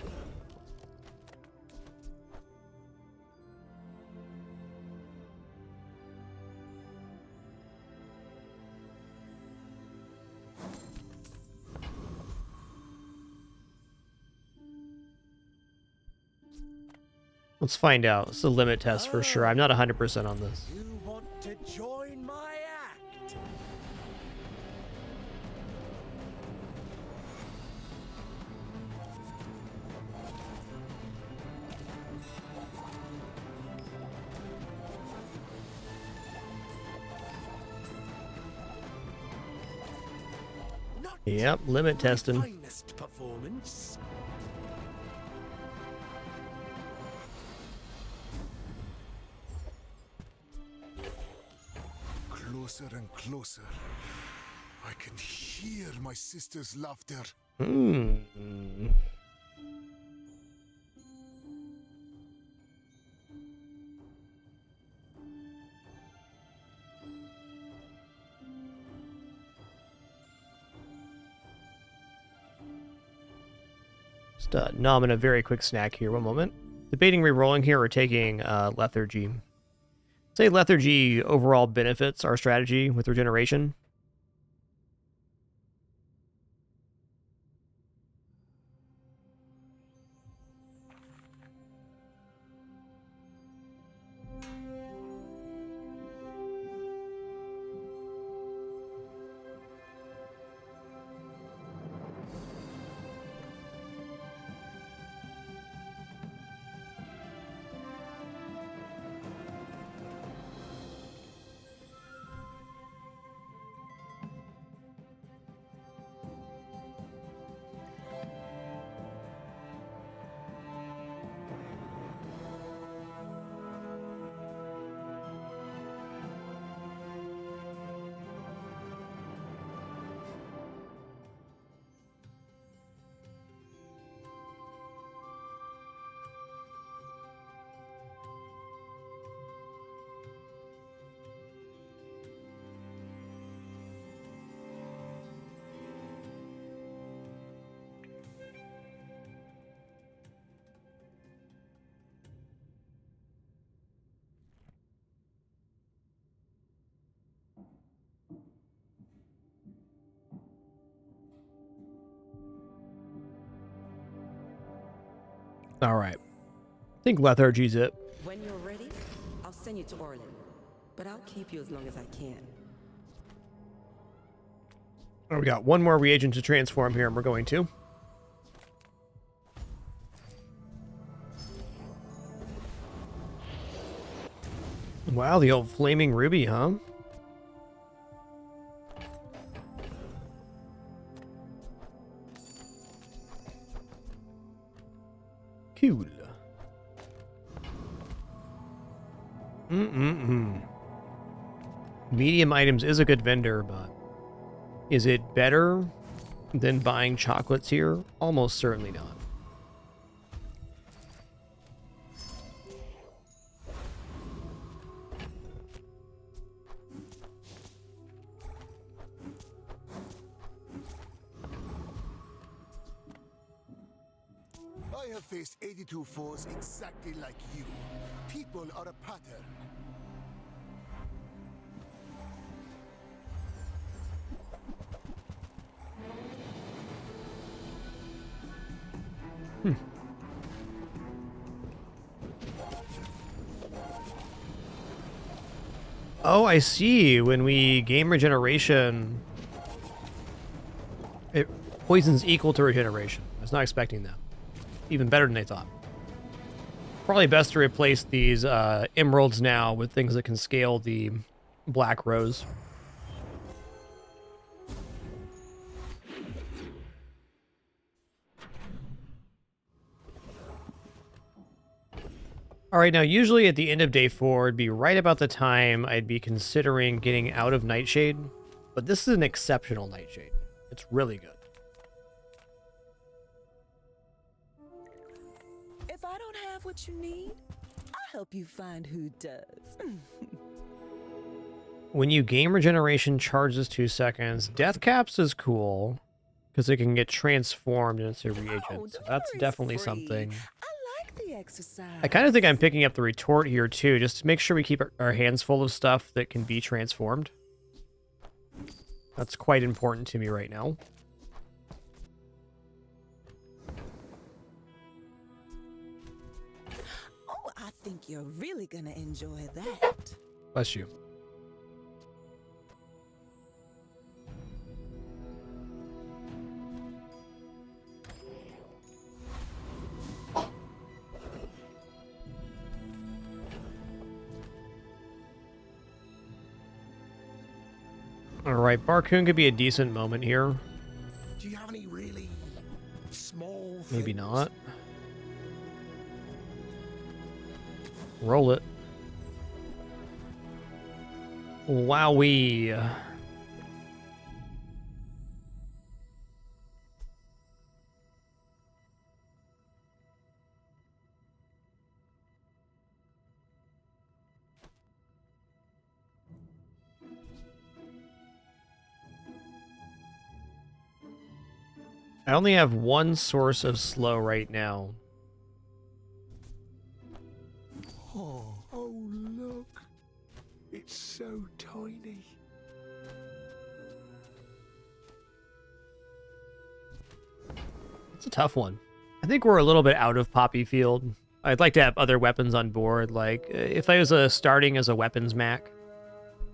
Let's find out. It's a limit test for sure. I'm not 100% on this. You want to join my act? Yep, limit testing. Finest performance. Closer and closer. I can hear my sister's laughter. Just nomming a very quick snack here. One moment. Debating re-rolling here or taking lethargy. Say lethargy overall benefits our strategy with regeneration. All right. I think lethargy's it. When you're ready, I'll send you to Orlin. But I'll keep you as long as I can. Oh, we got one more reagent to transform here, and we're going to. Wow, the old flaming ruby, huh? Cool. Medium items is a good vendor, but is it better than buying chocolates here? Almost certainly not. I have faced 82 foes exactly like you. People are a pattern. Oh, I see. When we gain regeneration, it poison's equal to regeneration. I was not expecting that. Even better than I thought. Probably best to replace these emeralds now with things that can scale the black rose. All right, now usually at the end of day 4, it'd be right about the time I'd be considering getting out of Nightshade, but this is an exceptional Nightshade. It's really good. If I don't have what you need, I'll help you find who does. When you gain regeneration, charges 2 seconds. Death Caps is cool because it can get transformed into a reagent. So that's definitely something. The exercise. I kind of think I'm picking up the retort here too, just to make sure we keep our hands full of stuff that can be transformed. That's quite important to me right now. Oh, I think you're really gonna enjoy that. Bless you. Alright, Barcoon could be a decent moment here. Do you have any really small Maybe things? not. Roll it. Wowee. I only have one source of slow right now. Oh, look. It's so tiny. It's a tough one. I think we're a little bit out of Poppy Field. I'd like to have other weapons on board. Like, if I was starting as a weapons Mac,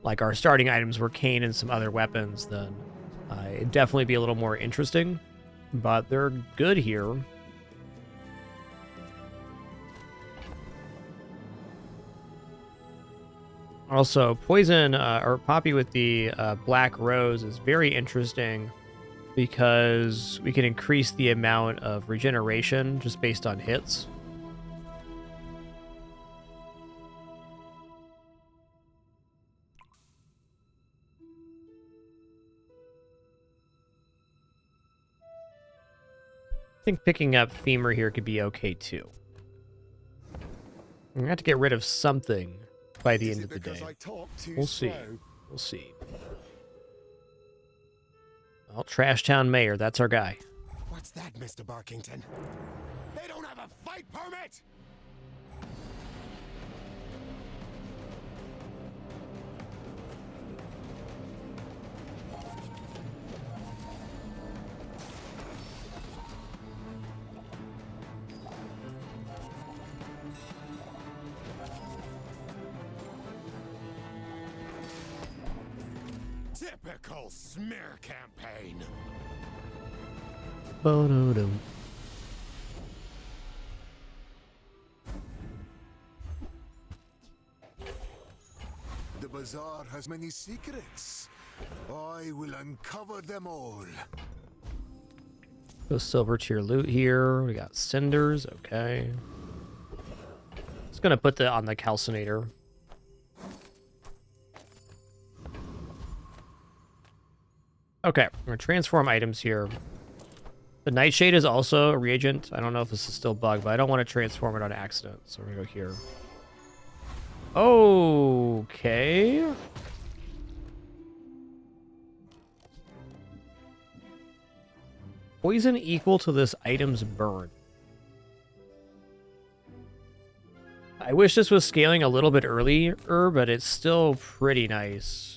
like our starting items were cane and some other weapons, then it'd definitely be a little more interesting. But they're good here. Also, Poison, or Poppy with the Black Rose is very interesting because we can increase the amount of regeneration just based on hits. I think picking up Femur here could be okay too. I'm gonna have to get rid of something by the end of the day. We'll see. We'll see. Well, Trash Town Mayor, that's our guy. What's that, Mr. Barkington? They don't have a fight permit! Typical smear campaign. Bo-do-dum. The Bazaar has many secrets. I will uncover them all. Go silver tier loot here. We got cinders. Okay. Just gonna put that on the calcinator. Okay, I'm gonna transform items here. The Nightshade is also a reagent. I don't know if this is still bugged, but I don't want to transform it on accident. So we're gonna go here. Okay. Poison equal to this item's burn. I wish this was scaling a little bit earlier, but it's still pretty nice.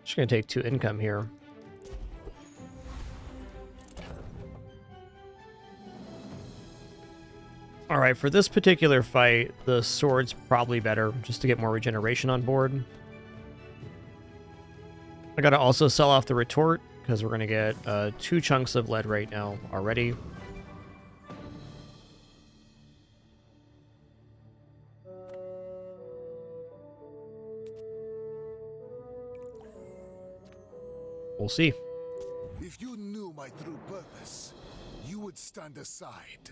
Just gonna take 2 income here. All right, for this particular fight, the sword's probably better, just to get more regeneration on board. I gotta also sell off the retort, because we're gonna get 2 chunks of lead right now already. We'll see. If you knew my true purpose, you would stand aside.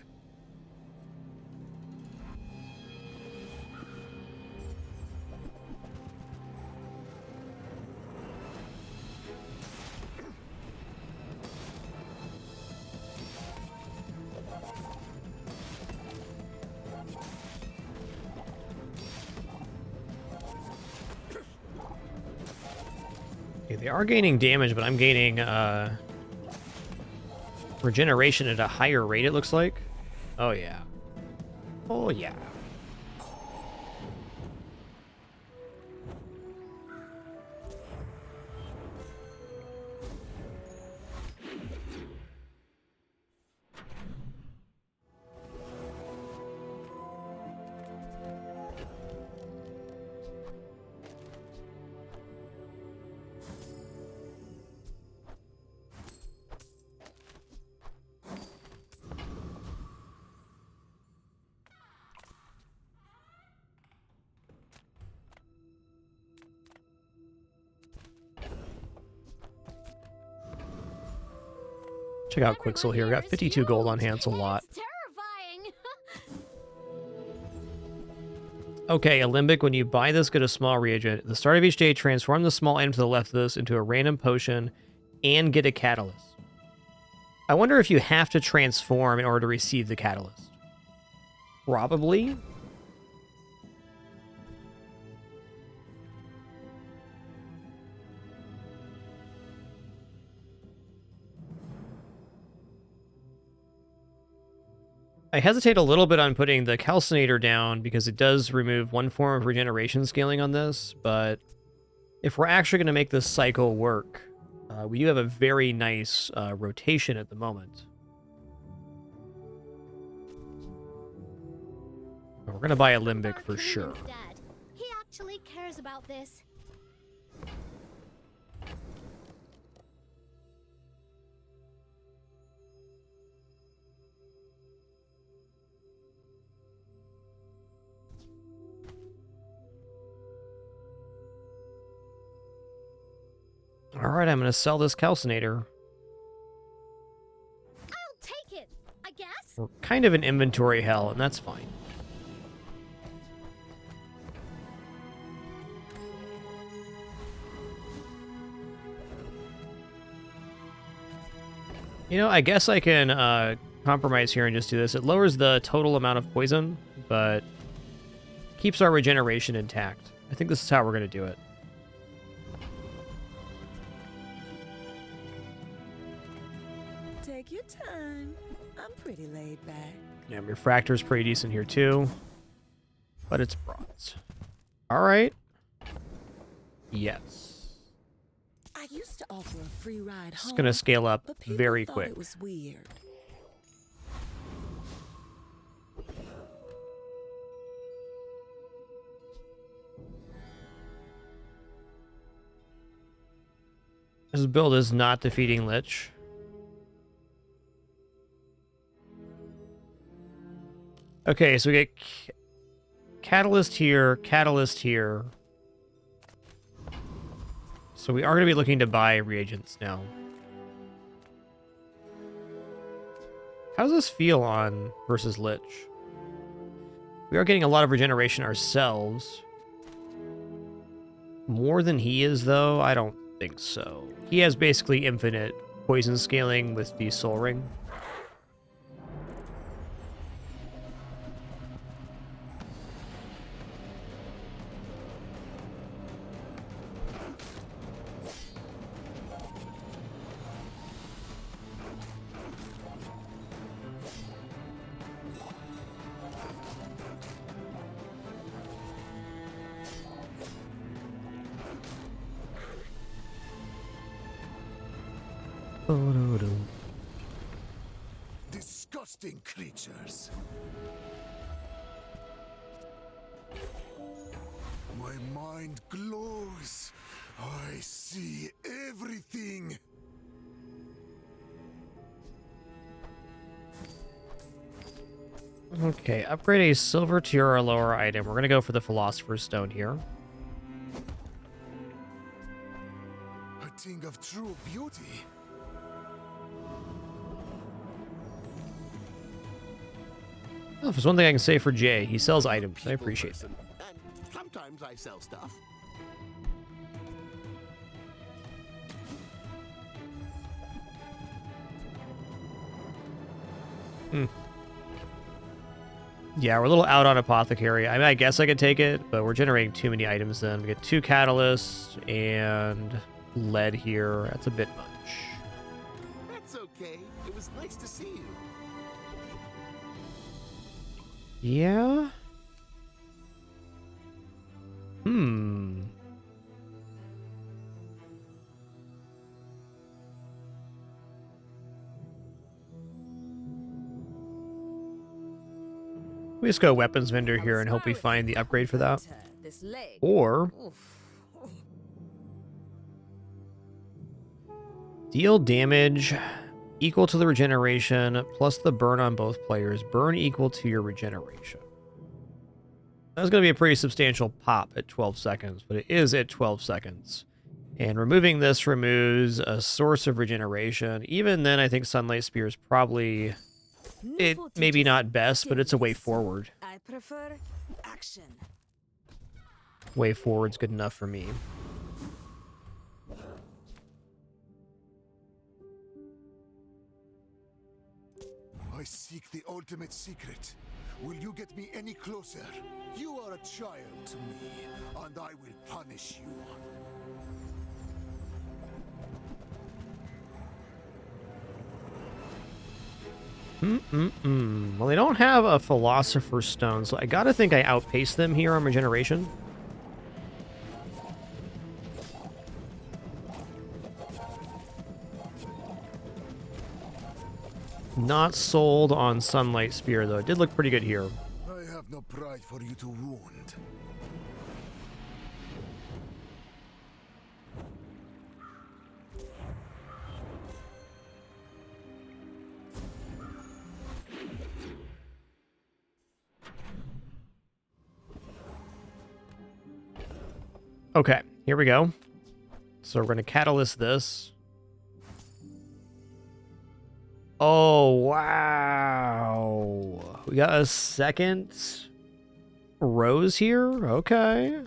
Okay, they are gaining damage, but I'm gaining regeneration at a higher rate, it looks like. Oh, yeah. Oh, yeah. Check out Quixel here. We got 52 gold on hand, it's a lot. Okay, Alembic, when you buy this, get a small reagent. At the start of each day, transform the small item to the left of this into a random potion and get a catalyst. I wonder if you have to transform in order to receive the catalyst. Probably. I hesitate a little bit on putting the calcinator down because it does remove one form of regeneration scaling on this, but if we're actually going to make this cycle work, we do have a very nice rotation at the moment. We're going to buy a Limbic for sure. Dad. He actually cares about this. All right, I'm going to sell this calcinator. I'll take it, I guess. We're kind of in inventory hell, and that's fine. You know, I guess I can compromise here and just do this. It lowers the total amount of poison, but keeps our regeneration intact. I think this is how we're going to do it. Take your time. I'm pretty laid back. Yeah, Refractor's pretty decent here too. But it's bronze. Alright. Yes. I used to offer a free ride home. It's gonna scale up but people very thought quick. It was weird. This build is not defeating Lich. Okay, so we get Catalyst here, Catalyst here. So we are going to be looking to buy reagents now. How does this feel on versus Lich? We are getting a lot of regeneration ourselves. More than he is, though? I don't think so. He has basically infinite poison scaling with the Soul Ring. Disgusting creatures. My mind glows. I see everything. Okay, upgrade a silver tier or lower item. We're going to go for the Philosopher's Stone here. A thing of true beauty. Oh, if there's one thing I can say for Jay, he sells items. I appreciate that. And sometimes I sell stuff. Yeah, we're a little out on Apothecary. I mean, I guess I could take it, but we're generating too many items then. We get 2 catalysts and lead here. That's a bit much. That's okay. It was nice to see you. Yeah? We just go weapons vendor here and hope we find the upgrade for that. This leg. Or Oof. deal damage equal to the regeneration plus the burn on both players. Burn equal to your regeneration. That's going to be a pretty substantial pop at 12 seconds, but it is at 12 seconds. And removing this removes a source of regeneration. Even then, I think Sunlight Spear is probably... It maybe not best, but it's a way forward. I prefer action. way forward's good enough for me. I seek the ultimate secret. Will you get me any closer? You are a child to me, and I will punish you. Well, they don't have a Philosopher's Stone, so I gotta think I outpace them here on Regeneration. Not sold on Sunlight Spear, though. It did look pretty good here. I have no pride for you to wound. Okay, here we go. So we're going to catalyst this. Oh, wow. We got a second rose here? Okay.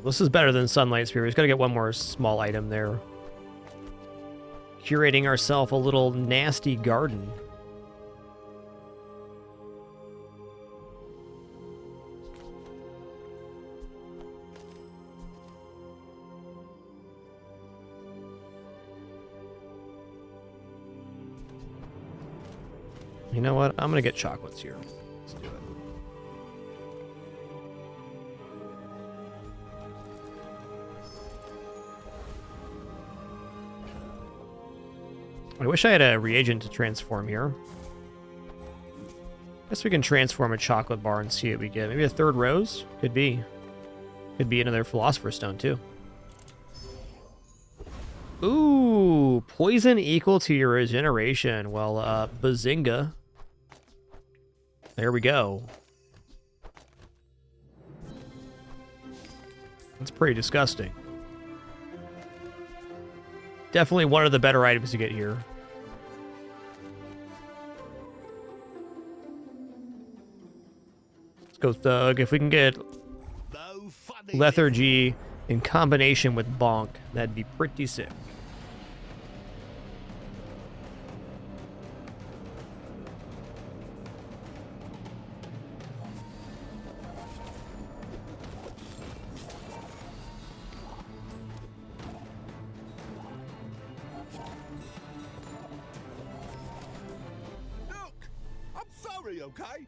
This is better than Sunlight Spear. We've got to get one more small item there. Curating ourselves a little nasty garden. You know what? I'm going to get chocolates here. Let's do it. I wish I had a reagent to transform here. Guess we can transform a chocolate bar and see what we get. Maybe a third rose? Could be. Could be another Philosopher's Stone, too. Ooh, poison equal to your regeneration. Well, bazinga. There we go. That's pretty disgusting. Definitely one of the better items to get here. Let's go Thug. If we can get Lethargy in combination with Bonk, that'd be pretty sick. Okay?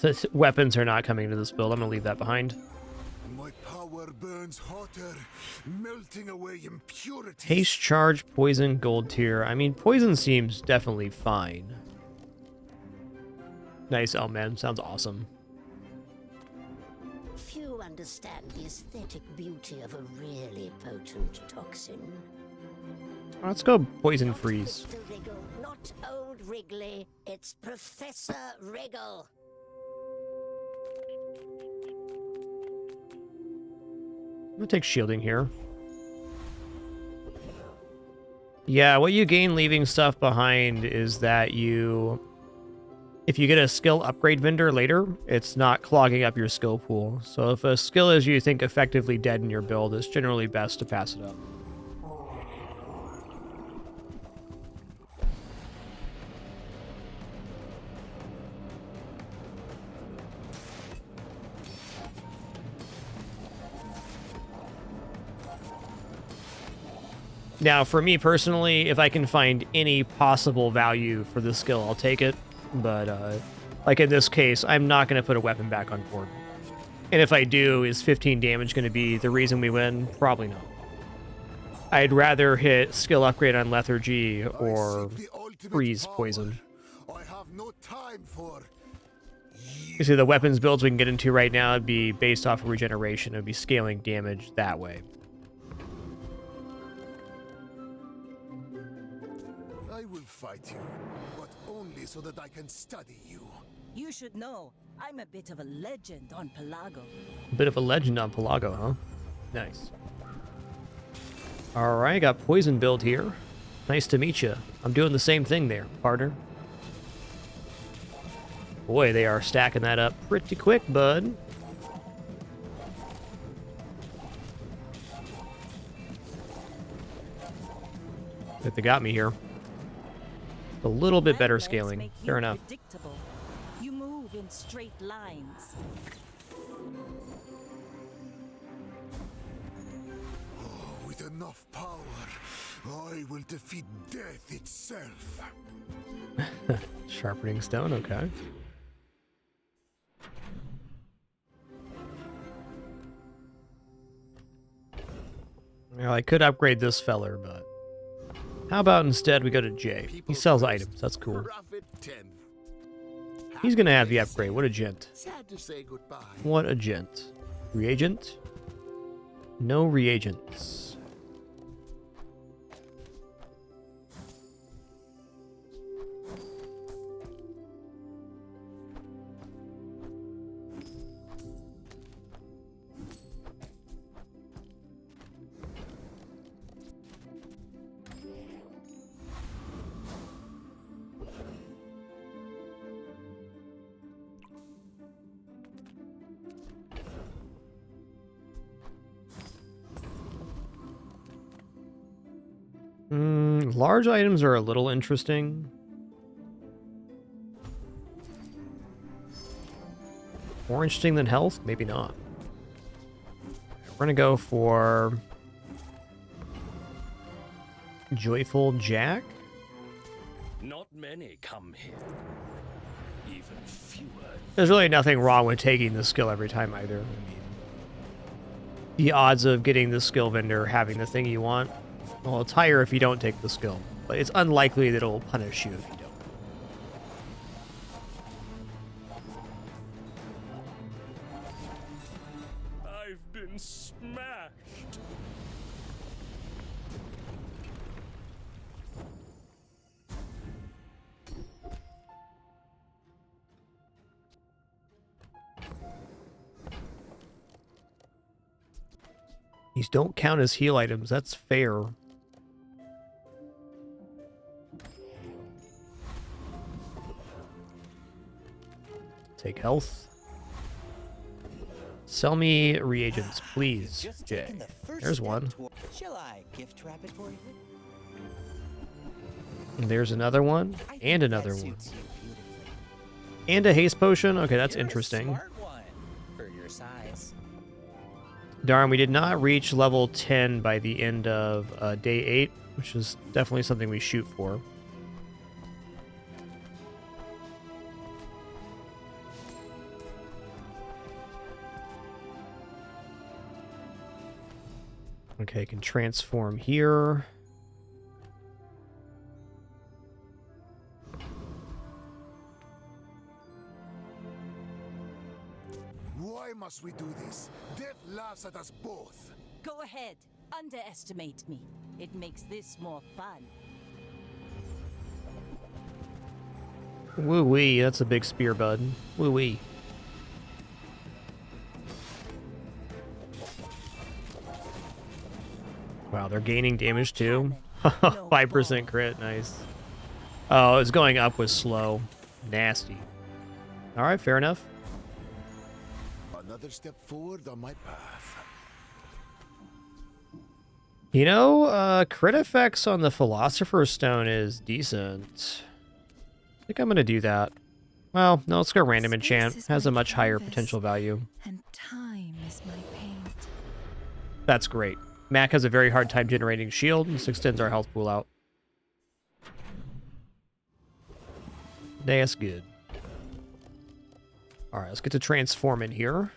The weapons are not coming to this build. I'm gonna leave that behind. My power burns hotter, melting away impurities. Haste charge, poison, gold tier. I mean, poison seems definitely fine. Nice, oh man, sounds awesome. Few understand the aesthetic beauty of a really potent toxin. Let's go poison freeze. Mr. Wriggle, not old Wrigley. It's Professor Wriggle. I'm gonna take shielding here. Yeah, what you gain leaving stuff behind is that if you get a skill upgrade vendor later, it's not clogging up your skill pool. So if a skill is you think effectively dead in your build, it's generally best to pass it up. Now, for me personally, if I can find any possible value for the skill, I'll take it. But, like in this case, I'm not going to put a weapon back on board. And if I do, is 15 damage going to be the reason we win? Probably not. I'd rather hit skill upgrade on Lethargy or freeze poison. I have no time for You see, the weapons builds we can get into right now would be based off of regeneration. It would be scaling damage that way. fight you, but only so that I can study you. You should know, I'm a bit of a legend on Pelago. A bit of a legend on Pelago, huh? Nice. Alright, got poison build here. Nice to meet you. I'm doing the same thing there, partner. Boy, they are stacking that up pretty quick, bud. But they got me here. A little bit better scaling. Fair enough. Predictable. You move in straight lines. With enough power, I will defeat death itself. Sharpening stone, okay. Well, I could upgrade this feller, but how about instead we go to Jay? He sells items. That's cool. He's gonna have the upgrade. What a gent. Sad to say goodbye. What a gent. Reagent? No reagents. Large items are a little interesting. More interesting than health? Maybe not. We're gonna go for Joyful Jack. Not many come here. Even fewer. There's really nothing wrong with taking the skill every time either. I mean, the odds of getting the skill vendor having the thing you want, well, it's higher if you don't take the skill, but it's unlikely that it'll punish you if you don't. I've been smashed. These don't count as heal items, that's fair. Take health. Sell me reagents, please, Jay. There's one. Shall I gift wrap it for you? There's another one, and another one. And a haste potion? Okay, that's interesting. Smart one for your size. Darn, we did not reach level 10 by the end of day 8, which is definitely something we shoot for. Okay, can transform here. Why must we do this? Death laughs at us both. Go ahead, underestimate me. It makes this more fun. Woo-wee, that's a big spear, bud. Woo-wee. Wow, they're gaining damage too. 5% crit, nice. Oh, it's going up with slow. Nasty. Alright, fair enough. Another step forward on my path. You know, crit effects on the Philosopher's Stone is decent. I think I'm gonna do that. Well, no, let's go random enchant. Has a much higher potential value. And time is my paint. That's great. Mac has a very hard time generating shield. This extends our health pool out. That's good. Alright, let's get to transform in here.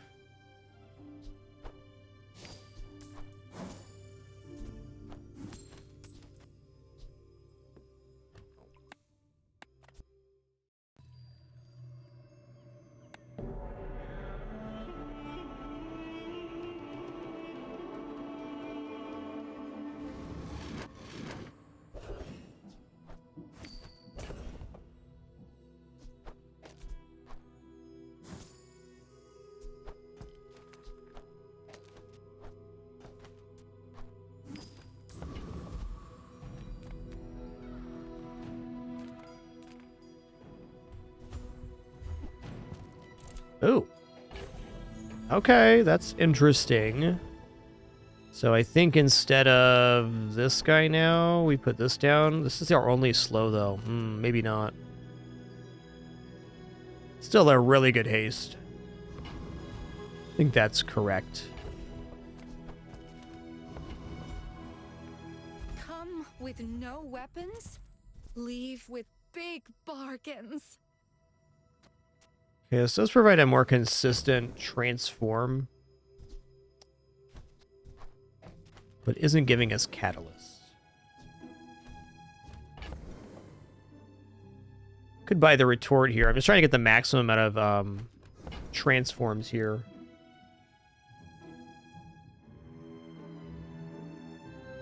Ooh. Okay, that's interesting. So I think instead of this guy now, we put this down. This is our only slow, though. Maybe not. Still a really good haste. I think that's correct. Come with no weapons, leave with big bargains. Okay, this does provide a more consistent transform, but isn't giving us catalyst. Could buy the retort here. I'm just trying to get the maximum out of transforms here.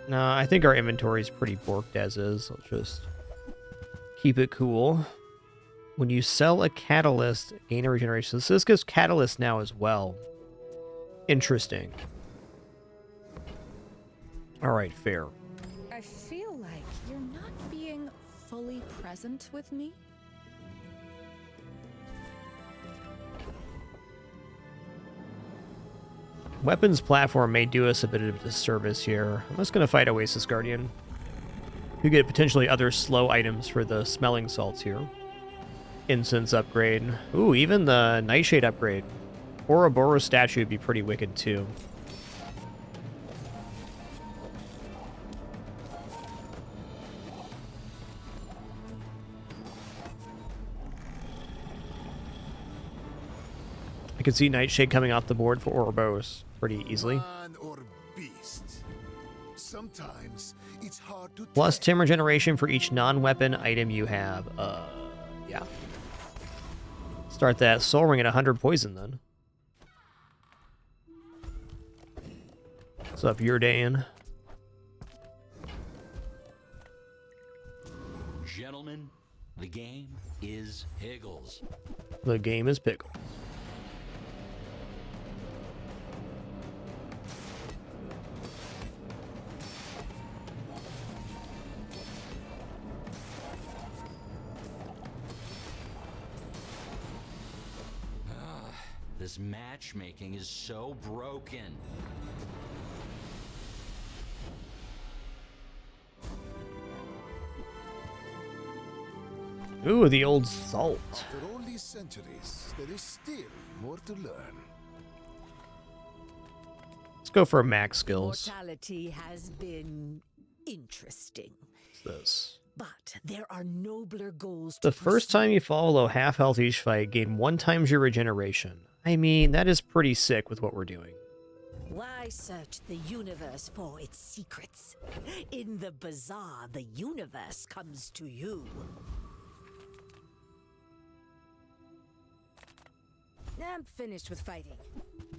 No, I think our inventory is pretty borked as is. Let's just keep it cool. When you sell a catalyst, gain a regeneration. So this gives catalyst now as well. Interesting. All right, fair. I feel like you're not being fully present with me. Weapons platform may do us a bit of a disservice here. I'm just going to fight Oasis Guardian. You get potentially other slow items for the smelling salts here. Incense upgrade. Ooh, even the Nightshade upgrade. Ouroboros statue would be pretty wicked too. I could see Nightshade coming off the board for Ouroboros pretty easily. Man or beast. Sometimes it's hard to Plus 10 regeneration for each non-weapon item you have. Yeah. Start that soul ring at 100 poison then. What's up, Yurdan? Gentlemen, the game is Higgles. The game is Pickle. This matchmaking is so broken. Ooh, the old salt. After all these centuries, there is still more to learn. Let's go for max skills. Mortality has been interesting. What's this? But there are nobler goals The to first time you fall below half health each fight, gain 1 times your regeneration. I mean, that is pretty sick with what we're doing. Why search the universe for its secrets? In the Bazaar, the universe comes to you. I'm finished with fighting,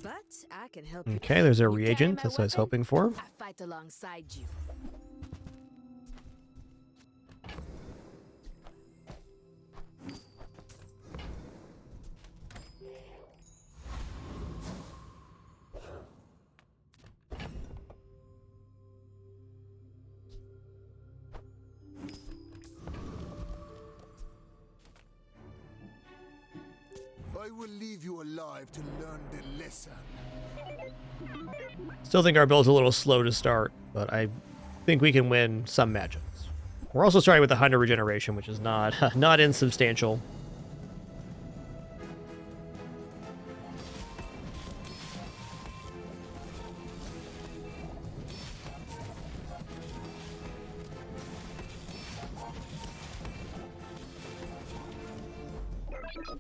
but I can help you. Okay, there's a You carry reagent. my That's what I was weapon, hoping for. I fight alongside you. I will leave you alive to learn the lesson. Still think our build's a little slow to start, but I think we can win some matchups. We're also starting with 100 regeneration, which is not not insubstantial.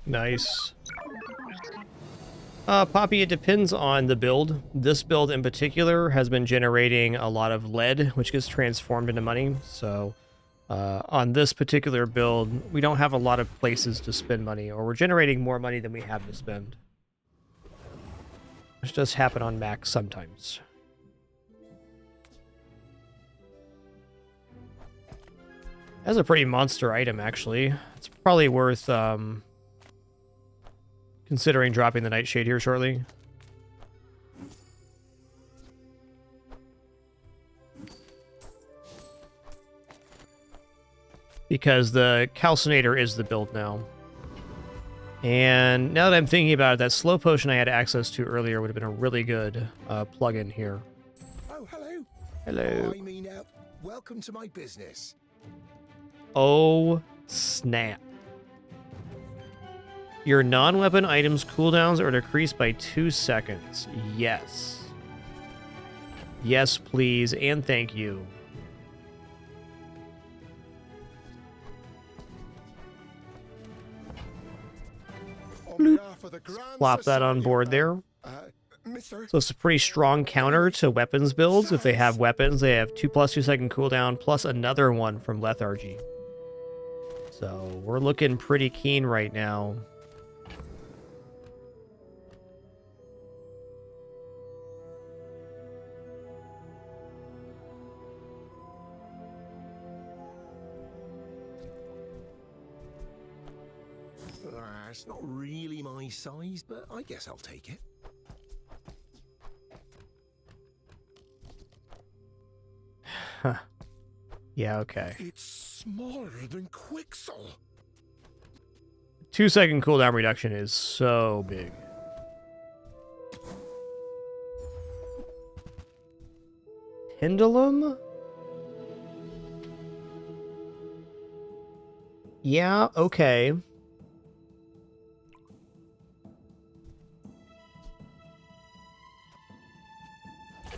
Nice. Poppy, it depends on the build. This build in particular has been generating a lot of lead, which gets transformed into money. So on this particular build, we don't have a lot of places to spend money, or we're generating more money than we have to spend. Which does happen on max sometimes. That's a pretty monster item, actually. It's probably worth considering dropping the Nightshade here shortly. Because the Calcinator is the build now. And now that I'm thinking about it, that slow potion I had access to earlier would have been a really good plug-in here. Oh, hello. Hello. I mean, welcome to my business. Oh, snap. Your non-weapon items cooldowns are decreased by 2 seconds. Yes. Yes, please, and thank you. Plop that on board there. So it's a pretty strong counter to weapons builds. If they have weapons, they have 2 + 2 second cooldown plus another one from lethargy. So we're looking pretty keen right now. It's not really my size, but I guess I'll take it. Huh. Yeah, okay. It's smaller than Quixel. 2 second cooldown reduction is so big. Pendulum? Yeah, okay.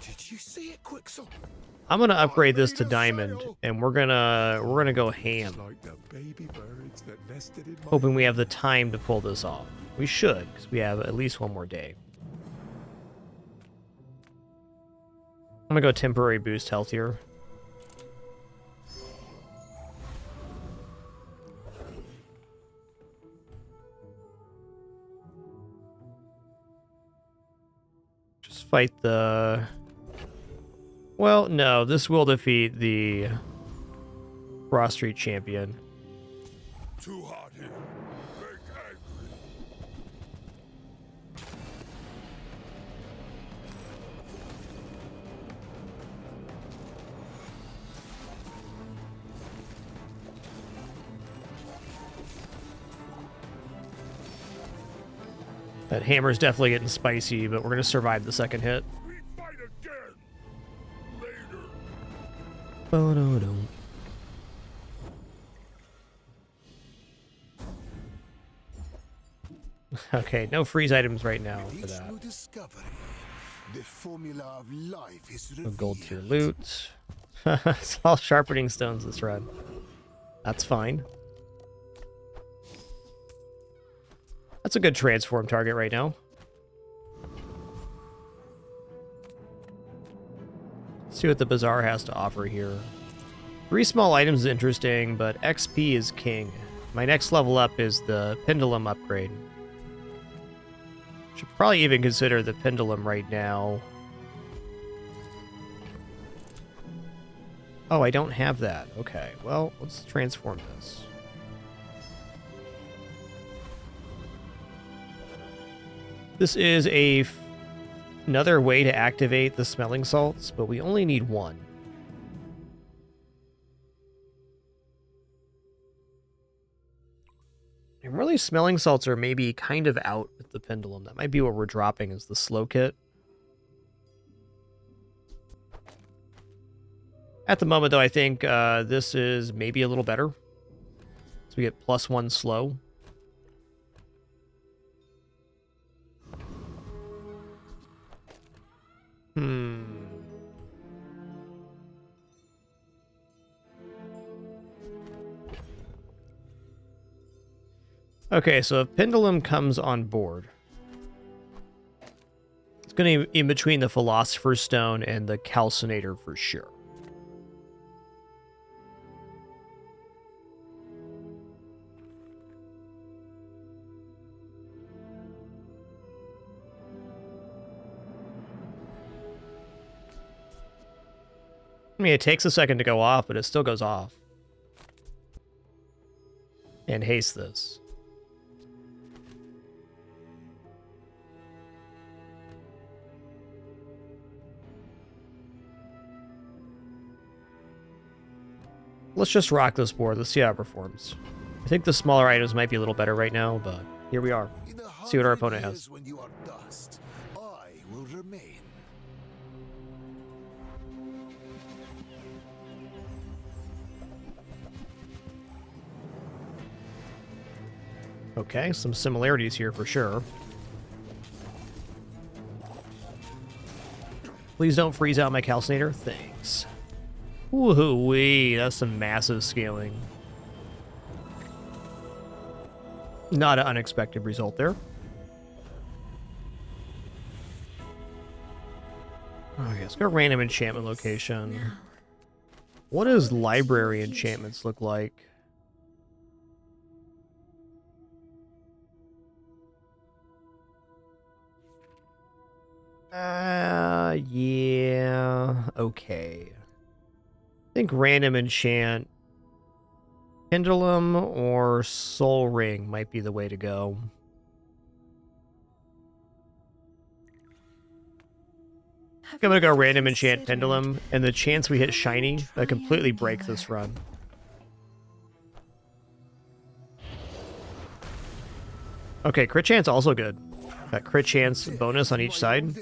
Did you see it, Quixel? I'm gonna upgrade this to diamond, and we're gonna go ham. Like the baby birds that nested in my Hoping we have the time to pull this off. We should, because we have at least one more day. I'm gonna go temporary boost health here. Just fight the... Well, no, this will defeat the Cross Street champion. Too hot here. Make angry. That hammer's definitely getting spicy, but we're gonna survive the second hit. We fight again. Later. Ba-da-dum. Okay, no freeze items right now for that. New discovery, the formula of life is No gold tier loot. It's all sharpening stones this run. That's fine. That's a good transform target right now. Let's see what the Bazaar has to offer here. 3 small items is interesting, but XP is king. My next level up is the Pendulum upgrade. Should probably even consider the Pendulum right now. Oh, I don't have that. Okay, well, let's transform this. This is another way to activate the smelling salts, but we only need one. And really, smelling salts are maybe kind of out with the Pendulum. That might be what we're dropping as the slow kit. At the moment, though, I think this is maybe a little better. So we get +1 slow. Okay, so if Pendulum comes on board, it's going to be in between the Philosopher's Stone and the Calcinator for sure. I mean, it takes a second to go off, but it still goes off. And haste this. Let's just rock this board. Let's see how it performs. I think the smaller items might be a little better right now, but Here we are. In the See what our 100 opponent years has. when you are dust, I will remain. Okay, some similarities here for sure. Please don't freeze out my calcinator. Thanks. Woohoo-wee, that's some massive scaling. Not an unexpected result there. Okay, let's go random enchantment location. What does library enchantments look like? Yeah, okay. I think random enchant Pendulum or Soul Ring might be the way to go. I'm gonna go random enchant Pendulum, and the chance we hit shiny, that completely breaks this run. Okay, crit chance also good. Got crit chance bonus on each side.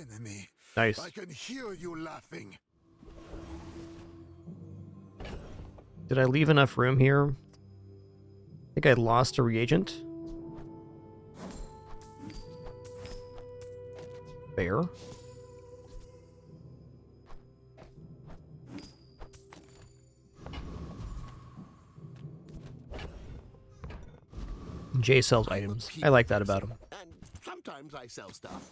Nice. I can hear you laughing. Did I leave enough room here? I think I lost a reagent. Fair. Jay sells items. I like that about him. And sometimes I sell stuff.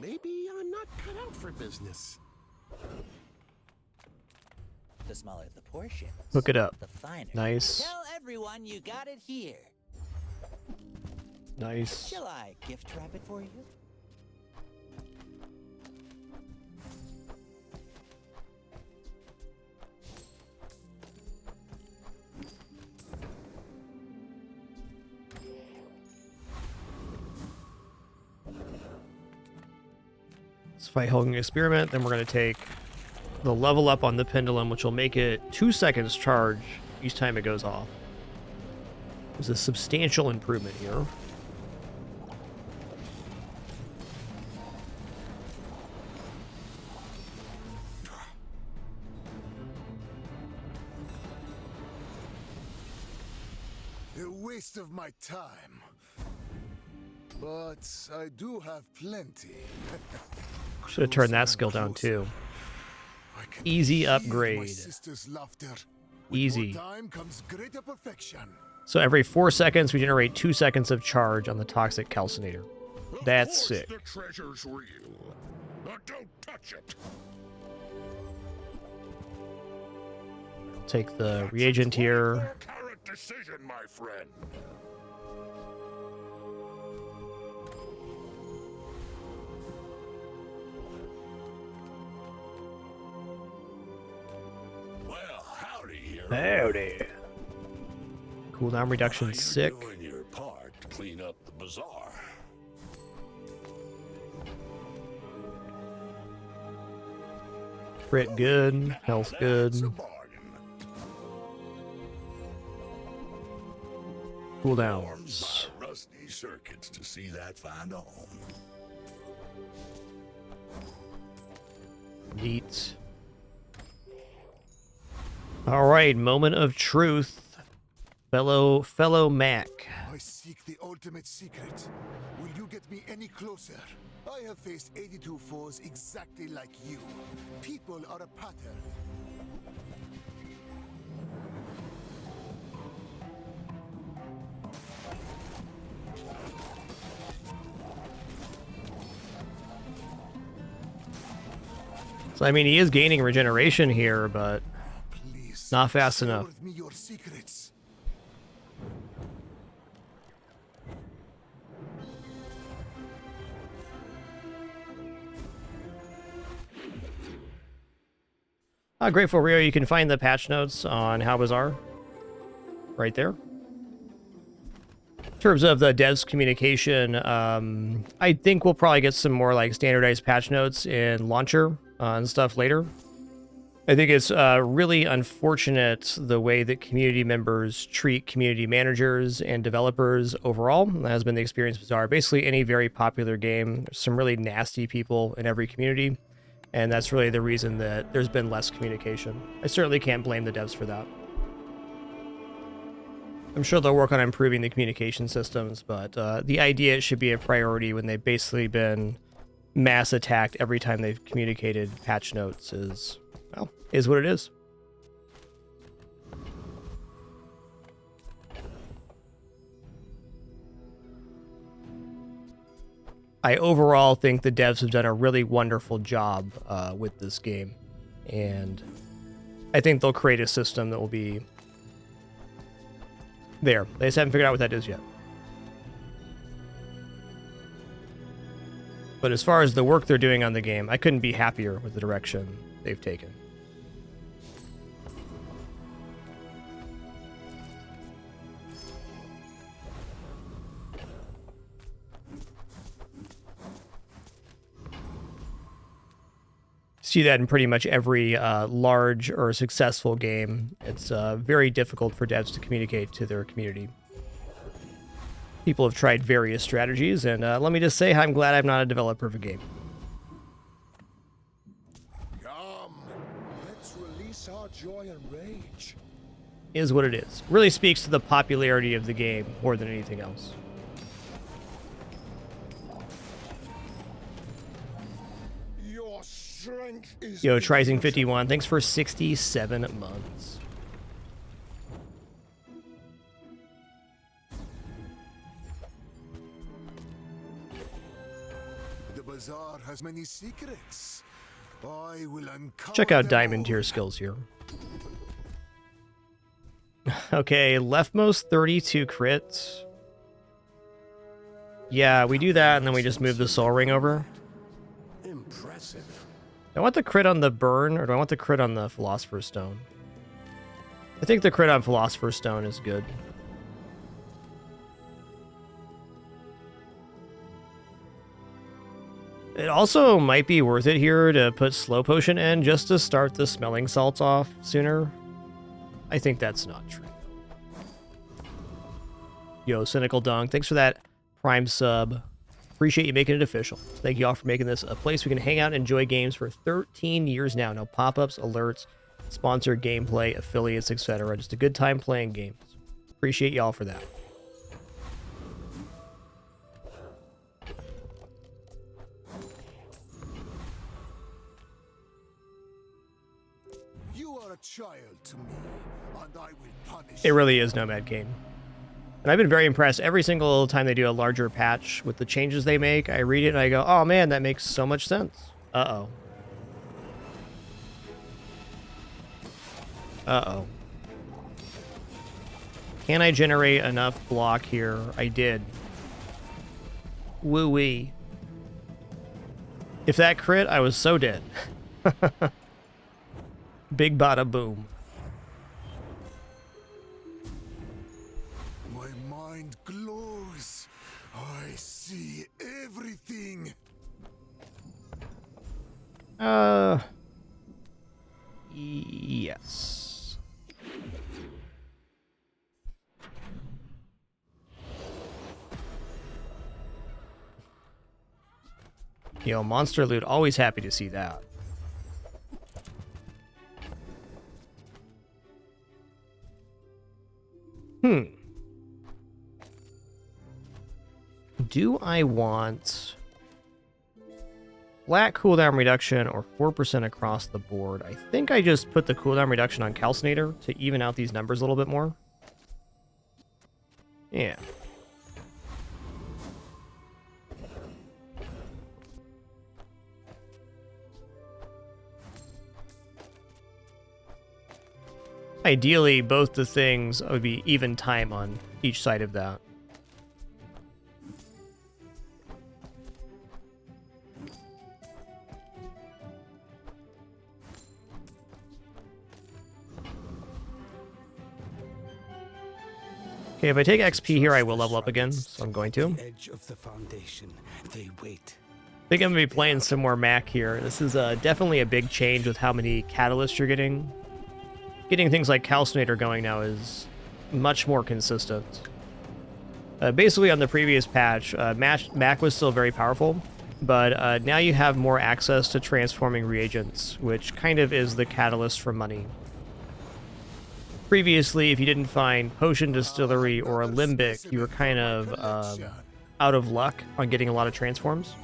Maybe I'm not cut out for business. The smaller the portion, Hook it up. the finer. Nice. Tell everyone you got it here. Nice. Shall I gift wrap it for you? Let's fight Hulking Experiment, then we're going to take the level up on the Pendulum, which will make it 2 seconds charge each time it goes off. There's a substantial improvement here. A waste of my time. But I do have plenty. Should have turned that skill down too. Easy My upgrade. sister's laughter. Easy. More time comes greater perfection. So every 4 seconds, we generate 2 seconds of charge on the Toxic Calcinator. That's sick. The treasure's real. Don't touch it. Take the reagent here. Carrot decision, my friend. Well, howdy here. Howdy. Cooldown reduction sick. Doing your part to clean up the bazaar. Crit good. Health good. Cooldowns. Rusty circuits to see that find a home. Neat. All right, moment of truth. Fellow Mac. I seek the ultimate secret. Will you get me any closer? I have faced 82 foes exactly like you. People are a pattern. So, I mean, he is gaining regeneration here, but not fast enough. With me your secrets. Grateful Rio, you can find the patch notes on How Bazaar right there. In terms of the devs communication, I think we'll probably get some more like standardized patch notes in Launcher and stuff later. I think it's really unfortunate the way that community members treat community managers and developers overall. That has been the experience with Bazaar. Basically, any very popular game, there's some really nasty people in every community, and that's really the reason that there's been less communication. I certainly can't blame the devs for that. I'm sure they'll work on improving the communication systems, but the idea it should be a priority when they've basically been mass attacked every time they've communicated patch notes is, well, is what it is. I overall think the devs have done a really wonderful job with this game, and I think they'll create a system that will be there. They just haven't figured out what that is yet. But as far as the work they're doing on the game, I couldn't be happier with the direction they've taken. See that in pretty much every large or successful game. It's very difficult for devs to communicate to their community. People have tried various strategies, and let me just say I'm glad I'm not a developer of a game. Come, let's release our joy and rage. Is what it is. Really speaks to the popularity of the game more than anything else. Your strength is Yo, Trizing51, thanks for 67 months. The Bazaar has many secrets. I will uncover Check out them diamond tier skills here. Okay, leftmost 32 crits. Yeah, we do that and then we just move the soul ring over. Impressive. Do I want the crit on the burn or do I want the crit on the Philosopher's Stone? I think the crit on Philosopher's Stone is good. It also might be worth it here to put Slow Potion in just to start the smelling salts off sooner. I think that's not true. Yo, Cynical Dunk, thanks for that Prime sub. Appreciate you making it official. Thank you all for making this a place we can hang out and enjoy games for 13 years now. No pop-ups, alerts, sponsored gameplay, affiliates, etc. Just a good time playing games. Appreciate y'all for that. You are a child to me, and I will punish It really is Nomad Kane. And I've been very impressed every single time they do a larger patch with the changes they make. I read it and I go, oh man, that makes so much sense. Uh-oh. Uh-oh. Can I generate enough block here? I did. Woo-wee. If that crit, I was so dead. Big bada boom. My mind glows. I see everything. Yes. Yo, monster loot, always happy to see that. Do I want flat cooldown reduction or 4% across the board? I think I just put the cooldown reduction on Calcinator to even out these numbers a little bit more. Yeah. Ideally, both the things would be even time on each side of that. Okay, if I take XP here, I will level up again, so I'm going to. Edge of the foundation, they wait. think I'm gonna be playing some more Mac here. This is definitely a big change with how many catalysts you're getting. Getting things like Calcinator going now is much more consistent. Basically, on the previous patch, Mac was still very powerful, but now you have more access to transforming reagents, which kind of is the catalyst for money. Previously, if you didn't find Potion Distillery or a Limbic, you were kind of out of luck on getting a lot of transforms.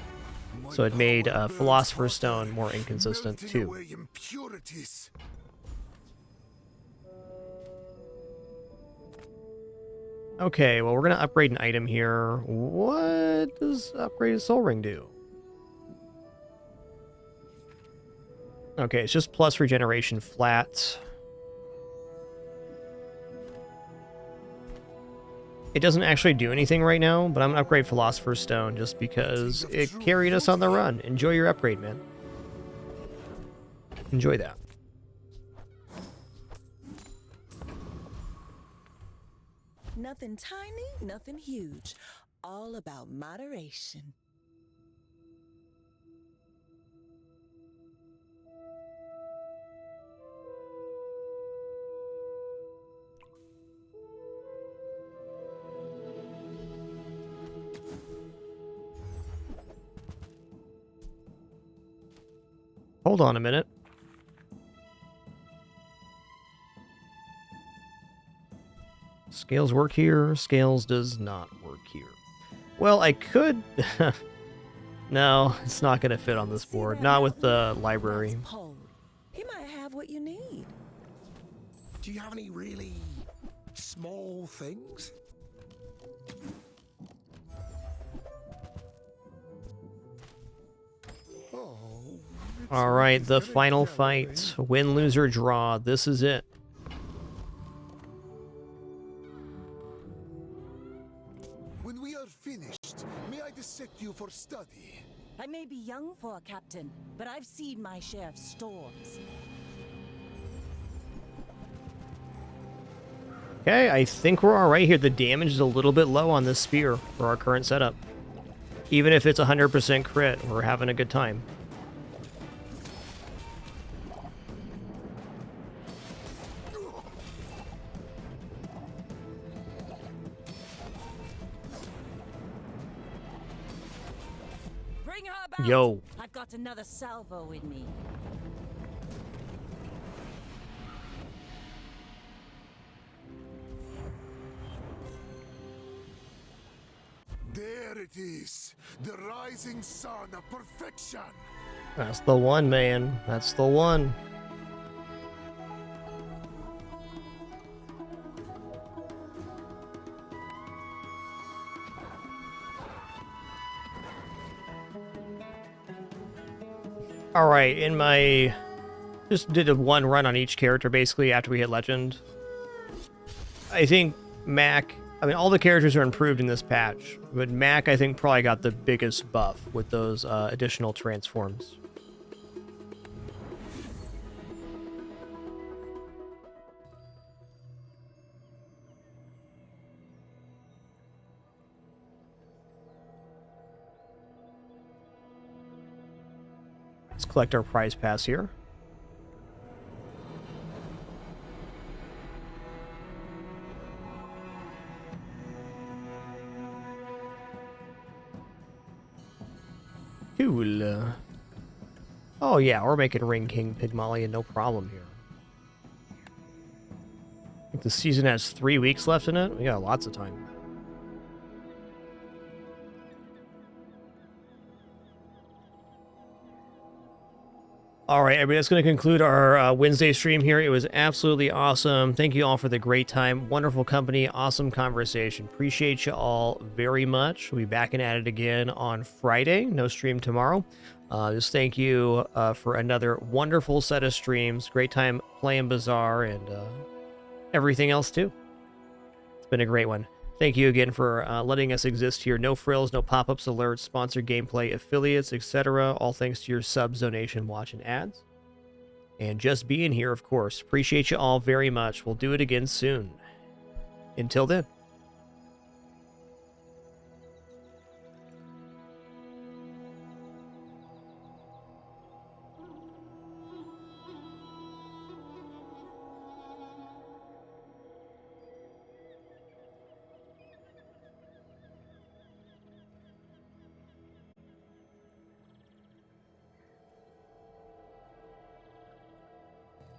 So it made Philosopher's Stone more inconsistent too. Okay, well, we're going to upgrade an item here. What does upgraded Soul Ring do? Okay, it's just plus regeneration flat. It doesn't actually do anything right now, but I'm going to upgrade Philosopher's Stone just because it carried us on the run. Enjoy your upgrade, man. Enjoy that. Nothing tiny, nothing huge. All about moderation. Hold on a minute. Scales work here. Scales does not work here. Well, I could... No, it's not going to fit on this board. Not with the library. He might have what you need. Do you have any really small things? All right, the final fight. Win, lose, or draw. This is it. When we are finished, may I dissect you for study? I may be young for a captain, but I've seen my share of storms. Okay, I think we're all right here. The damage is a little bit low on this spear for our current setup. Even if it's 100% crit, we're having a good time. Bring her back. Yo. I've got another salvo in me. There it is, the rising sun of perfection. That's the one, man. That's the one. All right, in my... Just did a one run on each character, basically, after we hit Legend. I think Mac... I mean, all the characters are improved in this patch, but Mac, I think, probably got the biggest buff with those additional transforms. Let's collect our prize pass here. Cool. Oh yeah, we're making Ring King Pygmalion, no problem here. I think the season has 3 weeks left in it. We got lots of time. All right, everybody, that's going to conclude our Wednesday stream here. It was absolutely awesome. Thank you all for the great time. Wonderful company. Awesome conversation. Appreciate you all very much. We'll be back and at it again on Friday. No stream tomorrow. Just thank you for another wonderful set of streams. Great time playing Bazaar and everything else, too. It's been a great one. Thank you again for letting us exist here. No frills, no pop-ups, alerts, sponsored gameplay, affiliates, etc. All thanks to your subs, donation, watch, and ads. And just being here, of course. Appreciate you all very much. We'll do it again soon. Until then.